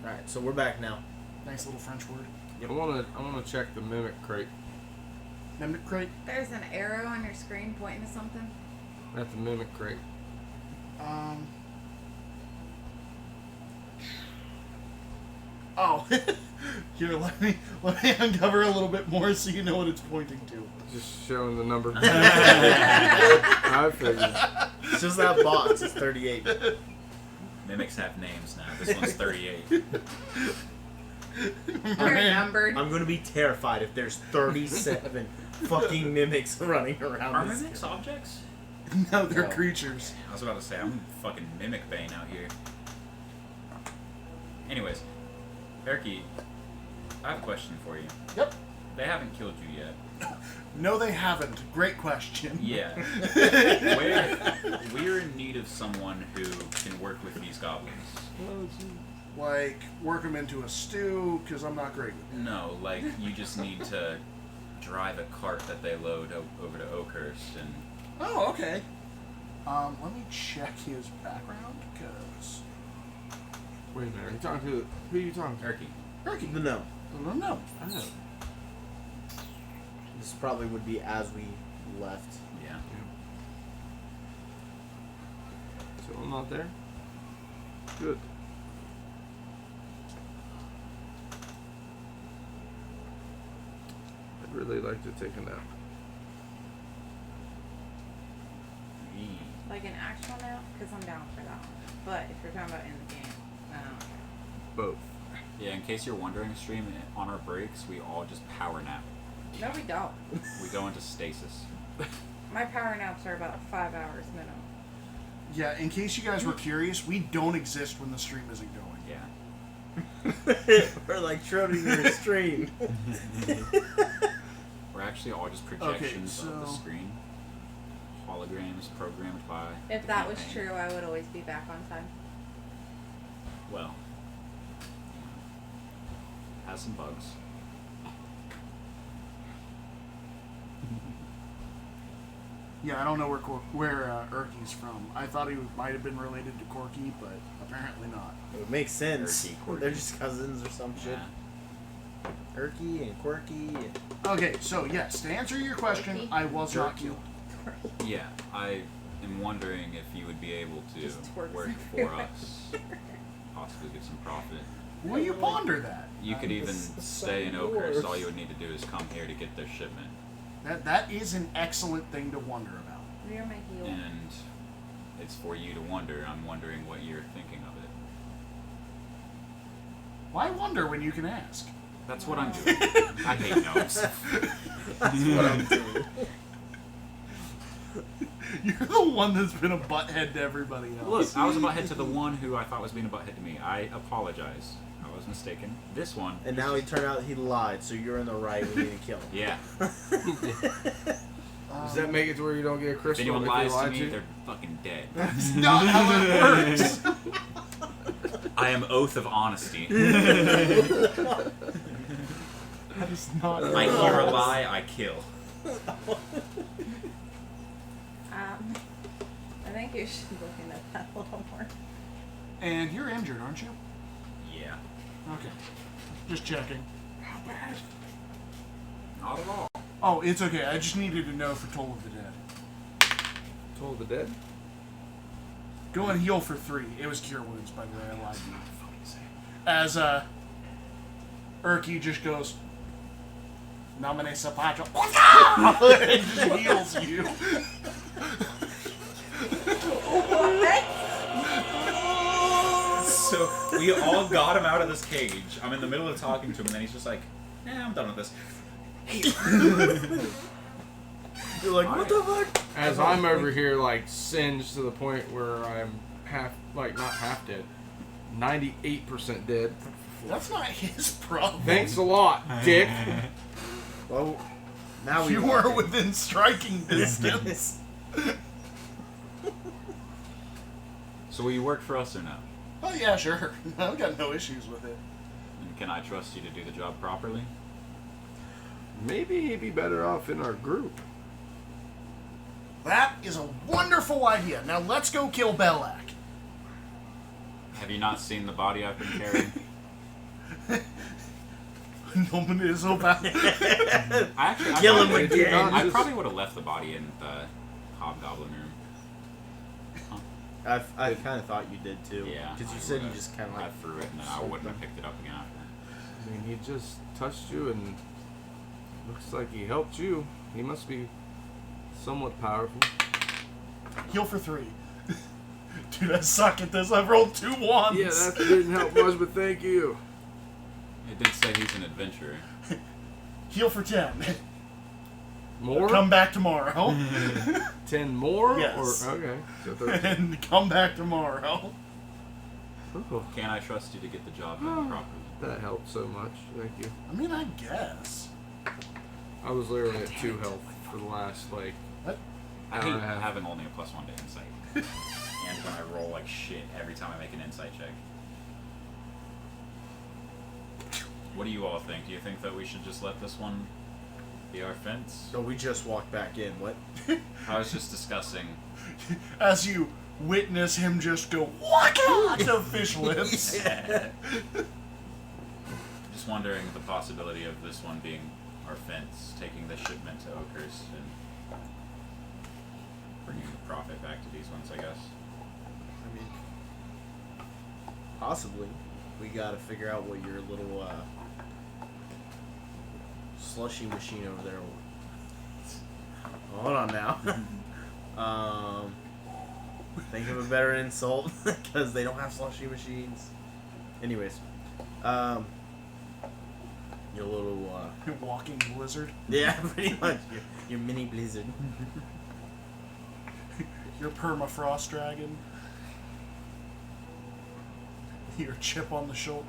Alright, so we're back now. Nice little French word. I wanna check the mimic crate. Mimic crate. There's an arrow on your screen pointing to something. At the mimic crate. Oh, here, let me uncover a little bit more so you know what it's pointing to. Just showing the number. I figured. It's just that box. It's 38. Mimics have names now. This one's 38. You're numbered. I'm gonna be terrified if there's 37 fucking mimics running around. Are this mimics objects? No, they're No. creatures. I was about to say, I'm fucking mimic bane out here. Anyways, Erky, I have a question for you. Yep. They haven't killed you yet. No, they haven't. Great question. Yeah. We're in need of someone who can work with these goblins. Like, work them into a stew, because I'm not great with it. No, like, you just need to drive a cart that they load over to Oakhurst and... Oh, okay. Let me check his background, because... Wait a minute. Are you talking to who are you talking to? Erky. Turkey. No. No. Oh. This probably would be as we left. Yeah. So I'm not there? Good. I'd really like to take a nap. Like an actual nap? Because I'm down for that one. But if you're talking about in the game, I don't know. Both. Yeah, in case you're wondering, stream, on our breaks, we all just power nap. No, we don't. We go into stasis. My power naps are about 5 hours minimum. Yeah, in case you guys were curious, we don't exist when the stream isn't going. Yeah. We're like Schrodinger's stream. We're actually all just projections of the so- screen. Holograms programmed by. If the that was campaign. true, I would always be back on time. Well, has some bugs. Yeah, I don't know where Erky's from. I thought he might have been related to Corky, but apparently not. It would make sense. Erky, Quirky. They're just cousins or some shit. Yeah. Erky and Quirky. And... Okay, so yes, to answer your question, Turkey? I was not killed. Yeah, I am wondering if you would be able to Just twerks work for everywhere. us, possibly get some profit. Will you ponder that? You could even stay in Oakhurst. All you would need to do is come here to get their shipment, That is an excellent thing to wonder about. You're my heel. and it's for you to wonder. I'm wondering what you're thinking of it. Why wonder when you can ask? That's what I'm doing. I hate gnomes. That's what I'm doing. You're the one that's been a butthead to everybody else. Look, I was a butthead to the one who I thought was being a butthead to me. I apologize. I was mistaken. This one. And now he turned out he lied, so you're in the right. We need to kill him. Yeah. Does that make it to where you don't get a If crystal anyone if lies they lie to me, you? they're fucking dead. That's not how it works. I am oath of honesty. That is not. I hear a lie, I kill. I think you should look into that a little more. And you're injured, aren't you? Yeah. Okay. Just checking. How bad? Not at all. Oh, it's okay. I just needed to know for Toll of the Dead. Toll of the Dead? Go and heal for 3. It was Cure Wounds, by the way. I lied to you. As, Erky just goes, Nomine Sapacho. And just heals you. So we all got him out of this cage. I'm in the middle of talking to him, and then he's just like, I'm done with this. You're like, what the fuck? As I'm over here, like, singed to the point where I'm not half dead, 98% dead. That's not his problem. Thanks a lot, dick. Well, now we You were within striking distance. So will you work for us or no? Oh, yeah, sure. I've got no issues with it. And can I trust you to do the job properly? Maybe he'd be better off in our group. That is a wonderful idea. Now let's go kill Belak. Have you not seen the body I've been carrying? No one is about I Kill him probably- again. I probably would have left the body in the hobgoblin room. I kind of thought you did too. Yeah. Because you I said you would've. just kind of I like. threw it and then I wouldn't have picked it up again after that. I mean, he just touched you and looks like he helped you. He must be somewhat powerful. Heal for 3. Dude, I suck at this. I've rolled 2 ones. Yeah, that didn't help much, but thank you. It did say he's an adventurer. Heal for 10. More? Come back tomorrow. 10 more? Yes. Or, okay. So 13. And come back tomorrow. Oh, Can I trust you to get the job done properly? that helped so much. Thank you. I mean, I guess. I was literally at 2 health for the last, like, What? I hour hate and a half. having only a +1 to insight. And when I roll like shit every time I make an insight check. What do you all think? Do you think that we should just let this one be our fence? So we just walked back in. What? I was just discussing. As you witness him just go, waka to fish lips. Just wondering the possibility of this one being our fence, taking the shipment to Oakhurst and bringing the profit back to these ones, I guess. I mean, possibly. We gotta figure out what your little slushy machine over there. Hold on now. Think of a better insult because they don't have slushy machines. Anyways, your little Walking blizzard. yeah, pretty much your mini blizzard. Your permafrost dragon. Your chip on the shoulder.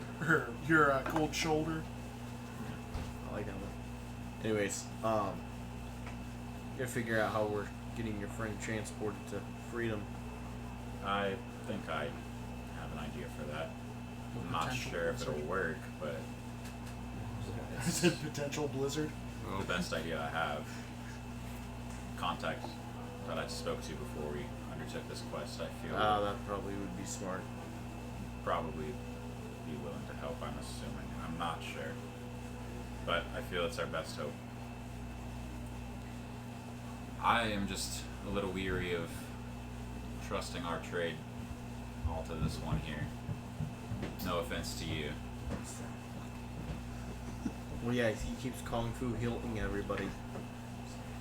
Your cold shoulder. I like that one. Anyways, gotta figure out how we're getting your friend transported to freedom. I think I have an idea for that. I'm not Potential sure if it'll blizzard. work, but Is it potential blizzard? the best idea I have. Contact that I spoke to before we undertook this quest, I feel That probably would be smart. probably be willing to help, I'm assuming. I'm not sure. But I feel it's our best hope. I am just a little weary of trusting our trade all to this one here. No offense to you. Well, yeah, he keeps Kung Fu healing everybody.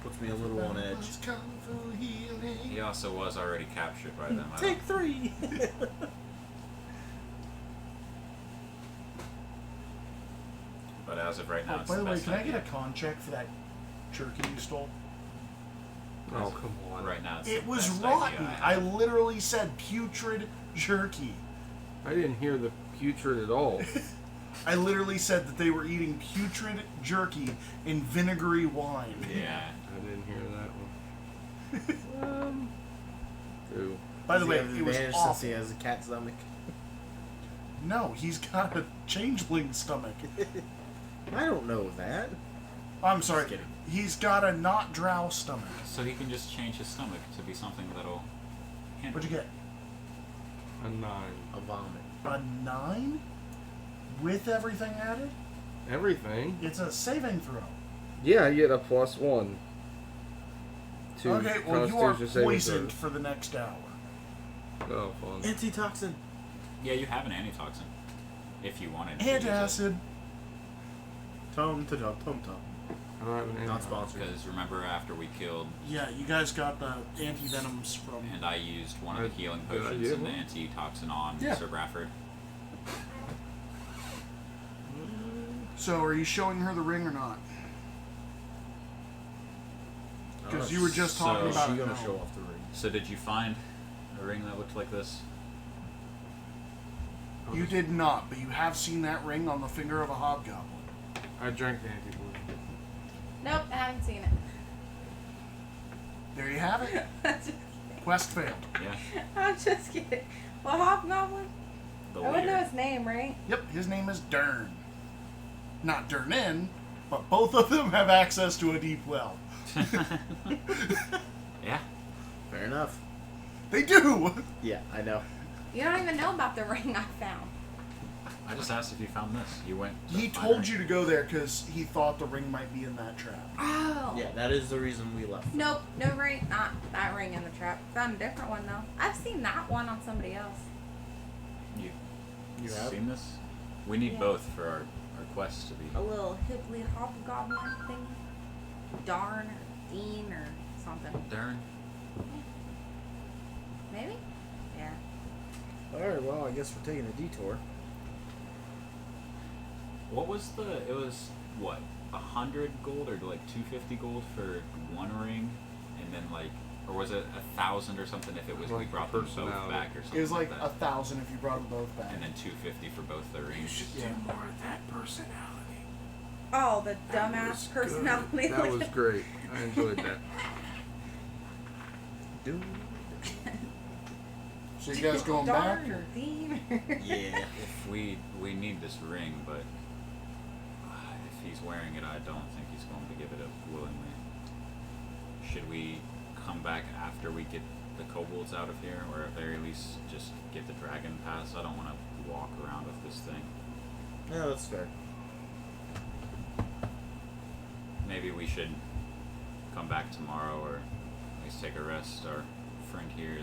Puts me a little on edge. Kung Fu healing. He also was already captured by them. I Take 3! But as of right now, Oh, it's by the the way, best can I idea. get a con check for that jerky you stole? Oh, come on. Right now, it's It the was best rotten. idea I have. literally said putrid jerky. I didn't hear the putrid at all. I literally said that they were eating putrid jerky in vinegary wine. Yeah. I didn't hear that one. True. By the Does way, he have it was advantage awful. since he has a cat stomach. No, he's got a changeling stomach. I don't know that. I'm sorry. Just kidding. He's got a not drow stomach. So he can just change his stomach to be something that'll handle. What'd you get? A 9. A vomit. A 9? With everything added? Everything? It's a saving throw. Yeah, you get a +1. To Okay, well, you are Constitution saving poisoned throws. for the next hour. Oh, fun. Antitoxin. Yeah, you have an antitoxin. If you wanted to. use it. Antacid. Tom to tom tom tom. I don't have an Not antitoxin. sponsored. Because remember after we killed Yeah, you guys got the anti-venoms from... and I used one of the healing Good potions idea. and the antitoxin on Yeah. Sir Bradford. So, are you showing her the ring or not? Because you were just talking So- about She it gonna now. show off the ring. So did you find a ring that looked like this? You did not, but you have seen that ring on the finger of a hobgoblin. I drank the anti-poison. Nope, I haven't seen it. There you have it. Quest failed. Yeah. I'm just kidding. Well, Hobgoblin? The I wouldn't know leader. his name, right? Yep, his name is Dern. Not Durnin, but both of them have access to a deep well. Yeah. Fair enough. They do! Yeah, I know. You don't even know about the ring I found. I just asked if you found this. You went. to He find told her. you to go there because he thought the ring might be in that trap. Oh. Yeah, that is the reason we left. Nope, no ring. Not that ring in the trap. Found a different one though. I've seen that one on somebody else. You You have? seen this? We need Yeah. both for our quest to be. A little hipply hobgoblin thing. Darn or Dean or something. Darn. Maybe? Yeah. Alright, well, I guess we're taking a detour. What was the? It was what? 100 gold or like 250 gold for one ring, and then like, or was it 1,000 or something if it was we Like brought them both personality. back or something It was like that. 1,000 if you brought them both back. And then 250 for both the rings. Yeah. More of that personality. Oh, the dumbass personality. That was great. I enjoyed that. Dude. So you guys going back? Darn or Dean. Yeah. If we need this ring, but if he's wearing it, I don't think he's going to give it up willingly. Should we come back after we get the kobolds out of here, or at very least just get the dragon pass? I don't want to walk around with this thing. Yeah, that's fair. Maybe we should come back tomorrow, or at least take a rest. Our friend here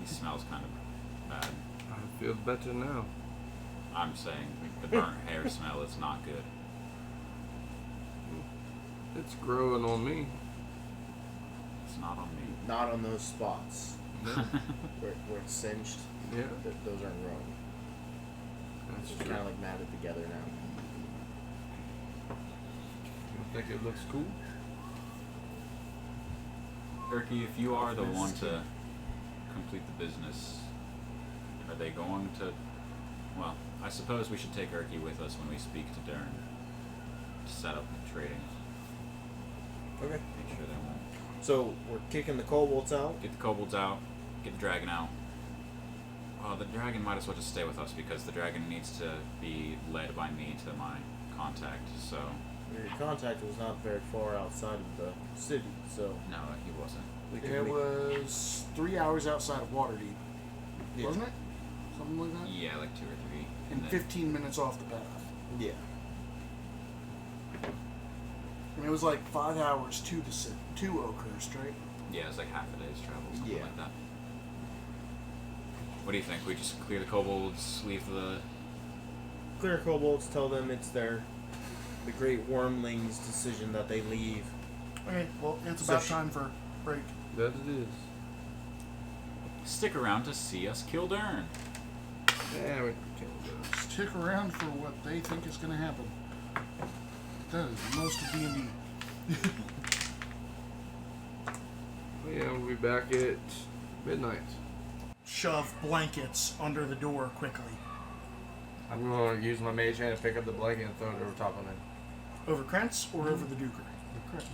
he smells kind of bad. I feel better now. I'm saying the burnt hair smell is not good. It's growing on me. It's not on me. Not on those spots Yeah. where it's singed. Yeah. Those aren't growing. That's It's true. kind of like matted together now. You think it looks cool? Erky, if you are the one to complete the business, are they going to... Well, I suppose we should take Erky with us when we speak to Dern. To set up the trading. Okay. Make sure they won't. So we're kicking the kobolds out. Get the kobolds out. Get the dragon out. Well, the dragon might as well just stay with us because the dragon needs to be led by me to my contact, so... Your contact was not very far outside of the city, so... No, he wasn't. It was 3 hours outside of Waterdeep, wasn't it? Something like that? Yeah, like 2 or 3. And then 15 minutes off the path. Yeah. And it was like 5 hours to the city, to Oakhurst, right? Yeah, it was like half a day's travel, something Yeah. like that. What do you think? We just clear the kobolds, leave the... Clear kobolds, tell them it's the Great Wormling's decision that they leave. Okay, well, it's So about time for break. That it is. Stick around to see us kill Dern. Yeah, we can kill those. Stick around for what they think is going to happen. That is most of D&D. Yeah, we'll be back at midnight. Shove blankets under the door quickly. I'm going to use my mage hand to pick up the blanket and throw it over top of him. Over Krentz or over the Duker?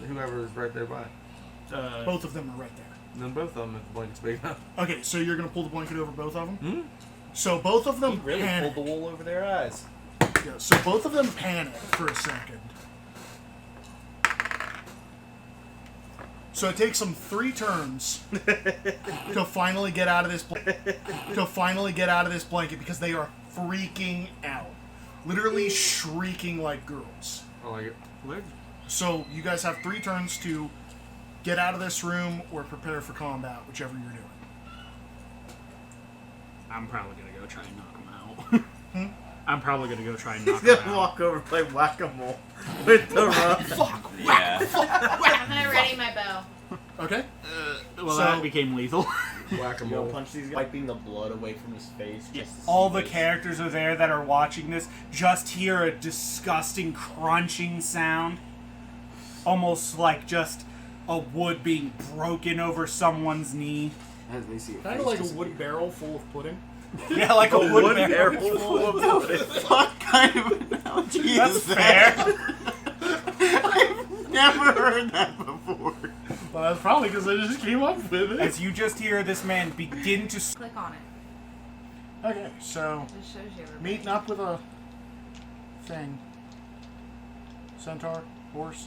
Whoever is right there by. Both of them are right there. And then both of them if the blanket's big enough. Okay, so you're going to pull the blanket over both of them? Hmm? So both of them He really panic. pulled the wool over their eyes. Yeah, so both of them panic for a second. So it takes them 3 turns to finally get out of this blanket because they are freaking out, literally shrieking like girls. I like it. So you guys have 3 turns to get out of this room or prepare for combat, whichever you're doing. I'm probably gonna go try and knock him out. I'm probably gonna go try and knock He's him gonna out. walk over and play whack-a-mole with the rock. Yeah. I'm gonna ready my bow. Okay. Well, So- that became lethal. You go Whack-a-mole. punch these guys, wiping the blood away from his face. Just to All see the this. characters are there that are watching this just hear a disgusting crunching sound. Almost like just a wood being broken over someone's knee. As they see it. Kind of like a wood barrel full of pudding. Yeah, like a wood barrel. full of blood. What kind of analogy That's is fair. that? I've never heard that before. Well, that's probably because I just came up with it. As you just hear this man begin to... Click on it. Okay, so It just shows you everybody. meeting up with a thing. Centaur, horse,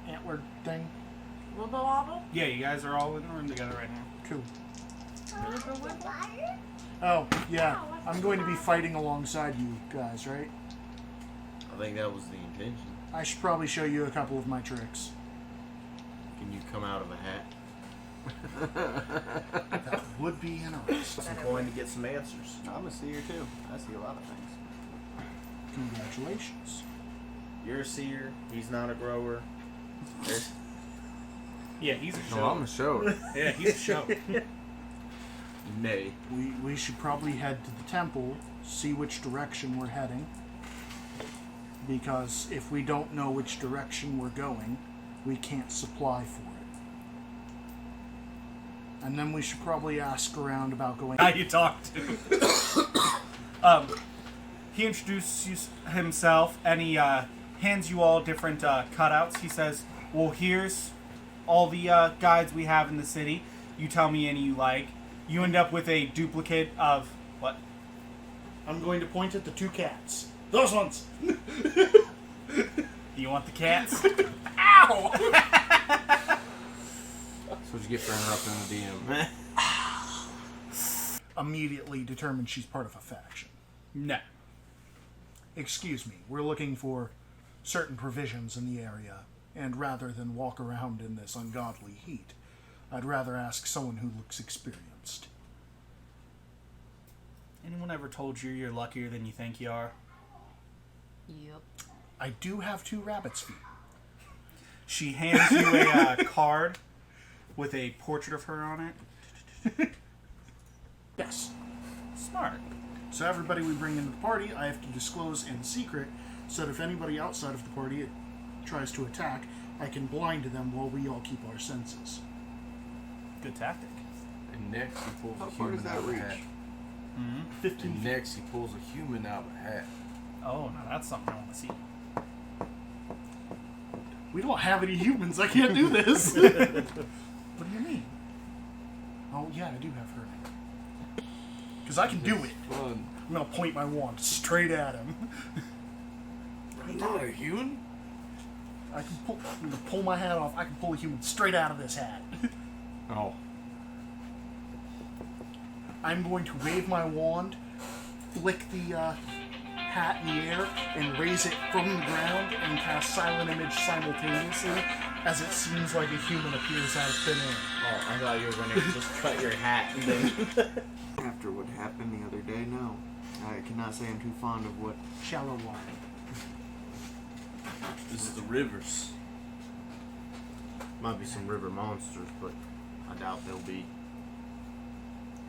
antler thing. Wibble wobble? Yeah, you guys are all in the room together right now. Cool. Wibble wibble? Oh, yeah. I'm going to be fighting alongside you guys, right? I think that was the intention. I should probably show you a couple of my tricks. Can you come out of a hat? That would be interesting. I'm going to get some answers. I'm a seer too. I see a lot of things. Congratulations. You're a seer. He's not a grower. There's Yeah, he's a No, show. I'm a show. Yeah, he's a show. nay. We should probably head to the temple, see which direction we're heading. Because if we don't know which direction we're going, we can't supply for it. And then we should probably ask around about going... How you talk to. He introduces himself and he hands you all different cutouts. He says, well, here's all the guides we have in the city. You tell me any you like. You end up with a duplicate of... What? I'm going to point at the 2 cats. Those ones! You want the cats? Ow! That's what you get for interrupting the DM. Immediately determined she's part of a faction. No. Excuse me, we're looking for certain provisions in the area, and rather than walk around in this ungodly heat, I'd rather ask someone who looks experienced. Anyone ever told you you're luckier than you think you are? Yep. I do have 2 rabbit's feet. She hands you a card with a portrait of her on it. Yes. Smart. So everybody we bring into the party, I have to disclose in secret, so that if anybody outside of the party tries to attack, I can blind them while we all keep our senses. Good tactic. And next he pulls How a far human does out that of a reach? hat. 15 And feet. next he pulls a human out of a hat. Oh, now that's something I want to see. We don't have any humans. I can't do this. What do you mean? Oh, yeah, I do have her. Because I can do it. Fun. I'm going to point my wand straight at him. I'm not a human. I can pull my hat off. I can pull a human straight out of this hat. Oh. I'm going to wave my wand, flick the hat in the air, and raise it from the ground and cast Silent Image simultaneously as it seems like a human appears out of thin air. Oh, I thought you were going to just cut your hat and then... After what happened the other day, no. I cannot say I'm too fond of what... Shallow water. This is the rivers. Might be some river monsters, but I doubt there'll be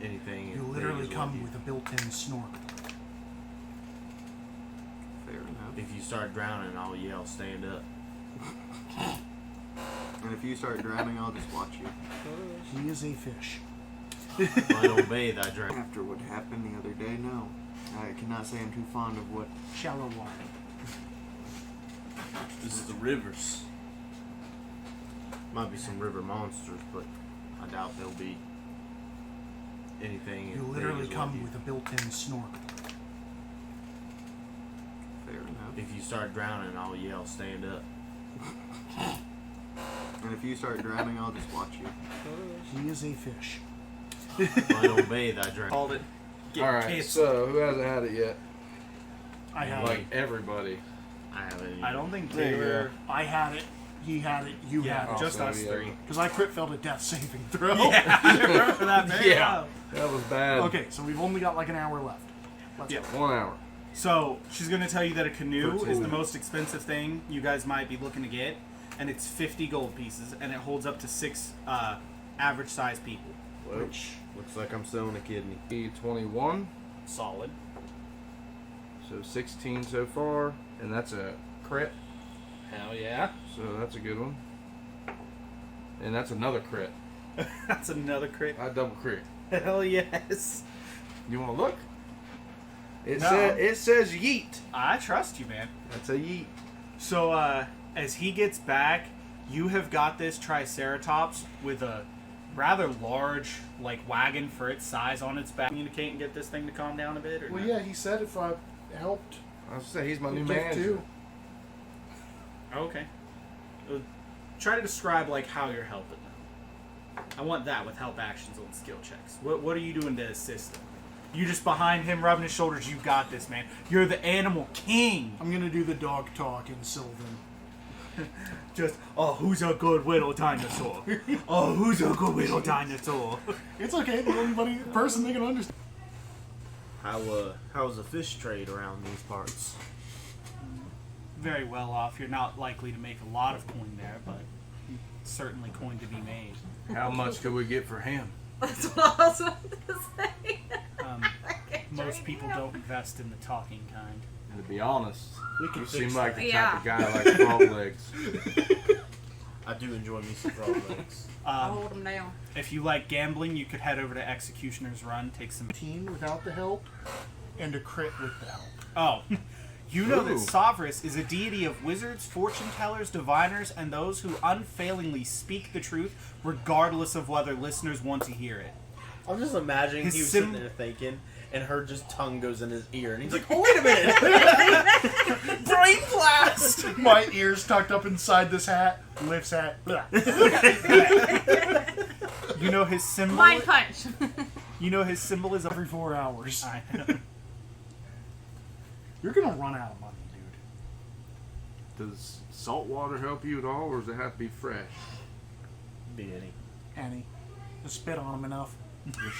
anything. You as literally big as come what with a built-in snorkel. Fair enough. If you start drowning, I'll yell, stand up. And if you start drowning, I'll just watch you. He is a fish. I don't bathe, I drown. After what happened the other day, no. I cannot say I'm too fond of what... Shallow water. This is the rivers. Might be some river monsters, but I doubt there'll be anything. You as literally big as come what with a built-in snorkel. Fair enough. If you start drowning, I'll yell, stand up. And if you start drowning, I'll just watch you. He is a fish. I don't bathe, I drown. Called it. Alright, so who hasn't had it yet? I have Like it. everybody. I haven't. I don't think There you Taylor. I had it. He had it. You Yeah, had it. just so us yeah. three. Because I crit failed a death saving throw. Yeah, I remember that very Yeah. well. That was bad. Okay, so we've only got like an hour left. Let's Yeah. go. 1 hour. So she's going to tell you that a canoe For is two. the most expensive thing you guys might be looking to get, and it's 50 gold pieces, and it holds up to 6 average-sized people. Which looks like I'm selling a kidney. E21. Solid. So 16 so far. And that's a crit. Hell yeah. So that's a good one. And that's another crit. That's another crit. I double crit. Hell yes. You want to look? It, No. it says yeet. I trust you, man. That's a yeet. So, as he gets back, you have got this Triceratops with a rather large, like, wagon for its size on its back. Communicate and get this thing to calm down a bit, or Well, no? yeah, he said if I helped, I was say he's my new give manager. too. Oh, okay. Try to describe, like, how you're helping them. I want that with help actions on skill checks. What are you doing to assist them? You just behind him, rubbing his shoulders. You got this, man. You're the animal king. I'm gonna do the dog talk in Sylvan. Just, oh, who's a good little dinosaur? Oh, who's a good little dinosaur? It's okay. The only person they can understand. How's the fish trade around these parts? Very well off. You're not likely to make a lot of coin there, but certainly coin to be made. How much could we get for him? That's what I was about to say. Most people don't invest in the talking kind. And to be honest, you seem like the Yeah. type of guy like frog legs. I do enjoy me some frog legs. I'll hold him down. If you like gambling, you could head over to Executioner's Run, take some... Without the help, and a crit with the help. Oh. You know that Ooh. Savras is a deity of wizards, fortune tellers, diviners, and those who unfailingly speak the truth, regardless of whether listeners want to hear it. I'm just imagining His he was sim- sitting there thinking, and her just tongue goes in his ear, and he's like, "Oh, wait a minute!" Brain blast! My ears tucked up inside this hat. Lifts hat. Blah. You know his symbol. Mind punch. You know his symbol is Every 4 hours. I- You're gonna run out of money, dude. Does salt water help you at all, or does it have to be fresh? Be any. Annie, just spit on him enough.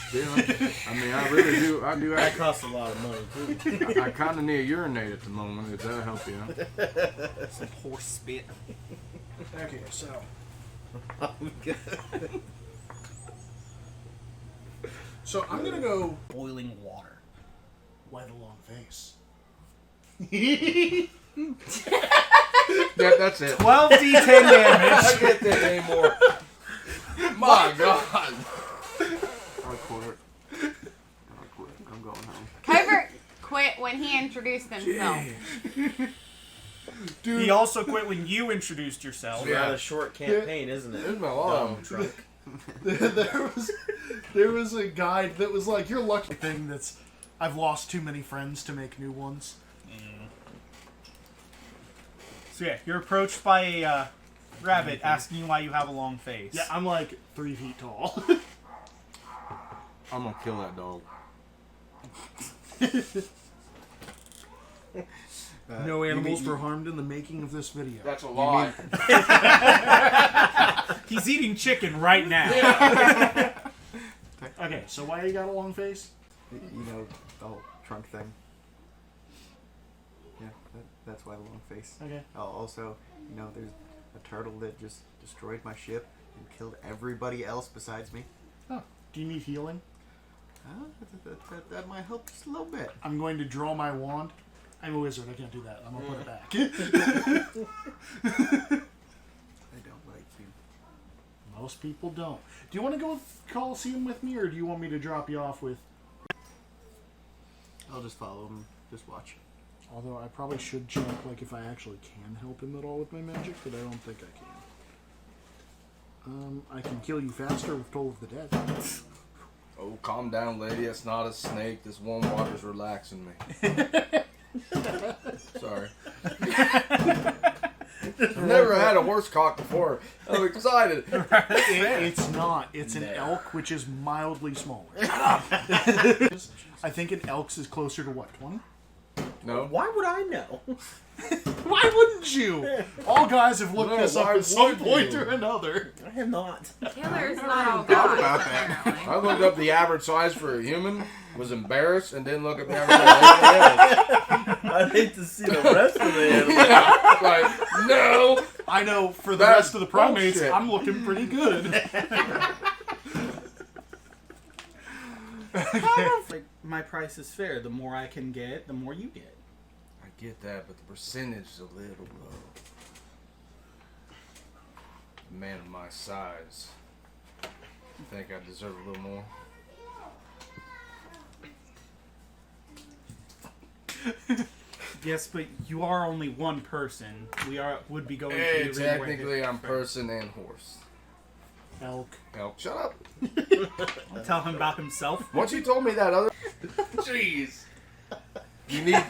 Still, I mean, I really do. I do. That costs a lot of money too. I kind of need a urinate at the moment. If that'll help you out. some horse spit. Okay, so I'm gonna go Boiling water. why the long face. That's it. 12d10 damage. I get that anymore. My God. introduced himself. Dude, He also quit when you introduced yourself. It's not a short campaign, isn't it? There's my alarm. Dumb drunk. there was a guide that was like, "You're lucky." Thing that's, I've lost too many friends to make new ones. So yeah, you're approached by a rabbit asking you why you have a long face. Yeah, I'm like 3 feet tall. I'm gonna kill that dog. No animals were harmed in the making of this video. That's a lie. He's eating chicken right now. Okay, so why you got a long face? You know, the whole trunk thing. Yeah, that's why the long face. Okay. Also, you know, there's a turtle that just destroyed my ship and killed everybody else besides me. Oh, do you need healing? That might help just a little bit. I'm going to draw my wand. I'm a wizard. I can't do that. I'm gonna put it back. I don't like you. Most people don't. Do you want to go with Coliseum with me, or do you want me to drop you off with? I'll just follow him. Just watch. Although I probably should check, like, if I actually can help him at all with my magic, but I don't think I can. I can kill you faster with Toll of the Dead. Oh, calm down, lady. It's not a snake. This warm water's relaxing me. Sorry. I've never had a horse cock before. I'm excited. It's not. It's an elk, which is mildly smaller. I think an elk is closer to what, 20? No. Why would I know? Why wouldn't you? All guys have looked No, this up why at some would point you? or another. I have not. Taylor's not all Thought gods, about that. apparently. I looked up the average size for a human, was embarrassed, and didn't look up the average size. I'd hate to see the rest of the animal. Like, no. I know for the That's rest of the primates, bullshit. I'm looking pretty good. Like, my price is fair. The more I can get, the more you get. I get that, but the percentage is a little low. A man of my size. You think I deserve a little more? Yes, but you are only one person. Would be going Hey, to the ring where technically I'm person and horse. Elk. Elk, shut up. I'll tell him about himself. Once you told me that other... Jeez. You need...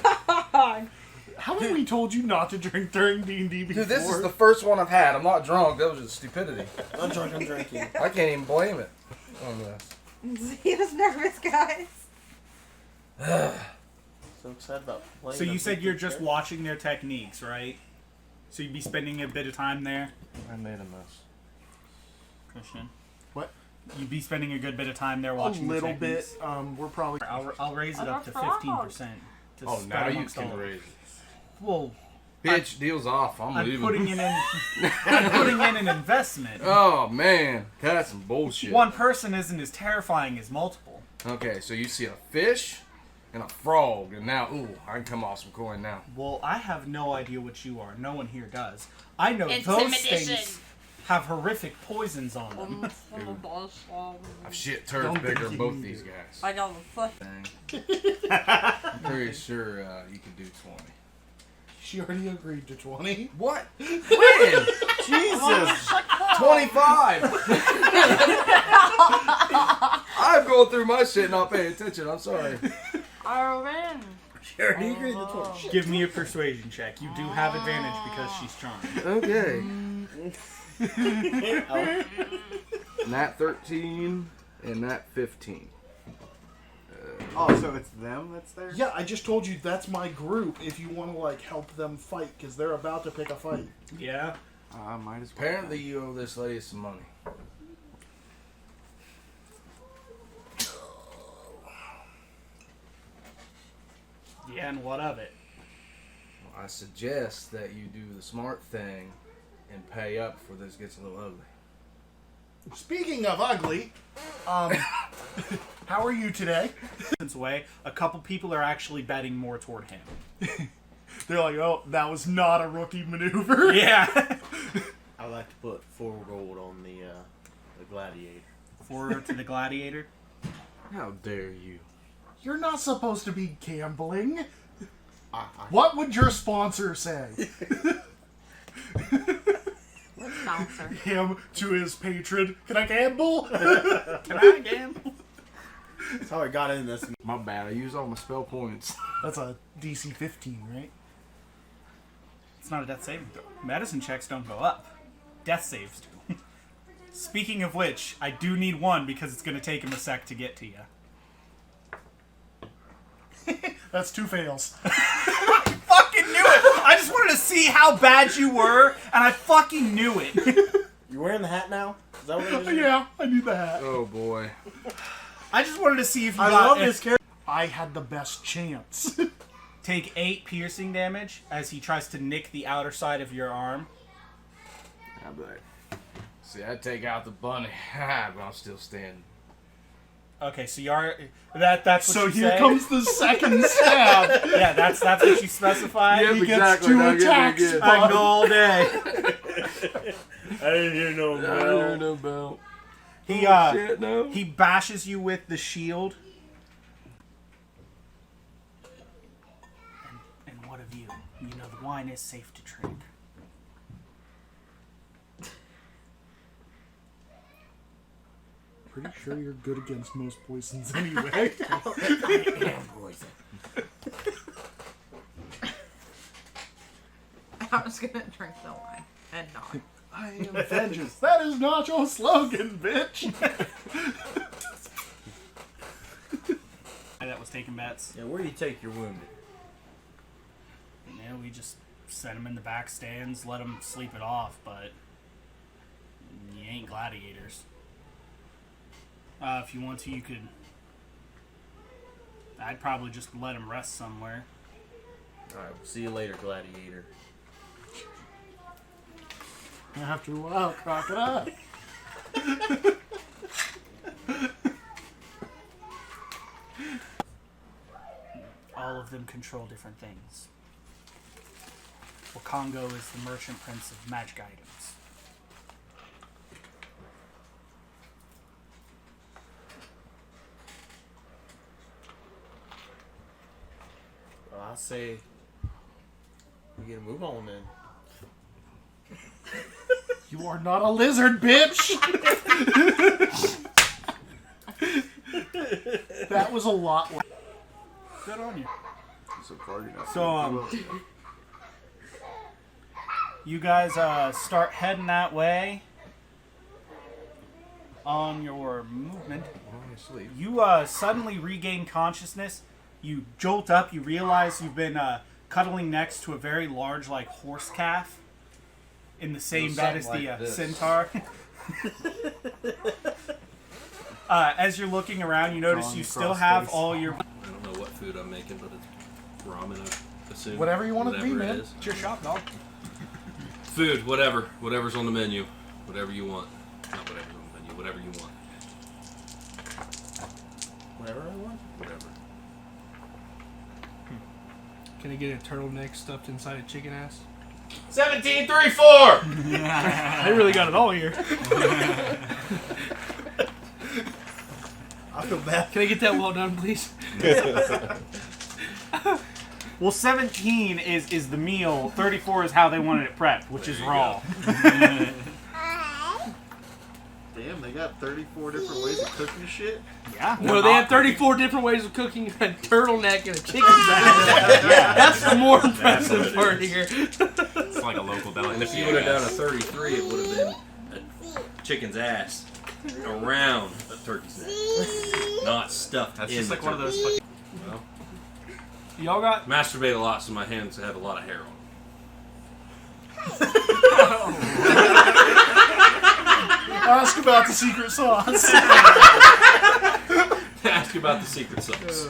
Haven't we told you not to drink during D&D before? Dude, this is the first one I've had. I'm not drunk. That was just stupidity. I'm drunk, I'm drinking. I can't even blame it on this. He was nervous, guys. So excited about playing. So you a said you're big just character. watching their techniques, right? So you'd be spending a bit of time there, I made a mess. Christian? What? You'd be spending a good bit of time there A watching the little bit. techniques. We're probably... I'll raise it up to Enough 15%. To Oh, spread now you amongst all can of raise it. it. Well, Bitch, deal's off. I'm I'm leaving. putting in I'm putting in an investment. Oh, man. That's some bullshit. One person isn't as terrifying as multiple. Okay, so you see a fish and a frog, and now, ooh, I can come off some coin now. Well, I have no idea what you are. No one here does. I know those Intimidation. things have horrific poisons on them. I've shit turds Don't bigger think than you both need these it. guys. I got the foot. I'm pretty sure you can do 20. She already agreed to 20. What? When? Jesus! 25! I'm going through my shit not paying attention. I'm sorry. I win. She already agreed to 20. Give me a persuasion check. You do have advantage because she's charmed. Okay. Oh, Nat 13 and Nat 15. Oh, so it's them that's there? Yeah, I just told you that's my group if you want to, like, help them fight, because they're about to pick a fight. Yeah. Might as well. Apparently you owe this lady some money. Yeah, and what of it? Well, I suggest that you do the smart thing and pay up before this gets a little ugly. Speaking of ugly, how are you today? Way, a couple people are actually betting more toward him. They're like, oh, that was not a rookie maneuver. Yeah. I like to put 4 gold on the gladiator. Forward to the gladiator. How dare you? You're not supposed to be gambling. What would your sponsor say? What sponsor? Him to his patron. Can I gamble? Can I gamble? That's how I got in this. My bad. I used all my spell points. That's a DC 15, right? It's not a death saving throw. Medicine checks don't go up. Death saves do. Speaking of which, I do need one because it's going to take him a sec to get to you. That's 2 fails. I fucking knew it! I just wanted to see how bad you were, and I fucking knew it. You wearing the hat now? Is that what it is? Yeah, I need the hat. Oh boy. I just wanted to see if you I got love if- this character. I had the best chance. Take 8 piercing damage as he tries to nick the outer side of your arm. I'd be like, see, I'd take out the bunny, but I'm still standing. Okay, so you are that's what So you here say? comes the second stab. Yeah, that's what you specified. Yep, He gets exactly. 2 Now get me attacks. again. I can go all day. I didn't hear no I bell. don't hear no bell. He Shit, no. he bashes you with the shield. And what of you? You know the wine is safe to drink. Pretty sure you're good against most poisons anyway. I am poison. I'm just gonna drink the wine and not. I am vengeance. That is not your slogan, bitch. That was taking bets. Yeah, where do you take your wounded? Yeah, we just set him in the back stands, let him sleep it off, but you ain't gladiators. If you want to, you could. I'd probably just let him rest somewhere. Alright, we'll see you later, gladiator. After a while, crocodile. All of them control different things. Wakongo is the merchant prince of magic items. Well, I say we get a move on then. You are not a lizard, bitch. That was a lot. Good on you. So far, you're not So, you guys start heading that way on your movement. Sleep. You suddenly regain consciousness. You jolt up. You realize you've been cuddling next to a very large, like, horse calf in the same bed as something the like this. centaur. As you're looking around, you notice Drawn you across still have face. all your... I don't know what food I'm making, but it's ramen, I assume. Whatever you want it to be, Whatever man. is. It's your shop, dog. Food, whatever. Whatever's on the menu. Whatever you want. Not whatever's on the menu. Whatever you want. Whatever I want. Whatever. Can I get a turtleneck stuffed inside a chicken ass? 1734! I really got it all here. I feel bad. Can I get that well done, please? Well, 17 is the meal. 34 is how they wanted it prepped, which There is you raw. Damn, they got 34 different ways of cooking shit. Yeah. No, they had 34 different ways of cooking a turtleneck and a chicken ass. That's the more impressive part here. It's like a local deli. And if you would have done a 33, it would have been a chicken's ass around a turkey's neck. Not stuffed That's in just the like one of turkey. those fucking... Well, Y'all got... masturbate a lot, so my hands have a lot of hair on them. Ask about the secret sauce. Ask about the secret sauce.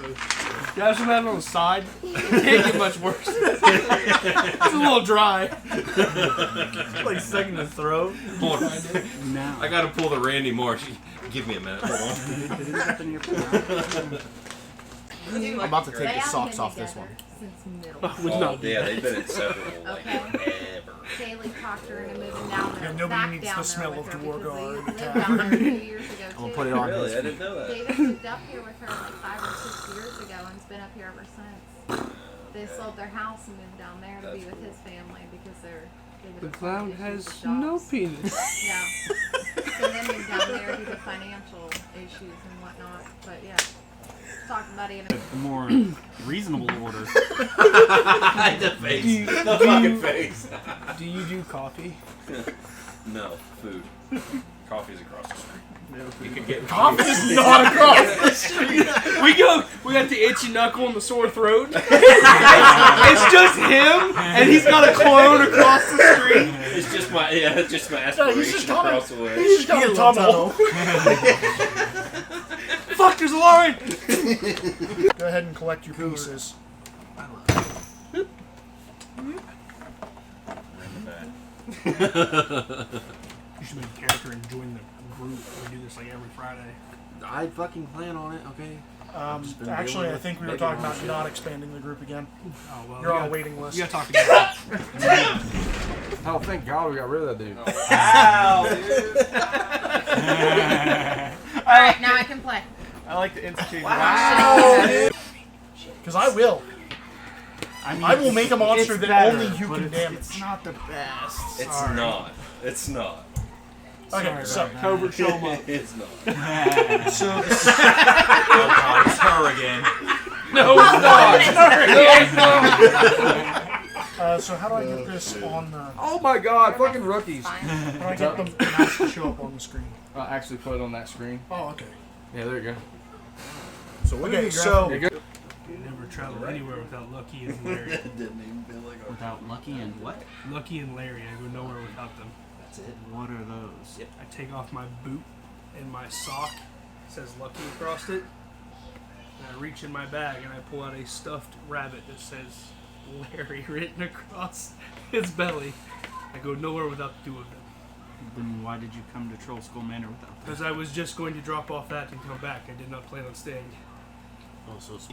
Guys, from that on the side, it can't get much worse. It's a little dry. Like stuck in the throat. Hold on. Now. I gotta pull the Randy Marsh. Give me a minute. Hold on. I'm about to take They the haven't socks been off this together one. Since middle Would school. not be. Yeah, they've been inseparable like Okay. ever. Daily talked her into moving down there. Yeah, nobody back needs down the there smell with of her Dwargar because they in the lived down there 2 years ago I'm gonna too. put it on Really? his I didn't know that. David moved up here with her like 5 or 6 years ago and's been up here ever since. They sold their house and moved down there to be with his family because they're. The clown has with no dogs. penis. Yeah. So they moved down there due to financial issues and whatnot. But yeah, talking about it. A more reasonable order. The face. The fucking face. Do you do coffee? No, food. Coffee's across the street. You could get Coffee is not across the street. We got the itchy knuckle and the sore throat. It's just him, and he's got a clone across the street. It's just my aspiration across the way. He's got a tunnel. Fuck, there's a line! Go ahead and collect your pieces. You should make a character and join the group. We do this like every Friday. I fucking plan on it, okay? Actually, dealing I with think we were begging talking on about shit. not expanding the group again. Oh, well. You're on a waiting list. You gotta talk to God. Oh, thank God we got rid of that dude. Wow, dude. Alright, now I can play. I like the institute. Because I will. I will make a monster it's that better, only you but can it's- damage. It's not the best. It's not. It's not. Okay, so Covert show 'em up. It's not. so Oh God, it's her again. No, it's not. so how do I get this on the? Oh my God, fucking rookies. Fine. How do I get the mouse to show up on the screen? Actually put it on that screen. Oh, okay. Yeah, there you go. So what Okay, so There you go. You never travel anywhere without Lucky and Larry. Didn't even feel like Without Lucky and what? Lucky and Larry, I go nowhere without them. that's it. What are those? I take off my boot and my sock says Lucky across it. And I reach in my bag and I pull out a stuffed rabbit that says Larry written across his belly. I go nowhere without the two of them. Then why did you come to Troll Skull Manor without them? Because I was just going to drop off that and come back. I did not plan on staying. Oh, so it's-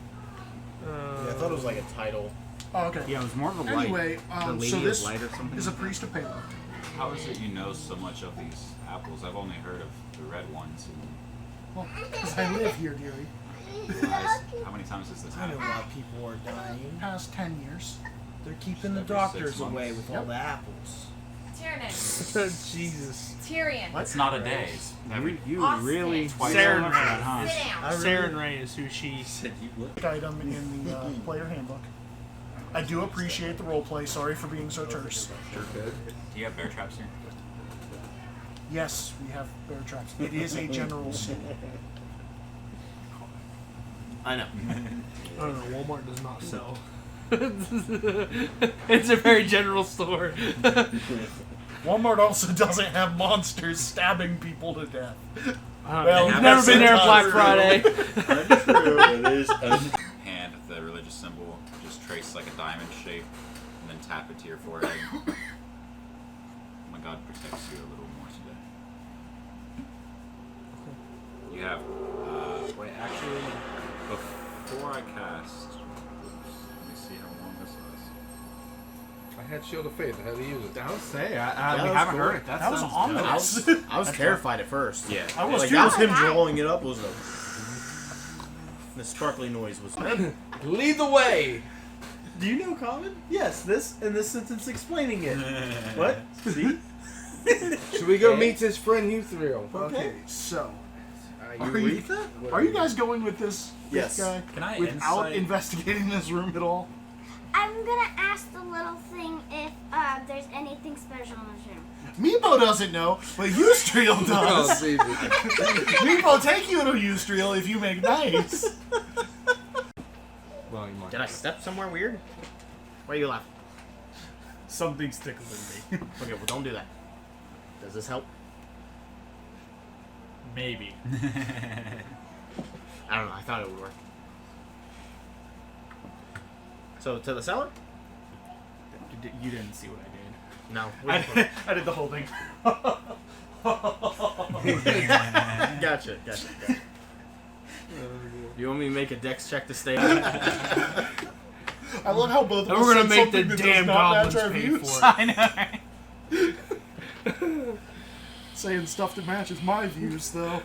yeah, I thought it was like a title. oh, okay. Yeah, it was more of a light. Anyway, the Lady so of this Light or something. is a priest of Palo. How is it you know so much of these apples? I've only heard of the red ones. Well, because I live here, dearie. How many times has this I know a happened? lot of people are dying. Past 10 years. They're keeping the Every doctors 6 months. away with all the apples. Tyrion. Jesus. Tyrion. It's not a day. It's every You Austin. really Twice. Sarah Sarah that, huh? Sit down. Saren Ray is who she. Said you look. Item in the player handbook. I do appreciate the roleplay. Sorry for being so terse. Do you have bear traps here? Yes, we have bear traps. It is a general city. I know. I don't know. Walmart does not sell. It's a very general store. Walmart also doesn't have monsters stabbing people to death. Well, Well, you've never been there on Black sometimes- Friday. Untrue. It is. Hand the religious symbol, just trace like a diamond shape, and then tap it to your forehead. My God protects you a little more today. You have. Wait, actually, before I cast, let me see how long this is. I had Shield of Faith. I had to use it. I would say, Yeah, we that was haven't cool. heard it. That was sounds ominous. dope. I was terrified at first. Yeah. I was Like too. that was him drawing it up. Was the sparkly noise was. Lead the way. Do you know common? Yes. This sentence explaining it. What? See? Should we go meet his friend Euthril? Okay, so Aretha? are you guys going with this Yes. guy Can I without insight? investigating this room at all? I'm gonna ask the little thing if there's anything special in this room. Meepo doesn't know, but Eustriel Oh, does. Jesus. Meepo, take you to Eustriel if you make nice. Well, you might. Did I step somewhere weird? Why are you laughing? Something's tickling me. Okay, well don't do that. Does this help? Maybe. I don't know. I thought it would work. So to the cellar? You didn't see what I did. No. I did the whole thing. Gotcha. You want me to make a dex check to stay? I love how both of And us we're gonna said make the something that damn does not match goblins our pay views. for it. I know, right? Saying stuff that matches my views, though.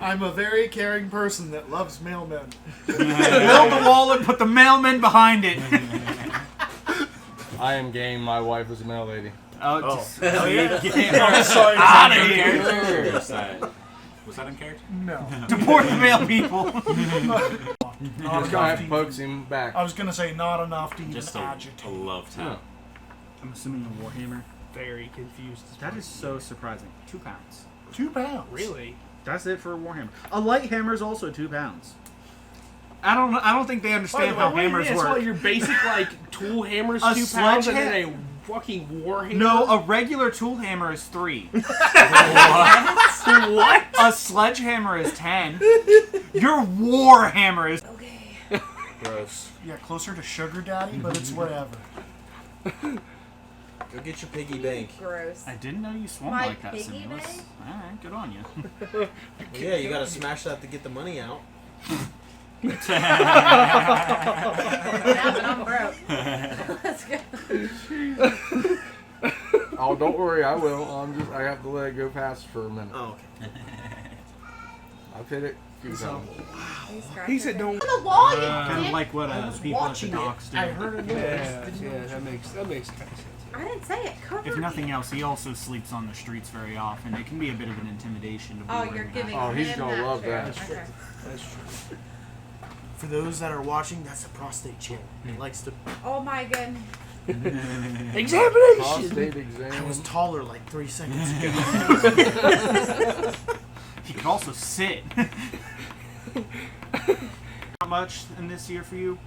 I'm a very caring person that loves mailmen. Build the wall and put the mailman behind it. I am game. My wife is a mail lady. Oh, hell yeah. Sorry. Out of here. Was that in character? No. Deport the mail people. Not This enough guy to pokes him back. I was gonna say not enough to even Just a agitate. love tap. I'm assuming a warhammer. Very confused. That is so surprising. 2 pounds. 2 pounds. Really? That's it for a warhammer. A light hammer is also 2 pounds. I don't think they understand how hammers It's work. like your basic like tool hammers A 2 pounds and sledgehammer- then a fucking warhammer. No, a regular tool hammer is 3. What? A sledgehammer is 10. Your war hammer is. Okay. Gross. Yeah, closer to sugar daddy, but it's whatever. Go get your piggy bank. Gross. I didn't know you swung My like that, piggy Simulus. bank? Alright, good on you. Well, yeah, you gotta smash that to get the money out. Now that I'm broke. Let's go. Oh, don't worry, I will. I have to let it go past for a minute. Oh, okay. I've hit it a few times. He said don't. On the wall, you Kind of dick. like what people at the watching docks do. I heard a noise. Yeah, that makes kind of sense. I didn't say it. Cover If nothing me. else, he also sleeps on the streets very often. It can be a bit of an intimidation to be Oh, wearing you're that. giving Oh, he's him gonna that love chair. that. Okay. That's true. For those that are watching, that's a prostate chair. It likes to. Oh my goodness. Examination. Prostate I exam. was taller like 3 seconds ago. He could also sit. Not much in this year for you?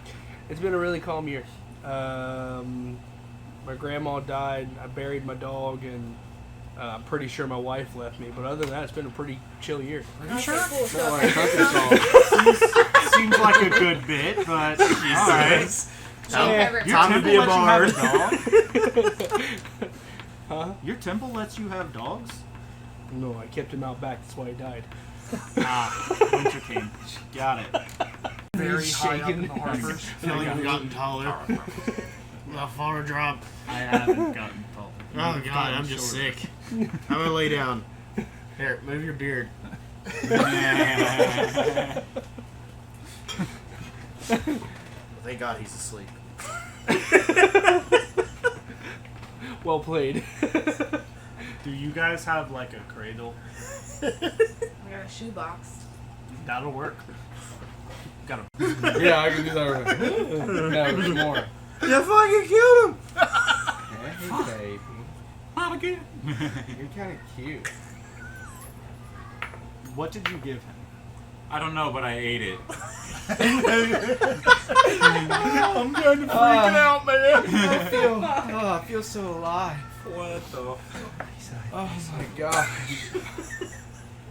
It's been a really calm year. My grandma died. I buried my dog, and I'm pretty sure my wife left me. But other than that, it's been a pretty chill year. Are you sure? Cool. So No, I okay. cut this off. Seems like a good bit, but alright. Favorite Your Time to temple be a lets you bard. have a dog? Huh? Your temple lets you have dogs? No, I kept him out back. That's why he died. Winter King. Got it. Very high up in shaking. the harbor. feel like I've gotten taller. How far a drop? I haven't gotten tall. Oh god, I'm just sick. I'm gonna lay down. Here, move your beard. Thank God he's asleep. Well played. Do you guys have like a cradle? We got a shoebox. That'll work. Got a. Yeah, I can do that right now. No, there's more. You fucking killed him! Hey, baby. Not again. You're kind of cute. What did you give him? I don't know, but I ate it. I'm kind of freaking out, man. I feel so alive. What the? Oh my gosh.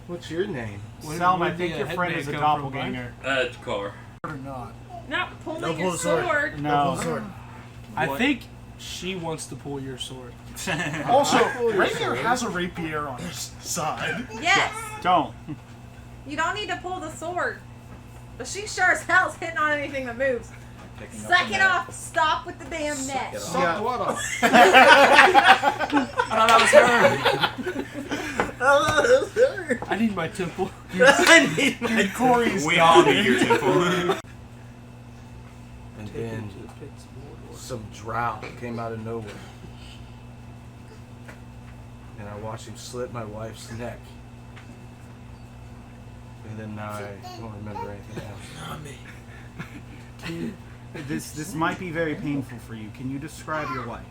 What's your name? Salm, I where'd think the your friend headband is a come from, doppelganger. It's car. Or not. Not pulling Don't pull your the sword. sword. No. I think she wants to pull your sword. Also, Rainier has a rapier on his side. Yes. Don't. You don't need to pull the sword. But she sure as hell's hitting on anything that moves. Suck it off. Stop with the damn net. Suck what off? I thought that was her. I need my temple. I need my Corey's We all need your temple. And then some drought came out of nowhere. And I watched him slit my wife's neck. And then now I don't remember anything else. This might be very painful for you. Can you describe your wife?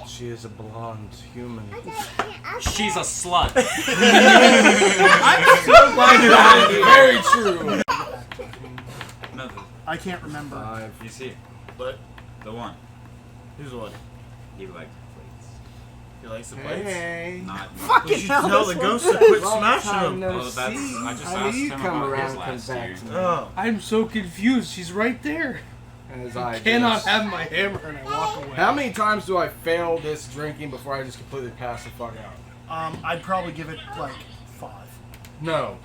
She is a blonde human. She's a slut. Very true. Nothing. I can't remember. 5. You see, What? the one. Who's what? He liked plates. He likes the plates? Hey. Not. You should tell the ghost to quit smashing them. No, Oh, that's. I just How asked do you him come about around his and come last back year. to me? Oh. I'm so confused. She's right there. As I I cannot just- have my hammer and I walk away. How many times do I fail this drinking before I just completely pass the fuck out? I'd probably give it like 5. No.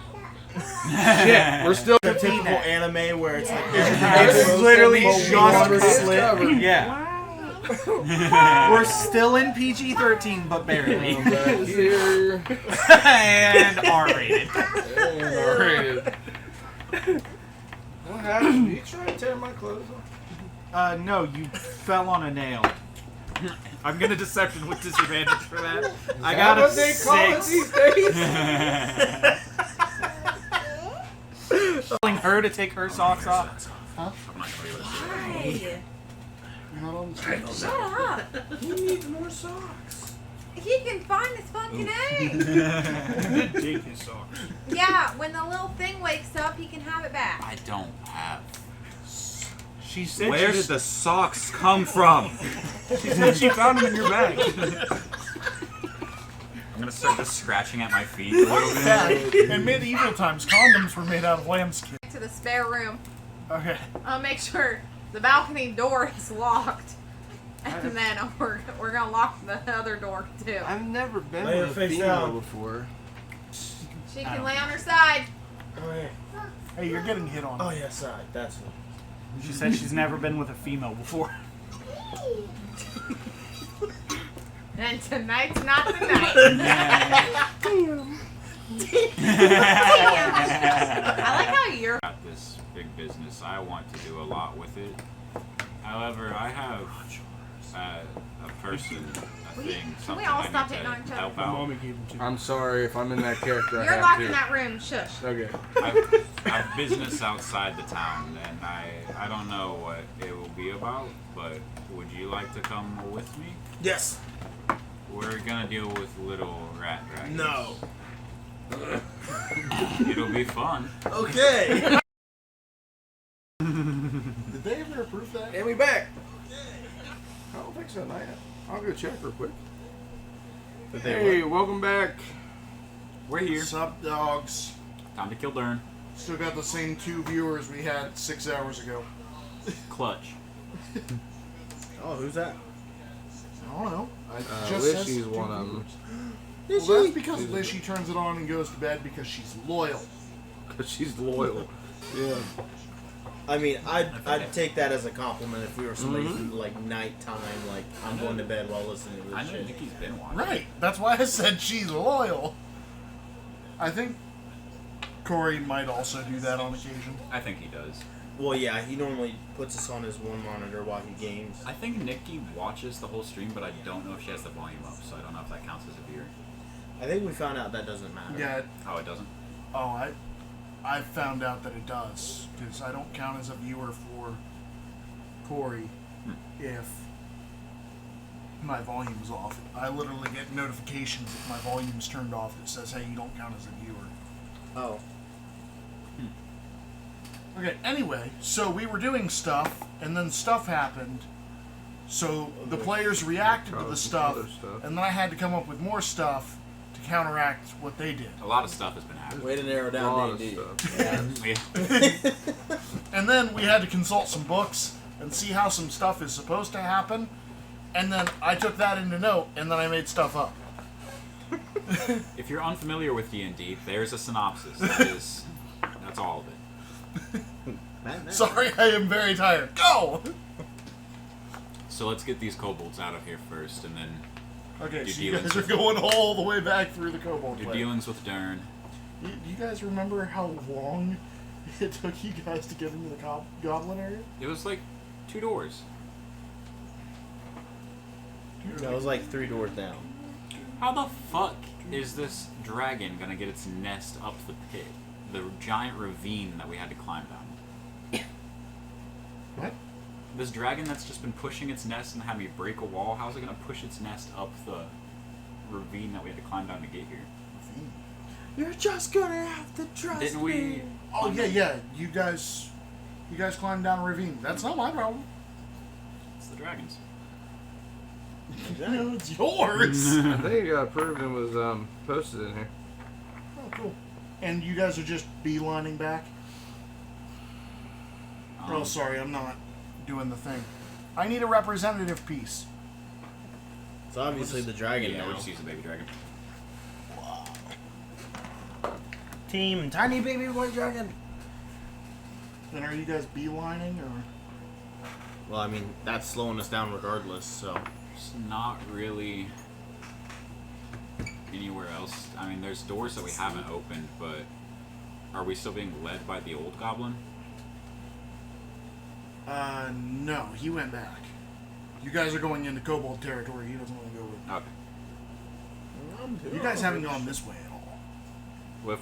Shit, we're still The typical anime where it's like It's literally just covered. slit. Yeah. We're still in PG-13, but barely. Here. And R-rated. What happened? Did you try to tear my clothes off? No, you fell on a nail. I'm gonna deception with disadvantage for that. I got a what they call it 6. these days? Telling her to take her socks off. I'm not gonna be able to see that. Hey, You're not on the street. shut up. He needs more socks. He can find his fucking egg. Dig his socks. Yeah, when the little thing wakes up, he can have it back. I don't have. She said Where she did the socks come from? She said she found them in your bag. I'm gonna start just scratching at my feet a little bit. Yeah, in medieval times, condoms were made out of lambskin. To the spare room. Okay. I'll make sure the balcony door is locked. And then we're gonna lock the other door too. I've never been Lay her with a face female down. before. She can lay on her side. Oh yeah. Hey, you're getting hit on. Oh yeah, side. That's it. She said she's never been with a female before. And tonight's not the night. I like how you're. Got this big business. I want to do a lot with it. However, I have a person, a thing, something all I stop need hitting on to each other? help My out. mommy gave him to me. I'm sorry if I'm in that character. I You're have locked to. in that room. Shush. Okay. I've business outside the town, and I don't know what it will be about, but would you like to come with me? Yes. We're gonna deal with little rat dragons. No. It'll be fun. Okay. Did they ever approve that? And we back. I don't think so, not yet. I'll go check real quick. Hey, welcome back. We're here. What's up, dogs? Time to kill Dern. Still got the same 2 viewers we had 6 hours ago. Clutch. Oh, who's that? I don't know. It just says Lishy's 2 one of them. viewers. Well, that's because Lishy turns it on and goes to bed because she's loyal. Because she's loyal. Yeah. I mean, I'd take that as a compliment if we were somebody who, like, nighttime, like, I'm going to bed while listening to this I know shit. Nikki's been watching. Right. That's why I said she's loyal. I think Corey might also do that on occasion. I think he does. Well, yeah, he normally puts us on his one monitor while he games. I think Nikki watches the whole stream, but I don't know if she has the volume up, so I don't know if that counts as a viewer. I think we found out that doesn't matter. Yeah. Oh, it doesn't? Oh, I found out that it does because I don't count as a viewer for Corey if my volume's off. I literally get notifications if my volume's turned off that says, "Hey, you don't count as a viewer." Oh. Okay. Anyway, so we were doing stuff, and then stuff happened. So the players reacted to the stuff, and then I had to come up with more stuff to counteract what they did. A lot of stuff has been happening. Way to narrow A down lot D&D. of stuff. Yeah. And then we had to consult some books and see how some stuff is supposed to happen. And then I took that into note, and then I made stuff up. If you're unfamiliar with D&D, there's a synopsis. That's all of it. Sorry, I am very tired. Go! So let's get these kobolds out of here first, and then Okay, do so you dealings guys are with- going all the way back through the kobold do play. dealings with Dern. Do you guys remember how long it took you guys to get into the goblin area? It was like 2 doors. That was like 3 doors down. How the fuck is this dragon gonna get its nest up the pit? The giant ravine that we had to climb down. What? This dragon that's just been pushing its nest and had me break a wall, how's it gonna push its nest up the ravine that we had to climb down to get here? You're just gonna have to trust Didn't we? me. Oh yeah. You guys climbed down a ravine. That's not my problem. It's the dragons. No, it's yours. I think it got approved and was posted in here. Oh, cool. And you guys are just beelining back? Oh, sorry, I'm not doing the thing. I need a representative piece. It's obviously the dragon Yeah, now. we'll just use the baby dragon. Team Tiny Baby White Dragon. Then are you guys beelining or? Well, I mean, that's slowing us down regardless, so... It's not really anywhere else. I mean, there's doors that we haven't opened, but are we still being led by the old goblin? No, he went back. You guys are going into kobold territory. He doesn't want to go with. Okay. You guys haven't gone this way at all. Well,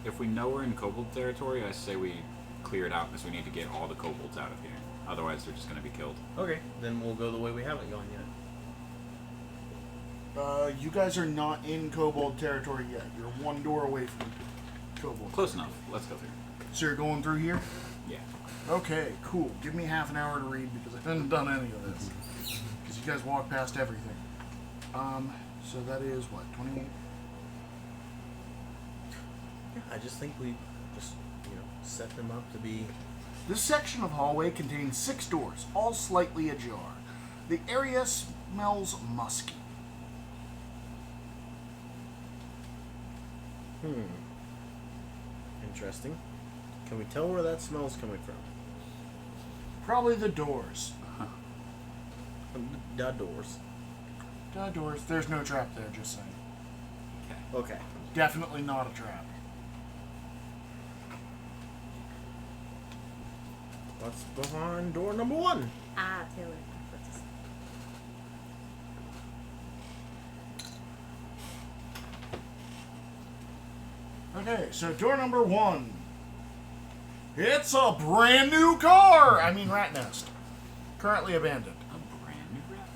if we know we're in kobold territory, I say we clear it out because we need to get all the kobolds out of here. Otherwise, they're just going to be killed. Okay, then we'll go the way we haven't gone yet. You guys are not in kobold territory yet. You're one door away from kobold. Close enough. Let's go through. So you're going through here? Yeah. Okay, cool. Give me half an hour to read because I haven't done any of this. Because you guys walked past everything. So that is what, 28? Yeah, I just think we just, set them up to be... This section of hallway contains 6 doors, all slightly ajar. The area smells musky. Interesting. Can we tell where that smell's coming from? Probably the doors. The doors. The doors. There's no trap there, just saying. Okay. Definitely not a trap. What's behind door number 1? Ah, Taylor. Okay, so door number 1. It's a brand new car! I mean rat nest. Currently abandoned. A brand new rat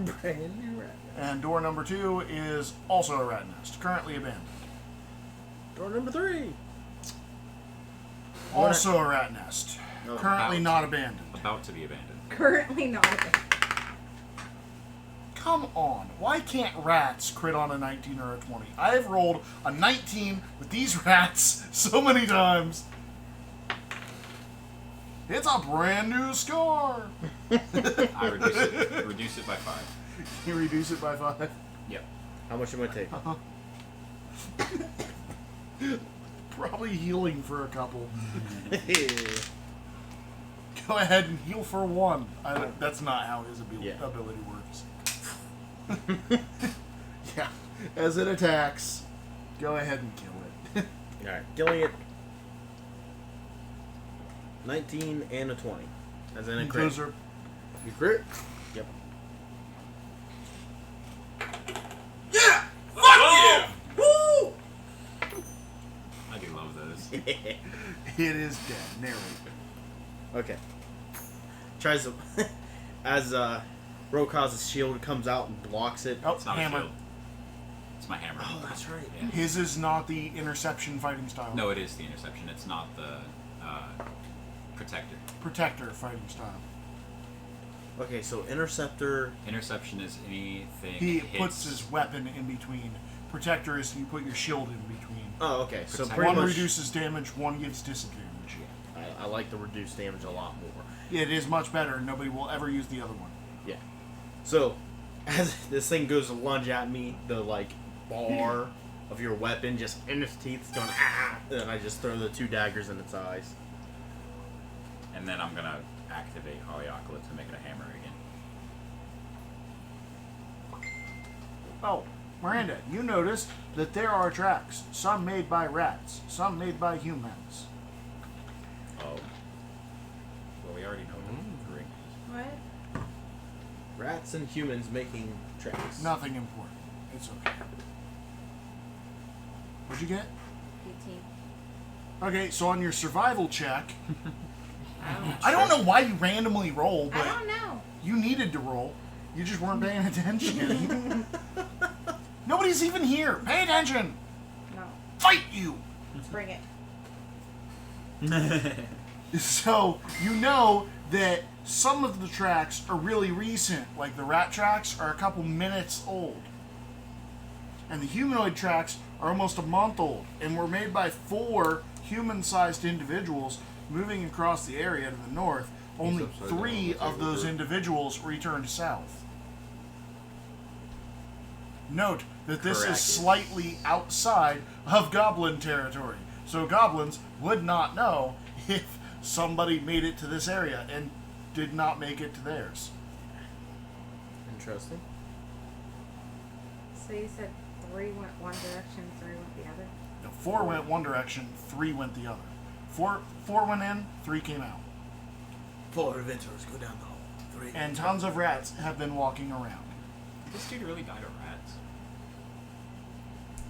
nest. Brand new rat nest. And door number 2 is also a rat nest. Currently abandoned. Door number 3. Also a rat nest. Oh, Currently not abandoned. About to be abandoned. Currently not. Come on. Why can't rats crit on a 19 or a 20? I have rolled a 19 with these rats so many times. It's a brand new score. I reduce it by 5. You reduce it by 5? Yep. How much am I taking? Probably healing for a couple. Go ahead and heal for 1. That's not how his ability works. Yeah. As it attacks, go ahead and kill it. Alright, killing it. 19 and a 20. As in a crit. Those are... You crit? Yep. Yeah! Fuck you! Woo! I do love those. It is dead. Narrate. Okay. Tries to... As Rokaz's shield comes out and blocks it. Oh, It's not hammer. a shield. It's my hammer. Oh, that's right. Yeah. His is not the interception fighting style. No, it is the interception. It's not the protector. Protector fighting style. Okay, so Interceptor... Interception is anything He hits. puts his weapon in between. Protector is you put your shield in between. Oh, okay. So Protector. pretty One much... reduces damage, one gives disadvantage. I like the reduced damage a lot more. Yeah, it is much better. Nobody will ever use the other one. Yeah. So, as this thing goes to lunge at me, the, bar of your weapon just in its teeth going, ah! And then I just throw the 2 daggers in its eyes. And then I'm gonna activate Haleakala to make it a hammer again. Oh, Miranda, you noticed that there are tracks. Some made by rats, some made by humans. Oh. Well, we already know that. Great. What? Rats and humans making tracks. Nothing important. It's okay. What'd you get? 18. Okay, so on your survival check, I I don't know why you randomly roll, but don't know. you needed to roll. You just weren't paying attention. Nobody's even here. Pay attention. No. Fight you. Let's bring it. So you know that some of the tracks are really recent, like the rat tracks are a couple minutes old. And the humanoid tracks are almost a month old, and were made by 4 human-sized individuals moving across the area to the north. Only 3 of those individuals returned south. Note that this Correct. is slightly outside of goblin territory, so goblins would not know if somebody made it to this area. And did not make it to theirs. Interesting. So you said 3 went one direction, 3 went the other? No, 4 went one direction, 3 went the other. 4 went in, 3 came out. 4 adventurers go down the hall. 3. And tons of rats have been walking around. This dude really died of rats.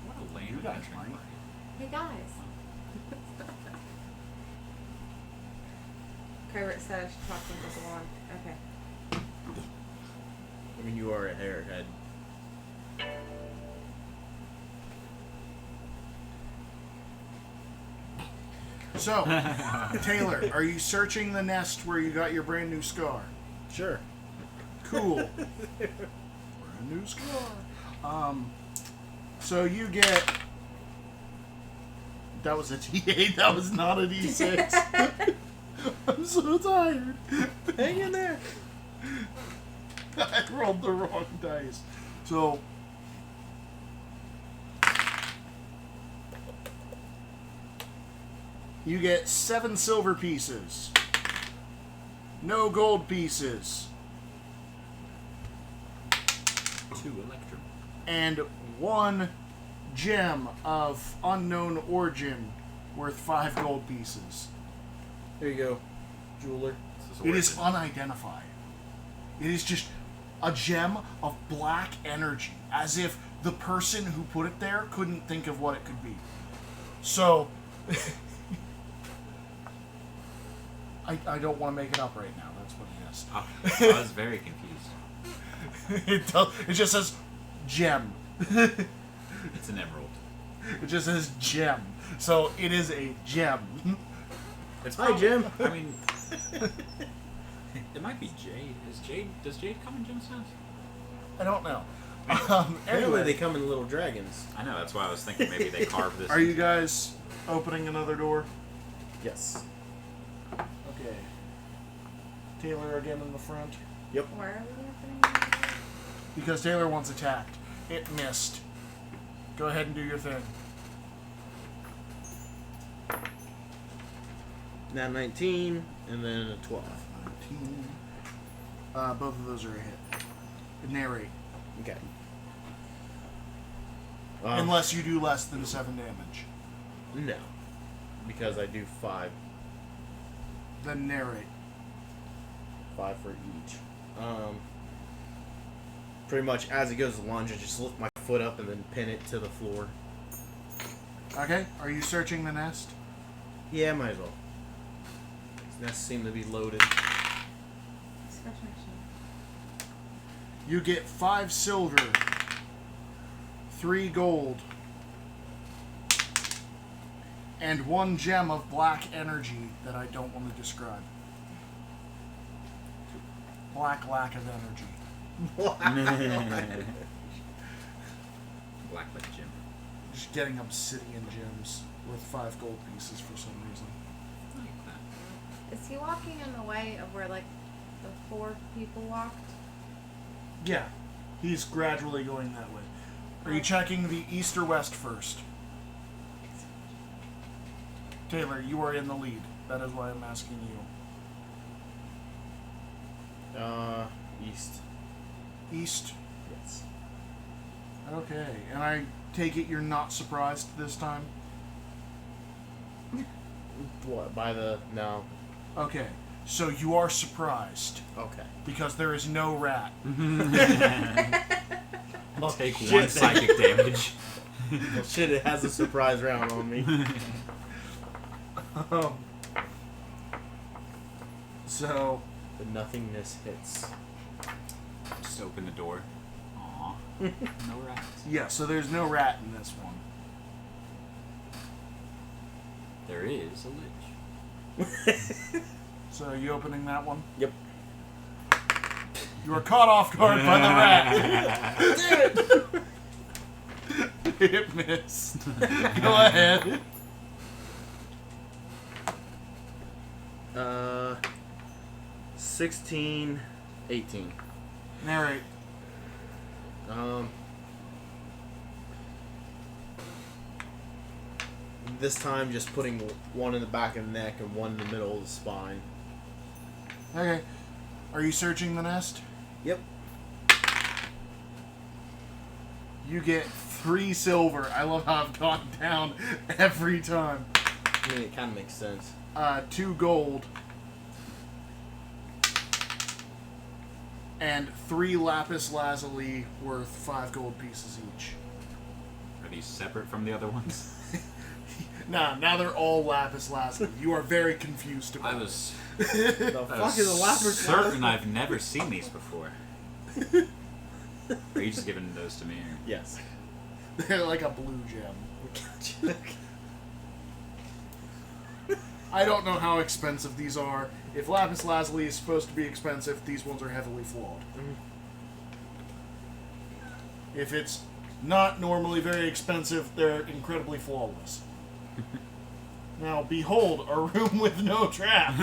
What a lame You guys adventuring might. party. Hey guys. Covert said I should talk to the blonde. Okay. I mean, you are a hairhead. So, Taylor, are you searching the nest where you got your brand new scar? Sure. Cool. Brand new scar. So you get... That was a T8, that was not a D6. I'm so tired. Hang in there. I rolled the wrong dice. So... You get 7 silver pieces. No gold pieces. 2 electrum. And 1 gem of unknown origin worth 5 gold pieces. There you go, jeweler. It is unidentified. It is just a gem of black energy, as if the person who put it there couldn't think of what it could be. So, I don't want to make it up right now. That's what it is. I was very confused. It just says gem. It's an emerald. It just says gem. So it is a gem. It's Hi, Jim. I mean, it might be jade. Does jade come in gemstones? I don't know. Apparently Anyway, they come in little dragons. I know. That's why I was thinking maybe they carved this. are you guys opening another door? Yes. Okay. Taylor again in the front. Where are we opening? Because Taylor once attacked. It missed. Go ahead and do your thing. Now 19, and then a 12. 19. Both of those are a hit. Narrate. Okay. Unless you do less than 7 damage. No. Because I do 5. Then narrate. 5 for each. Pretty much as it goes to lunge, I just lift my foot up and then pin it to the floor. Okay. Are you searching the nest? Yeah, might as well. This nest seem to be loaded. Scratch my chin. You get 5 silver, 3 gold, and 1 gem of black energy that I don't want to describe. Black lack of energy. Black like Jim. Just getting obsidian gems worth 5 gold pieces for some reason. I like that. Is he walking in the way of where, like, the 4 people walked? Yeah, he's gradually going that way. Are you checking the east or west first? Taylor, you are in the lead. That is why I'm asking you. East. East? Yes. Okay, and I take it you're not surprised this time? What, by the... No. Okay, so you are surprised Okay. because there is no rat. Take 1 psychic damage. Well, shit, it has a surprise round on me. So, The nothingness hits. Just open the door. Aw. No rats. yeah, so there's no rat in this one. There is a lich. So are you opening that one? Yep. You are caught off guard by the rat. It missed. Go ahead. 16, 18. Narrate. This time just putting 1 in the back of the neck and 1 in the middle of the spine. Okay. Are you searching the nest? Yep. You get 3 silver. I love how I've gone down every time. I mean, it kind of makes sense. 2 gold. And 3 lapis lazuli worth 5 gold pieces each. Are these separate from the other ones? Nah, now they're all lapis lazuli. You are very confused about I was The fuck is a lapis certain lazuli? I've never seen these before. Are you just giving those to me? Or? Yes. it. They're like a blue gem. I don't know how expensive these are. If lapis lazuli is supposed to be expensive, these ones are heavily flawed. If it's not normally very expensive, they're incredibly flawless. Now, behold, a room with no traps.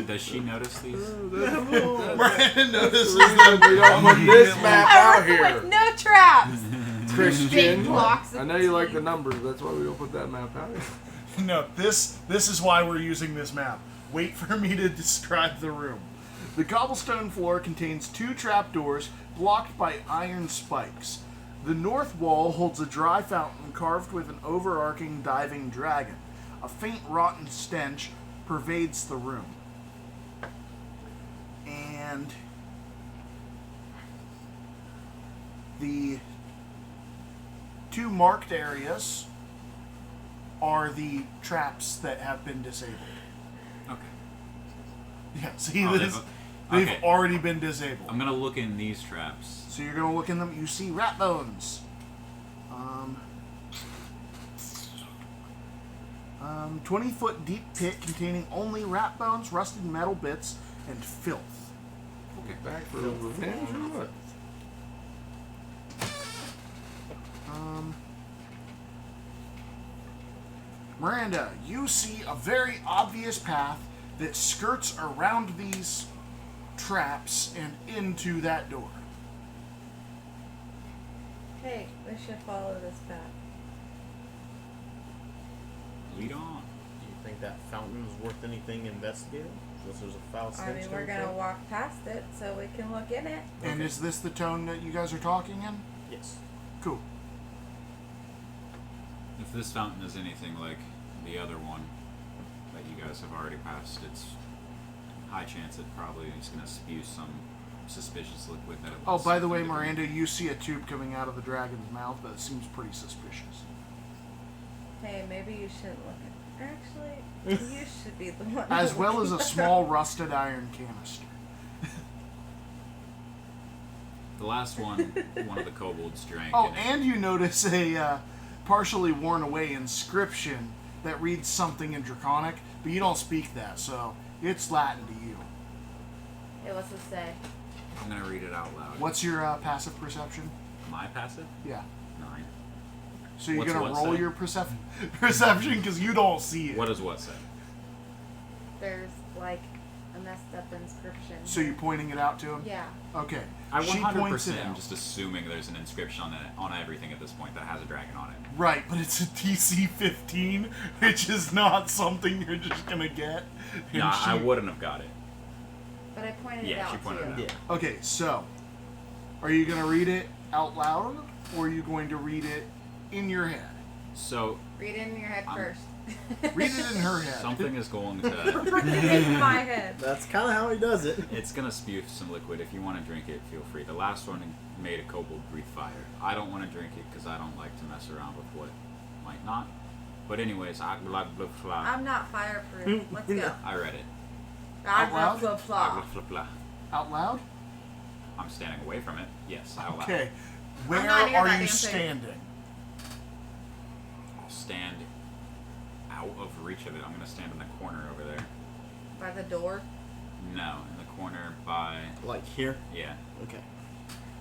Does she notice these? Brandon notices We them. don't put this map out With here. no traps. Christian. Big blocks of I know you like the numbers. That's why we don't put that map out here. No, this is why we're using this map. Wait for me to describe the room. The cobblestone floor contains 2 trapdoors blocked by iron spikes. The north wall holds a dry fountain carved with an overarching diving dragon. A faint rotten stench pervades the room. And the 2 marked areas are the traps that have been disabled. Okay. Yeah, see, Oh, they've okay. already been disabled. I'm gonna look in these traps. So you're gonna look in them. You see rat bones. 20-foot deep pit containing only rat bones, rusted metal bits, and filth. Okay, back for revenge or what? Miranda, you see a very obvious path that skirts around these traps and into that door. Hey, we should follow this path. Lead on. Do you think that fountain is worth anything investigating? Since there's a foul I stench mean, we're coming gonna from? walk past it so we can look in it. And is this the tone that you guys are talking in? Yes. Cool. If this fountain is anything like the other one that you guys have already passed, it's high chance it probably is going to spew some suspicious liquid that it Oh, wants by the way, something to do. Miranda, you see a tube coming out of the dragon's mouth, but it seems pretty suspicious. Hey, maybe you shouldn't look at. Actually, you should be the one. As well as a small rusted iron canister. The last one, one of the kobolds drank. Oh, and it- and you notice a partially worn away inscription that reads something in Draconic, but you don't speak that, so it's Latin to you. Hey, what's it say? I'm going to read it out loud. What's your passive perception? My passive? Yeah. 9. So you're What's gonna what roll say? your perception because you don't see it. What does what say? There's like a messed up inscription. So you're pointing it out to him? Yeah. Okay. I She points 100% it am out. just assuming there's an inscription on everything at this point that has a dragon on it. Right, but it's a DC 15, which is not something you're just gonna get. And No, I she- wouldn't have got it. But I pointed it Yeah, out she pointed to it you. out. Yeah. Okay, so are you gonna read it out loud, or are you going to read it in your head? So, Read it in your head first. Read it in her head. something is going to... Read it in my head. That's kind of how he does it. It's going to spew some liquid. If you want to drink it, feel free. The last one made a kobold breathe fire. I don't want to drink it because I don't like to mess around with what might not. But anyways, I I'm not fireproof. Let's go. read it. Out loud? Blah, blah, blah. Out loud? I'm standing away from it. Yes, out loud. Okay. Where not near are that you damn thing. standing? I'll stand out of reach of it. I'm going to stand in the corner over there. By the door. No, in the corner by... Like here? Yeah. Okay.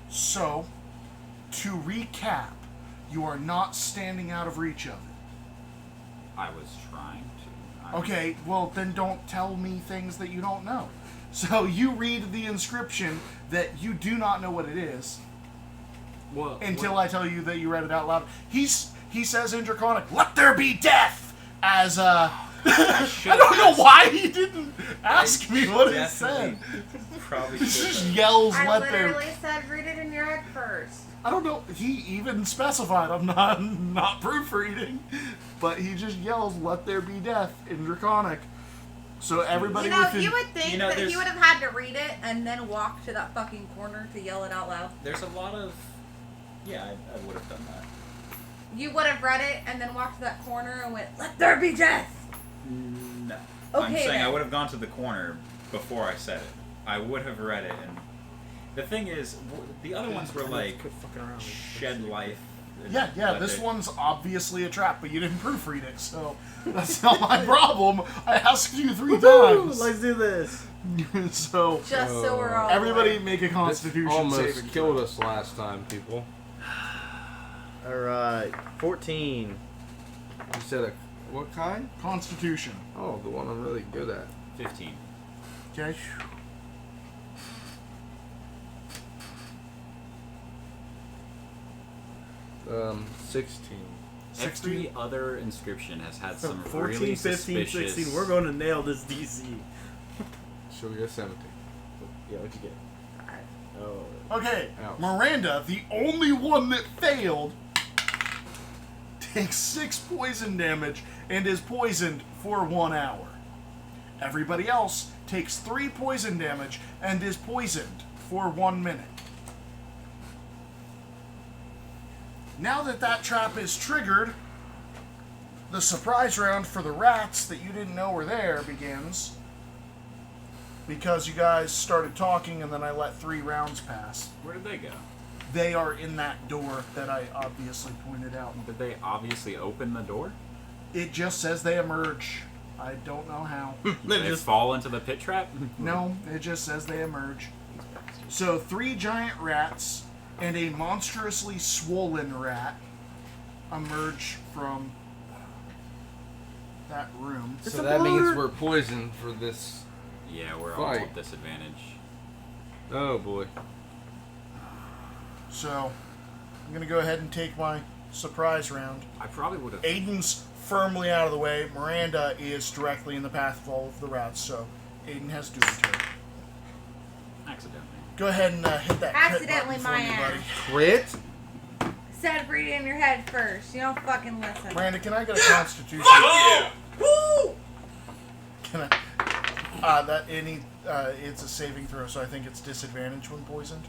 So, to recap, you are not standing out of reach of it. I was trying to. Okay, well then don't tell me things that you don't know. So you read the inscription that you do not know what it is Well, until I tell you that you read it out loud. He says in Draconic, "Let there be death!" as I don't know why he didn't ask me what it said. Probably He just yells, I let there. literally said, read it in your head first. I don't know. He even specified I'm not proofreading, but he just yells, "Let there be death" in Draconic. So everybody You know, within. you would think that he would have had to read it and then walk to that fucking corner to yell it out loud. There's a lot of... Yeah, I would have done that. You would have read it and then walked to that corner and went, "Let there be death." No. Okay, I'm saying then. I would have gone to the corner before I said it. I would have read it, and the thing is, the other ones were like shed life. Yeah. let This it- one's obviously a trap, but you didn't proofread it, so that's not my problem. I asked you 3 times. Let's do this. So Just so we're all everybody aware. make a Constitution This almost saving killed throw. us last time, people. Alright, 14. You said what kind? Constitution. Oh, the one I'm really good at. 15. Okay. 16. Every other inscription has had some 14, really 15, suspicious... 16. We're going to nail this DC. Should we get 17? Yeah, what'd you get? Oh. Okay, Ouch. Miranda, the only one that failed, takes 6 poison damage and is poisoned for 1 hour. Everybody else takes 3 poison damage and is poisoned for 1 minute. Now that trap is triggered, the surprise round for the rats that you didn't know were there begins. Because you guys started talking and then I let 3 rounds pass. Where did they go? They are in that door that I obviously pointed out. Did they obviously open the door? It just says they emerge. I don't know how. Did they fall into the pit trap? No, it just says they emerge. So 3 giant rats and a monstrously swollen rat emerge from that room. So that means we're poisoned for this. Yeah, we're all Fight. at disadvantage. Oh boy. So I'm going to go ahead and take my surprise round. I probably would have... Aiden's firmly out of the way. Miranda is directly in the path of all of the rats, so Aiden has duty turn. Accidentally. Go ahead and hit that Accidentally crit button my for me, ass. buddy. Crit? Said read it in your head first. You don't fucking listen. Miranda, can I get a Constitution? Woo! Can I? It's a saving throw, so I think it's disadvantage when poisoned.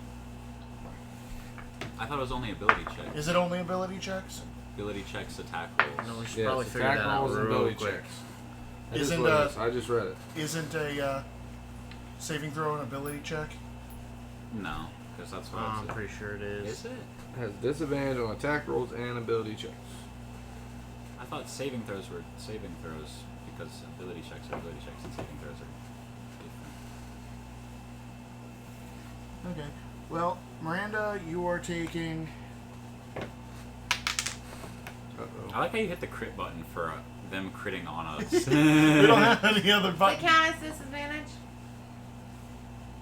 I thought it was only ability checks. Is it only ability checks? Ability checks, attack rolls. No, we should Yes, probably figure attack that out rolls and real ability quick. checks. Isn't I just read it. Isn't a saving throw an ability check? No, because that's what I'm it's... pretty sure it is. Is it? Has disadvantage on attack rolls and ability checks. I thought saving throws were saving throws because ability checks are ability checks and saving throws are different. Okay. Well, Miranda, you are taking. Uh-oh. I like how you hit the crit button for them critting on us. We don't have any other Does it button. count as disadvantage?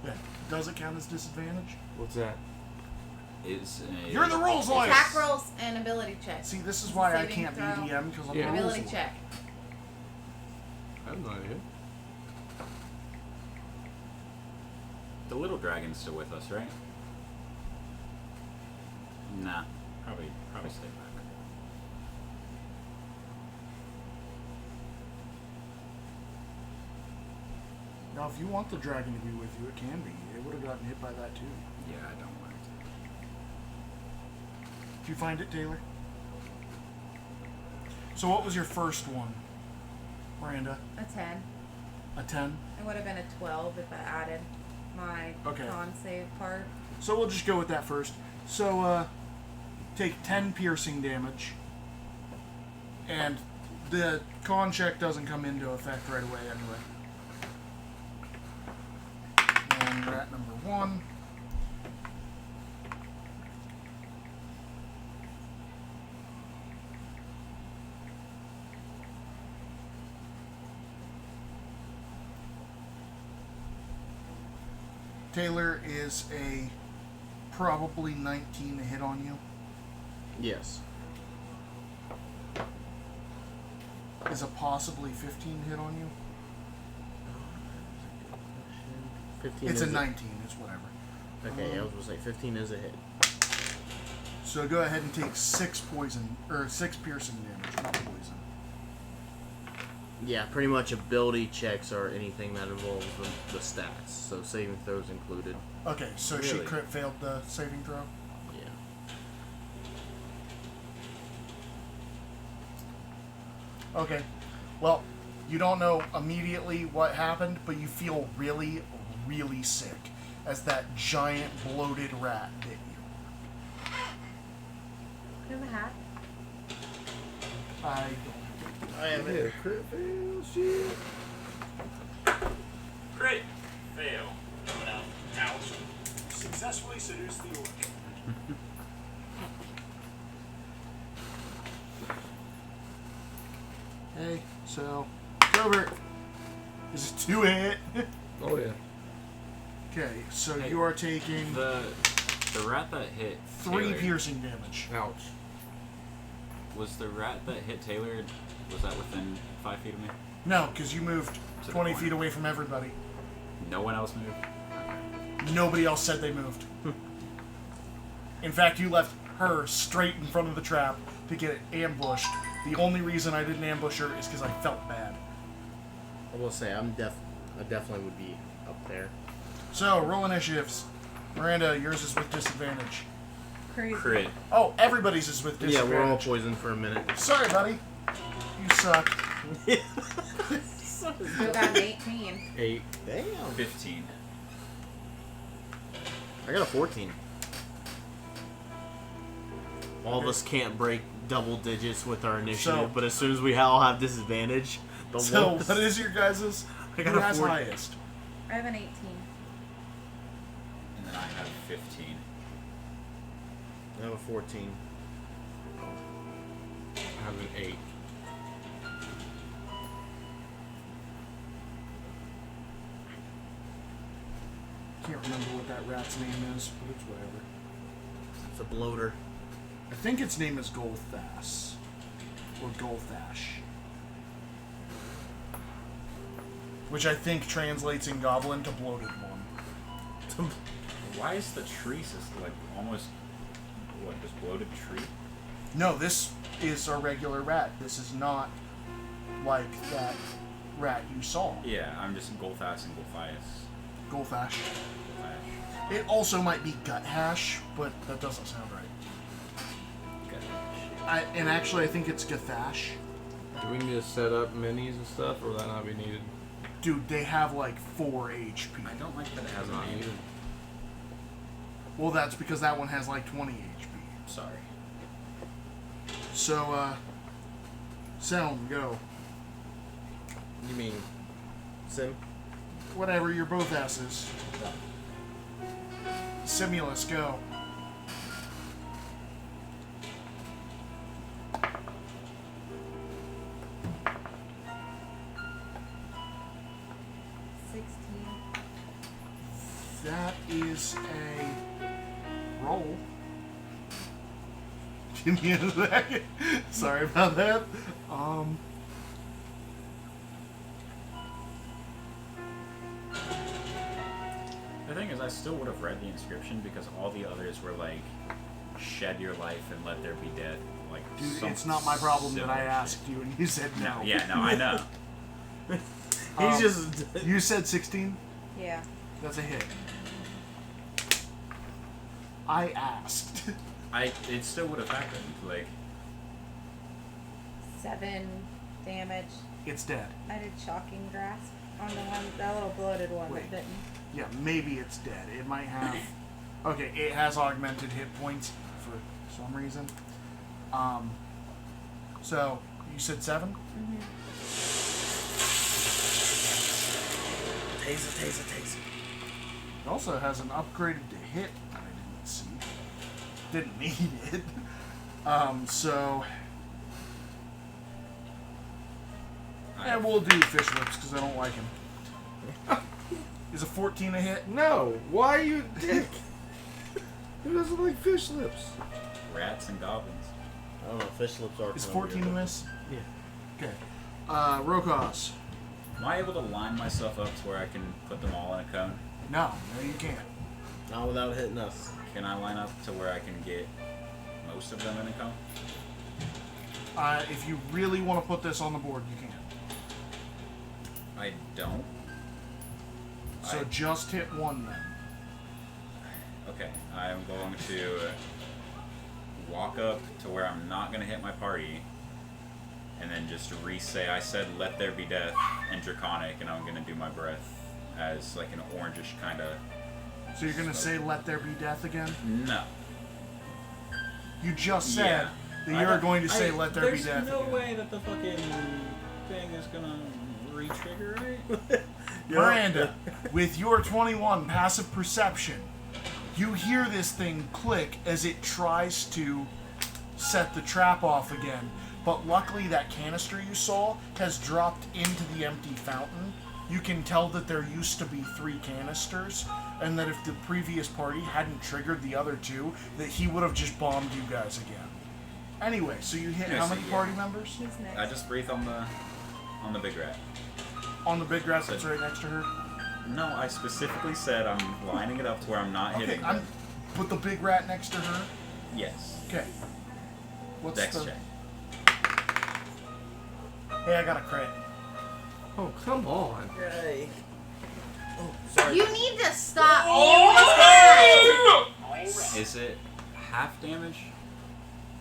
Yeah. Does it count as disadvantage? What's that? Is a... You're the rules lawyer. Attack rolls and ability checks. See, this is why I Saving can't be throw. DM because I'm Yeah. the rules Ability lawyer. check. I have no idea. The little dragon's still with us, right? Nah, probably stay back. Now, if you want the dragon to be with you, it can be. It would have gotten hit by that too. Yeah, I don't want it. Did you find it, Taylor? So what was your first one, Miranda? A 10. A 10? It would have been a 12 if I added my Okay. con save part. So we'll just go with that first. So, take 10 piercing damage. And the con check doesn't come into effect right away anyway. And rat number 1. Taylor is a probably 19 to hit on you. Yes. Is a possibly 15 hit on you? 15 It's is a 19. It's whatever. Okay, I was going to say 15 is a hit. So go ahead and take 6 poison, or 6 piercing damage, not poison. Yeah, pretty much ability checks are anything that involves the stats, so saving throws included. Okay, so she Really? crit failed the saving throw? Yeah. Okay. Well, you don't know immediately what happened, but you feel really, really sick as that giant bloated rat bit you. In the hat. I have Yeah, crit fail, shit. Crit. Fail. Coming out. Ouch. Successfully seduced the orc. Hey, so, Gilbert, is it 2 hit? Oh yeah. Okay, so Hey, you are taking The rat that hit 3 Taylor, piercing damage. Ouch. was the rat that hit Taylor, was that within 5 feet of me? No, because you moved To the 20 corner. feet away from everybody. No one else moved? Nobody else said they moved. In fact, you left her straight in front of the trap to get ambushed. The only reason I didn't ambush her is because I felt bad. I will say I definitely would be up there. So, roll initiatives. Miranda, yours is with disadvantage. Crazy. Crit. Oh, everybody's is with Yeah, disadvantage. we're all poisoned for a minute. Sorry, buddy. You suck. Still got an 18. 8. Damn. 15. I got a 14. All of us can't break double digits with our initiative, So- but as soon as we all have disadvantage, the So, lowest- what is your guys'? I got Who a has 40. highest? I have an 18. And then I have 15. I have a 14. I have an 8. Can't remember what that rat's name is, but it's whatever. It's a bloater. I think its name is Golthas. Or Golthash. Which I think translates in Goblin to bloated one. Why is the tree like almost, what, just bloated tree? No, this is a regular rat. This is not like that rat you saw. Yeah, I'm just Golthas and Golthias. Golthash. Golthash. It also might be Gut Hash, but that doesn't sound right. Good. And actually, I think it's Gathash. Do we need to set up minis and stuff, or will that not be needed? Dude, they have like 4 HP. I don't like that it has a Not name. needed. Well, that's because that one has like 20 HP. Sorry. So, Selm, go. You mean Sim? Whatever, you're both asses. Simulus, go. That is a roll. Give me a second. Sorry about that. The thing is, I still would have read the inscription because all the others were like, shed your life and let there be dead. Like, Dude, some it's not my problem that I similar asked you and you said no. shit. Yeah, no, I know. He's just. You said 16? Yeah. That's a hit. I asked. It still would have happened. Like, 7 damage. It's dead. I did shocking grasp on the one, that little bloated one Wait. that didn't. Yeah, maybe it's dead. It might have. Okay, it has augmented hit points for some reason. So, you said 7? Taser. It also has an upgraded to hit that I didn't see. Didn't need it. So. And we'll do fish lips because I don't like him. Is a 14 a hit? No! Why are you a dick? Who doesn't like fish lips? rats and goblins. I don't know, fish lips are Is kinda 14 a weird. miss? Yeah. Okay. Rokos. Am I able to line myself up to where I can put them all in a cone? No, you can't. Not without hitting us. Can I line up to where I can get most of them in a cone? If you really want to put this on the board, you can. I don't. So just hit one then. Okay, I'm going to walk up to where I'm not going to hit my party, and then just re-say, I said let there be death in Draconic, and I'm going to do my breath as like an orangish kind of... So you're going to say let there be death again? No. You just said that you're going to say let there be death There's no again. way that the fucking thing is going to re-trigger, right? Miranda, with your 21 passive perception, you hear this thing click as it tries to set the trap off again. But luckily that canister you saw has dropped into the empty fountain. You can tell that there used to be 3 canisters, and that if the previous party hadn't triggered the other 2, that he would have just bombed you guys again. Anyway, so you hit how many party members? Who's next? I just breathe on the big rat. On the big rat that's right next to her? No, I specifically said I'm lining it up to where I'm not hitting them. Put the big rat next to her? Yes. Okay. What's Dex the... check. Hey, I got a crit. Oh, come on. Yay. Oh, sorry. You need to stop. Is it half damage?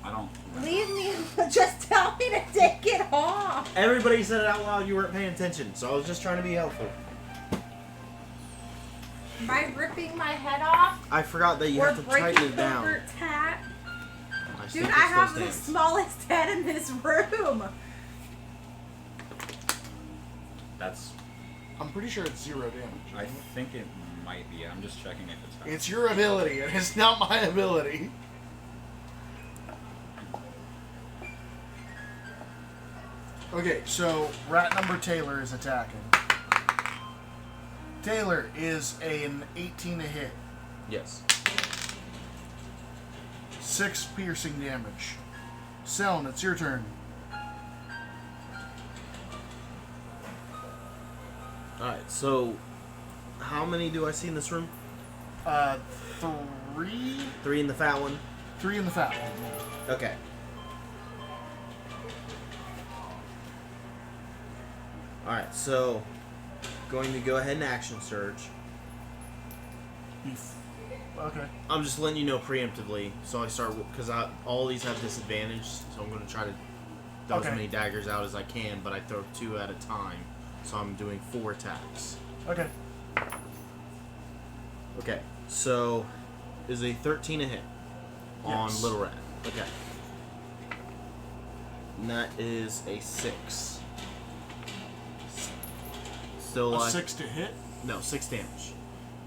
I don't... Leave me. Just tell me to take it off. Everybody said it out loud. You weren't paying attention, so I was just trying to be helpful. By ripping my head off? I forgot that you or have to tighten breaking it down. Hilbert's hat? I Dude, still I have still the stands. smallest head in this room. That's... I'm pretty sure it's 0 damage. I think it might be. I'm just checking if it's... It's your ability, and it's not my ability. Okay, so rat number Taylor is attacking. Taylor is an 18 to hit. Yes. 6 piercing damage. Seln, it's your turn. Alright, so how many do I see in this room? 3? 3 in the fat one? 3 in the fat one. Okay. Alright, so going to go ahead and action surge. Okay. I'm just letting you know preemptively, so I start because all these have disadvantage, so I'm going to try to throw as many daggers out as I can, but I throw 2 at a time, so I'm doing 4 attacks. Okay. Okay, so is a 13 a hit on Yes. Little Rat. Okay. And that is a 6. Still A alive. 6 to hit? No, 6 damage.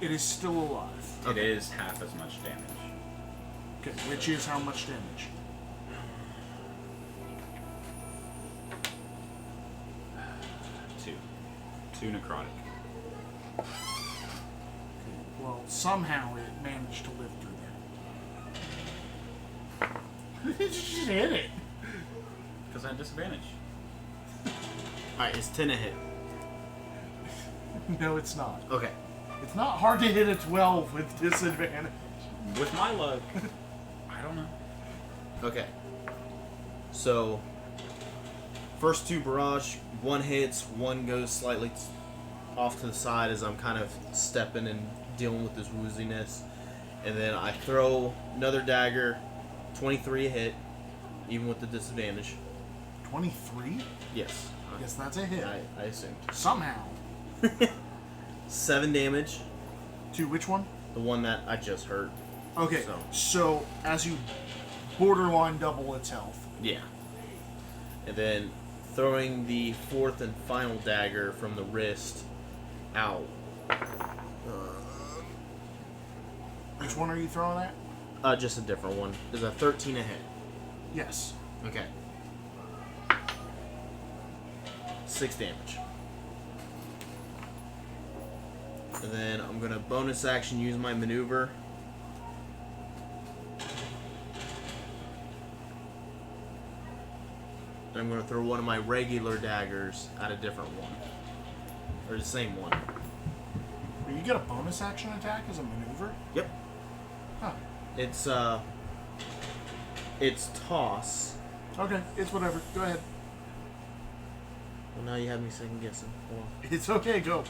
It is still alive. It is half as much damage. Okay, which is how much damage? Two necrotic. Well, somehow it managed to live through that. It just hit it. Because I had disadvantage. Alright, it's 10 a hit. No, it's not. Okay. It's not hard to hit a 12 with disadvantage. With my luck, I don't know. Okay. So, first 2 barrage, 1 hits, 1 goes slightly off to the side as I'm kind of stepping and dealing with this wooziness. And then I throw another dagger, 23 a hit, even with the disadvantage. 23? Yes. Yes, that's a hit. I assumed. Somehow. 7 damage. To which one? The one that I just hurt. Okay, so as you borderline double its health. Yeah. And then throwing the 4th and final dagger from the wrist out. Which one are you throwing at? Just a different one. There's a 13 a hit. Yes. Okay. 6 damage. And then I'm going to bonus action use my maneuver. And I'm going to throw one of my regular daggers at a different one. Or the same one. You get a bonus action attack as a maneuver? Yep. Huh. It's toss. Okay, it's whatever. Go ahead. Well, now you have me second guessing. Hold on. It's okay, go.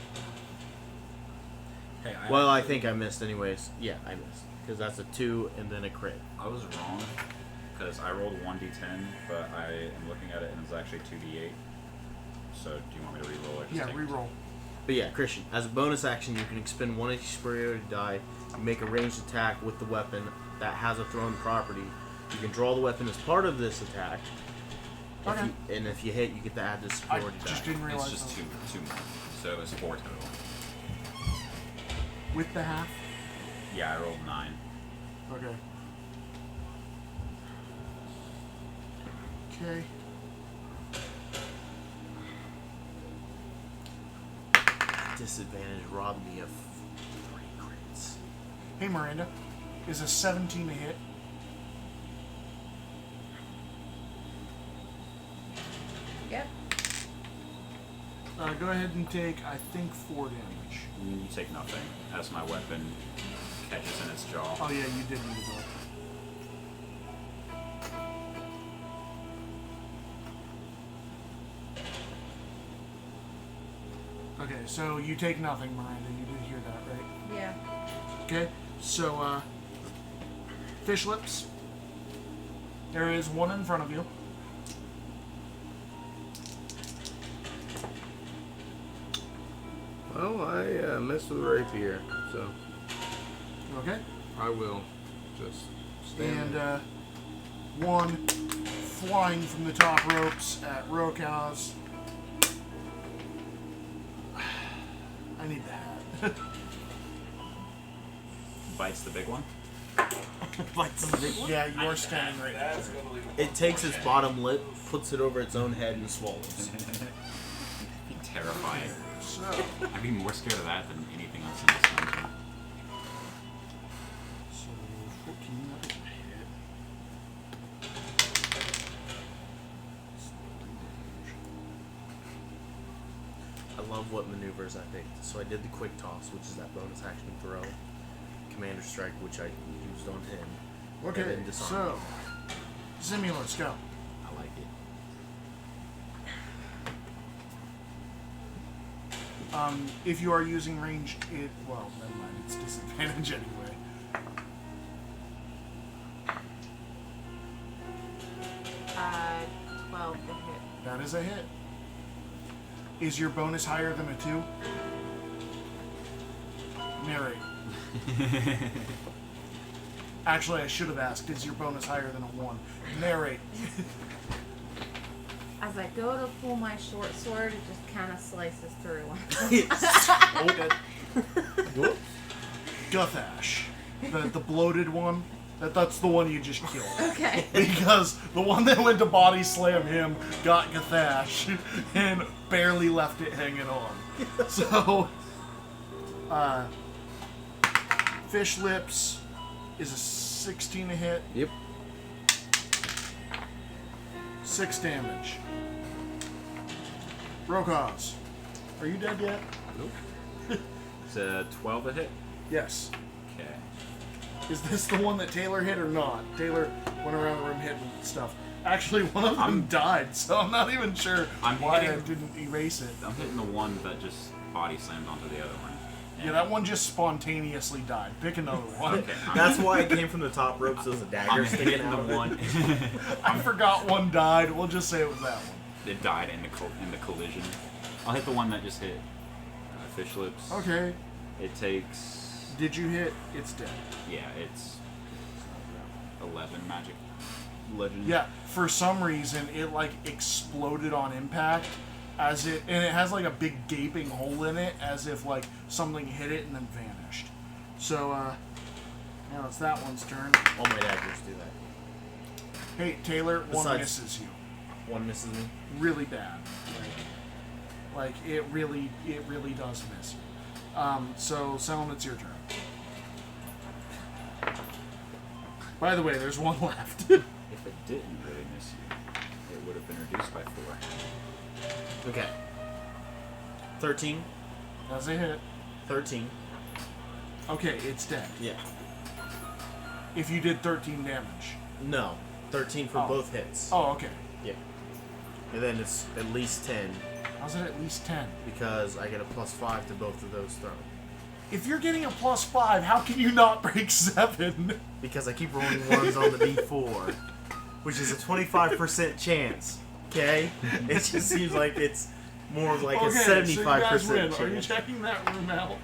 Hey, Well, I think I missed anyways. Yeah, I missed. Because that's a 2 and then a crit. I was wrong because I rolled 1d10, but I am looking at it and it's actually 2d8. So do you want me to re-roll it? Yeah, re-roll. But yeah, Christian, as a bonus action, you can expend one of each superiority die. You make a ranged attack with the weapon that has a thrown property. You can draw the weapon as part of this attack. Okay. And if you hit, you get to add this I superiority die. just didn't realize It's just that. two more. So it was 4 total. With the half? Yeah, I rolled 9. Okay. Okay. Disadvantage robbed me of 3 crits. Hey, Miranda. Is a 17 a hit? Yep. Go ahead and take, I think, 4 damage. You take nothing as my weapon catches in its jaw. Oh, yeah, you did need to go. Okay, so you take nothing, Miranda. You did hear that, right? Yeah. Okay, so, fish lips. There is one in front of you. Well, I missed with the rapier, so Okay. I will just stand And, there. one flying from the top ropes at Rokaz. I need the hat. Bites the big one. Bites the big one? Yeah, you are standing right now. It takes its bottom lip, puts it over its own head, and swallows. Be terrifying. So, I'd be more scared of that than anything else in this dungeon. so 14 that would hit. I love what maneuvers I picked. So I did the quick toss, which is that bonus action throw. Commander strike, which I used on him. Okay, And then disarm. so Simulus, go. I like it. If you are using range, well, never mind, it's disadvantage anyway. Uh, 12 to hit. That is a hit. Is your bonus higher than a 2? Narrate. Actually, I should have asked, is your bonus higher than a 1? Narrate. As I go to pull my short sword, it just kind of slices through one. Okay. Guthash. The bloated one. That's the one you just killed. Okay. Because the one that went to body slam him got Guthash and barely left it hanging on. So, Fish Lips is a 16 a hit. Yep. 6 damage. Rokaz, are you dead yet? Nope. It's a 12 a hit. Yes. Okay. Is this the one that Taylor hit or not? Taylor went around the room hitting stuff. Actually, one of them died, so I'm not even sure why I didn't erase it. I'm hitting the one that just body slammed onto the other one. Yeah, that one just spontaneously died. Pick another one. Okay, That's why it came from the top rope, so there's a dagger I'm sticking hitting out the of it. one. I forgot one died. We'll just say it was that one. It died in the collision. I'll hit the one that just hit Fish Lips. Okay. It takes. Did you hit? It's dead. Yeah, it's 11 magic. Legend. Yeah, for some reason it like exploded on impact and it has like a big gaping hole in it as if like something hit it and then vanished. So now it's that one's turn. All my daggers do that. Hey Taylor, one Besides- misses you. One misses me. Really bad. Like it really does miss you. So Selm, it's your turn. By the way, there's one left. If it didn't really miss you, it would have been reduced by 4. Okay. 13. Does it hit? 13. Okay, it's dead. Yeah. If you did 13 damage. No. 13 for both hits. Oh, okay. Yeah. And then it's at least 10. How's it at least 10? Because I get a +5 to both of those thrown. If you're getting a +5, how can you not break 7? Because I keep rolling 1s on the D4. Which is a 25% chance. Okay? It just seems like it's more like a 75% so you guys win. chance. Are you checking that room out?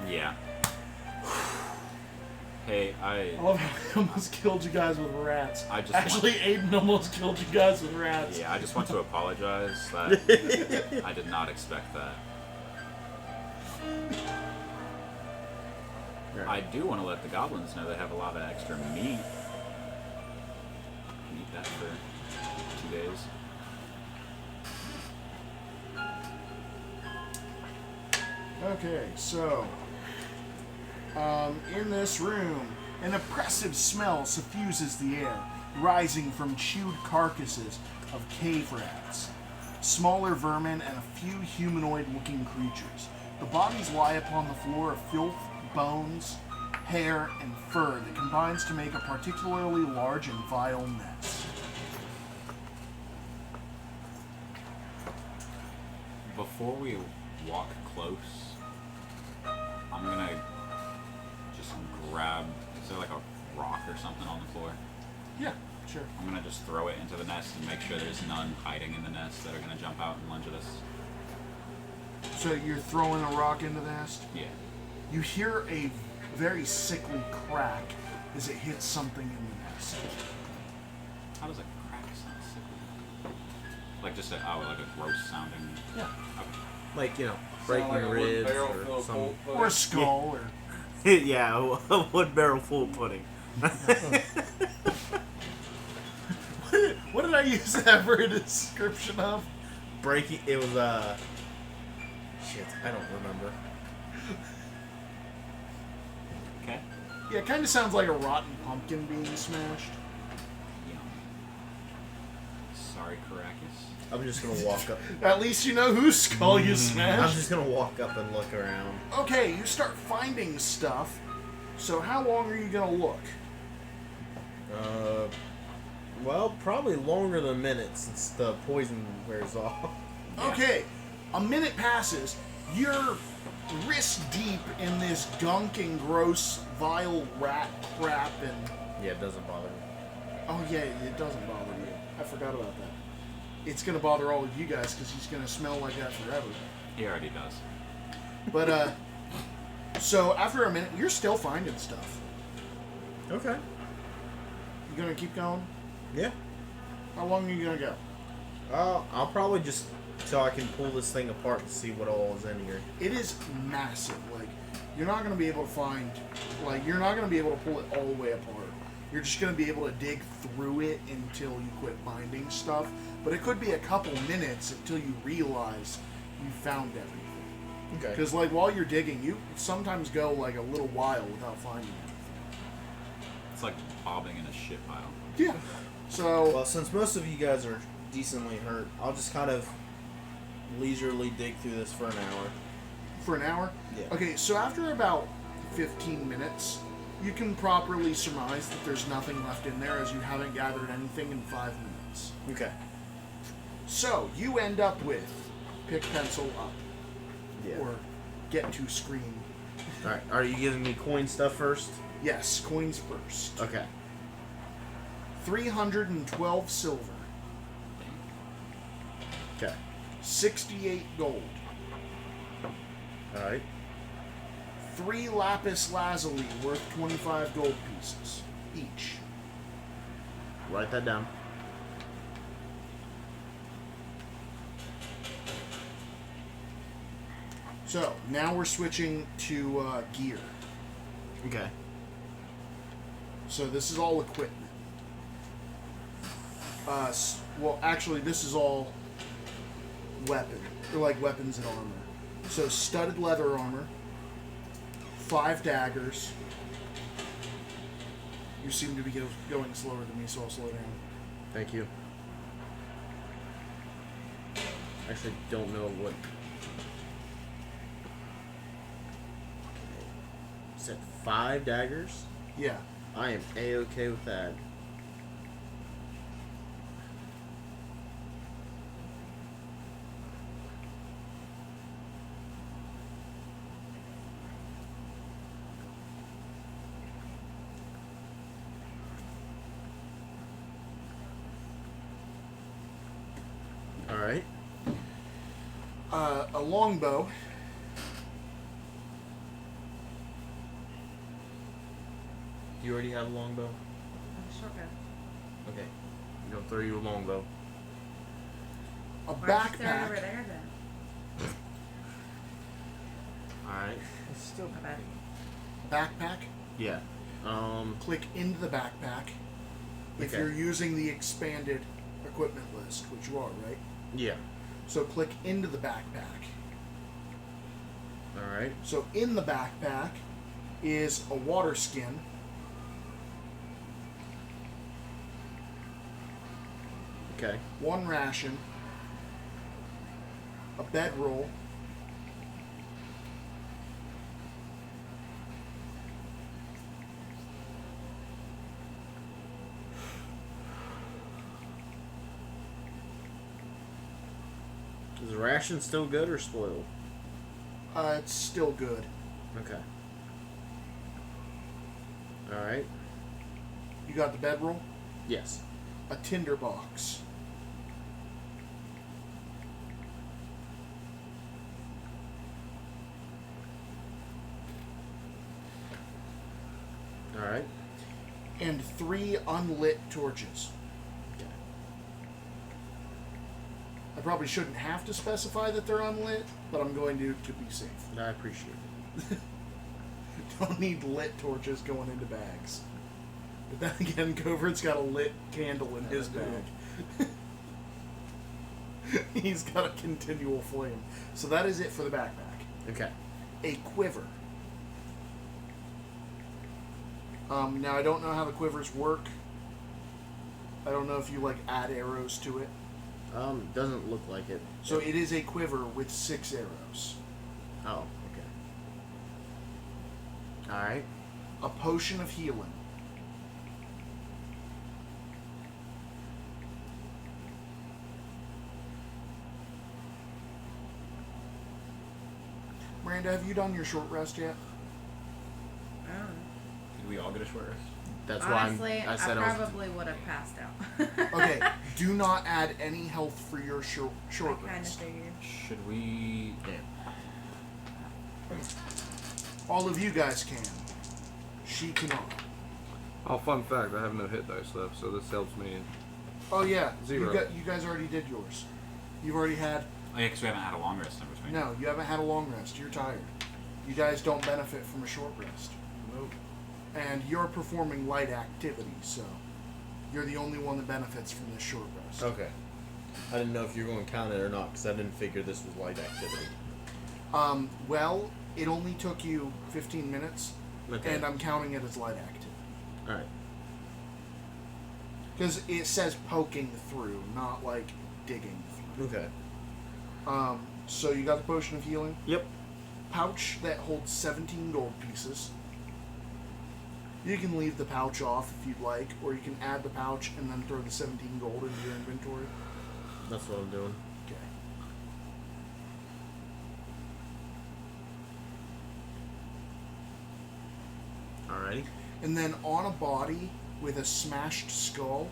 Yeah. Hey, I love how he almost killed you guys with rats. Actually, Aiden almost killed you guys with rats. Yeah, I just want to apologize that I did not expect that. I do want to let the goblins know they have a lot of extra meat. Eat that for 2 days. Okay, so in this room, an oppressive smell suffuses the air, rising from chewed carcasses of cave rats, smaller vermin, and a few humanoid-looking creatures. The bodies lie upon the floor of filth, bones, hair, and fur that combines to make a particularly large and vile mess. Before we walk close, I'm gonna just grab, is there like a rock or something on the floor? Yeah, sure. I'm gonna just throw it into the nest and make sure there's none hiding in the nest that are gonna jump out and lunge at us. So you're throwing a rock into the nest? Yeah. You hear a very sickly crack as it hits something in the nest. How does a crack sound sickly? Like just like a gross sounding. Yeah. Okay. Like, you know, breaking ribs or something. Or a skull, Yeah, a wood barrel full of pudding. What did I use that for a description of? Breaking, it was, shit, I don't remember. Okay. Yeah, it kind of sounds like a rotten pumpkin being smashed. Yum. Sorry, Caracas. I'm just gonna walk up. At least you know whose skull you smashed. I'm just gonna walk up and look around. Okay, you start finding stuff. So how long are you gonna look? Well, probably longer than a minute since the poison wears off. Okay, a minute passes. You're wrist deep in this gunk and gross, vile rat crap, and Yeah, it doesn't bother me. oh yeah, it doesn't bother you. I forgot about that. It's gonna bother all of you guys because he's gonna smell like that forever. He already does. But so after a minute, you're still finding stuff. Okay. You gonna keep going? Yeah. How long are you gonna go? I'll probably just so I can pull this thing apart and see what all is in here. It is massive. Like, you're not gonna be able to find, like, you're not gonna be able to pull it all the way apart. You're just gonna be able to dig through it until you quit finding stuff. But it could be a couple minutes until you realize you found everything. Okay. Because, like, while you're digging, you sometimes go, like, a little while without finding anything. It's like bobbing in a shit pile. Yeah. So... Well, since most of you guys are decently hurt, I'll just kind of leisurely dig through this for an hour. For an hour? Yeah. Okay, so after about 15 minutes, you can properly surmise that there's nothing left in there as you haven't gathered anything in 5 minutes. Okay. So, you end up with pick pencil up. Yeah. Or get to screen. Alright, are you giving me coin stuff first? Yes, coins first. Okay. 312 silver. Okay. 68 gold. Alright. 3 lapis lazuli worth 25 gold pieces each. Write that down. So, now we're switching to gear. Okay. So this is all equipment. Well, actually, this is all weapon. Or like weapons and armor. So studded leather armor, 5 daggers. You seem to be going slower than me, so I'll slow down. Thank you. Actually, don't know what. Set 5 daggers. Yeah. I am a-okay with that. All right. A longbow. You already have a longbow? Shotgun. Okay. I'm gonna throw you a longbow. A Why don't you throw it over backpack. there then? Alright. It's still I bet. Backpack. Yeah. Click into the backpack. If Okay. you're using the expanded equipment list, which you are, right? Yeah. So click into the backpack. Alright. So in the backpack is a water skin. Okay. 1 ration. A bedroll. Is the ration still good or spoiled? It's still good. Okay. Alright. You got the bedroll? Yes. A tinder box. Alright. And 3 unlit torches. Okay. I probably shouldn't have to specify that they're unlit, but I'm going to be safe. I appreciate it. Don't need lit torches going into bags. But then again, Covert's got a lit candle in his bag. He's got a continual flame. So that is it for the backpack. Okay. A quiver. Now I don't know how the quivers work. I don't know if you like add arrows to it. Doesn't look like it. So it is a quiver with 6 arrows. Oh, okay. Alright. A potion of healing. Miranda, have you done your short rest yet? I don't know. Did we all get a short rest? That's Honestly, why I I said I was. probably would have passed out. Okay, do not add any health for your short I kind of rest. figured. Should we? Damn. All of you guys can. She cannot. Oh, fun fact, I have no hit dice left, so this helps me. Oh yeah, 0. You guys already did yours. You've already had. Oh yeah, because we haven't had a long rest in between. No, you haven't had a long rest. You're tired. You guys don't benefit from a short rest. Nope. And you're performing light activity, so you're the only one that benefits from this short rest. Okay. I didn't know if you were going to count it or not, because I didn't figure this was light activity. Well, it only took you 15 minutes, Okay. and I'm counting it as light activity. Alright. Because it says poking through, not like digging through. Okay. So you got the potion of healing? Yep. Pouch that holds 17 gold pieces. You can leave the pouch off if you'd like, or you can add the pouch and then throw the 17 gold into your inventory. That's what I'm doing. Okay. Alrighty. And then on a body with a smashed skull,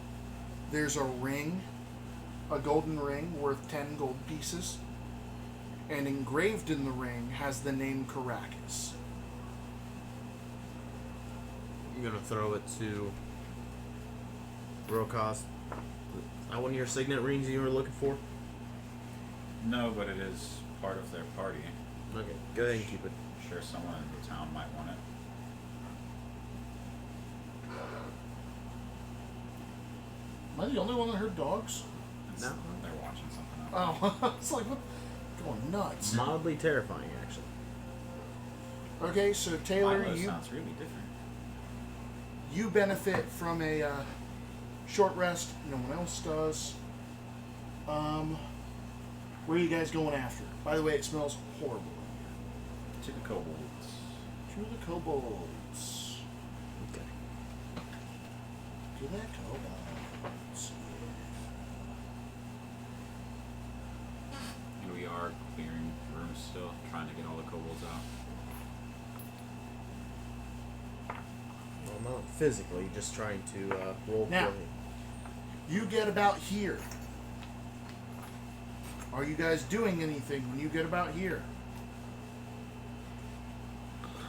there's a ring, a golden ring worth 10 gold pieces. And engraved in the ring has the name Caracas. I'm going to throw it to Rokas. Is that one of your signet rings you were looking for? No, but it is part of their party. Okay, go ahead and keep it. I'm sure someone in the town might want it. Am I the only one that heard dogs? No. They're watching something else. Oh, it's like, what? Going nuts. Mildly terrifying, actually. Okay, so Taylor, Milo you sounds really different. you benefit from a short rest. No one else does. Where are you guys going after? By the way, it smells horrible in To the kobolds. here. To the kobolds. Okay. To the kobolds. And we are clearing rooms still, trying to get all the kobolds out. Well, not physically, just trying to roll Now. play. You get about here. Are you guys doing anything when you get about here?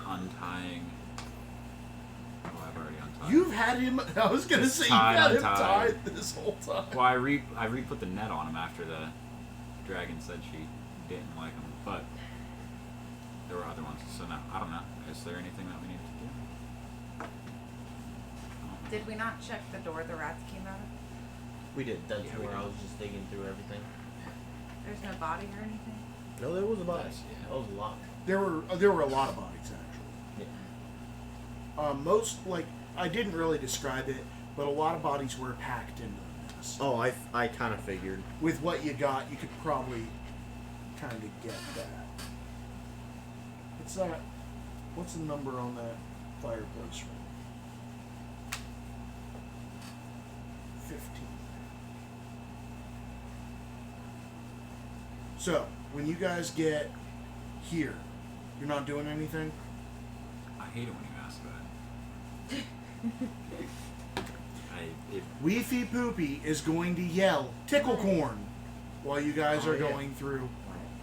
Untying. Oh, I've already untied. You've had him. I was gonna Just say you've tied, had him untied. tied this whole time. Well, I re-put the net on him after the dragon said she didn't like him, but there were other ones. So now, I don't know. Is there anything that we need to do? I don't know. Did we not check the door the rats came out of? We did. That's Yeah, we where I did. was just digging through everything. There's no body or anything? No, there was a body. Yes, yeah. That was a lot. There were a lot of bodies actually. Yeah. Most like I didn't really describe it, but a lot of bodies were packed into the nest. Oh, I kind of figured. With what you got, you could probably kind of get that. What's that? What's the number on that fireplace room? 15. So, when you guys get here, you're not doing anything? I hate it when you ask that. Weefy Poopy is going to yell tickle corn while you guys Oh, are yeah. going through.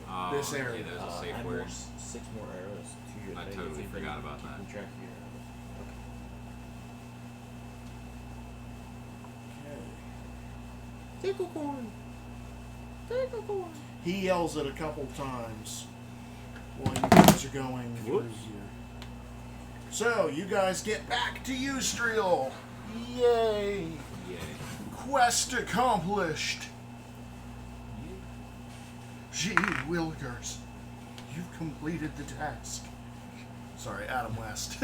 Oh, This area. Yeah, there's a safe add word. 6 more arrows to your I thing. totally You've forgot been about that. keeping track of your arrows. Okay. Tickle corn. Tickle corn. He yells it a couple times while you guys are going through Whoops. here. So, you guys get back to Eustriel. Yay! Yay. Quest accomplished. Gee Willikers, you've completed the task. Sorry, Adam West.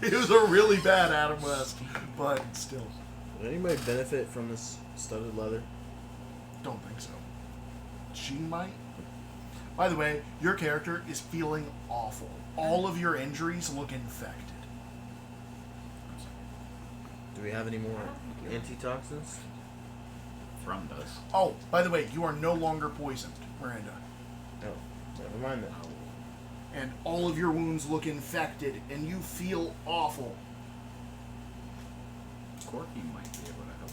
It was a really bad Adam West, but still, Would anybody benefit from this studded leather? don't think so. She might. By the way, your character is feeling awful. All of your injuries look infected. Do we have any more antitoxins? Thrum does. Oh, by the way, you are no longer poisoned, Miranda. No. Never mind that. And all of your wounds look infected, and you feel awful. Corky might be able to help.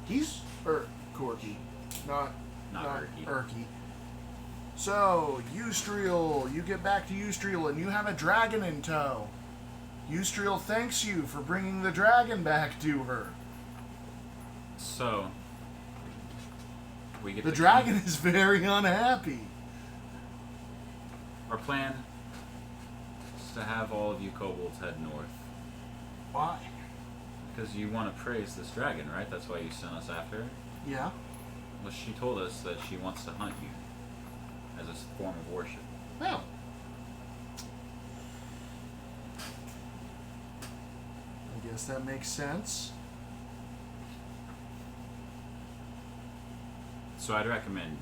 He's Corky, not Not Erky. So, Eustriel, you get back to Eustriel, and you have a dragon in tow. Eustriel thanks you for bringing the dragon back to her. So, we get The dragon is very unhappy. Our plan is to have all of you kobolds head north. Why? Because you want to praise this dragon, right? That's why you sent us after her? Yeah. Well, she told us that she wants to hunt you as a form of worship. Well. I guess that makes sense. So I'd recommend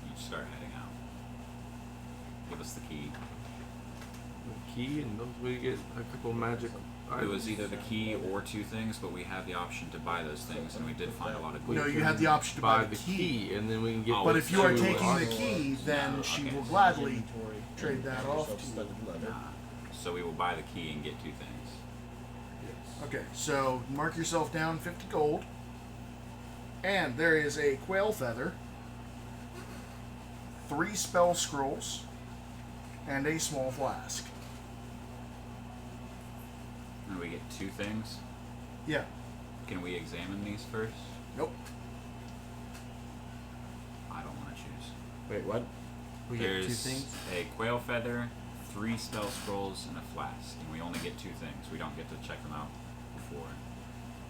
you start heading out. Give us the key. The key, and those we get a couple magic It was either the key or 2 things, but we have the option to buy those things, and we did find a lot of good. No, you have the option to buy the key. and then we can get. Oh, But if you are two taking the less. key, then she okay. will gladly trade that off to you. Studded leather. Nah. So we will buy the key and get 2 things. Okay, so mark yourself down 50 gold. And there is a quail feather, 3 spell scrolls, and a small flask. And we get 2 things. Yeah. Can we examine these first? Nope. I don't want to choose. Wait, what? We There's get 2 things. a quail feather, 3 spell scrolls, and a flask. And we only get 2 things. We don't get to check them out before.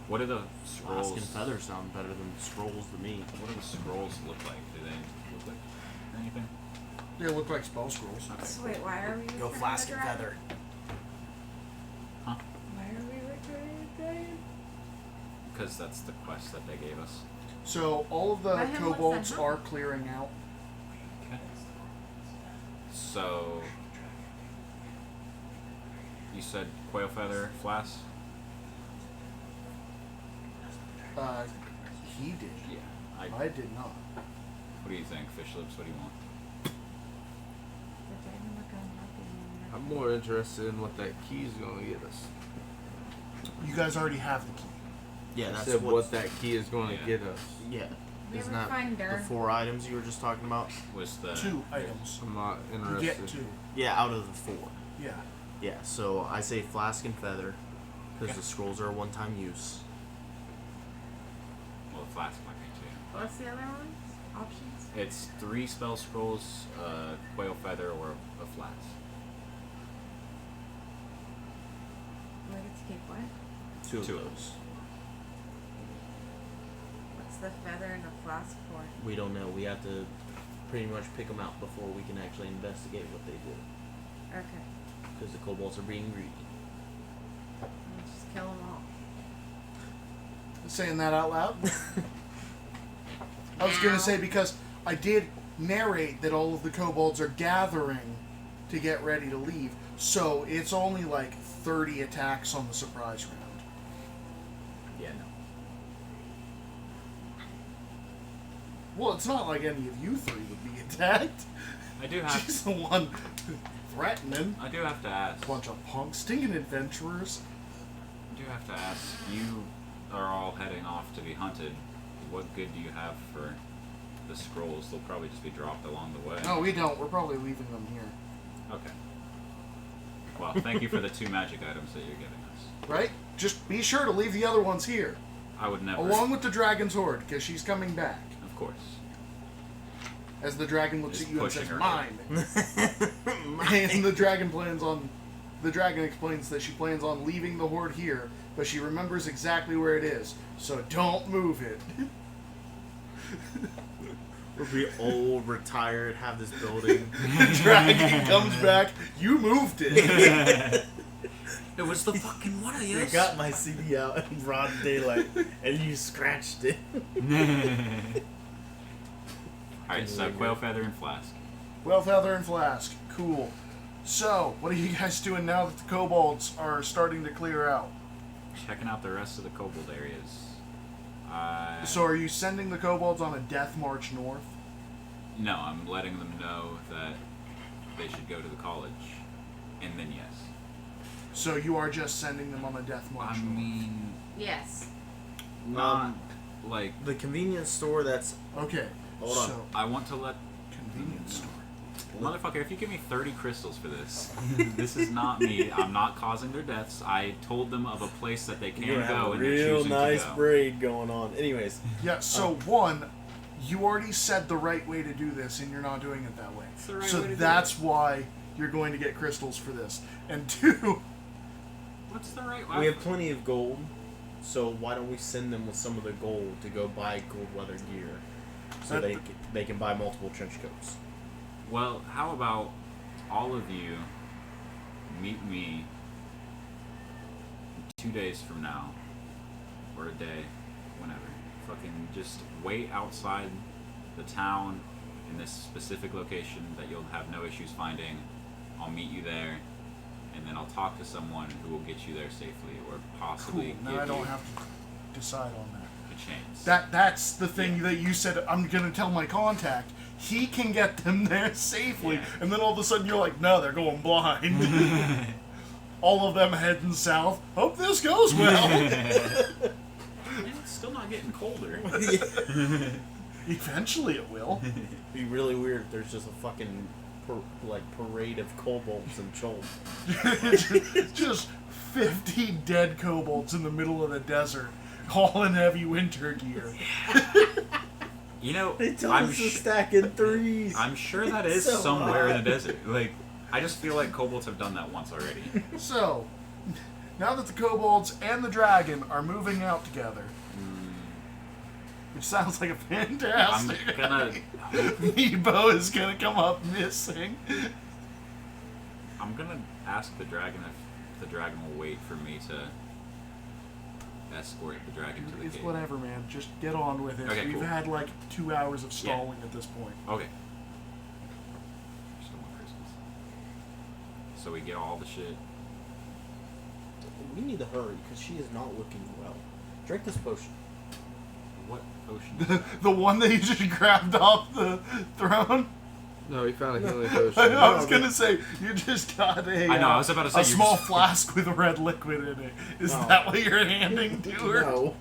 What do the scrolls? Flask and feather sound better than scrolls to me. What do the scrolls look like? Do they look like anything? They look like spell scrolls. Okay. So wait, why are we Go returning flask the and dragon? feather. Why are we returning the dragon? because that's the quest that they gave us. So all of the Let him kobolds listen. are clearing out. Okay. So you said quail feather flask? He did. Yeah. I did not. What do you think, Fish Lips? What do you want? I'm more interested in what that key's gonna get us. You guys already have the key. Yeah, I that's said what. what that key is gonna Yeah. get us. Yeah. We Isn't ever that find the dirt? 4 items you were just talking about? Was the 2 items. I'm not You interested. get 2. Yeah, out of the 4. Yeah. Yeah, so I say flask and feather, because Okay. the scrolls are a one-time use. well, the flask might be too. What's the other ones? Options? It's 3 spell scrolls, quail feather, or a flask. We get to keep what? 2 of Two of those. What's the feather in the flask for? We don't know. We have to pretty much pick them out before we can actually investigate what they do. Okay. Because the kobolds are being greedy. Let's just kill them all. Saying that out loud. I was gonna say because I did narrate that all of the kobolds are gathering to get ready to leave, so it's only like 30 attacks on the surprise round. Yeah, no. Well, it's not like any of you 3 would be attacked. I do have. She's the one threatening. I do have to ask. Bunch of punk stinking adventurers. I do have to ask. You are all heading off to be hunted. What good do you have for the scrolls? They'll probably just be dropped along the way. No, we don't. We're probably leaving them here. Okay. Well, thank you for the 2 magic items that you're giving us. Right? Just be sure to leave the other ones here. I would never. Along with the dragon's horde, because she's coming back. Of course. As the dragon looks Just at you and pushing says, her. "Mine." And the dragon explains that she plans on leaving the horde here, but she remembers exactly where it is, so don't move it. We'll be old, retired, have this building. The dragon comes back, you moved it. It was the fucking one of you. I got my CD out in broad daylight, and you scratched it. Alright, so quail feather and flask. Well, feather and flask. Cool. So, what are you guys doing now that the kobolds are starting to clear out? Checking out the rest of the kobold areas. So are you sending the kobolds on a death march north? No, I'm letting them know that they should go to the college. And then yes. So you are just sending them on a death march I north? mean, Yes. not like The convenience store that's... Okay. Hold on. So, I want to let convenience store. motherfucker. If you give me 30 crystals for this, this is not me. I'm not causing their deaths. I told them of a place that they can You're gonna have go, a and they're real choosing nice to go. braid going on. Anyways, Yeah, so one, you already said the right way to do this, and you're not doing it that way. It's the right So way to do that's why you're going to get crystals for this. And two, What's the right way? we have plenty of gold, so why don't we send them with some of the gold to go buy gold leather gear, so they can buy multiple trench coats. Well, how about all of you meet me 2 days from now, or a day, whenever. Fucking just wait outside the town in this specific location that you'll have no issues finding. I'll meet you there, and then I'll talk to someone who will get you there safely, or cool. possibly Now give I don't you have to decide on that. a chance. That's the thing that you said. I'm gonna tell my contact. He can get them there safely, Yeah. and then all of a sudden you're like, no, they're going blind. All of them heading south. Hope this goes well. It's still not getting colder. Eventually it will. It'd be really weird if there's just a fucking parade of kobolds and trolls. Just 50 dead kobolds in the middle of the desert, all in heavy winter gear. You know, They told I'm us to stack in threes. I'm sure that is So somewhere in hot. the desert. Like, I just feel like kobolds have done that once already. So, now that the kobolds and the dragon are moving out together, which sounds like a I'm fantastic gonna Nebo is gonna come up missing. I'm gonna ask the dragon if the dragon will wait for me to escort the dragon to the It's cave. whatever, man. Just get on with it. Okay, We've cool. had like 2 hours of stalling at this point. Okay. Still want Christmas. So we get all the shit. We need to hurry because she is not looking well. Drink this potion. What potion? The one that you just grabbed off the throne? No, he found a healing potion. I was gonna say, you just got a I know, I was about to say a you small just- flask with red liquid in it. Is No. that what you're handing to her? No.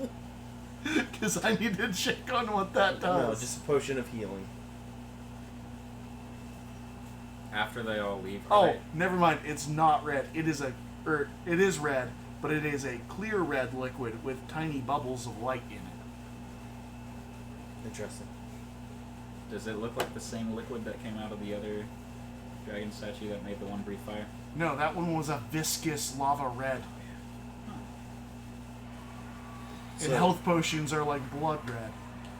Because I need to check on what that does. No, just a potion of healing. After they all leave. Oh, never mind. It's not red. It is it is red, but it is a clear red liquid with tiny bubbles of light in it. Interesting. Does it look like the same liquid that came out of the other dragon statue that made the one brief fire? No, that one was a viscous lava red. And So- health potions are like blood red.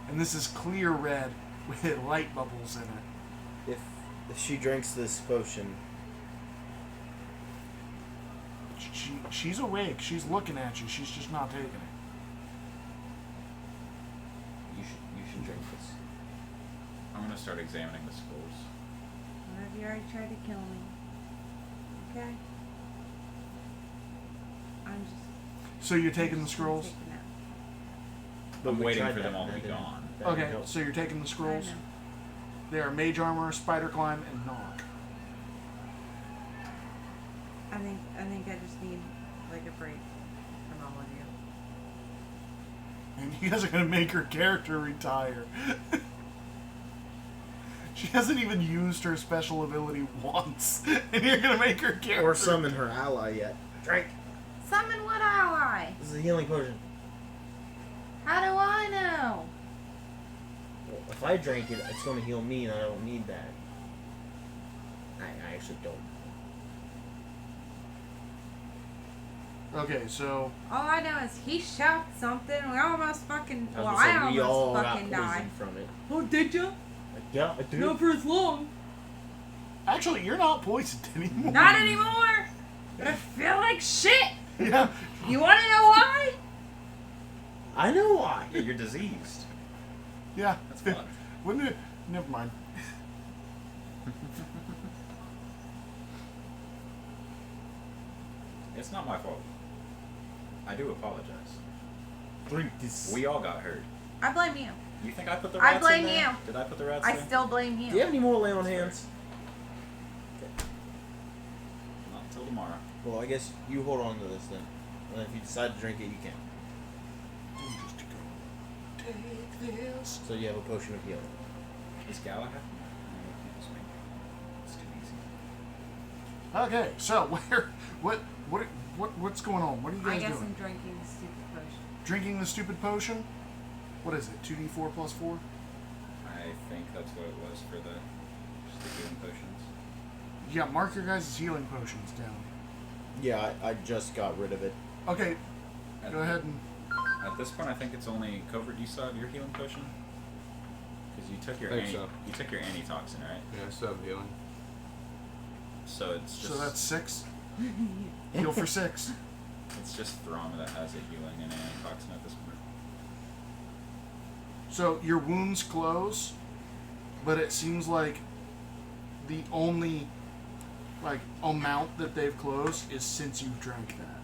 And this is clear red with light bubbles in it. If she drinks this potion, She's awake. She's looking at you. She's just not taking it. you should drink this. I'm gonna start examining the scrolls. One of you already tried to kill me. Okay? I'm just. So you're taking the scrolls? taking it. But I'm we waiting tried for that, them all to that be didn't- gone. that didn't Okay, help. so you're taking the scrolls? I know. They are Mage Armor, Spider Climb, and Knock. I think I just need like a break from all of you. And you guys are going to make her character retire. She hasn't even used her special ability once. And you're going to make her character... Or summon her ally yet. Drink. Summon what ally? This is a healing potion. How do I know? Well, if I drink it, it's going to heal me, and I don't need that. I actually don't. Okay, so... All I know is he shot something. We almost fucking. I was Well, gonna say, I we all almost got fucking poisoned died. from it. Oh, did you? Yeah, I did. Not for as long. Actually, you're not poisoned anymore. Not anymore. But I feel like shit. Yeah. You want to know why? I know why. Yeah, you're diseased. Yeah. That's fun. Wouldn't it... Never mind. It's not my fault. I do apologize. Drink this. We all got hurt. I blame you. You think I put the I rats blame in there? you. Did I put the rats I there? still blame you. Do you have any more lay on hands? Not until tomorrow. Well, I guess you hold on to this then. And if you decide to drink it, you can. Just go. Take this. So you have a potion of healing. Is Galahad? No, you can't just make it. It's too easy. Okay, so what's going on? What are you I guys guess doing? I'm drinking the stupid potion. Drinking the stupid potion? What is it? 2d4 plus 4? I think that's what it was for just the healing potions. Yeah, mark your guys' healing potions down. Yeah, I just got rid of it. Okay, go ahead and... At this point, I think it's only Covert. You still have your healing potion? Because you took your Think so. you took your antitoxin, right? Yeah, sub healing. So it's just So that's 6. Heal for 6. it's just Throm that has a healing and antitoxin at this point. So your wounds close, but it seems like the only amount that they've closed is since you've drank that.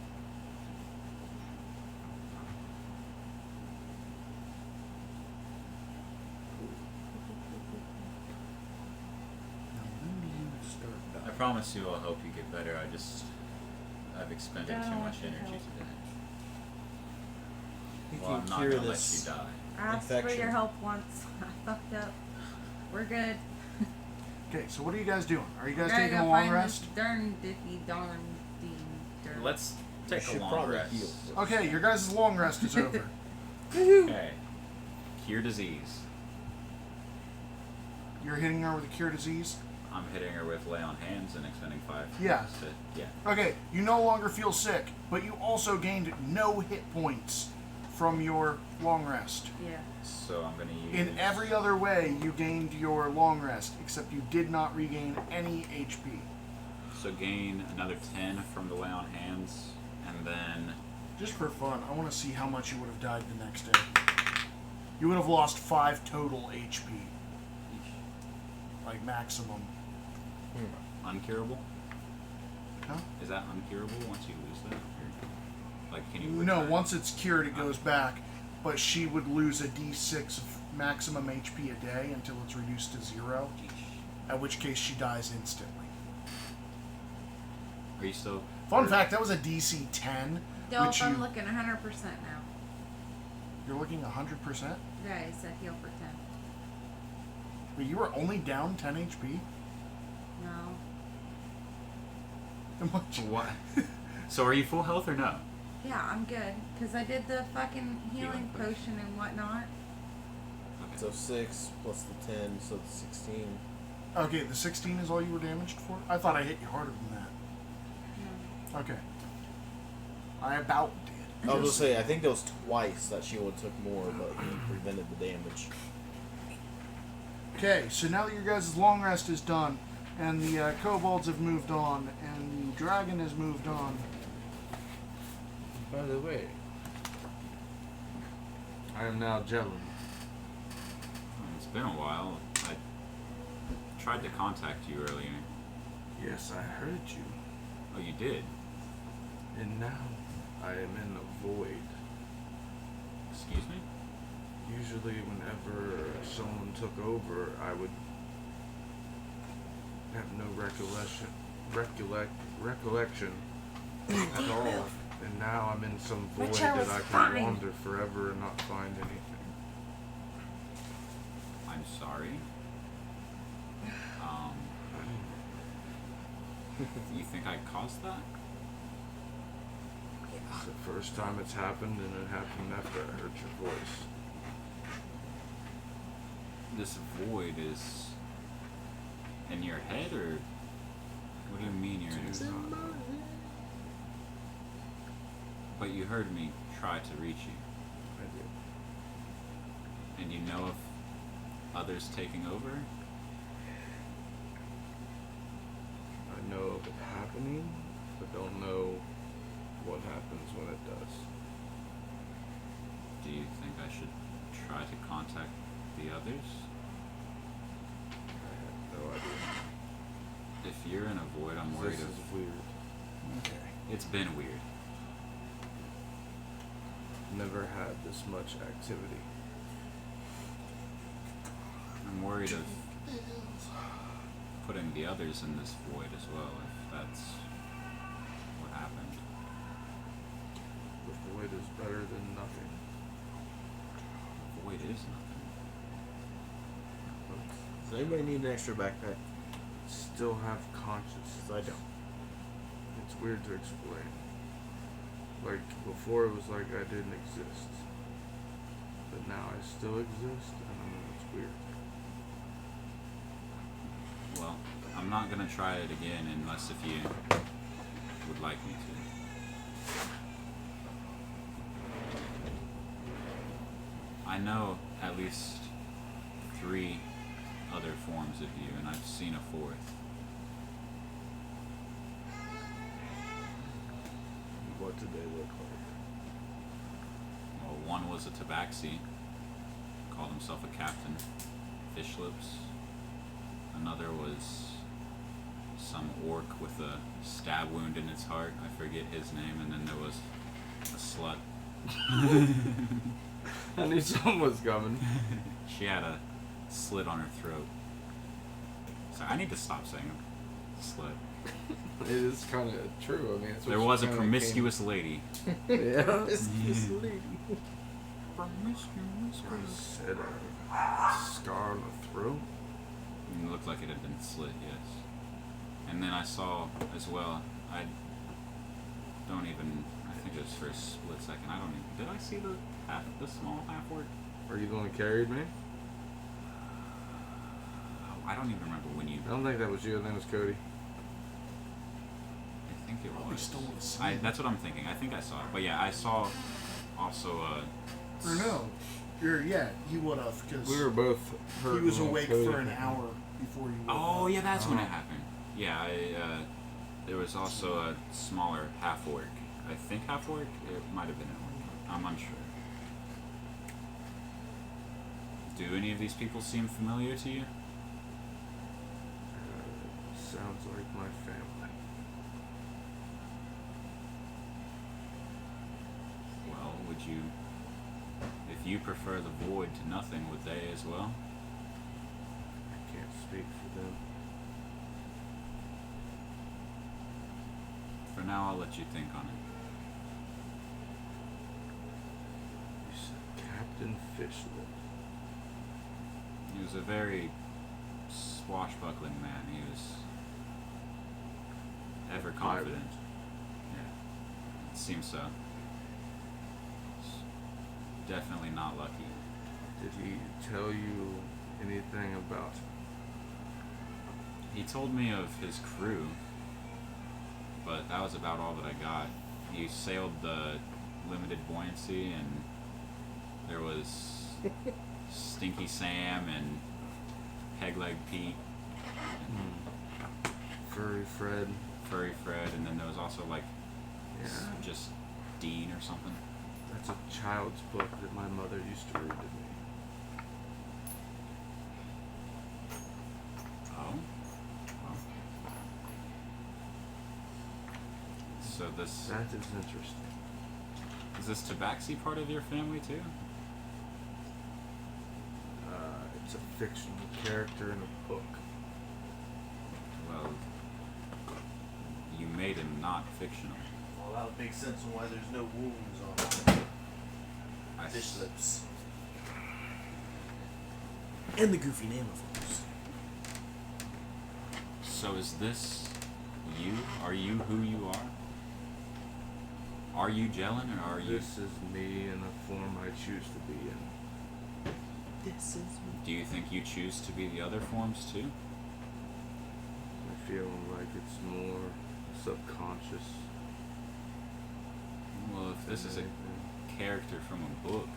Now, when do you start I dying? promise you I'll help you get better. I've expended Don't too want much your energy help. today. You Well, I'm can not cure gonna this. let you die. I asked for Infection. your help once. I fucked up. We're good. Okay, so what are you guys doing? Are you We're guys gonna taking go a long find rest? this darn dicky darn ding darn. Let's take a should long probably rest. heal. Okay, your guys' long rest is over. Okay. Cure disease. You're hitting her with a cure disease? I'm hitting her with lay on hands and expending 5. Yeah. Yeah. Okay, you no longer feel sick, but you also gained no hit points from your long rest. Yeah. So I'm gonna use. In every other way, you gained your long rest, except you did not regain any HP. So gain another 10 from the lay on hands, and then Just for fun, I want to see how much you would have died the next day. You would have lost 5 total HP. Like maximum. Uncurable? Huh? Is that uncurable once you lose that? Or, like, can you? No, return? once it's cured, it goes back. But she would lose a d6 of maximum HP a day until it's reduced to 0. At which case she dies instantly. Are you still? Fun fact, that was a DC 10. Dolph, which I'm you, looking 100% now. You're looking 100%? Yeah, he said heal for 10. But you were only down 10 HP? No. How much? What? So are you full health or no? Yeah, I'm good. Because I did the fucking healing potion and whatnot. Okay. So 6 plus the 10, so the 16. Okay, the 16 is all you were damaged for? I thought I hit you harder than that. No. Okay. I about did. I was gonna say, I think there was twice that she would have took more, but he prevented the damage. Okay, so now that your guys' long rest is done, and the kobolds have moved on, and the dragon has moved on. By the way, I am now Jellin. It's been a while. I tried to contact you earlier. Yes, I heard you. Oh, you did? And now I am in a void. Excuse me? Usually whenever someone took over, I would have no recollection at all. And now I'm in some void that I can wander forever and not find anything. I'm sorry. You think I caused that? It's the first time it's happened, and it happened after I heard your voice. This void is in your head, or what do you mean you're in your head? But you heard me try to reach you. I did. And you know of others taking over? I know of it happening, but don't know what happens when it does. Do you think I should try to contact the others? I have no idea. If you're in a void, I'm worried This of... is weird. Okay. It's been weird. Never had this much activity. I'm worried of putting the others in this void as well, if that's what happened. The void is better than nothing. The void is nothing. Does anybody need an extra backpack? Still have consciousness. 'Cause I don't. It's weird to explain. Like, before it was like I didn't exist. But now I still exist, and I know it's weird. Well, I'm not gonna try it again unless if you would like me to. I know at least 3 other forms of you, and I've seen a 4th. What did they look like? Well, one was a tabaxi, called himself a captain, fish lips. Another was some orc with a stab wound in its heart. I forget his name. And then there was a slut. I knew someone was coming. She had a slit on her throat. Sorry, I need to stop saying slut. It is kind of true. I mean, it's what There she was a kinda promiscuous lady. Yeah. Promiscuous lady. Said a scar on the throat. It looked like it had been slit, yes. And then I saw as well, I think it was for a split second, I don't even, did I see the small half orc? Are you the one who carried me? I don't even remember when you, I don't think that was you. I think it was Cody. I think it Probably was. still the same. That's what I'm thinking, I think I saw it. But yeah, I saw also, Or no. Yeah, you would have, because We were both hurt. he was when awake Cody for an came. hour before you woke oh up. yeah, that's when it happened. Yeah, there was also a smaller half orc. I think half-orc. It might have been an orc. I'm unsure. Do any of these people seem familiar to you? Sounds like my family. Well, would you... If you prefer the void to nothing, would they as well? I can't speak for them. For now, I'll let you think on it. You said Captain Fishlet. He was a very swashbuckling man. He was ever confident. Yeah, it seems so. Definitely not lucky. Did he tell you anything about? He told me of his crew, but that was about all that I got. He sailed the limited buoyancy, and there was Stinky Sam and Pegleg Pete, and Furry Fred, and then there was also like just Dean or something. That's a child's book that my mother used to read to me. Oh? Well. So this... That is interesting. Is this Tabaxi part of your family too? It's a fictional character in a book. Well, you made him not fictional. Well, that would make sense on why there's no wounds on him. Fish lips. And the goofy name, of course. So is this you? Are you who you are? Are you Jelen, or are you... This is me in the form I choose to be in. This is me. Do you think you choose to be the other forms too? I feel like it's more subconscious. Well, if this is a character from a book...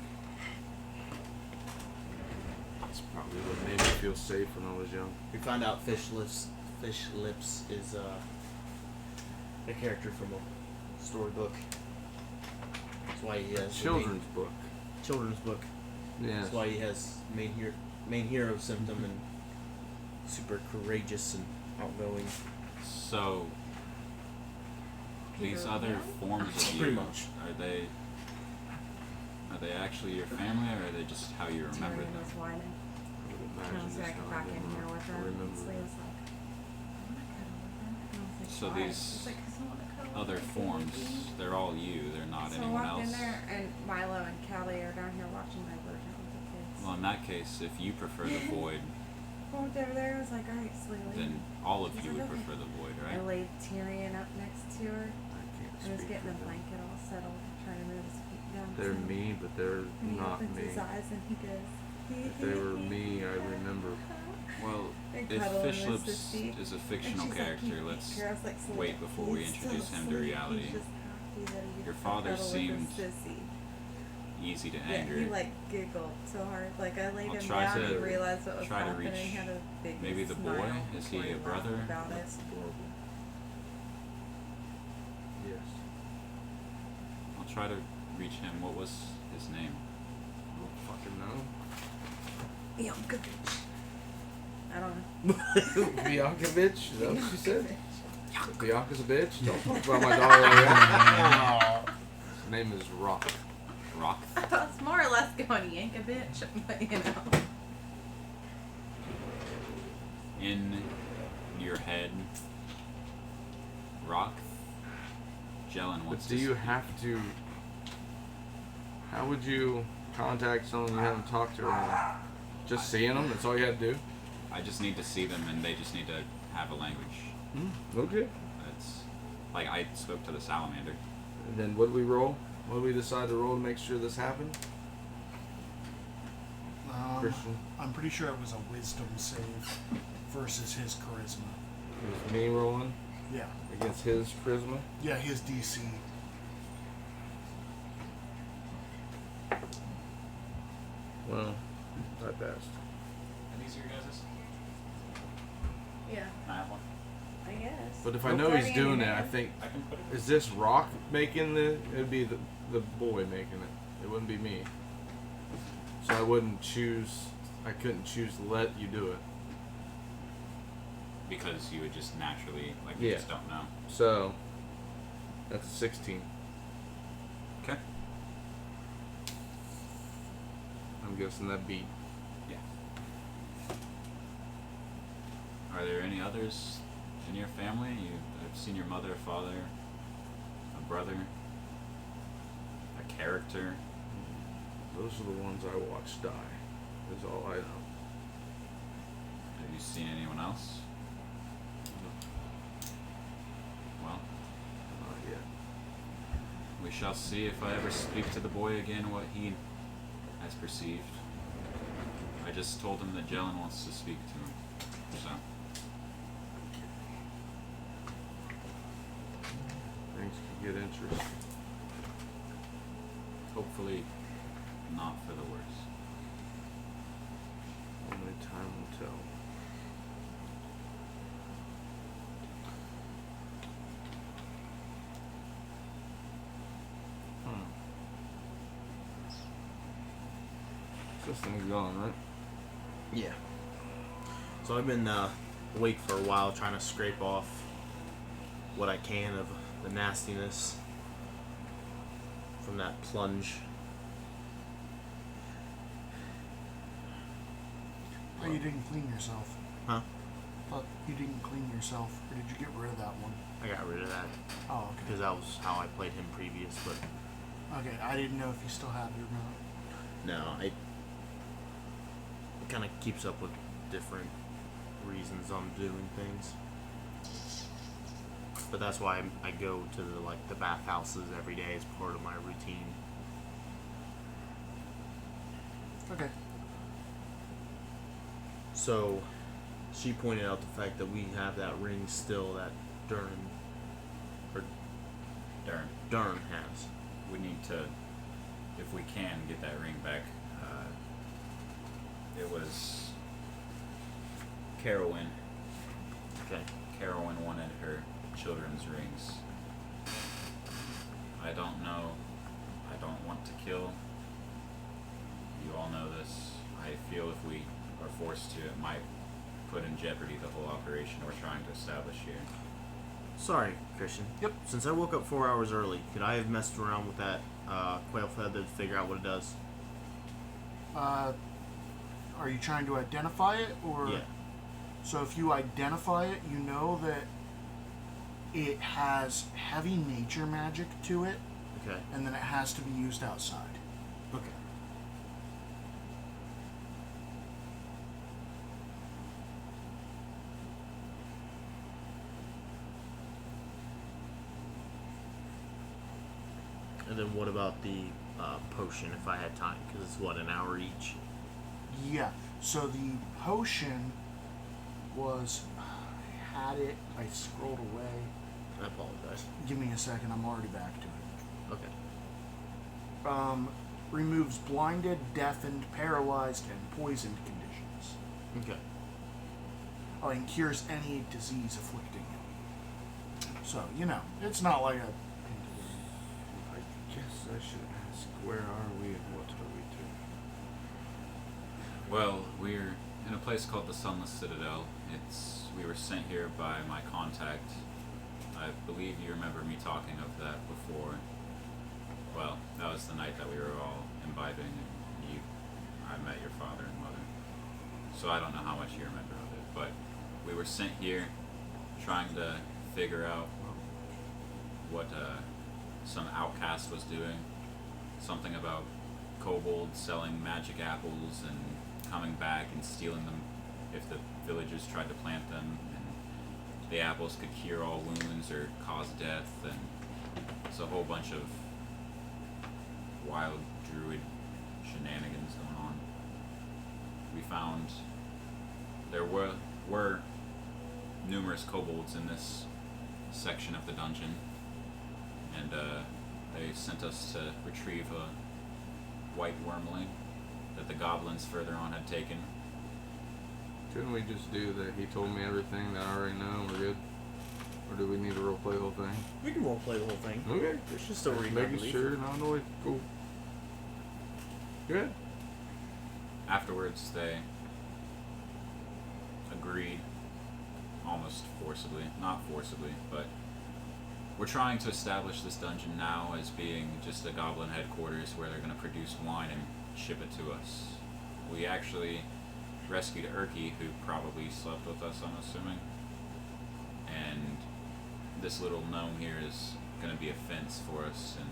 That's probably what made me feel safe when I was young. We find out Fish Lips is a character from a storybook. That's why he has Children's book. Children's book. Yeah. That's why he has main hero symptom and super courageous and outgoing. So... These other forms of you, Pretty much. Are they actually your family, or are they just how you remember Tyrion them? was whining. I would And I imagine was that's back how I in here remember. with I her. And remember Slee that. was like, I want to cuddle with her. And I was like, So why? these She's like, 'cause I want to cuddle other with her, forms, baby. they're all you, they're not So I anyone walked else. in there, and Milo and Callie are down here watching my version with the kids. Well, in that case, if you prefer the void, I walked over there, I was like, alright, Slee, then all of She's you like, would okay. prefer the void, I right? laid Tyrion up next to her. I can't I was speak getting for a them. blanket all settled, trying to move his feet down. They're to him. me, but they're And he not opens me. his eyes and he goes, If they were me, I remember. Well, And if cuddle Fish him Lips with Sissy. is a And fictional she's character, like, let's girls like, "Slee, wait before we he's introduce so him to sweet. reality. He's just happy that he Your gets to father cuddle with seemed his sissy." easy to Yeah, anger. he like giggled so hard. Like I laid I'll him try down to- and realized what was try to happening. reach He had a big maybe the boy? smile Is he before a brother? laughed about it. That's adorable. Yes. I'll try to reach him. What was his name? I don't fucking know. Yankovic. I don't know. Biankovich? Is that what she said? Bianca's a bitch? Don't talk about my daughter like that. His name is Rock. Rock? I was more or less going Yankovic, but you know. In your head, Rock, Jelen wants But do to you speak. have to... How would you contact someone you haven't talked to or just seeing them? That's all you had to do? I just need to see them, and they just need to have a language. Okay. It's like I spoke to the salamander. And then what do we roll? What do we decide to roll to make sure this happened? Christian? I'm pretty sure it was a wisdom save versus his charisma. It was me rolling Yeah. against his charisma. Yeah, his DC. Well, I passed. And these are your guys's? Yeah. I have one. I guess. But if I Don't know throw he's me in your doing it, I hand. think I can put it. is this Rock making the? It'd be the boy making it. It wouldn't be me. So I wouldn't choose. I couldn't choose to let you do it. Because you would just naturally, like, you Yeah. just don't know. So that's 16. Okay. I'm guessing that beat. Yeah. Are there any others in your family? I've seen your mother, father, a brother, a character. Those are the ones I watched die. Is all I know. Have you seen anyone else? Well, Not yet. we shall see if I ever speak to the boy again what he has perceived. I just told him that Jelen wants to speak to him. So, Things could get interesting. hopefully not for the worse. Only time will tell. This thing's gone, right? Yeah. So I've been awake for a while trying to scrape off what I can of the nastiness from that plunge. Oh, you didn't clean yourself. Huh? Thought you didn't clean yourself, or did you get rid of that one? I got rid of that Oh, okay. because that was how I played him previous, but Okay, I didn't know if you still had it or not. no, it kind of keeps up with different reasons I'm doing things. But that's why I go to the bathhouses every day as part of my routine. Okay. So, she pointed out the fact that we have that ring still that Dern has. We need to, if we can, get that ring back. It was Carowin. Okay. Carowin wanted her children's rings. I don't know. I don't want to kill. You all know this. I feel if we are forced to, it might put in jeopardy the whole operation we're trying to establish here. Sorry, Christian. Yep. Since I woke up 4 hours early, could I have messed around with that quail feather to figure out what it does? Are you trying to identify it, or? Yeah. So if you identify it, you know that it has heavy nature magic to it, Okay. and then it has to be used outside. Okay. And then what about the potion if I had time? Because it's what, an hour each? Yeah. So the potion was. I had it. I scrolled away. I apologize. Give me a second. I'm already back to it. Okay. Removes blinded, deafened, paralyzed, and poisoned conditions. Okay. Oh, and cures any disease afflicting you. So, you know, it's not like a. I guess I should ask, where are we and what are we doing? Well, we're in a place called the Sunless Citadel. We were sent here by my contact. I believe you remember me talking of that before. Well, that was the night that we were all imbibing and I met your father and mother. So I don't know how much you remember of it, but we were sent here trying to figure out what some outcast was doing. Something about kobolds selling magic apples and coming back and stealing them if the villagers tried to plant them, and the apples could cure all wounds or cause death, and it's a whole bunch of wild druid shenanigans going on. We found there were numerous kobolds in this section of the dungeon, and they sent us to retrieve a white wormling that the goblins further on had taken. Couldn't we just do that? He told me everything that I already know. We're good. Or do we need to roleplay the whole thing? We can roleplay the whole thing. Okay. There's just a read, I Making believe. sure, not annoyed. Cool. Good. Afterwards, they agreed, almost forcibly, not forcibly, but we're trying to establish this dungeon now as being just a goblin headquarters where they're going to produce wine and ship it to us. We actually rescued Erky, who probably slept with us, I'm assuming. And this little gnome here is going to be a fence for us and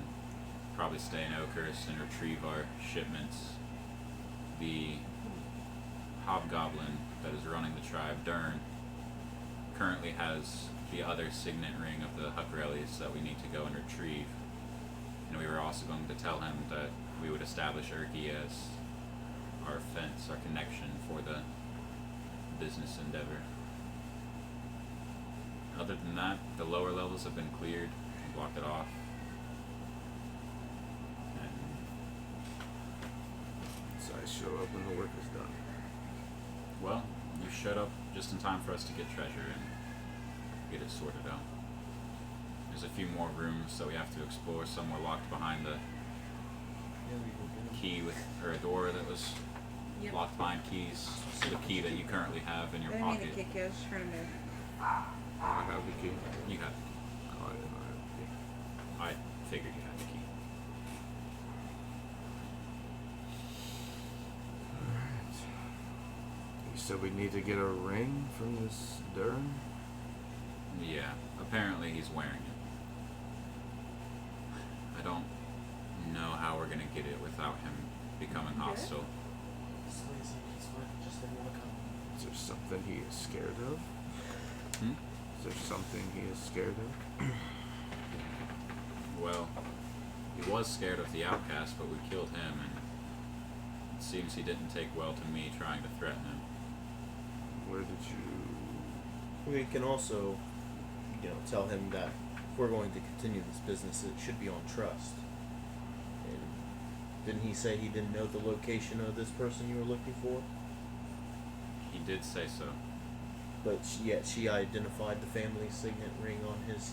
probably stay in Oakhurst and retrieve our shipments. The hobgoblin that is running the tribe, Dern, currently has the other signet ring of the Huckrellies that we need to go and retrieve. And we were also going to tell him that we would establish Erky as our fence, our connection for the business endeavor. Other than that, the lower levels have been cleared, we blocked it off. And So I show up when the work is done. well, you showed up just in time for us to get treasure and get it sorted out. There's a few more rooms that we have to explore. Some were locked behind the key with, or a door that was locked behind keys. The key that you currently have in your I didn't mean pocket. to kick you. I was just trying to move. I have the key. You have. Oh, I didn't have the key. I figured you had the key. Alright. You said we need to get a ring from this Durin? Yeah, apparently he's wearing it. I don't know how we're gonna get it without him becoming hostile. Is there something he is scared of? Hmm? Is there something he is scared of? Well, he was scared of the outcast, but we killed him, and it seems he didn't take well to me trying to threaten him. Where did you... We can also, tell him that if we're going to continue this business, it should be on trust. And didn't he say he didn't know the location of this person you were looking for? He did say so. But yet she identified the family signet ring on his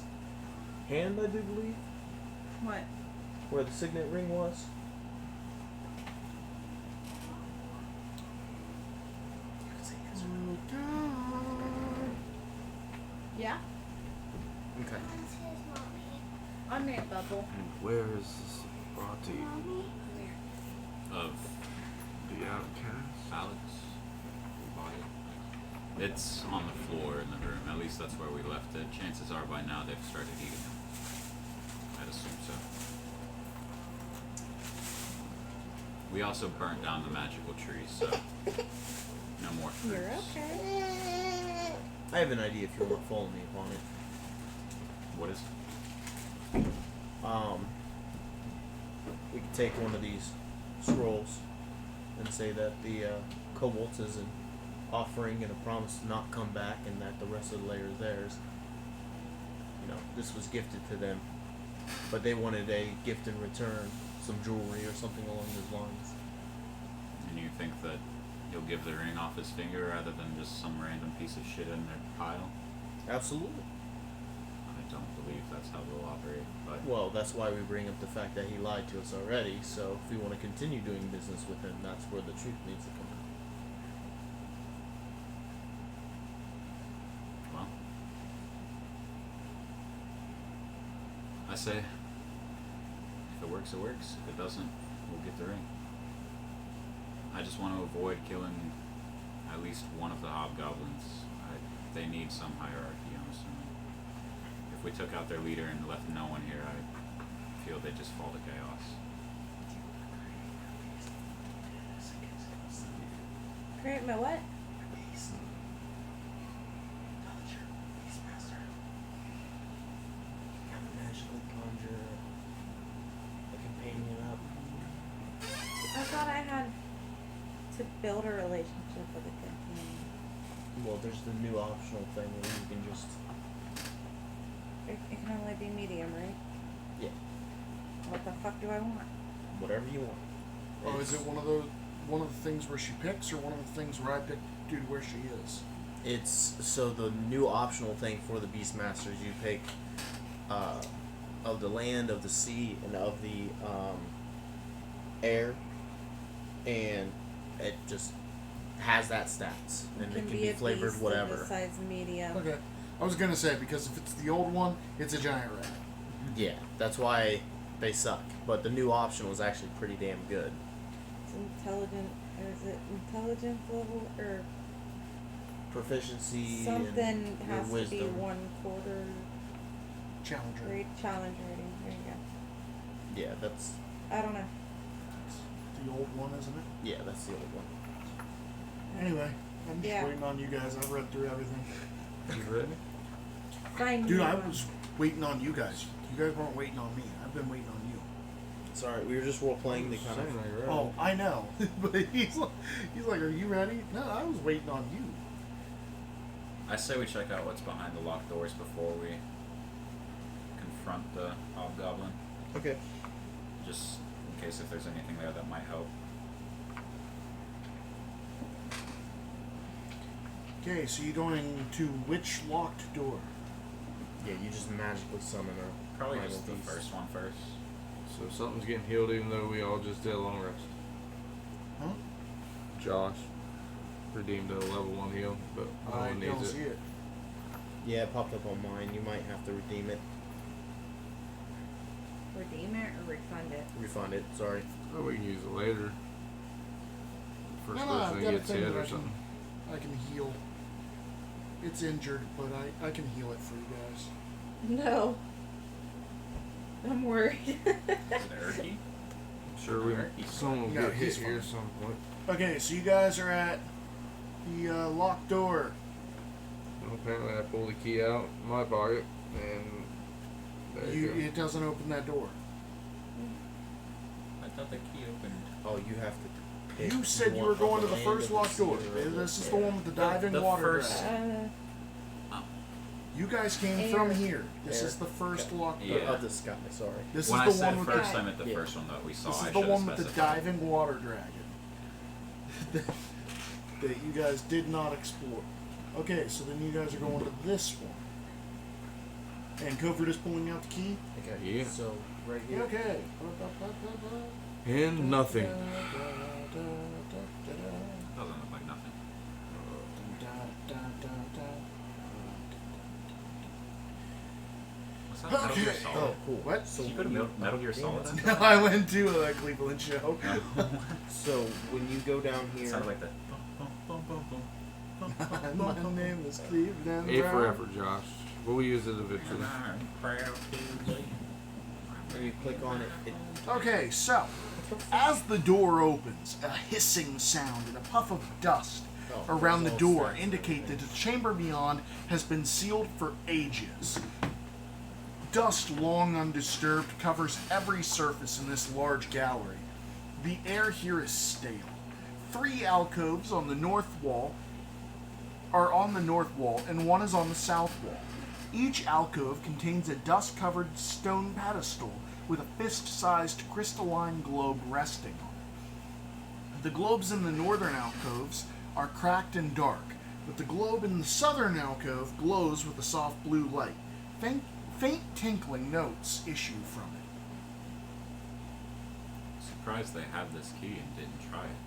hand, I do believe, What? where the signet ring was. Yeah? Okay. I'm near Bubble. And where is this body? Of The outcast? Alex? Body? It's on the floor in the room. At least that's where we left it. Chances are by now they've started eating him. I'd assume so. We also burnt down the magical tree, so no more fruits. You're okay. I have an idea if you want to follow me upon it. What is? We could take one of these scrolls and say that the kobolds is an offering and a promise to not come back, and that the rest of the layer is theirs. This was gifted to them, but they wanted a gift in return, some jewelry or something along those lines. And you think that he'll give the ring off his finger rather than just some random piece of shit in their pile? Absolutely. I don't believe that's how they'll operate, but Well, that's why we bring up the fact that he lied to us already, so if we want to continue doing business with him, that's where the truth needs to come out. well, I say, if it works, it works. If it doesn't, we'll get the ring. I just want to avoid killing at least one of the hobgoblins. They need some hierarchy, I'm assuming. If we took out their leader and left no one here, I feel they'd just fall to chaos. Create my what? Magically conjure a companion up. I thought I had to build a relationship with a companion. Well, there's the new optional thing where you can just It can only be medium, right? Yeah. What the fuck do I want? whatever you want. Oh, is it one of the things where she picks, or one of the things where I pick, dude, where she is? It's so the new optional thing for the Beastmasters. You pick of the land, of the sea, and of the air, and it just has that stats, and it can be a flavored beast whatever. of the size medium. Okay. I was gonna say, because if it's the old one, it's a giant rat. Yeah, that's why they suck. But the new optional is actually pretty damn good. It's intelligent, or is it intelligence level, or Proficiency something and your has to wisdom. be 1/4 Challenger. grade challenge rating. There you Yeah, that's go. I don't know. The old one, isn't it? yeah, that's the old one. Anyway, I'm just Yeah. waiting on you guys. I've read through everything. You ready? Fine. Dude, I was waiting on you guys. You guys weren't waiting on me. I've been waiting on you. It's alright, we were just role playing the kind of. Oh, I know. But he's like, are you ready? No, I was waiting on you. I say we check out what's behind the locked doors before we confront the hobgoblin. Okay. Just in case if there's anything there that might help. Okay, so you're going to which locked door? Yeah, you just magically summon her. Probably primal just the beast. first one first. So something's getting healed even though we all just did a long rest. Huh? Josh redeemed a level 1 heal, but no I one don't needs see it. it. Yeah, it popped up on mine. You might have to redeem it. Redeem it or refund it? Refund it, sorry. Oh, we can use it later. First No, I've person got a gets thing hit that or something. I can heal. It's injured, but I can heal it for you guys. No. I'm worried. Is it Erky? Sure, someone will No, get hit he's here at fine. some point. Okay, so you guys are at the locked door. Well, apparently, I pulled the key out of my pocket, and there you go. It doesn't open that door. I thought the key opened. Oh, you have to pick. You said you were want going to the the land first of the locked sea door. or This is yeah. the one with the diving the water first- dragon. You guys came from here. This Air. is the first locked Yeah. door. Of the sky, sorry. This When is I the said one with first, the I meant the Yeah. first one that we saw. This I is the should one have with the specified. diving water dragon that you guys did not explore. Okay, so then you guys are going to this one. And Covert is pulling out the key. Okay. Yeah. So right here. Okay. And nothing. Doesn't look like nothing. What's that? Metal Gear Okay. Solid? Oh, cool. What? So Did you put a when you- Metal Gear damn, Solid that's- in? I went to a Cleveland show. So when you go down It here, sounded like that. My name is Cleveland. A for Brown. effort, Josh. We'll use it eventually. when you click on it, it Okay, so as the door opens, a hissing sound and a puff of dust around the door indicate that the chamber beyond has been sealed for ages. Dust, long undisturbed, covers every surface in this large gallery. The air here is stale. 3 alcoves on the north wall are on the north wall, and 1 is on the south wall. Each alcove contains a dust-covered stone pedestal with a fist-sized crystalline globe resting on it. The globes in the northern alcoves are cracked and dark, but the globe in the southern alcove glows with a soft blue light. Faint tinkling notes issue from it. Surprised they had this key and didn't try it.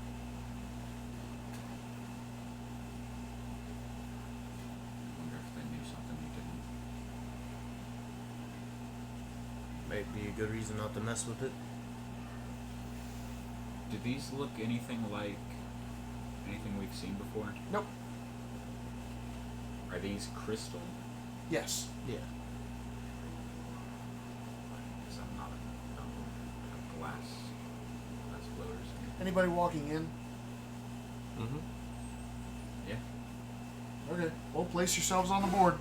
Wonder if they knew something we didn't. might be a good reason not to mess with it. Do these look anything like anything we've seen before? Nope. Are these crystal? Yes. Yeah. Because I'm not a glass blowers. Anybody walking in? Mm-hmm. Yeah. Okay. Well, place yourselves on the board.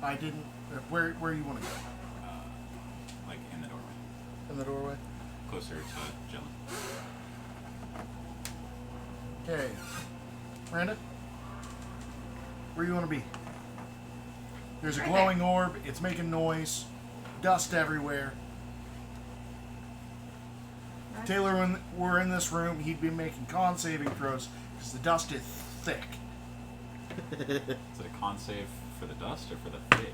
I didn't. Where you want to go? Like in the doorway. In the doorway. Closer to Jellen. Okay. Miranda? Where you want to be? There's a glowing orb. It's making noise. Dust everywhere. if Taylor were in this room, he'd be making con saving throws because the dust is thick. Is it a con save for the dust or for the thick?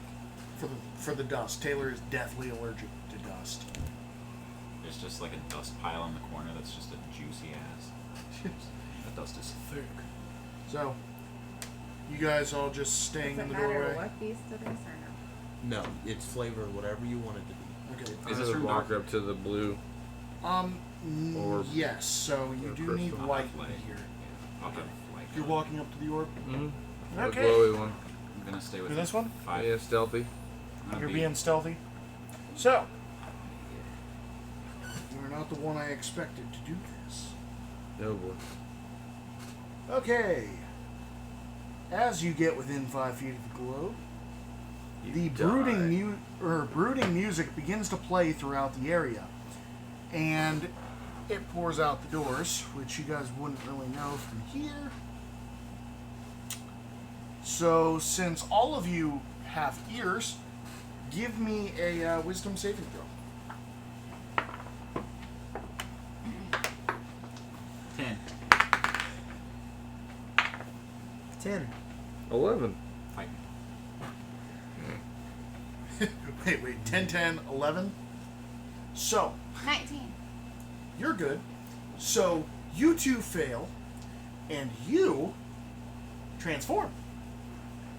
For the dust. Taylor is deathly allergic to dust. There's just like a dust pile in the corner that's just a juicy ass. That dust is thick. So, you guys all just staying Does in it the matter doorway? what feast it is or no? No, it's flavor whatever you want it to be. Okay. Is this room walk up to the blue? Or yes. So you or do need crystal. light Light. in here. I'll have light. You're walking up to the orb. Mm-hmm. Okay. The glowy one. I'm gonna stay with To this one? 5. Yeah, stealthy. I'm gonna You're be- being stealthy. So, you're not the one I expected to do this. Oh boy. Okay. As you get within 5 feet of the globe, the brooding music begins to play throughout the area, and it pours out the doors, which you guys wouldn't really know from here. So, since all of you have ears, give me a wisdom saving throw. 10. 10. 11. Fight. Wait, 10, 10, 11? So, 19. you're good. So, you two fail, and you transform.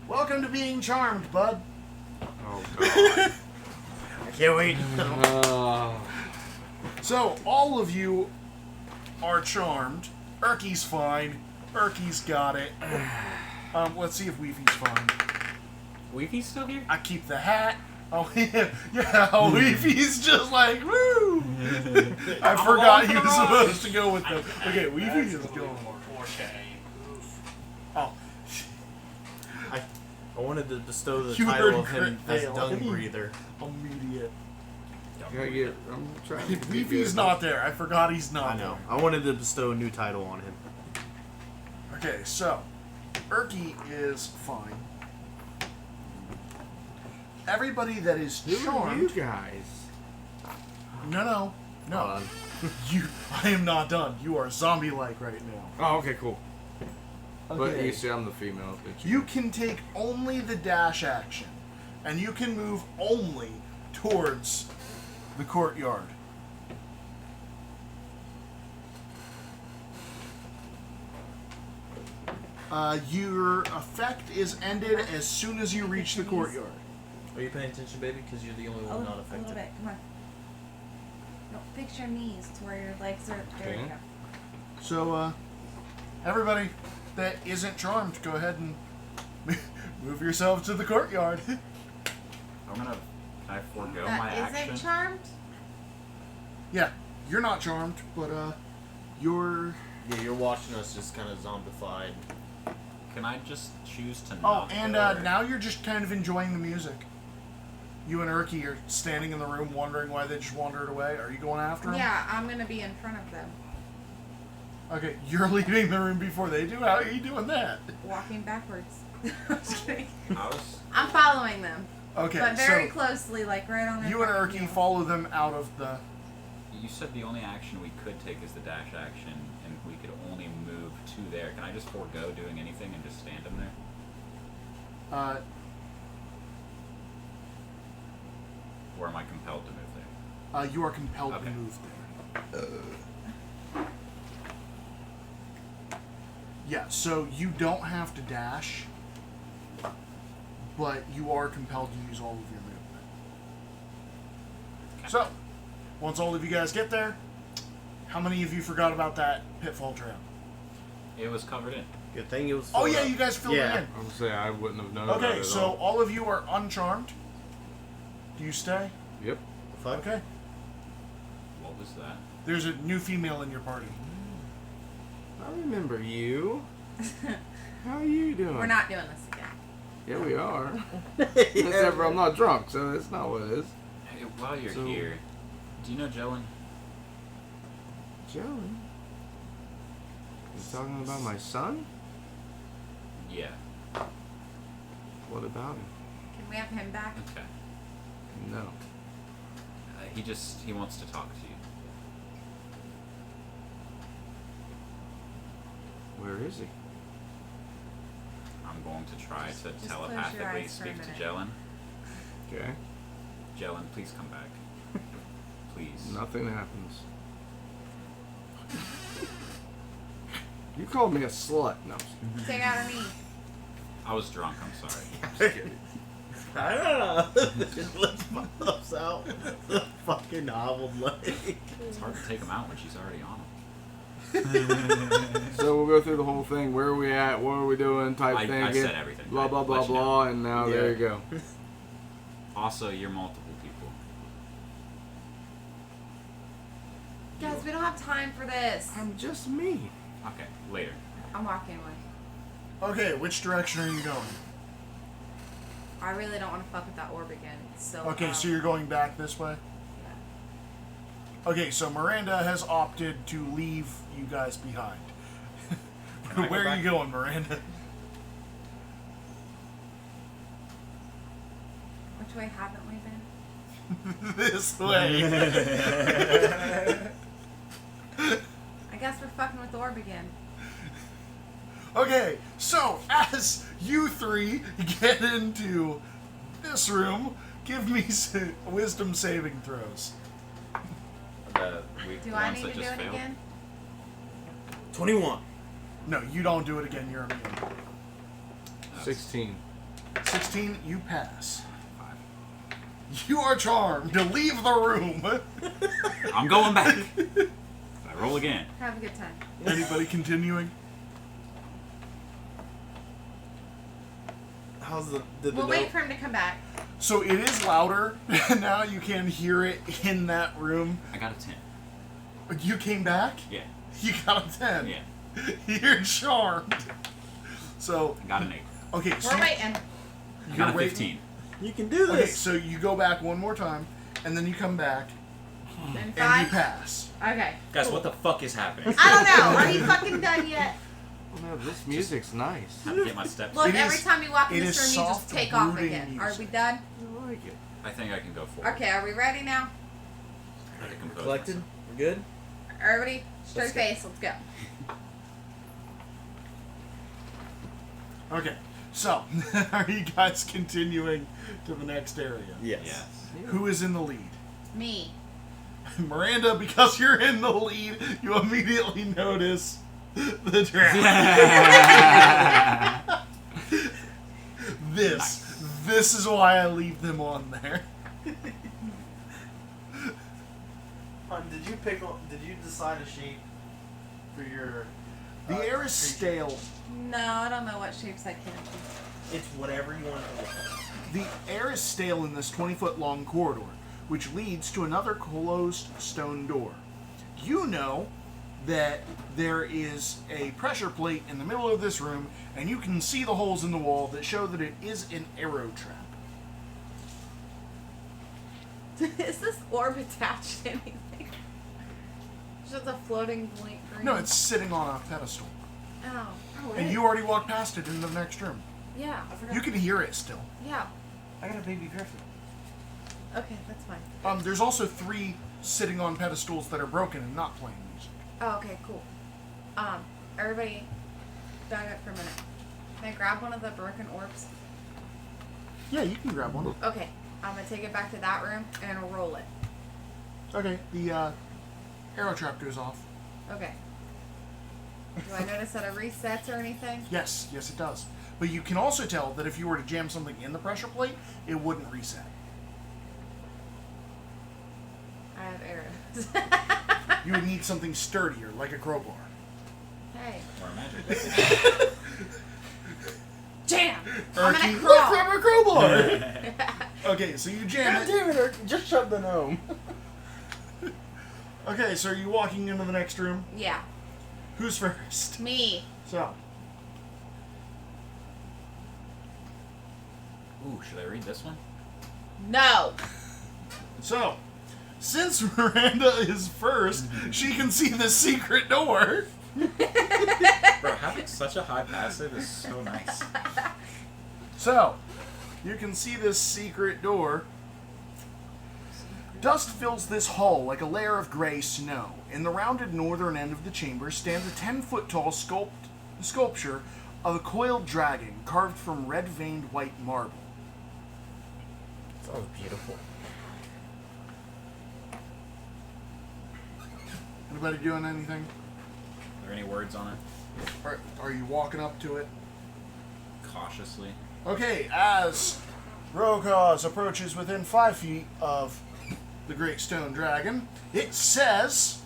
Welcome to being charmed, bud. Oh god. I can't wait. So, all of you are charmed. Erky's fine. Erky's got it. Let's see if Weefy's fine. Weefy's still here? I keep the hat. Oh, yeah. Weefy's just like, woo! I forgot he was supposed to go with them. Okay, Weefy's is going. Oh. I wanted to bestow the You heard title of him crit as fail. dung breather. Immediate. I'm trying to be Weefy's good. not there. I forgot he's not I know. there. I wanted to bestow a new title on him. Okay, so Erky is fine. Everybody that is Who are charmed. you guys? No. I am not done. You are zombie-like right now. Oh, okay, cool. But Okay. you see, I'm the female. Bitch. You can take only the dash action, and you can move only towards the courtyard. Your effect is ended as soon as you reach the courtyard. Are you paying attention, baby? Because you're the only A one not little affected. bit. Come on. No, fix your knees to where your legs are. There you Okay. go. So, everybody that isn't charmed, go ahead and move yourselves to the courtyard. I'm gonna. Can I forego my Is action? it charmed? Yeah, you're not charmed, but you're. Yeah, you're watching us just kind of zombified. Can I just choose to Oh, not and go, or- now you're just kind of enjoying the music. You and Erky are standing in the room wondering why they just wandered away. Are you going after them? Yeah, I'm gonna be in front of them, Okay, you're leaving the room before they do. How are you doing that? walking backwards. I'm just kidding. I'm following them, Okay, but very so close,ly like right on their you and front Erky heel. follow them out of the. You said the only action we could take is the dash action, and we could only move to there. Can I just forego doing anything and just stand in there? Or am I compelled to move there? You are compelled to Okay. move there. Yeah, so you don't have to dash, but you are compelled to use all of your movement. So, once all of you guys get there, how many of you forgot about that pitfall trap? It was covered in. Good thing it was. Oh filled yeah, up. you guys filled it in. I'm gonna say I wouldn't have known about it Okay, at so all. all of you are uncharmed. Do you stay? Yep. Fuck. Okay. What was that? There's a new female in your party. I remember you. How are you doing? We're not doing this again. Yeah, we are. Except for I'm not drunk, so that's not what it is. Hey, while you're So- here, do you know Jellen? Joey? You talking about my son? Yeah. What about him? Can we have him back? Okay. No. He wants to talk to you. Where is he? I'm going to try to close your telepathically eyes for a speak to minute. Jelen. Okay. Jelen, please come back. Please. Nothing happens. You called me a slut. No. Take out her knee. I was drunk, I'm sorry. I don't know. Just lifts my lips out. The fucking hobbled leg. It's hard to take him out when she's already on him. So we'll go through the whole thing. Where are we at? What are we doing? Type I thing. said everything. Blah, blah, blah, Let you know. blah. And now Yeah. there you go. Also, you're multiple people. Guys, we don't have time for this. I'm just me. Okay, later. I'm walking away. Okay, which direction are you going? I really don't want to fuck with that orb again. So Okay, so you're going back this way? Okay, so Miranda has opted to leave you guys behind. I go Where are you back? going, Miranda? Which way haven't we been? This way. I guess we're fucking with the orb again. Okay, so as you three get into this room, give me some wisdom saving throws. The Do I ones need that to do just it failed. again? 21. No, you don't do it again, you're immune. 16. 16, you pass. You are charmed to leave the room. I'm going back. I roll again. Have a good time. Anybody continuing? How's the did We'll the wait note? for him to come back. So it is louder now. You can hear it in that room. I got a 10. You came back. Yeah. You got a 10. Yeah. You're charmed. So I got an 8. okay, so We're waiting. I you're got a waiting. 15. You can do Okay, this. so you go back one more time, and then you come back, Then and you 5. pass. Okay. Guys, cool. what the fuck is happening? I don't know. Are you fucking done yet? Oh, no, this music's nice. Have to get my steps. Look, It every is- time you walk in it this is room, you just soft, take off brooding again. Are music. we done? I like it. I think I can go forward. Okay, are we ready now? Try to compose Collected? myself. We're good? Everybody, straight Let's go. face. Let's go. Okay, so are you guys continuing to the next area? Yes. Yes. Who is in the lead? Me. Miranda, because you're in the lead, you immediately notice the trap. This is why I leave them on there. Did you pick? Did you decide a shape for your? The air is creature? stale. No, I don't know what shapes I can do. It's whatever you want to look at. The air is stale in this 20-foot long corridor, which leads to another closed stone door. You know that there is a pressure plate in the middle of this room, and you can see the holes in the wall that show that it is an arrow trap. Is this orb attached to anything? Just a floating blink green. No, it's sitting on a pedestal. Oh. And you already walked past it into the next room. Yeah. You can hear it still. Yeah. I got a baby griffin. Okay, that's fine. There's also 3 sitting on pedestals that are broken and not playing music. Oh, okay, cool. Everybody, back up for a minute. Can I grab one of the broken orbs? Yeah, you can grab one. Okay, I'm gonna take it back to that room and roll it. Okay, the arrow trap goes off. Okay. Do I notice that it resets or anything? Yes, it does. But you can also tell that if you were to jam something in the pressure plate, it wouldn't reset. I have arrows. You would need something sturdier, like a crowbar. Hey. Or a magic. Jam! I'm Erky, gonna look, crawl. grab a crowbar! Okay, so you jam God it. damn it, Erk, just shove the gnome. Okay, so are you walking into the next room? Yeah. Who's first? Me. So, Ooh, should I read this one? No. So, since Miranda is first, she can see the secret door. Bro, having such a high passive is so nice. So, you can see this secret door. Dust fills this hall like a layer of gray snow. In the rounded northern end of the chamber stands a 10-foot tall sculpture of a coiled dragon carved from red-veined white marble. Sounds beautiful. Anybody doing anything? Are there any words on it? Are you walking up to it? Cautiously. Okay, as Rokaz approaches within 5 feet of the Great Stone Dragon, it says,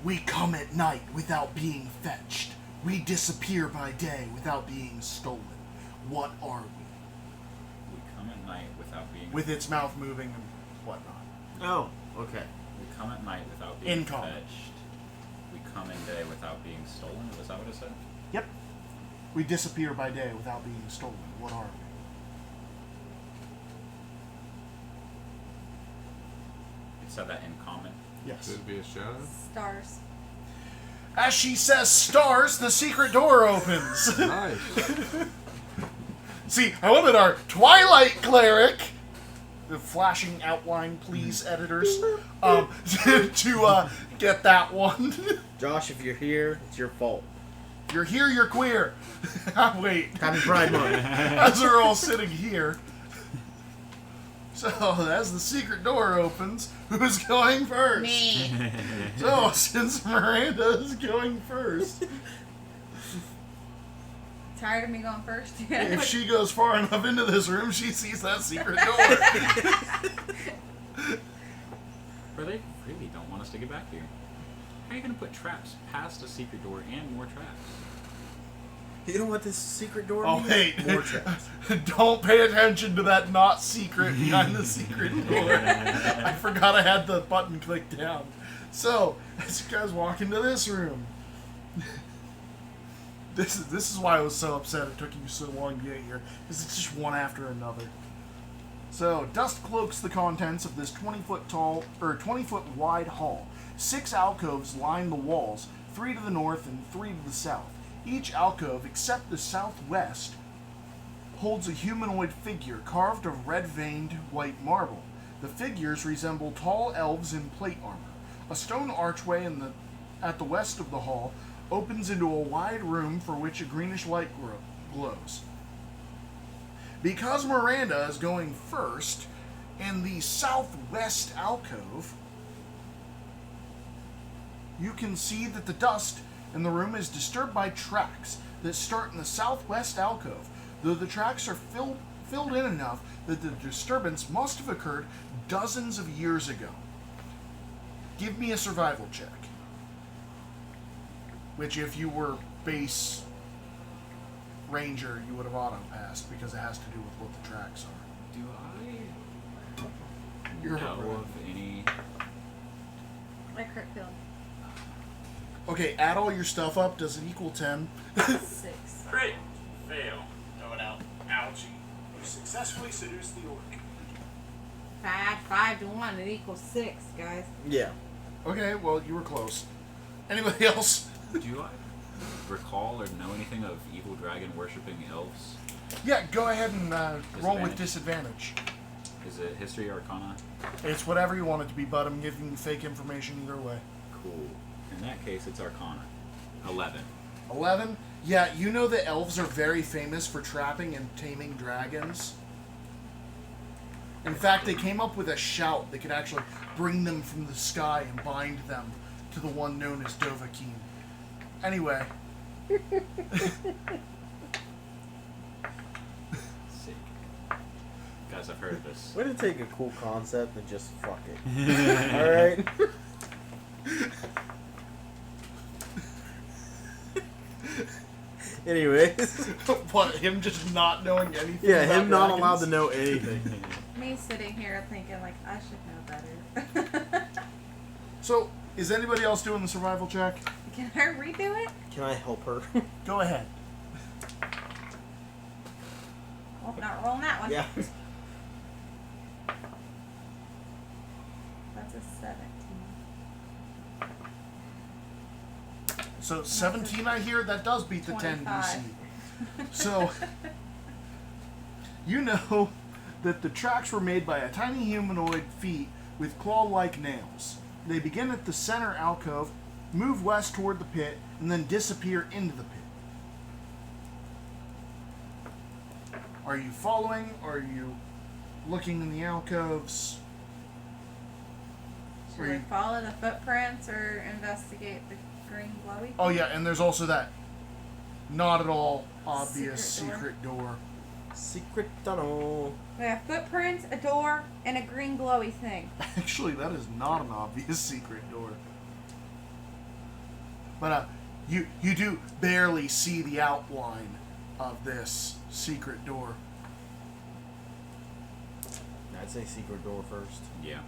"We come at night without being fetched. We disappear by day without being stolen. What are we?" We come at night without being... With its mouth moving and whatnot. Oh, okay. We come at night without being In common. fetched. We come in day without being stolen. Was that what it said? Yep. We disappear by day without being stolen. What are we? It said that in common. Yes. Could be a shadow. Stars. As she says stars, the secret door opens. Nice. See, I wanted our Twilight Cleric, the flashing outline, please, editors, to get that one. Josh, if you're here, it's your fault. You're here, you're queer. Wait. Happy Pride Month. As we're all sitting here. So, as the secret door opens, who's going first? Me. So, since Miranda is going first, Tired of me going first? if she goes far enough into this room, she sees that secret door. Or they really don't want us to get back here. How are you going to put traps past a secret door and more traps? You know what this secret door Oh, means? wait. More traps. Don't pay attention to that not secret behind the secret door. I forgot I had the button clicked down. So, as you guys walk into this room, this is why I was so upset it took you so long to get here, because it's just one after another. So, dust cloaks the contents of this 20-foot tall, or 20-foot wide hall. 6 alcoves line the walls, 3 to the north and 3 to the south. Each alcove, except the southwest, holds a humanoid figure carved of red-veined white marble. The figures resemble tall elves in plate armor. A stone archway at the west of the hall opens into a wide room for which a greenish light glows. Because Miranda is going first, in the southwest alcove, you can see that the dust in the room is disturbed by tracks that start in the southwest alcove, though the tracks are filled in enough that the disturbance must have occurred dozens of years ago. Give me a survival check. Which, if you were base ranger, you would have auto-passed, because it has to do with what the tracks are. Do I You're know right. of any... My crit field. Okay, add all your stuff up. Does it equal 10? 6. Crit. Fail. Going out. Algae. You successfully seduced the orc. 5 to 1. It equals 6, guys. Yeah. Okay, well, you were close. Anybody else? Do I recall or know anything of evil dragon worshipping elves? Yeah, go ahead and roll with disadvantage. Is it history or arcana? It's whatever you want it to be, but I'm giving you fake information either way. Cool. In that case, it's arcana. 11. 11? Yeah, you know that elves are very famous for trapping and taming dragons. In fact, they came up with a shout that could actually bring them from the sky and bind them to the one known as Dovahkiin. Anyway. Sick. Guys, I've heard of this. Way to take a cool concept and just fuck it. Alright? Anyways. What, him just not knowing anything? Yeah, about him not dragons? allowed to know anything. Me sitting here thinking, like, I should know better. So, is anybody else doing the survival check? Can I redo it? Can I help her? Go ahead. Oh, not rolling that one. Yeah. That's a 17. So 17 I hear, that does beat the 10 DC. So, you know that the tracks were made by a tiny humanoid feet with claw-like nails. They begin at the center alcove move west toward the pit, and then disappear into the pit. Are you following? Are you looking in the alcoves? Should we follow the footprints or investigate the green glowy? Oh yeah, and there's also that not at all obvious Secret door. Secret tunnel. We have footprints, a door, and a green glowy thing. Actually, that is not an obvious secret door. But you do barely see the outline of this secret door. I'd say secret door first. Yeah.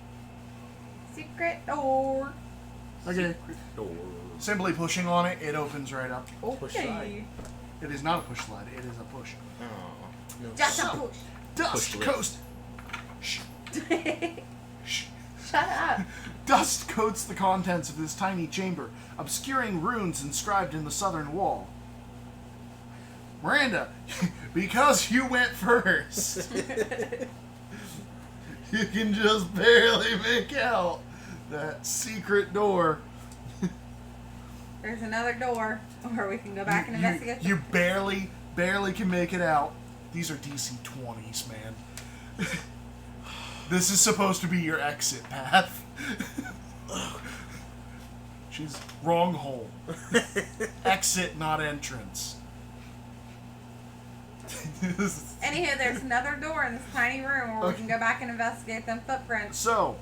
Secret door. Okay. Door. Simply pushing on it, it opens right up. Push slide. It is not a push slide, it is a push. Oh, no. Just a So, push. Dust Push coast. Shh. Shh. Shut up. Dust coats the contents of this tiny chamber, obscuring runes inscribed in the southern wall. Miranda, because you went first, you can just barely make out that secret door. There's another door where we can go back and investigate. You barely can make it out. These are DC 20s, man. This is supposed to be your exit path. She's wrong hole. Exit, not entrance. Anywho, there's another door in this tiny room where we can go back and investigate them footprints So,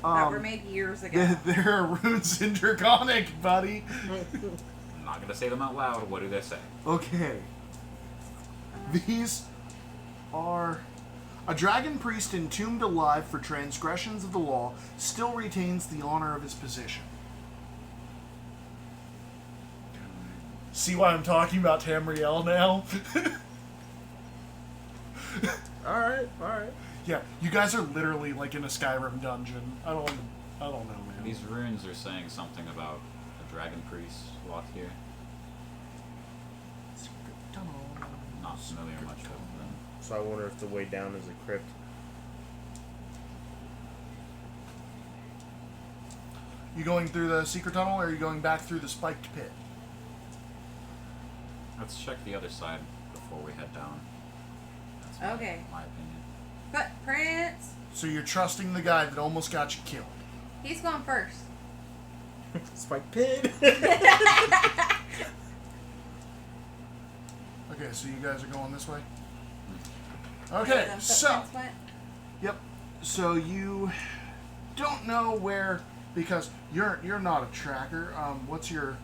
that were made years ago. there are runes in Draconic, buddy. I'm not gonna say them out loud. What do they say? Okay. These are... A dragon priest entombed alive for transgressions of the law still retains the honor of his position. See why I'm talking about Tamriel now? Alright. Yeah, you guys are literally like in a Skyrim dungeon. I don't know, man. These runes are saying something about a dragon priest locked here. Not familiar much with them. So I wonder if the way down is a crypt. You going through the secret tunnel, or are you going back through the spiked pit? Let's check the other side before we head down. That's Okay. my opinion. Footprints. So you're trusting the guy that almost got you killed. He's going first. Spike pit. Okay, so you guys are going this way? Where Okay, them so... footprints went. Yep. So you don't know where, because you're not a tracker. What's your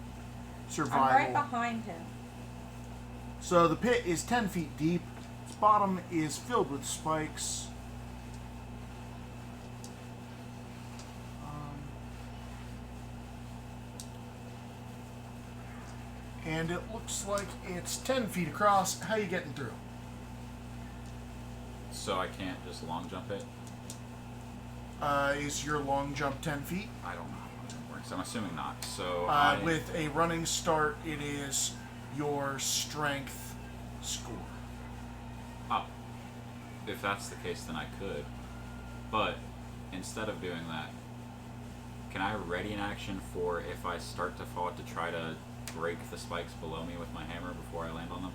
survival? I'm right behind him. So the pit is 10 feet deep. Its bottom is filled with spikes. And it looks like it's 10 feet across. How you getting through? So I can't just long jump it? Is your long jump 10 feet? I don't know how it works. I'm assuming not. So With a running start, it is your strength score. Oh. If that's the case, then I could. But instead of doing that, can I ready an action for if I start to fall to try to break the spikes below me with my hammer before I land on them?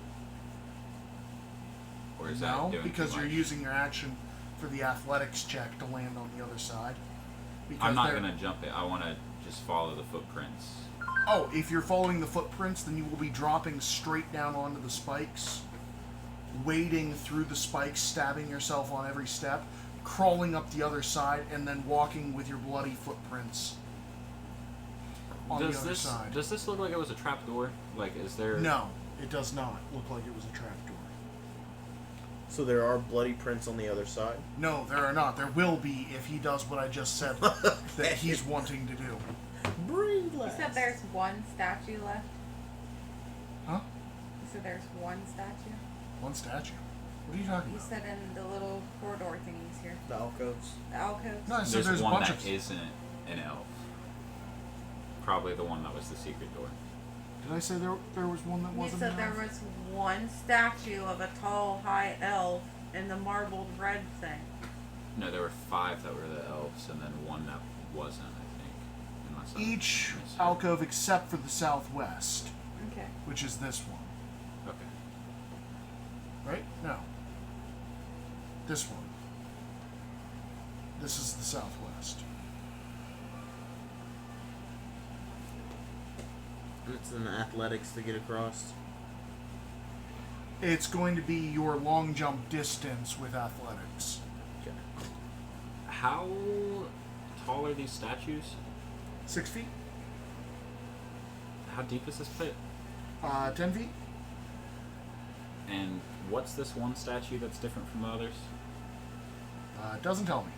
Or is that doing because too you're much? using your action for the athletics check to land on the other side. Because I'm not they're- going to jump it. I want to just follow the footprints. Oh, if you're following the footprints, then you will be dropping straight down onto the spikes, wading through the spikes, stabbing yourself on every step, crawling up the other side, and then walking with your bloody footprints on the other side. Does this look like it was a trap door? Like, is there... No, it does not look like it was a trapdoor. So there are bloody prints on the other side? No, there are not. There will be if he does what I just said that he's wanting to do. Breathe You said there's one statue left? Huh? You said there's one statue? One statue? What are you talking You about? said in the little corridor thingies here. The alcoves. The alcoves. No, I said There's a one bunch that of... isn't an elf. Probably the one that was the secret door. Did I say there was one that You wasn't said an there elf? was one statue of a tall, high elf in the marbled red thing. No, there were 5 that were the elves, and then one that wasn't, I think. Unless each alcove except for the southwest, Okay. which is this one. Okay. Right? No. This one. This is the southwest. It's an athletics to get across. It's going to be your long jump distance with athletics. Okay. How tall are these statues? 6 feet? How deep is this pit? 10 feet? And what's this one statue that's different from the others? Doesn't tell me.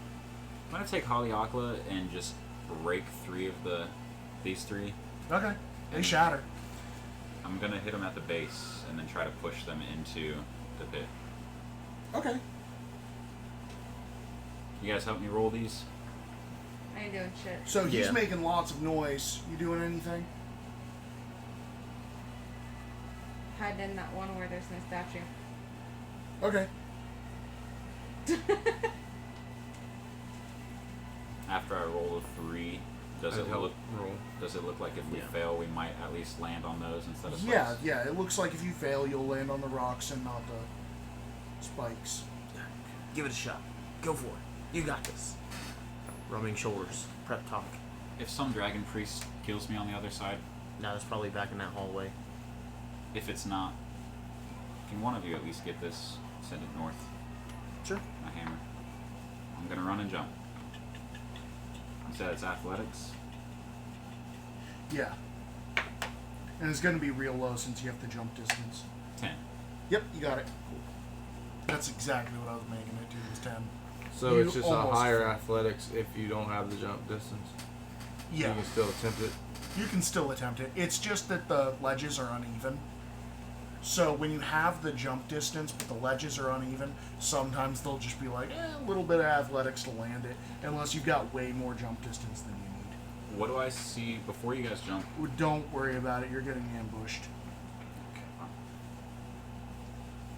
I'm gonna take Haleakala and just break these three. Okay. They shatter. I'm gonna hit them at the base and then try to push them into the pit. Okay. You guys help me roll these? I ain't doing shit. So he's Yeah. making lots of noise. You doing anything? Hide in that one where there's no statue. Okay. After I roll a 3, does it look like if we fail, we might at least land on those instead of spikes? Yeah. It looks like if you fail, you'll land on the rocks and not the spikes. Give it a shot. Go for it. You got this. Rubbing shoulders. Prep talk. If some dragon priest kills me on the other side, Now it's probably back in that hallway. if it's not, can one of you at least get this, send it north? Sure. My hammer. I'm gonna run and jump. You said it's athletics? Yeah. And it's going to be real low since you have the jump distance. 10. Yep, you got it. That's exactly what I was making it to, was 10. So You it's just a almost higher failed. athletics if you don't have the jump distance. Yeah. You can still attempt it. You can still attempt it. It's just that the ledges are uneven. So when you have the jump distance but the ledges are uneven, sometimes they'll just be like, a little bit of athletics to land it, unless you've got way more jump distance than you need. What do I see before you guys jump? Don't worry about it. You're getting ambushed. Okay. I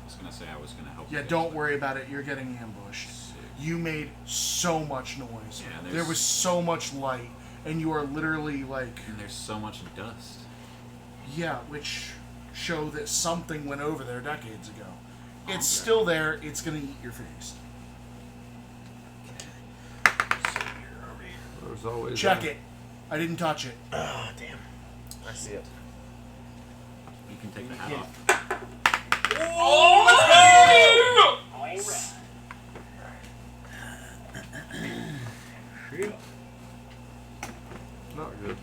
was gonna say I was gonna help. Yeah, you guys, don't but- worry about it. You're getting ambushed. Sick. You made so much noise. Yeah, there there's- was so much light, and you are literally like, And there's so much dust. yeah, which show that something went over there decades ago. It's Okay. still there. It's gonna eat your face. There's always Check that. it. I didn't touch it. Ah, damn. I see it. You can take the hat Yeah. off. Not good.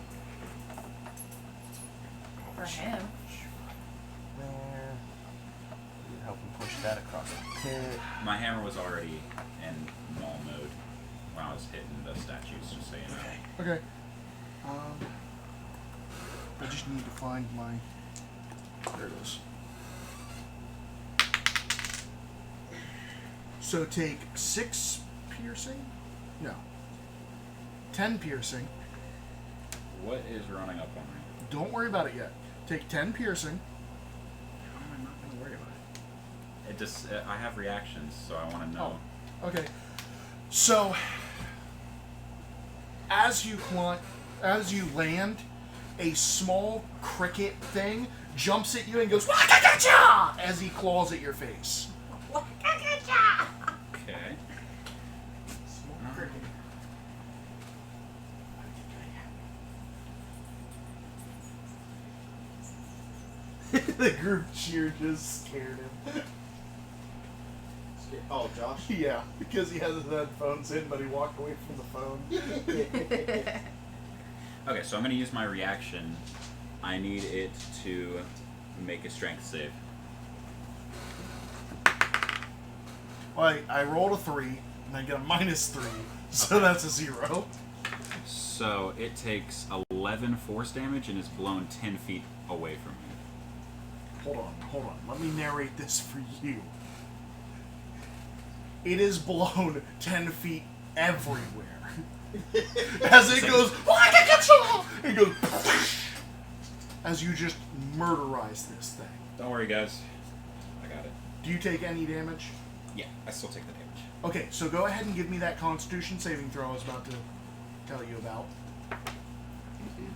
For him. There. You help him push that across the pit. My hammer was already in null mode when I was hitting the statues, just so you know. Okay. I just need to find my. There it is. So take 6 piercing? No. 10 piercing. What is running up on me? Don't worry about it yet. Take 10 piercing. How am I not going to worry about it? It just, I have reactions, so I want to know. Oh, okay. So, as you land, a small cricket thing jumps at you and goes "Waka-ka-cha!" as he claws at your face. Okay. Small cricket. The group cheer just scared him. Oh, Josh? Yeah, because he has his headphones in, but he walked away from the phone. Okay, so I'm going to use my reaction. I need it to make a strength save. Well, I rolled a 3, and I get a -3, so that's a 0. So it takes 11 force damage and is blown 10 feet away from me. Hold on. Let me narrate this for you. It is blown 10 feet everywhere. As it goes, it goes, as you just murderize this thing. Don't worry, guys. I got it. Do you take any damage? Yeah, I still take the damage. Okay, so go ahead and give me that Constitution saving throw I was about to tell you about.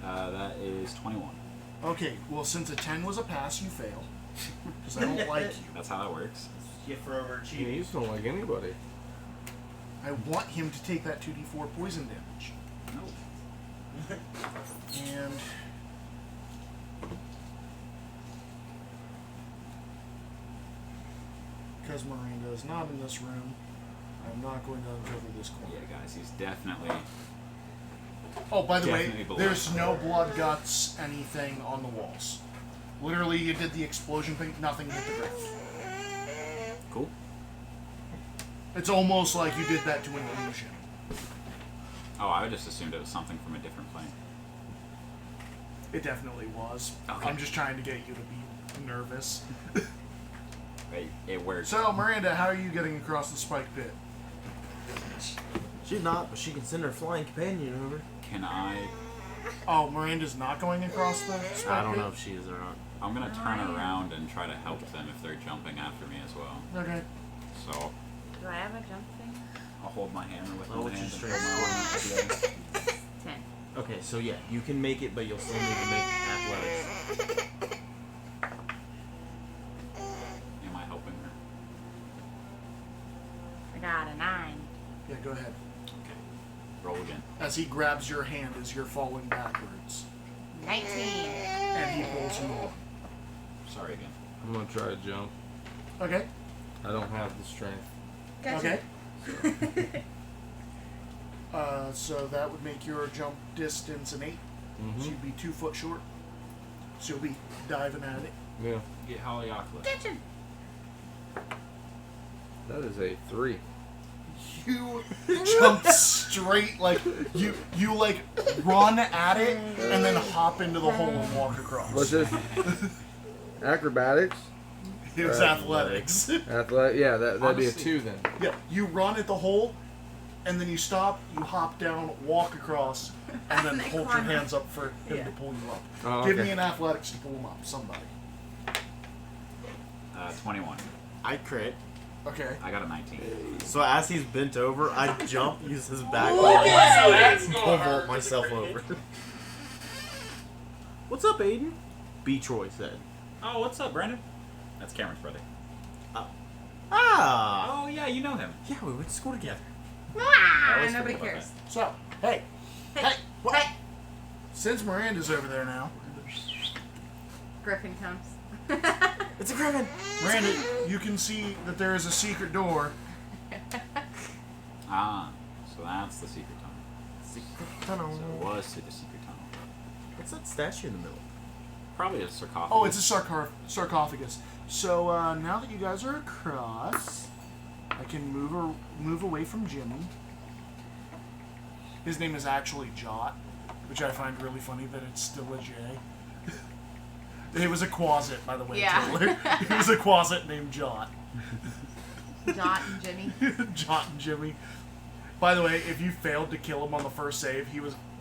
That is 21. Okay, well, since a 10 was a pass, you fail. Because I don't like you. That's how that works. You for Yeah, overachieving. you just don't like anybody. I want him to take that 2d4 poison damage. No. And because Miranda is not in this room, I'm not going to uncover this corner. Yeah, guys, he's definitely. Oh, by the Definitely way, below. there's no blood, guts, anything on the walls. Literally, you did the explosion thing, nothing hit the grave. Cool. It's almost like you did that to an illusion. Oh, I just assumed it was something from a different plane. It definitely was. Okay. I'm just trying to get you to be nervous. It works. So, Miranda, how are you getting across the spike pit? She's not, but she can send her flying companion over. Can I? Oh, Miranda's not going across the spike I don't pit? know if she is or not. I'm gonna turn around and try to help them if they're jumping after me as well. Okay. So Do I have a jump thing? I'll hold my hammer with I'll one let you hand and straight hold my arm with the other. 10. Okay, so yeah, you can make it, but you'll still need to make athletics. Am I helping her? I got a 9. Yeah, go ahead. Okay. Roll again. As he grabs your hand as you're falling backwards. 19. And he pulls you along. Sorry again. I'm gonna try to jump. Okay. I don't have the strength. Gotcha. Okay. So that would make your jump distance an 8. Mm-hmm. So you'd be 2 foot short. So you'll be diving at it. Yeah. Get Hollyhocklet. Gotcha. That is a 3. You jump straight, like you like run at it and then hop into the hole and walk across. What's this? Acrobatics? It was athletics. Yeah, that'd be a 2 then. Yeah, you run at the hole, and then you stop, you hop down, walk across, and then hold your hands up for him to pull you up. Oh, Give okay. me an athletics to pull him up, somebody. 21. I crit. Okay. I got a 19. So as he's bent over, I jump, use his back So that's and gonna pole hurt. vault myself over. What's up, Aiden? B. Troy said. Oh, what's up, Brandon? That's Cameron's brother. Ah! Oh yeah, you know him. Yeah, we went to school together. Ah, always nobody forget about cares. So, hey, Hey, what? hey. Since Miranda's over there now, Griffin comes. It's a griffin! Miranda, you can see that there is a secret door. Ah, so that's the secret tunnel. Secret tunnel. So it was to the secret tunnel. What's that statue in the middle? Probably a sarcophagus. Oh, it's a sarcophagus. So now that you guys are across, I can move away from Jimmy. His name is actually Jot, which I find really funny that it's still a J. It was a quasit, by the way. Yeah. Taylor. It was a quasit named Jot. Dot and Jimmy. Jot and Jimmy. By the way, if you failed to kill him on the first save,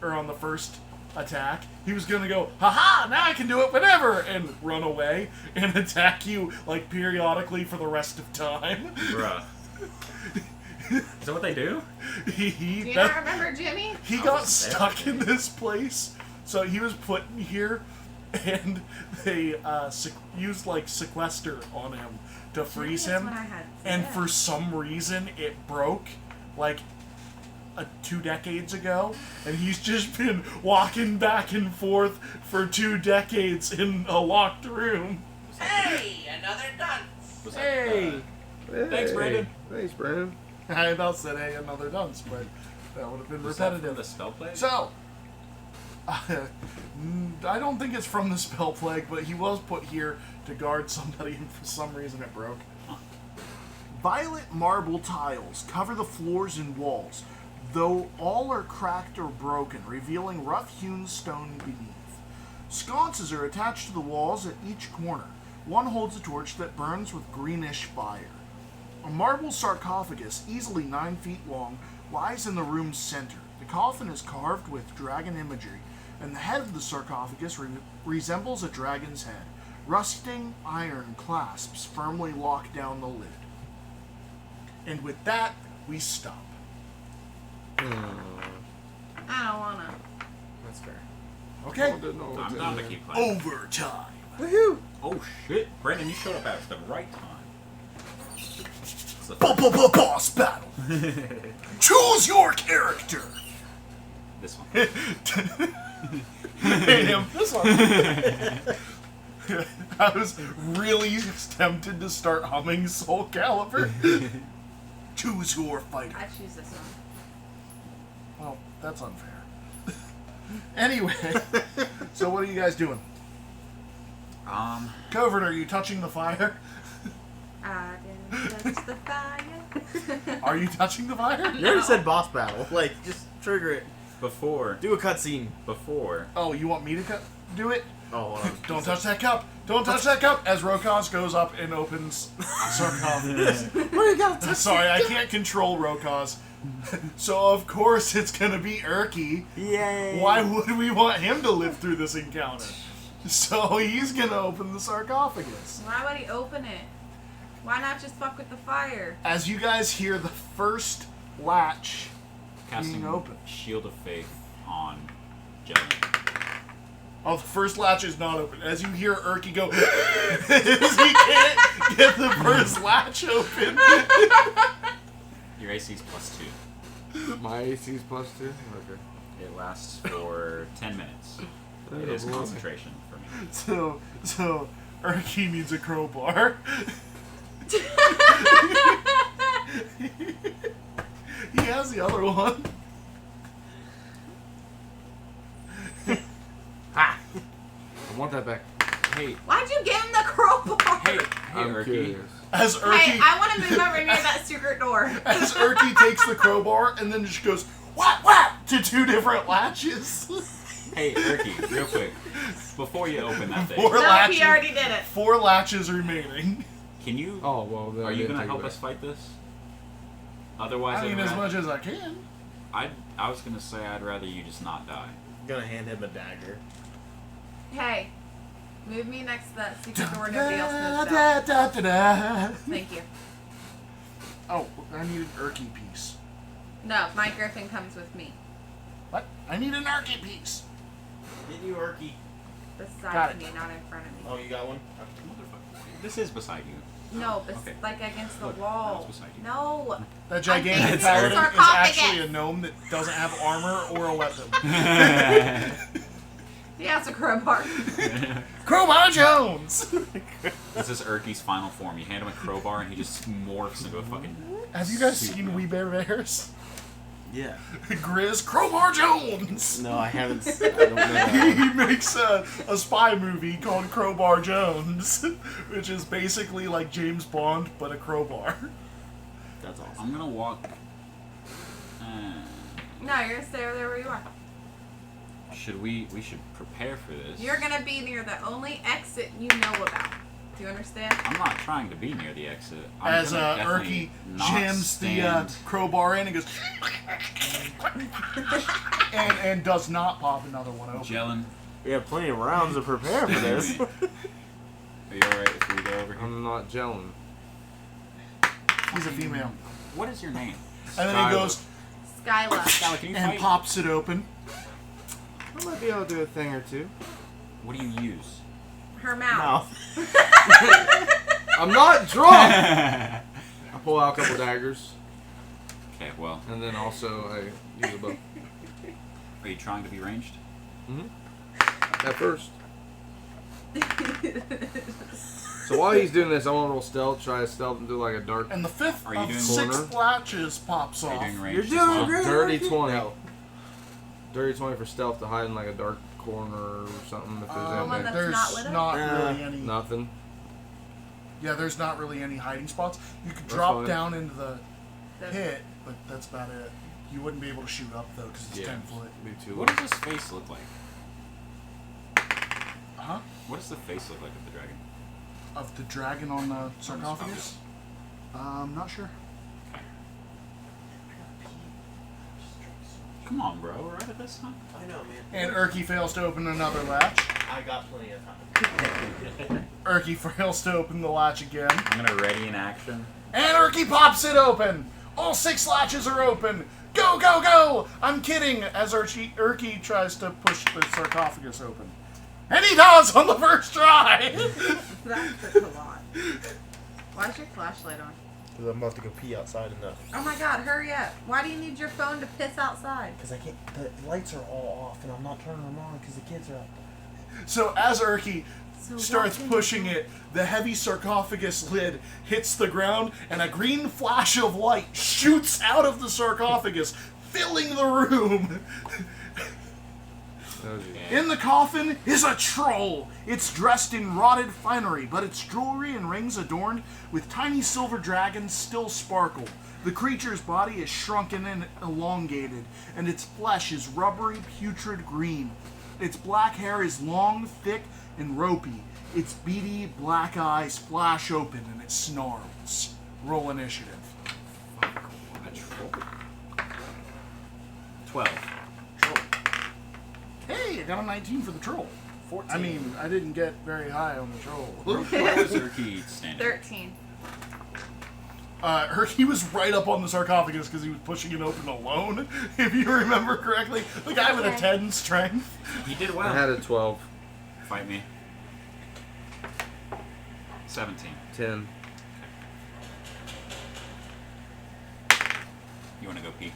on the first attack, he was gonna go, haha, now I can do it whenever, and run away and attack you like periodically for the rest of time. Bruh. Is that what they do? Do you not remember Jimmy? He I got wasn't there. stuck in this place, so he was put in here, and they used like sequester on him to freeze That's him, what I had and said. for some reason it broke, like 2 decades ago, and he's just been walking back and forth for 2 decades in a locked room. Hey, another dunce. Was that, Hey! Thanks, Brandon. Thanks, Brandon. I about said, hey, another dunce, but that would have been was that from repetitive. the spell play? So, I don't think it's from the spell plague, but he was put here to guard somebody, and for some reason it broke. Violet marble tiles cover the floors and walls, though all are cracked or broken, revealing rough-hewn stone beneath. Sconces are attached to the walls at each corner. One holds a torch that burns with greenish fire. A marble sarcophagus, easily 9 feet long, lies in the room's center. The coffin is carved with dragon imagery, and the head of the sarcophagus resembles a dragon's head. Rusting iron clasps firmly lock down the lid. And with that, we stop. I don't wanna. That's fair. Okay. I'm down to keep playing. Overtime. Woohoo! Oh shit, Brandon, you showed up at the right time. It's the Boss battle. Choose your character. this one. Damn, this one. I was really tempted to start humming Soul Calibur. Choose your fighter. I choose this one. Well, that's unfair. Anyway, so what are you guys doing? Covert, are you touching the fire? I didn't touch the fire. Are you touching the fire? You already said boss battle. Like, just trigger it. Before. Do a cutscene. Before. Oh, you want me to do it? Oh, hold on. Don't touch that cup! Don't touch that cup! As Rokos goes up and opens sarcophagus. What do you got to touch? Sorry, I can't control Rokos. So of course it's gonna be Urky. Yay! Why would we want him to live through this encounter? So he's gonna open the sarcophagus. Why would he open it? Why not just fuck with the fire? As you guys hear the first latch Casting being open. Shield of Faith on Jelly. Oh, the first latch is not open. As you hear Urky go, as he can't get the first latch open. Your AC is +2. My AC is +2? Okay. It lasts for 10 minutes. It is concentration for me. So Urky needs a crowbar. He has the other one. I want that back. Hey, Why'd you give him the crowbar? hey, I'm Urky. curious. As Hey, Urky, I want to move over near that secret door. as Urky takes the crowbar and then just goes whap whap to two different latches. Hey, Urky, real quick. Before you open that thing, Four No, latches. he already did it. 4 latches remaining. can you... Oh, well, then Are I you didn't going to take it help back. us fight this? Otherwise, I mean, I'd as ra- much as I can. I was going to say I'd rather you just not die. I'm gonna hand him a dagger. Hey, move me next to that secret door nobody else knows Da, about. da, da, da. Thank you. Oh, I need an Urky piece. No, my griffin comes with me. What? I need an Urky piece. Did you, Urky? Got Beside it. me, not in front of me. Oh, you got one? Motherfucker. This is beside you. No, Okay. like against the Look, wall. it's beside you. No. That gigantic think paladin it's is sarcophagus. actually a gnome that doesn't have armor or a weapon. He has a crowbar. Crowbar Jones! This is Urky's final form. You hand him a crowbar and he just morphs into a fucking... Have you guys suit seen now. We Bear Bears? Yeah. Grizz Crowbar Jones! No, I haven't. I don't know that one. He makes a spy movie called Crowbar Jones, which is basically like James Bond, but a crowbar. That's awesome. I'm gonna walk... No, you're gonna stay over there where you are. we should prepare for this. You're gonna be near the only exit you know about. Do you understand? I'm not trying to be near the exit. I'm As gonna Urky definitely not jams the stand- crowbar in and goes, and does not pop another one open. Jellin, We have plenty of rounds to prepare for this. are you alright if we go over here? I'm not gelling. He's a female. What is your name? And then he goes Skyla. Skylar, can you and fight? pops it open. I might be able to do a thing or two. What do you use? Her mouth. No. I'm not drunk! I pull out a couple daggers, Okay, well, and then also I use a bow. are you trying to be ranged? At first. So while he's doing this, I want to roll stealth, try to stealth and do like a dark And the fifth Are you of doing 6 corner? latches pops Are you off. doing You're ranged? doing as well? great. dirty 20. No. Dirty 20 for stealth to hide in like a dark corner or something if there's one anything. that's There's not lit up? not Nah. really any. Nothing. Yeah, there's not really any hiding spots. You could That's drop fine. down into the The- pit, but that's about it. You wouldn't be able to shoot up though because it's Yeah. 10 foot. Be too What does this face look like? Huh? What does the face look like of the dragon? Of the dragon on the sarcophagus? Not sure. Come on, bro. We're right at this time. I know, man. And Urky fails to open another latch. I got plenty of time. Urky fails to open the latch again. I'm gonna ready in action. And Urky pops it open! All 6 latches are open! Go Go, go, go! I'm kidding, as Urki tries to push the sarcophagus open. And he does on the first try! That took a lot. Why's your flashlight on? Because I'm about to go pee outside in the... Oh my god, hurry up. Why do you need your phone to piss outside? Because I can't... The lights are all off, and I'm not turning them on because the kids are out there. So as Urki So starts what? pushing it, the heavy sarcophagus lid hits the ground, and a green flash of light shoots out of the sarcophagus, filling the room. In the coffin is a troll. It's dressed in rotted finery, but its jewelry and rings adorned with tiny silver dragons still sparkle. The creature's body is shrunken and elongated, and its flesh is rubbery, putrid green. Its black hair is long, thick, and ropey. Its beady black eyes flash open, and it snarls. Roll initiative. A troll. 12. Hey, I got a 19 for the troll. 14. I mean, I didn't get very high on the troll. Where was Urki standing? 13. He was right up on the sarcophagus because he was pushing it open alone, if you remember correctly. The guy with a 10 strength. He did well. I had a 12. Fight me. 17. 10. You want to go pee?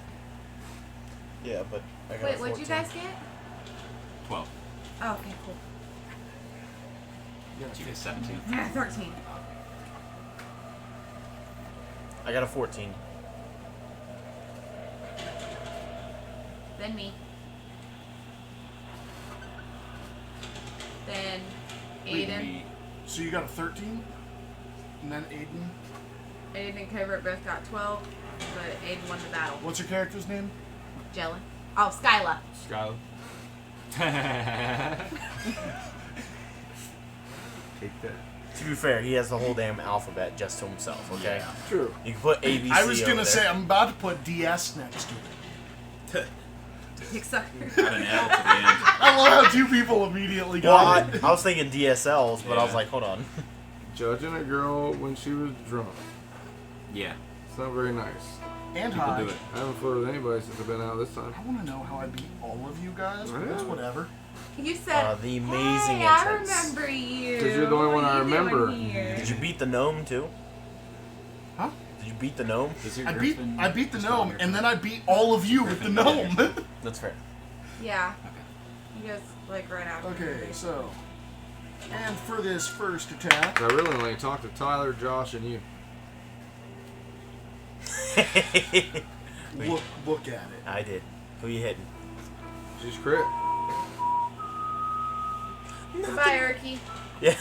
Yeah, but I got Wait, a 14. what'd you guys get? 12. Oh, okay, cool. Did you get 17? Yeah, 13. I got a 14. Then me. Then Aiden. So you got a 13? And then Aiden? Aiden and Covert both got 12, but Aiden won the battle. What's your character's name? Jellin. Oh, Skyla. Skylar. Take that. To be fair, he has the whole damn alphabet just to himself, okay? Yeah. True. You can put ABC I was over gonna there. say, I'm about to put DS next to it. Dick sucker. Got an L to the end. I love how two people immediately Well, got it. I was thinking DSLs, but I was Yeah. like, hold on. Judging a girl when she was drunk. Yeah. It's not very nice. And People high. do it. I haven't flirted with anybody since I've been out this time. I want to know how I beat all of you guys, but that's whatever. You said, The amazing hey, I entrance. remember you. 'Cause you're the only one What I are you doing remember. here? Did you beat the gnome too? Huh? Did you beat the gnome? Is your I beat Griffin the just gnome, over and here? then I beat all of you with the gnome. That's fair. Yeah. Okay. He goes, like, right after. Okay, so. And for this first attack, I really only talked to Tyler, Josh, and you. look at it. I did. Who you hitting? She's crit. Goodbye, Erky. Yeah.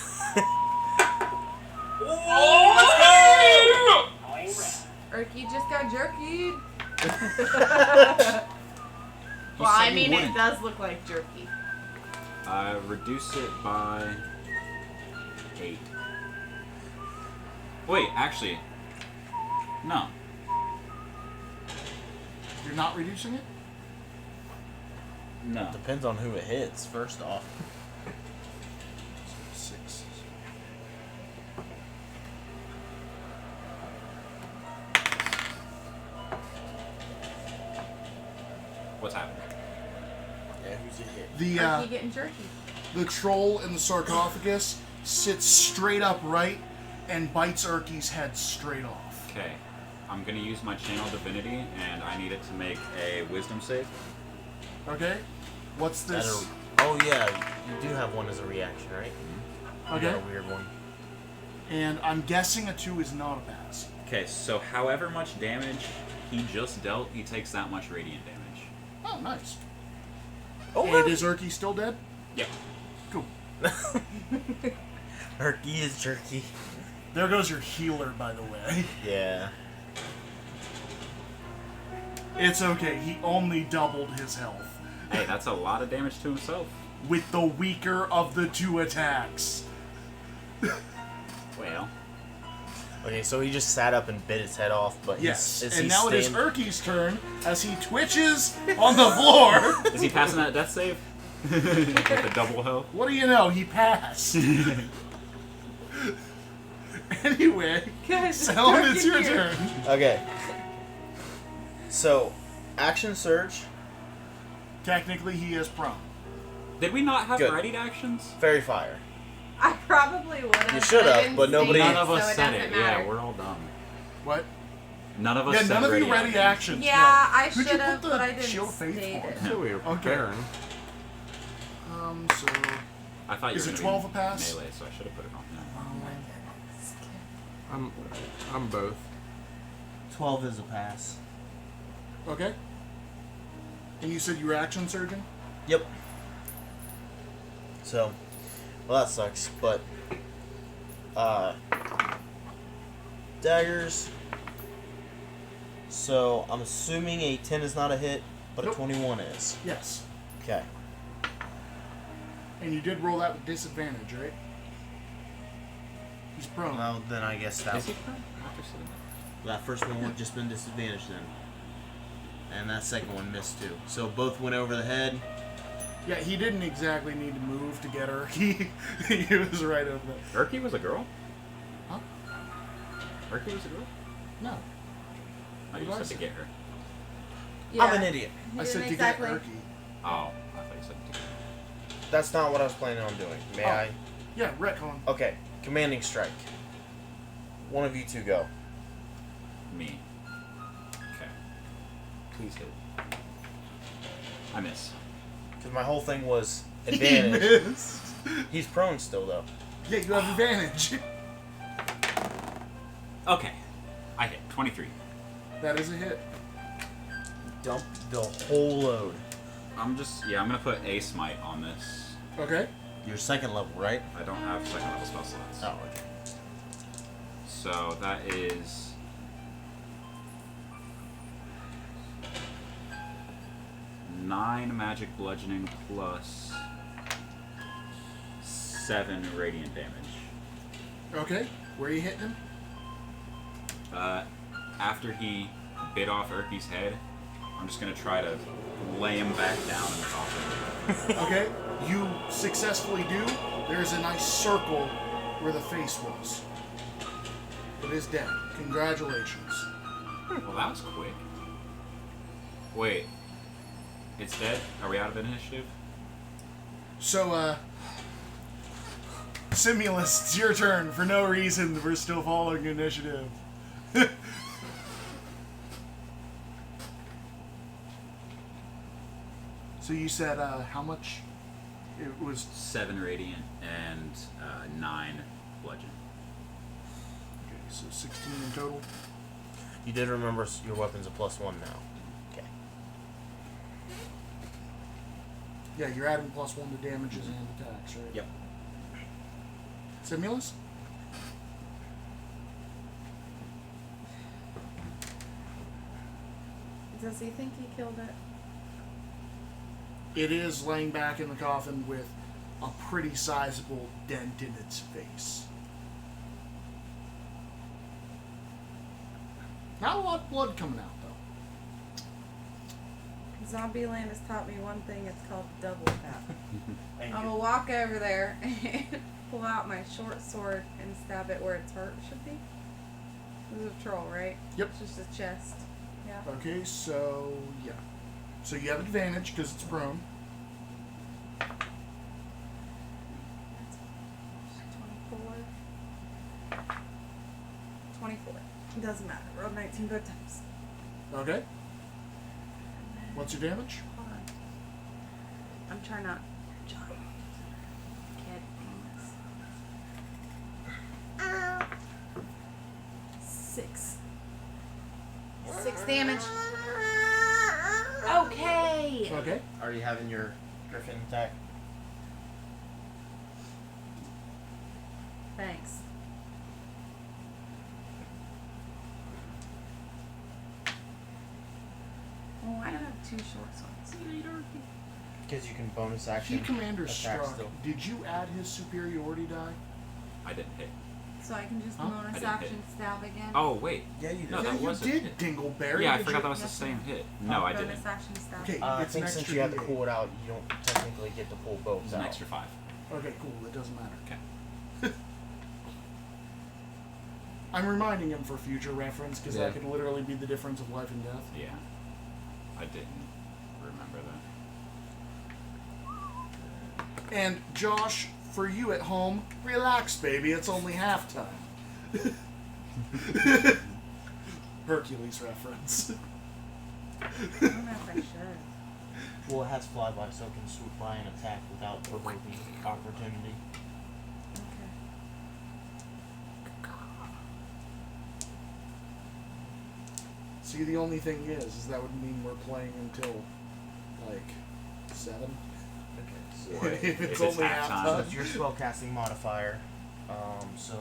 Erky just got jerky. He Well, said I he mean, it wouldn't. does look like jerky. Reduce it by 8. Wait, actually, no. You're not reducing it? No. Depends on who it hits, first off. 6. What's happening? Yeah, who's it hit? The Erky getting jerky. the troll in the sarcophagus sits straight upright and bites Urky's head straight off. Okay. I'm gonna use my channel divinity, and I need it to make a wisdom save. Okay? What's That this? oh yeah, you do have one as a reaction, right? You Okay. got a weird one. And I'm guessing a 2 is not a pass. Okay, so however much damage he just dealt, he takes that much radiant damage. Oh, nice. Oh, And is Urky still dead? Yep. Cool. Turkey is jerky. There goes your healer, by the way. Yeah. It's okay, he only doubled his health. Hey, that's a lot of damage to himself. With the weaker of the 2 attacks. Well. Okay, so he just sat up and bit his head off, but Yes, is and he now it is staying- Urky's turn as he twitches on the floor. Is he passing that death save? With the double health? What do you know? He passed. Anyway, Guys, Selma, dark it's in your here. turn. Okay. So, Action surge. Technically, he is prone. Did we not have Good. readied actions? Fairy fire. I probably would have. You should have, I didn't but see nobody- it, None of so us it said doesn't it. matter. Yeah, we're all dumb. What? None of us Yeah, said none of you ready ready actions. Yeah, no. I Who'd should you have, put the but I didn't shield of faith state for? it. So we were Okay. preparing. So I thought you Is were it gonna 12 be a pass? melee, so I should have put it on. I'm both. 12 is a pass. okay. And you said you were action surgeon. Yep. So, well, that sucks, but daggers. So I'm assuming a 10 is not a hit, but Nope. a 21 is. Yes. Okay. And you did roll that with disadvantage, right? He's prone. Well, then I guess that Is he prone? After sitting there? that first one would have just been disadvantage then, and that second one missed too. So both went over the head. Yeah, he didn't exactly need to move to get her. He was right over there. Urki was a girl? Huh? Urki was a girl? No. I What just did I said say? to get her. Yeah. I'm an idiot. He I said didn't to exactly. get Urki. Oh, I thought you said to get her. That's not what I was planning on doing. May Oh. I? Yeah, retcon. Okay. Commanding strike. One of you two go. Me. Okay. Please hit. I miss. Because my whole thing was He advantage. missed. He's prone still though. Yeah, you have advantage. Okay. I hit. 23. That is a hit. Dump the whole load. I'm gonna put a smite on this. Okay. Your second level, right? I don't have second level spell slots. Oh, okay. So that is 9 magic bludgeoning plus 7 radiant damage. Okay. Where are you hitting him? After he bit off Urki's head, I'm just gonna try to lay him back down in the coffin. Okay. You successfully do. There's a nice circle where the face was. It is dead. Congratulations. Well, that was quick. Wait. It's dead? Are we out of initiative? So, Simulus, it's your turn. For no reason, we're still following initiative. So you said, how much? It was 7 radiant and 9 bludgeon. okay, so 16 in total. You did remember your weapon's a +1 now. Okay. Yeah, you're adding +1 to damages and attacks, right? Yep. Simulus? Does he think he killed it? It is laying back in the coffin with a pretty sizable dent in its face. Not a lot of blood coming out, though. Zombieland has taught me one thing. It's called double tap. I'm gonna walk over there and pull out my short sword and stab it where its hurt should be. This is a troll, right? Yep. It's just a chest. Yeah. Okay, so, yeah. So you have advantage because it's prone. 24. It doesn't matter. Roll 19 both times. Okay. What's your damage? Hold on. I'm trying not. John. Kid. Amos. 6. 6 damage. Okay. Okay. Are you having your griffin attack? Thanks. Oh, I don't have 2 short swords. Because you can bonus action. He commander attack struck. still. Did you add his superiority die? I didn't hit. So I can just Huh? I bonus didn't action stab again? Oh, wait. Yeah, you did. No, yeah, that you was a did, hit. Dingleberry. Yeah, I Did forgot you? that was the same hit. No, I didn't. Bonus action stab. Okay, I it's think an since extra you have to D8. pull it out, you don't technically get to pull both It's an out. extra 5. Okay, cool. It doesn't matter. Okay. I'm reminding him for future reference because Yeah. that could literally be the difference of life and death. Yeah. I didn't remember that. And Josh, for you at home, relax, baby. It's only halftime. Hercules reference. I don't know if I should. Well, it has flyby, so it can swoop by and attack without provoking opportunity. Okay. See, the only thing is that would mean we're playing until, like, 7. Okay, so If it's it's only halftime. halftime. it's your spellcasting modifier. So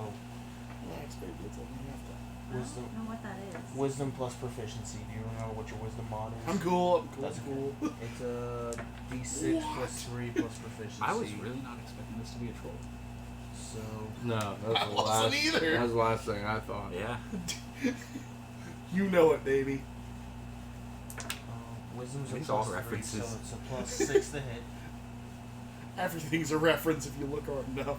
Relax, baby. It's only halftime. I wisdom, don't know what that is. wisdom plus proficiency. Do you remember what your wisdom mod is? I'm cool. I'm cool. That's cool. It's a d6 plus 3 plus proficiency. I was really not expecting this to be a troll. So No, that's I the wasn't last. either. That's the last thing I thought. Yeah. You know it, baby. wisdom's a These plus all 3, references. so it's a plus 6 to hit. Everything's a reference if you look hard enough.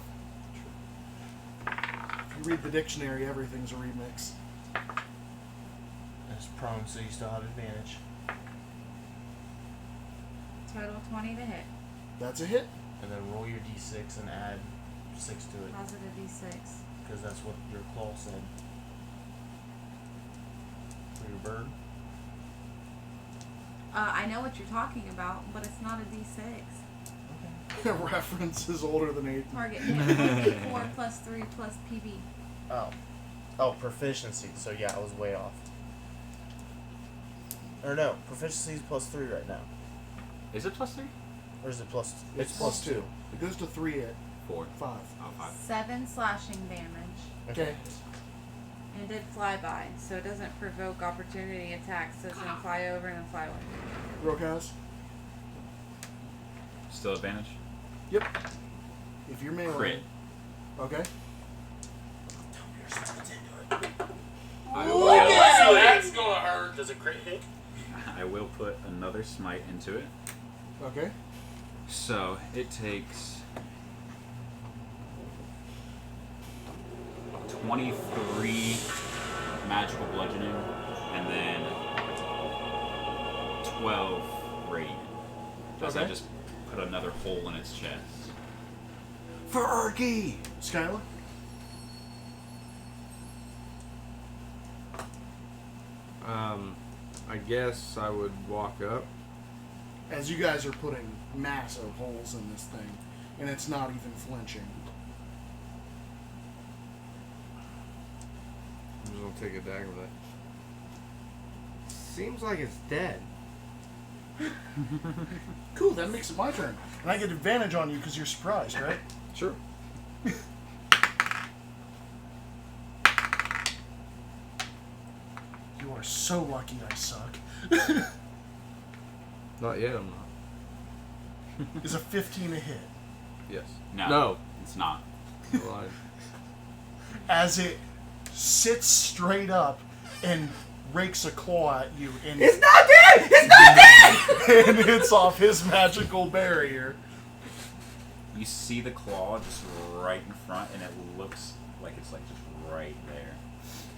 If you read the dictionary, everything's a remix. It's prone, so you still have advantage. Total 20 to hit. That's a hit. And then roll your d6 and add 6 to it, Positive D6. because that's what your claw said. For your bird. I know what you're talking about, but it's not a D6. Reference is older than 8. Target hit 4 plus 3 plus PB. Oh, proficiency. So yeah, I was way off. Or no, proficiency is plus 3 right now. Is it plus 3? Or is it plus? It's plus 2. It goes to 3 at 4. 5. Oh, 5. 7 slashing damage. Okay. And did fly by, so it doesn't provoke opportunity attacks, so it's gonna fly over and then fly away. Rokaz? Still advantage? Yep. If you're melee. Crit. Okay. I Oh, will, that's gonna hurt. Does it crit hit? I will put another smite into it. Okay. So it takes 23 magical bludgeoning and then 12 radiant. As I Okay. just put another hole in its chest. For Erky! Skylar? I guess I would walk up. As you guys are putting massive holes in this thing, and it's not even flinching. I'm just gonna take a dagger with it. Seems like it's dead. Cool, that makes it my turn. And I get advantage on you because you're surprised, right? Sure. You are so lucky I suck. Not yet, I'm not. Is a 15 a hit? Yes. No. It's not. Well, As it sits straight up and rakes a claw at you and it's not dead! It's not dead! and hits off his magical barrier. You see the claw just right in front, and it looks like it's like just right there.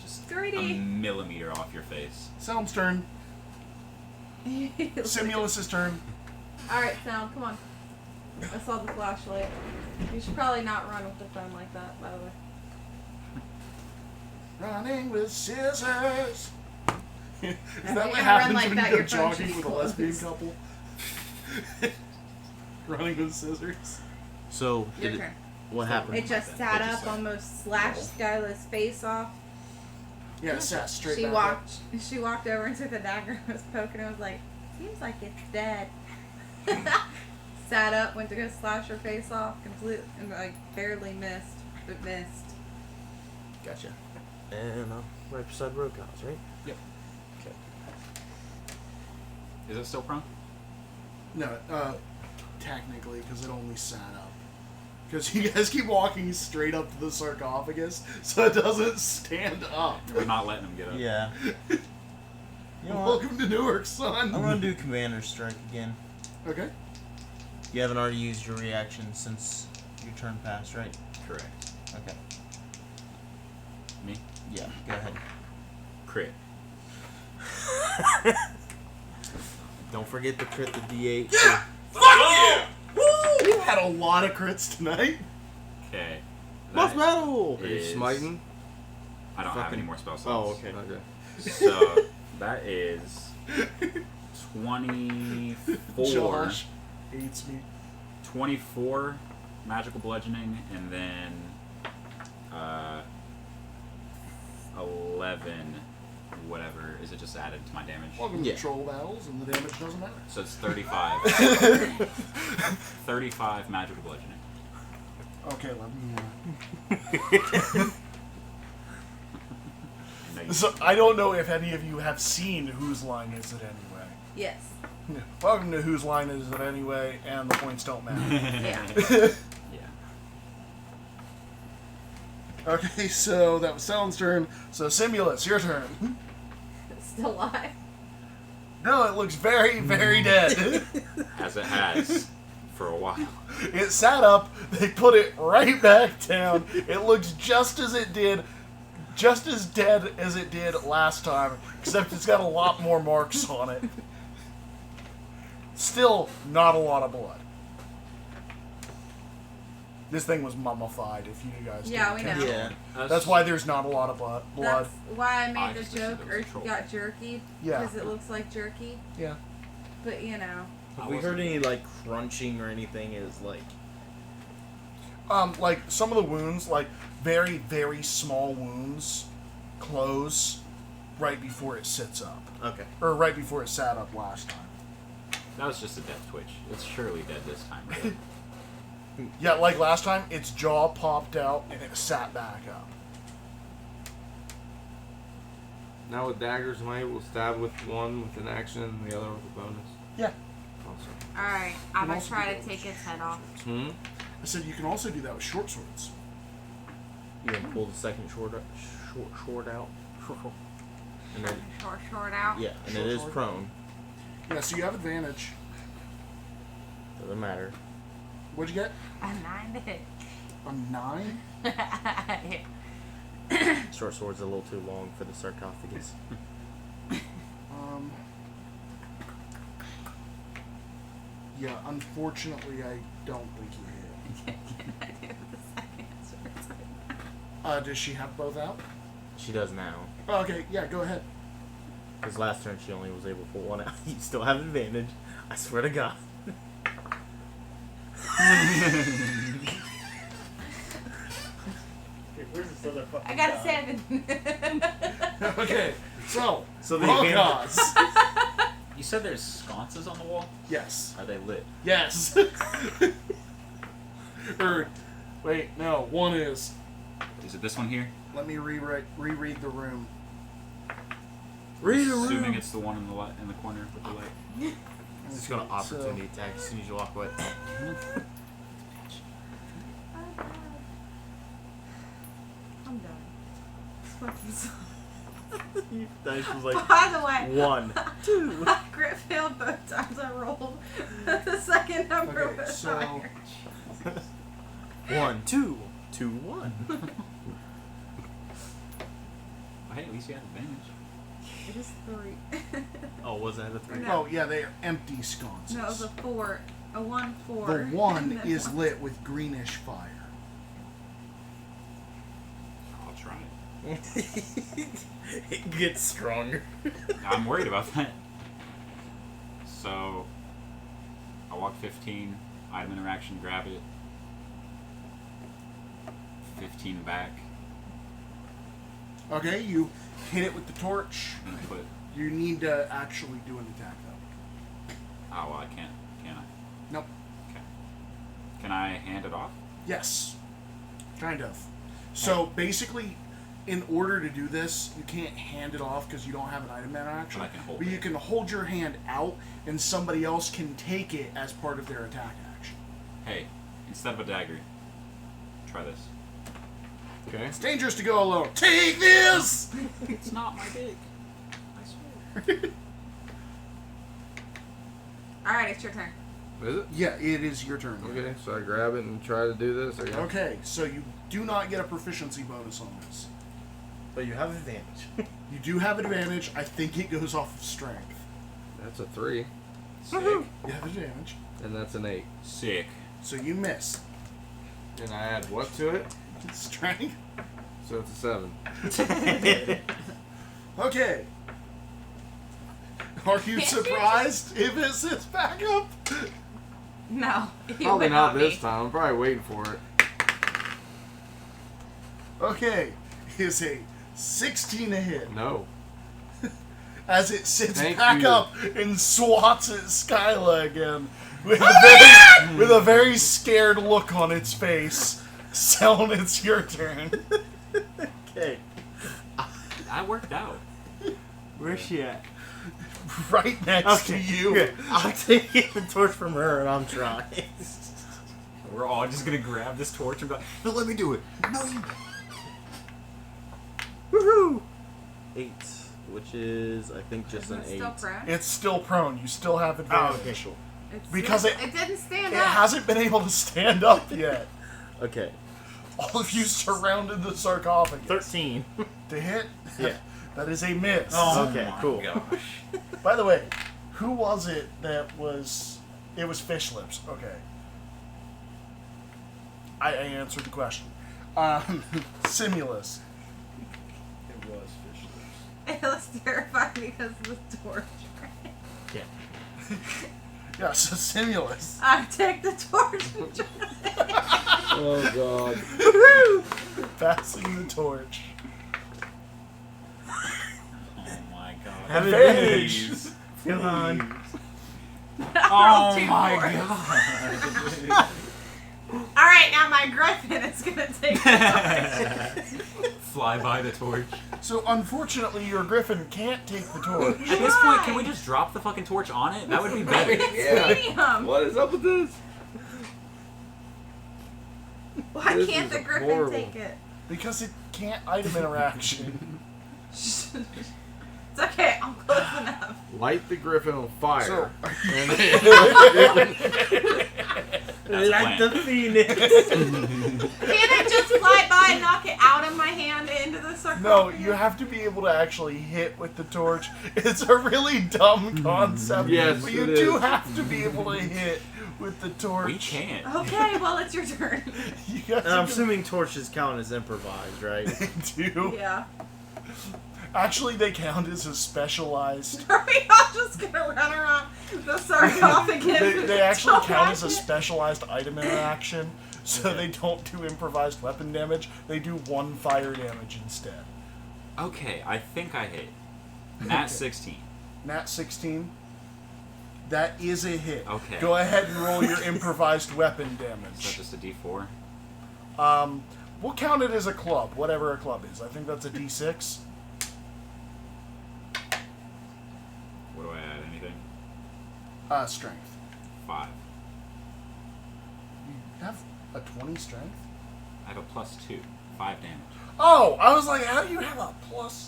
Just 3D. a millimeter off your face. Sound's turn. Simulus's turn. Alright, Sound, come on. I saw the flashlight. You should probably not run with the phone like that, by the way. Running with scissors. Is If that you're what gonna happens run like when that, you go your phone should jogging be with a closed. lesbian couple? Running with scissors. So Your turn. what happened? It just sat up, almost slashed Skyla's face off. Yeah, it sat straight She back walked. She walked over and took the dagger and was poking. I was like, seems like it's dead. Sat up, went to go slash her face off, completely, and like barely missed, but missed. Gotcha. And right beside Rokaz, right? Yep. Okay. Is it still prone? No, technically, because it only sat up. Because you guys keep walking straight up to the sarcophagus, so it doesn't stand up. We're not letting him get up. Yeah. You know what? Welcome to Newark, son. I'm gonna do Commander's Strike again. Okay. You haven't already used your reaction since your turn passed, right? Correct. Okay. Me? Yeah, go ahead. Crit. Don't forget to crit the D8. Yeah! Fuck yeah! Woo! You had a lot of crits tonight. Okay. Boss battle! Are you smiting? I don't have any more spell Oh, slots. okay. Okay. So that is 24. Josh hates me. 24 magical bludgeoning, and then 11 whatever. Is it just added to my damage? Welcome to troll battles, and the damage doesn't matter. So it's 35. 35 magical bludgeoning. Okay, let me. No, So I don't know if any of you have seen Whose Line Is It Anyway. Yes. Welcome to Whose Line Is It Anyway, and the points don't matter. Yeah. Yeah. Okay, so that was Talon's turn. So Simulus, your turn. Still alive. No, it looks very, very dead. As it has for a while. It sat up, they put it right back down. It looks just as it did, just as dead as it did last time, except it's got a lot more marks on it. Still not a lot of blood. This thing was mummified, if you guys Yeah, didn't we catch know. on. Yeah. That's why there's not a lot of blood. That's why I made I the just joke, assumed it was or a troll. got jerky. Yeah. Because it looks like jerky. Yeah. But, you know. Have we heard any, like, crunching or anything? Is like. Like, some of the wounds, like, very, very small wounds, close right before it sits up. Okay. Or right before it sat up last time. That was just a death twitch. It's surely dead this time. Right? Yeah, like last time, its jaw popped out and it sat back up. Now with daggers, am I able to stab with one with an action and the other with a bonus? Yeah. Awesome. Alright, I'm gonna also try do to that take its head off. Hmm? I said you can also do that with short swords. You gonna pull the second sword out? And then, Short out. yeah, and Short it is sword? prone. Yeah, so you have advantage. Doesn't matter. What'd you get? A 9 to hit. A 9? Yeah. Short sword's a little too long for the sarcophagus. Yeah, unfortunately, I don't think you hit. I do the second sword. Does she have both out? She does now. Oh, okay, yeah, go ahead. Because last turn she only was able to pull one out. You still have advantage. I swear to God. Where's this other fucking I got a guy? 7. Okay, so So the roll advantage- cause. You said there's sconces on the wall? Yes. Are they lit? Yes. Or, wait, no, one is. Is it this one here? Let me reread the room. Read a Assuming room. it's the one in the in the corner with the light. It's just gonna opportunity attack as soon as you walk away. I'm done. This fucking sucks. Dice was like By the way, 1, 2. I crit failed both times I rolled. The second number Okay, was so- higher. 1, 2, 2, 1. Well, hey, at least you had advantage. It is 3. Oh, was that a 3? No. Oh, yeah, they are empty sconces. No, it was a 4. A 1, 4. The one and then is one. lit with greenish fire. I'll try it. It gets stronger. I'm worried about that. So, I walk 15, item interaction, grab it. 15 back, Okay, you hit it with the torch. and put. You need to actually do an attack, though. Oh, well, I can't, can I? Nope. Okay. Can I hand it off? Yes. Kind of. So, basically, in order to do this, you can't hand it off because you don't have an item interaction. But I can hold But it. you can hold your hand out, and somebody else can take it as part of their attack action. Hey, instead of a dagger, try this. Okay. It's dangerous to go alone. Take this! It's not my dick. I swear. Alright, it's your turn. Is it? Yeah, it is your turn. Okay, so I grab it and try to do this, I guess. Okay, so you do not get a proficiency bonus on this. But you have advantage. You do have advantage. I think it goes off of strength. That's a 3. Sick. You have advantage. And that's an 8. Sick. So you miss. And I add what to it? Strength. So it's a 7. Okay. Are you surprised if this is back up? No. you Probably would not be. this time. I'm probably waiting for it. Okay. Is a 16 a hit. No. As it sits Thank back you. up and swats at Skyla again with a very scared look on its face. Seln, it's your turn. Okay. That worked out. Where's she at? Right next to you. Okay. I'm taking the torch from her and I'm trying. We're all just gonna grab this torch and be like, no, let me do it. No, you. Woohoo! 8, which is I think just Isn't an it 8. still prone? It's still prone. You still have Oh, advantage. okay, cool. Because it didn't stand it up. hasn't been able to stand up yet. Okay. All of you surrounded the sarcophagus. 13. To hit? Yeah. That is a miss. Okay, my cool. gosh. By the way, who was it that was... It was Fish Lips. Okay. I answered the question. Simulus. It was fish lips. It was terrifying because of the torch. Yeah. Yeah, so Simulus. I take the torch and try Oh, God. Passing the torch. Oh my god. Have Advantage. Come on. Oh my god. Alright, now my griffin is gonna take the torch. Fly by the torch. So unfortunately, your griffin can't take the torch. At this point, can we just drop the fucking torch on it? That would be better. Damn. What is up with this? Why This can't is the griffin horrible. take it? Because it can't item interaction. It's okay, I'm close enough. Light the griffin on fire. So, And That's Like planned. the phoenix. Can't it just fly by and knock it out of my hand into the circle? no, you have to be able to actually hit with the torch. It's a really dumb concept. Yes, but you it do is. have to be able to hit with the torch. We can't. Okay, well, it's your turn. You guys And I'm are assuming torches count as improvised, right? They do. Yeah. Actually, they count as a specialized. Are we all just gonna run around the sarcophagus? They actually Don't count as a like it. specialized item interaction, so they don't do improvised weapon damage. They do 1 fire damage instead. Okay, I think I hit. Nat 16. Nat 16. That is a hit. Okay. Go ahead and roll your improvised weapon Is that damage. just a D4? We'll count it as a club, whatever a club is. I think that's a D6. What do I add? Anything? Strength. 5. You have a 20 strength? I have a +2. 5 damage. Oh, I was like, how do you have a plus?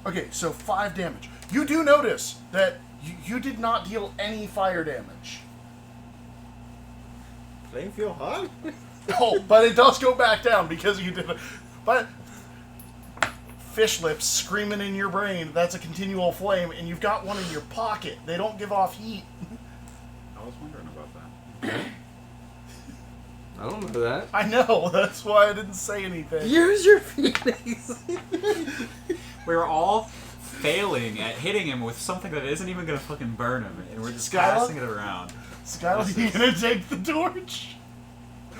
Okay, so 5 damage. You do notice that you did not deal any fire damage. Flame feel hot? Oh, but it does go back down because you did it. But Fish Lips screaming in your brain, that's a continual flame, and you've got one in your pocket. They don't give off heat. I was wondering about that. I don't know that. I know, that's why I didn't say anything. Use your phoenix. We were all failing at hitting him with something that isn't even gonna fucking burn him, and we're just Skylar? passing it around. Skylar, you gonna take the torch?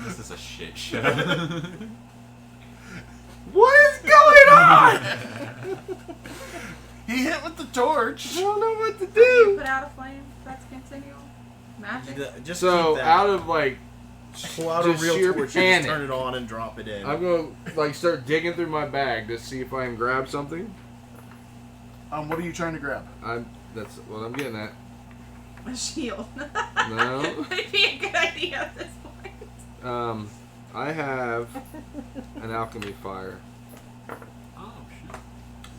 This is a shit show. What is going on? He hit with the torch. I don't know what to You do. put out a flame. That's continual. Magic. Just So, keep that. out of like, pull out a just real sheer torch and panic, just turn it on and drop it in. I'm gonna like start digging through my bag to see if I can grab something. What are you trying to grab? That's what I'm getting at. A shield. No. Might be a good idea at this point. I have an alchemy fire. Oh shit.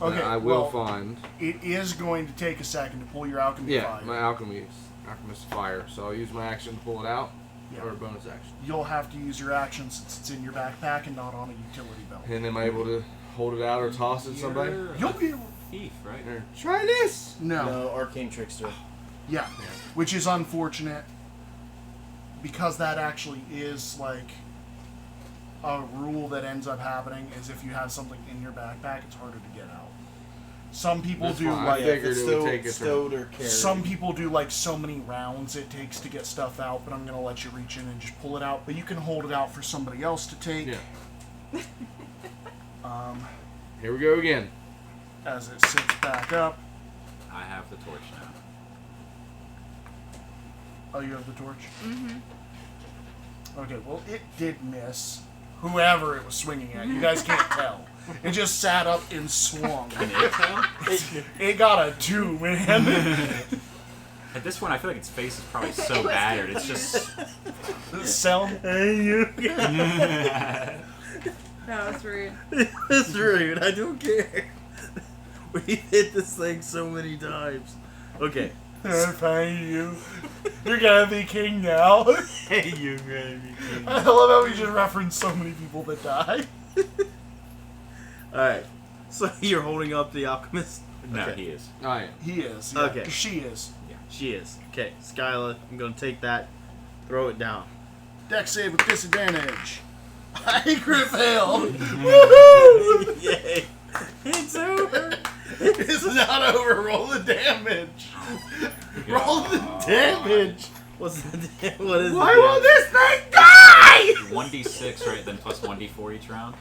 Okay, That I will well, find. It is going to take a second to pull your alchemy Yeah, fire. my alchemist fire. So I'll use my action to pull it out, Yeah. or a bonus action. You'll have to use your action since it's in your backpack and not on a utility belt. And am I able to hold it out or toss it to somebody? You're You'll a be able... thief, right? Here, try this. No. No, arcane trickster. Yeah, which is unfortunate because that actually is like a rule that ends up happening. Is if you have something in your backpack, it's harder to get out. Some people That's do fine. like I figured it would take a turn. stowed or carried. some people do like so many rounds it takes to get stuff out, but I'm gonna let you reach in and just pull it out. But you can hold it out for somebody else to take. Yeah. Here we go again. As it sits back up. I have the torch now. Oh, you have the torch? Mm-hmm. Okay, well, it did miss whoever it was swinging at. You guys can't tell. It just sat up and swung. It got a 2, man. At this point, I feel like its face is probably so battered. It's just. Sell. Hey, you. That was rude. It's rude. I don't care. We hit this thing so many times. Okay. Hey, you. You're gonna be king now. Hey, you gonna be king. I love how we just reference so many people that die. Alright. So you're holding up the alchemist? No, Okay. he is. Oh, yeah. He is. Yeah. Okay. She is. She is. Okay, Skyla, I'm gonna take that, throw it down. Deck save with disadvantage. I crit failed. Woohoo! Yay! It's over. It's not over. Roll the damage. Roll the damage. What's the what is Why the won't damage? this thing die? 1d6, right? Then plus 1d4 each round.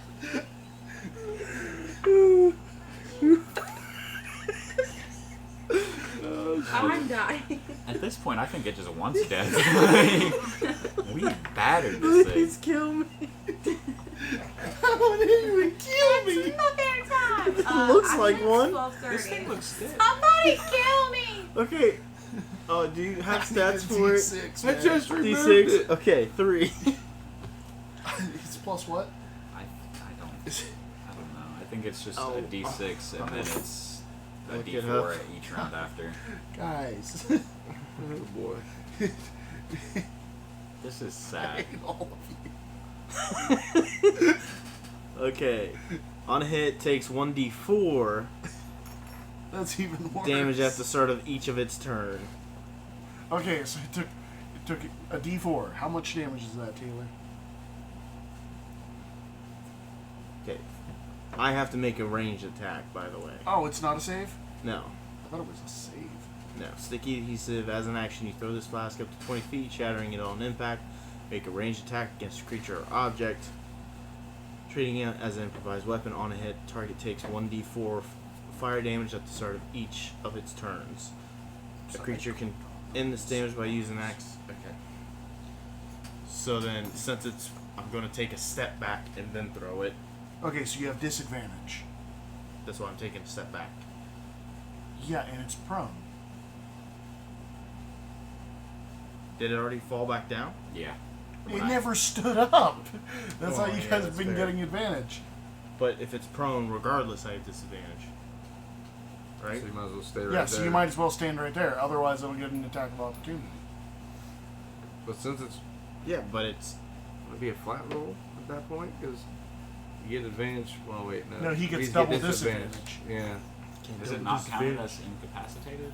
I'm dying. At this point, I think it just wants death. We battered this thing. Please kill me. I want you to kill me. It's not their time. Looks I like think one. it's 12:30. This thing looks dead. Somebody kill me. Okay. Oh, do you have stats for it? D6, I man. just removed D6. it. Okay, 3. It's plus what? I don't know. I think it's just Oh. a d6 and then it's a Look it d4 up. at each round after. Guys. Oh, boy. This is sad. All of you. Okay. On a hit, takes 1d4 That's even worse. damage at the start of each of its turn. Okay, so it took a D4. How much damage is that, Taylor? Okay. I have to make a ranged attack, by the way. Oh, it's not a save? No. I thought it was a save. No. Sticky adhesive. As an action, you throw this flask up to 20 feet, shattering it on impact. Make a ranged attack against a creature or object. Treating it as an improvised weapon on a hit, target takes 1d4 fire damage at the start of each of its turns. A creature can end this damage by using an axe. Okay. So then, since it's, I'm going to take a step back and then throw it. Okay, so you have disadvantage. That's why I'm taking a step back. Yeah, and it's prone. Did it already fall back down? Yeah. It never stood up. That's Oh, how you yeah, guys that's have been fair. getting advantage. But if it's prone, regardless, I have disadvantage. Right? So you might as well stay right Yeah, there. so you might as well stand right there. Otherwise, it'll get an attack of opportunity. But since it's Yeah, but it's... would it be a flat roll at that point, because you get advantage. Well, wait, no. No, he gets These double get disadvantage. Yeah. Is it not counted as incapacitated? Or?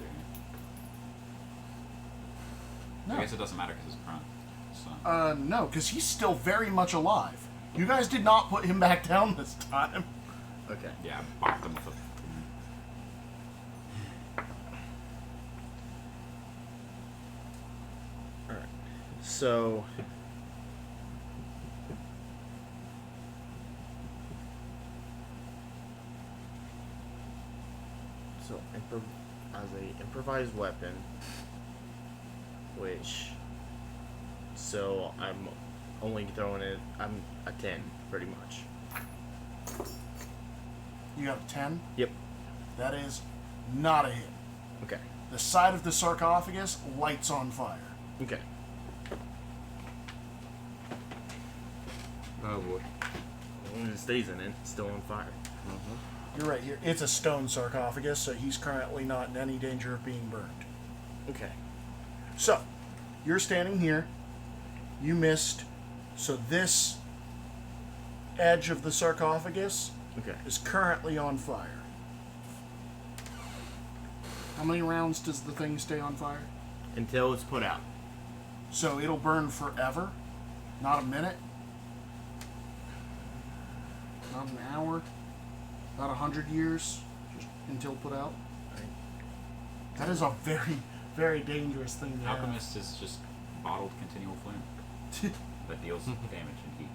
No. I guess it doesn't matter because it's prone. So. No, because he's still very much alive. You guys did not put him back down this time. Okay. Yeah, I bopped him with a. Alright. So... So, as a improvised weapon, which... So, I'm only throwing it... I'm a 10, pretty much. You got a 10? Yep. That is not a hit. Okay. The side of the sarcophagus lights on fire. Okay. Oh boy. When it stays in it, it's still on fire. You're right. It's a stone sarcophagus, so he's currently not in any danger of being burned. Okay. So, you're standing here. You missed. So this edge of the sarcophagus is currently on fire. How many rounds does the thing stay on fire? until it's put out. So it'll burn forever? Not a minute? Not an hour? Not 100 years? Just until put out? That is a very, very dangerous thing to have. Alchemist is just bottled continual flame that deals damage and heat.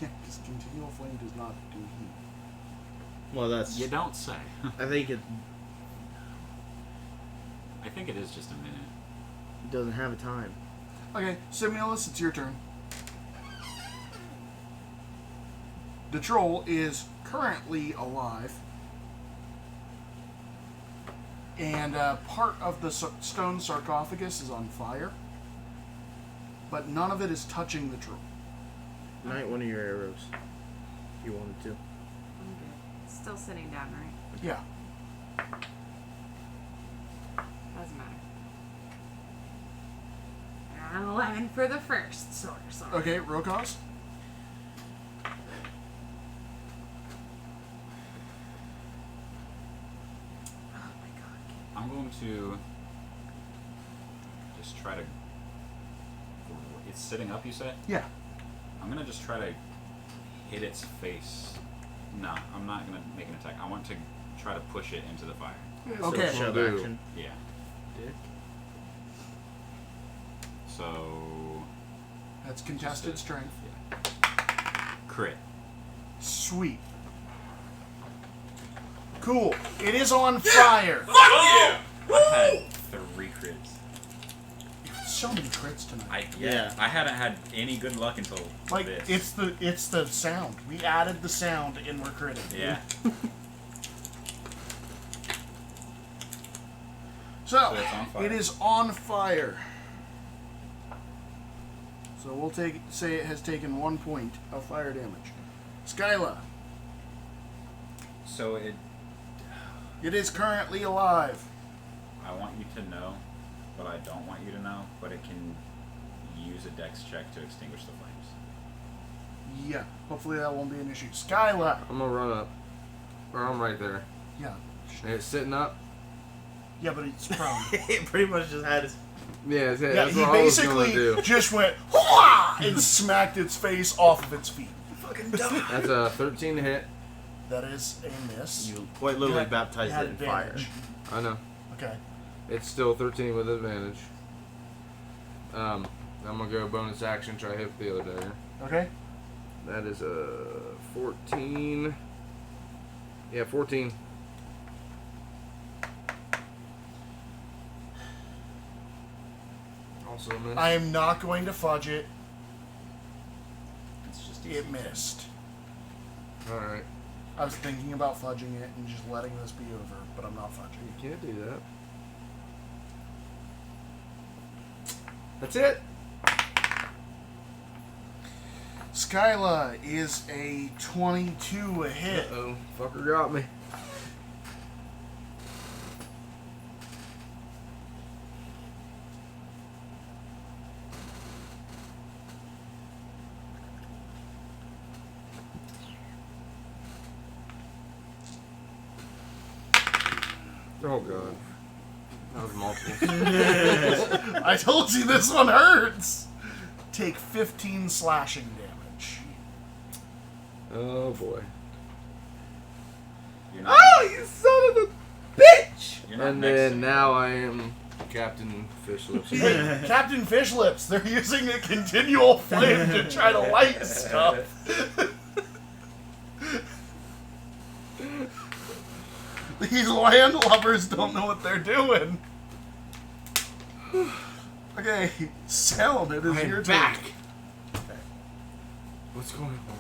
Yeah, because continual flame does not do heat. Well, that's... You don't say. I think it is just a minute. doesn't have a time. Okay, Simulus, it's your turn. The troll is currently alive. And part of the stone sarcophagus is on fire. But none of it is touching the troll. Knight one of your arrows. If you wanted to. I'm good. Still sitting down, right? Yeah. Doesn't matter. I'm 11 for the first. Sorry. Okay, Rokos? I'm going to just try to... It's sitting up, you said? Yeah. I'm going to just try to hit its face. No, I'm not going to make an attack. I want to try to push it into the fire. Okay. So shove action. Yeah. Dick. So... That's contested strength. Yeah. Crit. Sweet. Cool. It is on fire. I had 3 crits. So many crits tonight. I haven't had any good luck until Like this. it's the sound. We added the sound and we're critting. Yeah. So it's on fire. it is on fire. So we'll say it has taken 1 point of fire damage. Skyla. So It is currently alive. I want you to know, but I don't want you to know, but it can use a dex check to extinguish the flames. Yeah. Hopefully that won't be an issue. Skyla. I'm gonna run up. Or I'm right there. Yeah. And it's sitting up. Yeah, but it's prone. It pretty much just had his... Yeah, Yeah, that's he what I was gonna basically do. just went "Hwah!" and smacked its face off of its feet. Fucking dumb. That's a 13 to hit. That is a miss. You quite literally baptized had it in fire. advantage. I know. Okay. It's still 13 with advantage. I'm gonna go bonus action, try to hit the other dagger. Okay. That is a 14. Yeah, 14. Also a miss. I am not going to fudge it. It's just It missed. Alright. I was thinking about fudging it and just letting this be over, but I'm not fudging. You can't do that. That's it. Skyla is a 22 a hit. Uh-oh. Fucker got me. Oh god. That was multiple. I told you this one hurts. Take 15 slashing damage. Oh boy. You're not, Oh, you son of a bitch! you're not And next then to me. now I am Captain Fishlips. Hey, Captain Fishlips, they're using a continual flame to try to light stuff. These landlubbers don't know what they're doing. Okay, Sound, it is your turn. back. What's going on?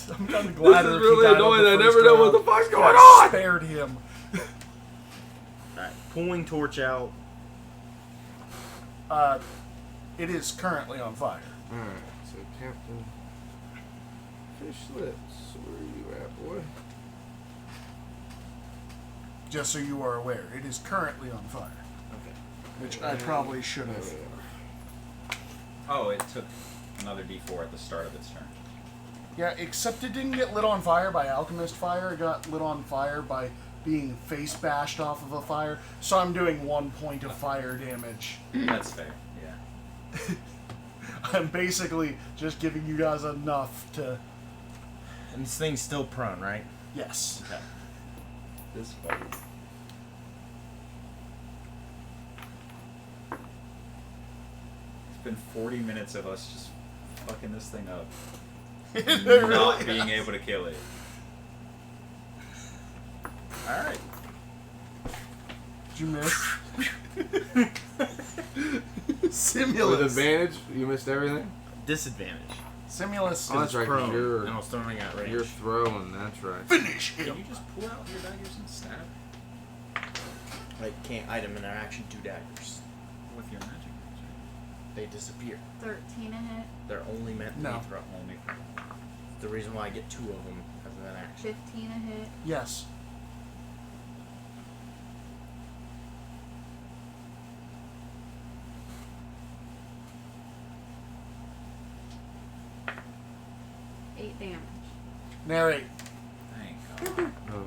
I'm kind of glad This is that really he died on annoying. the I first never know what the round. fuck's going I on. spared him. Alright, pulling torch out. It is currently on fire. Alright, so Captain Fishlips, where are you at, boy? Just so you are aware, it is currently on fire. Okay. Which I probably should have. Oh, it took another d4 at the start of its turn. Yeah, except it didn't get lit on fire by alchemist fire. It got lit on fire by being face bashed off of a fire. So I'm doing 1 point of fire damage. That's fair. Yeah. I'm basically just giving you guys enough to. And this thing's still prone, right? Yes. Okay. This fight. It's been 40 minutes of us just fucking this thing up. Not being able to kill it. Alright. Did you miss? With Simulus. advantage, you missed everything? Disadvantage. Simulus Oh, that's is right, 'cause Prone. you're, And I was throwing at range. you're throwing, that's right. finish Can him. you just pull out your daggers and stab I can't item interaction 2 daggers. with your magic? They disappear. 13 a hit, They're only meant to No. be thrown. Only The reason why I get 2 of them as an action. 15 a hit, Yes. eight damage. Narrate. Thank God. Oh.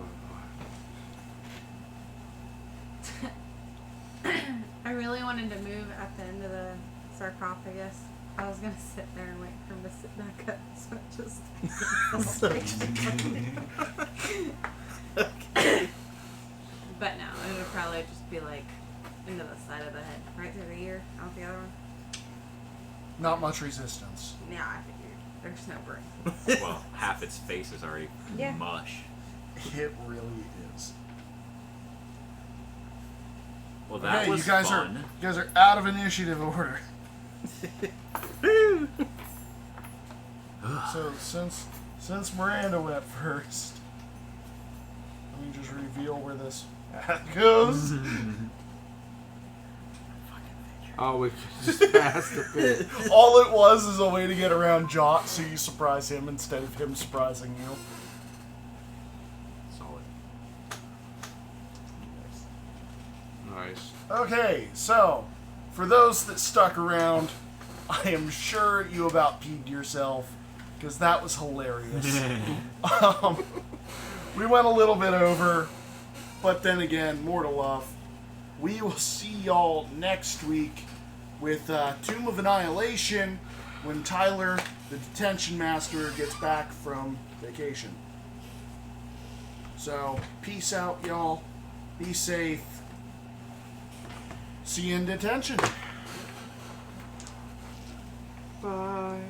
I really wanted to move at the end of the sarcophagus. I was gonna sit there and wait for him to sit back up, so it just. But no, it would probably just be like into the side of the head, right through the ear, out the other one. Not much resistance. Yeah, I figured. There's no brain. Well, half its face is already Yeah. mush. It really is. Well, that Okay, was you guys fun. are out of initiative order. So since Miranda went first, let me just reveal where this goes. Oh, we could just pass the pit. All it was is a way to get around Jot, so you surprise him instead of him surprising you. Solid. Nice. Okay, so for those that stuck around, I am sure you about peed yourself because that was hilarious. We went a little bit over, but then again, more to love. We will see y'all next week with Tomb of Annihilation when Tyler, the detention master, gets back from vacation. So, peace out, y'all. Be safe. See you in detention. Bye.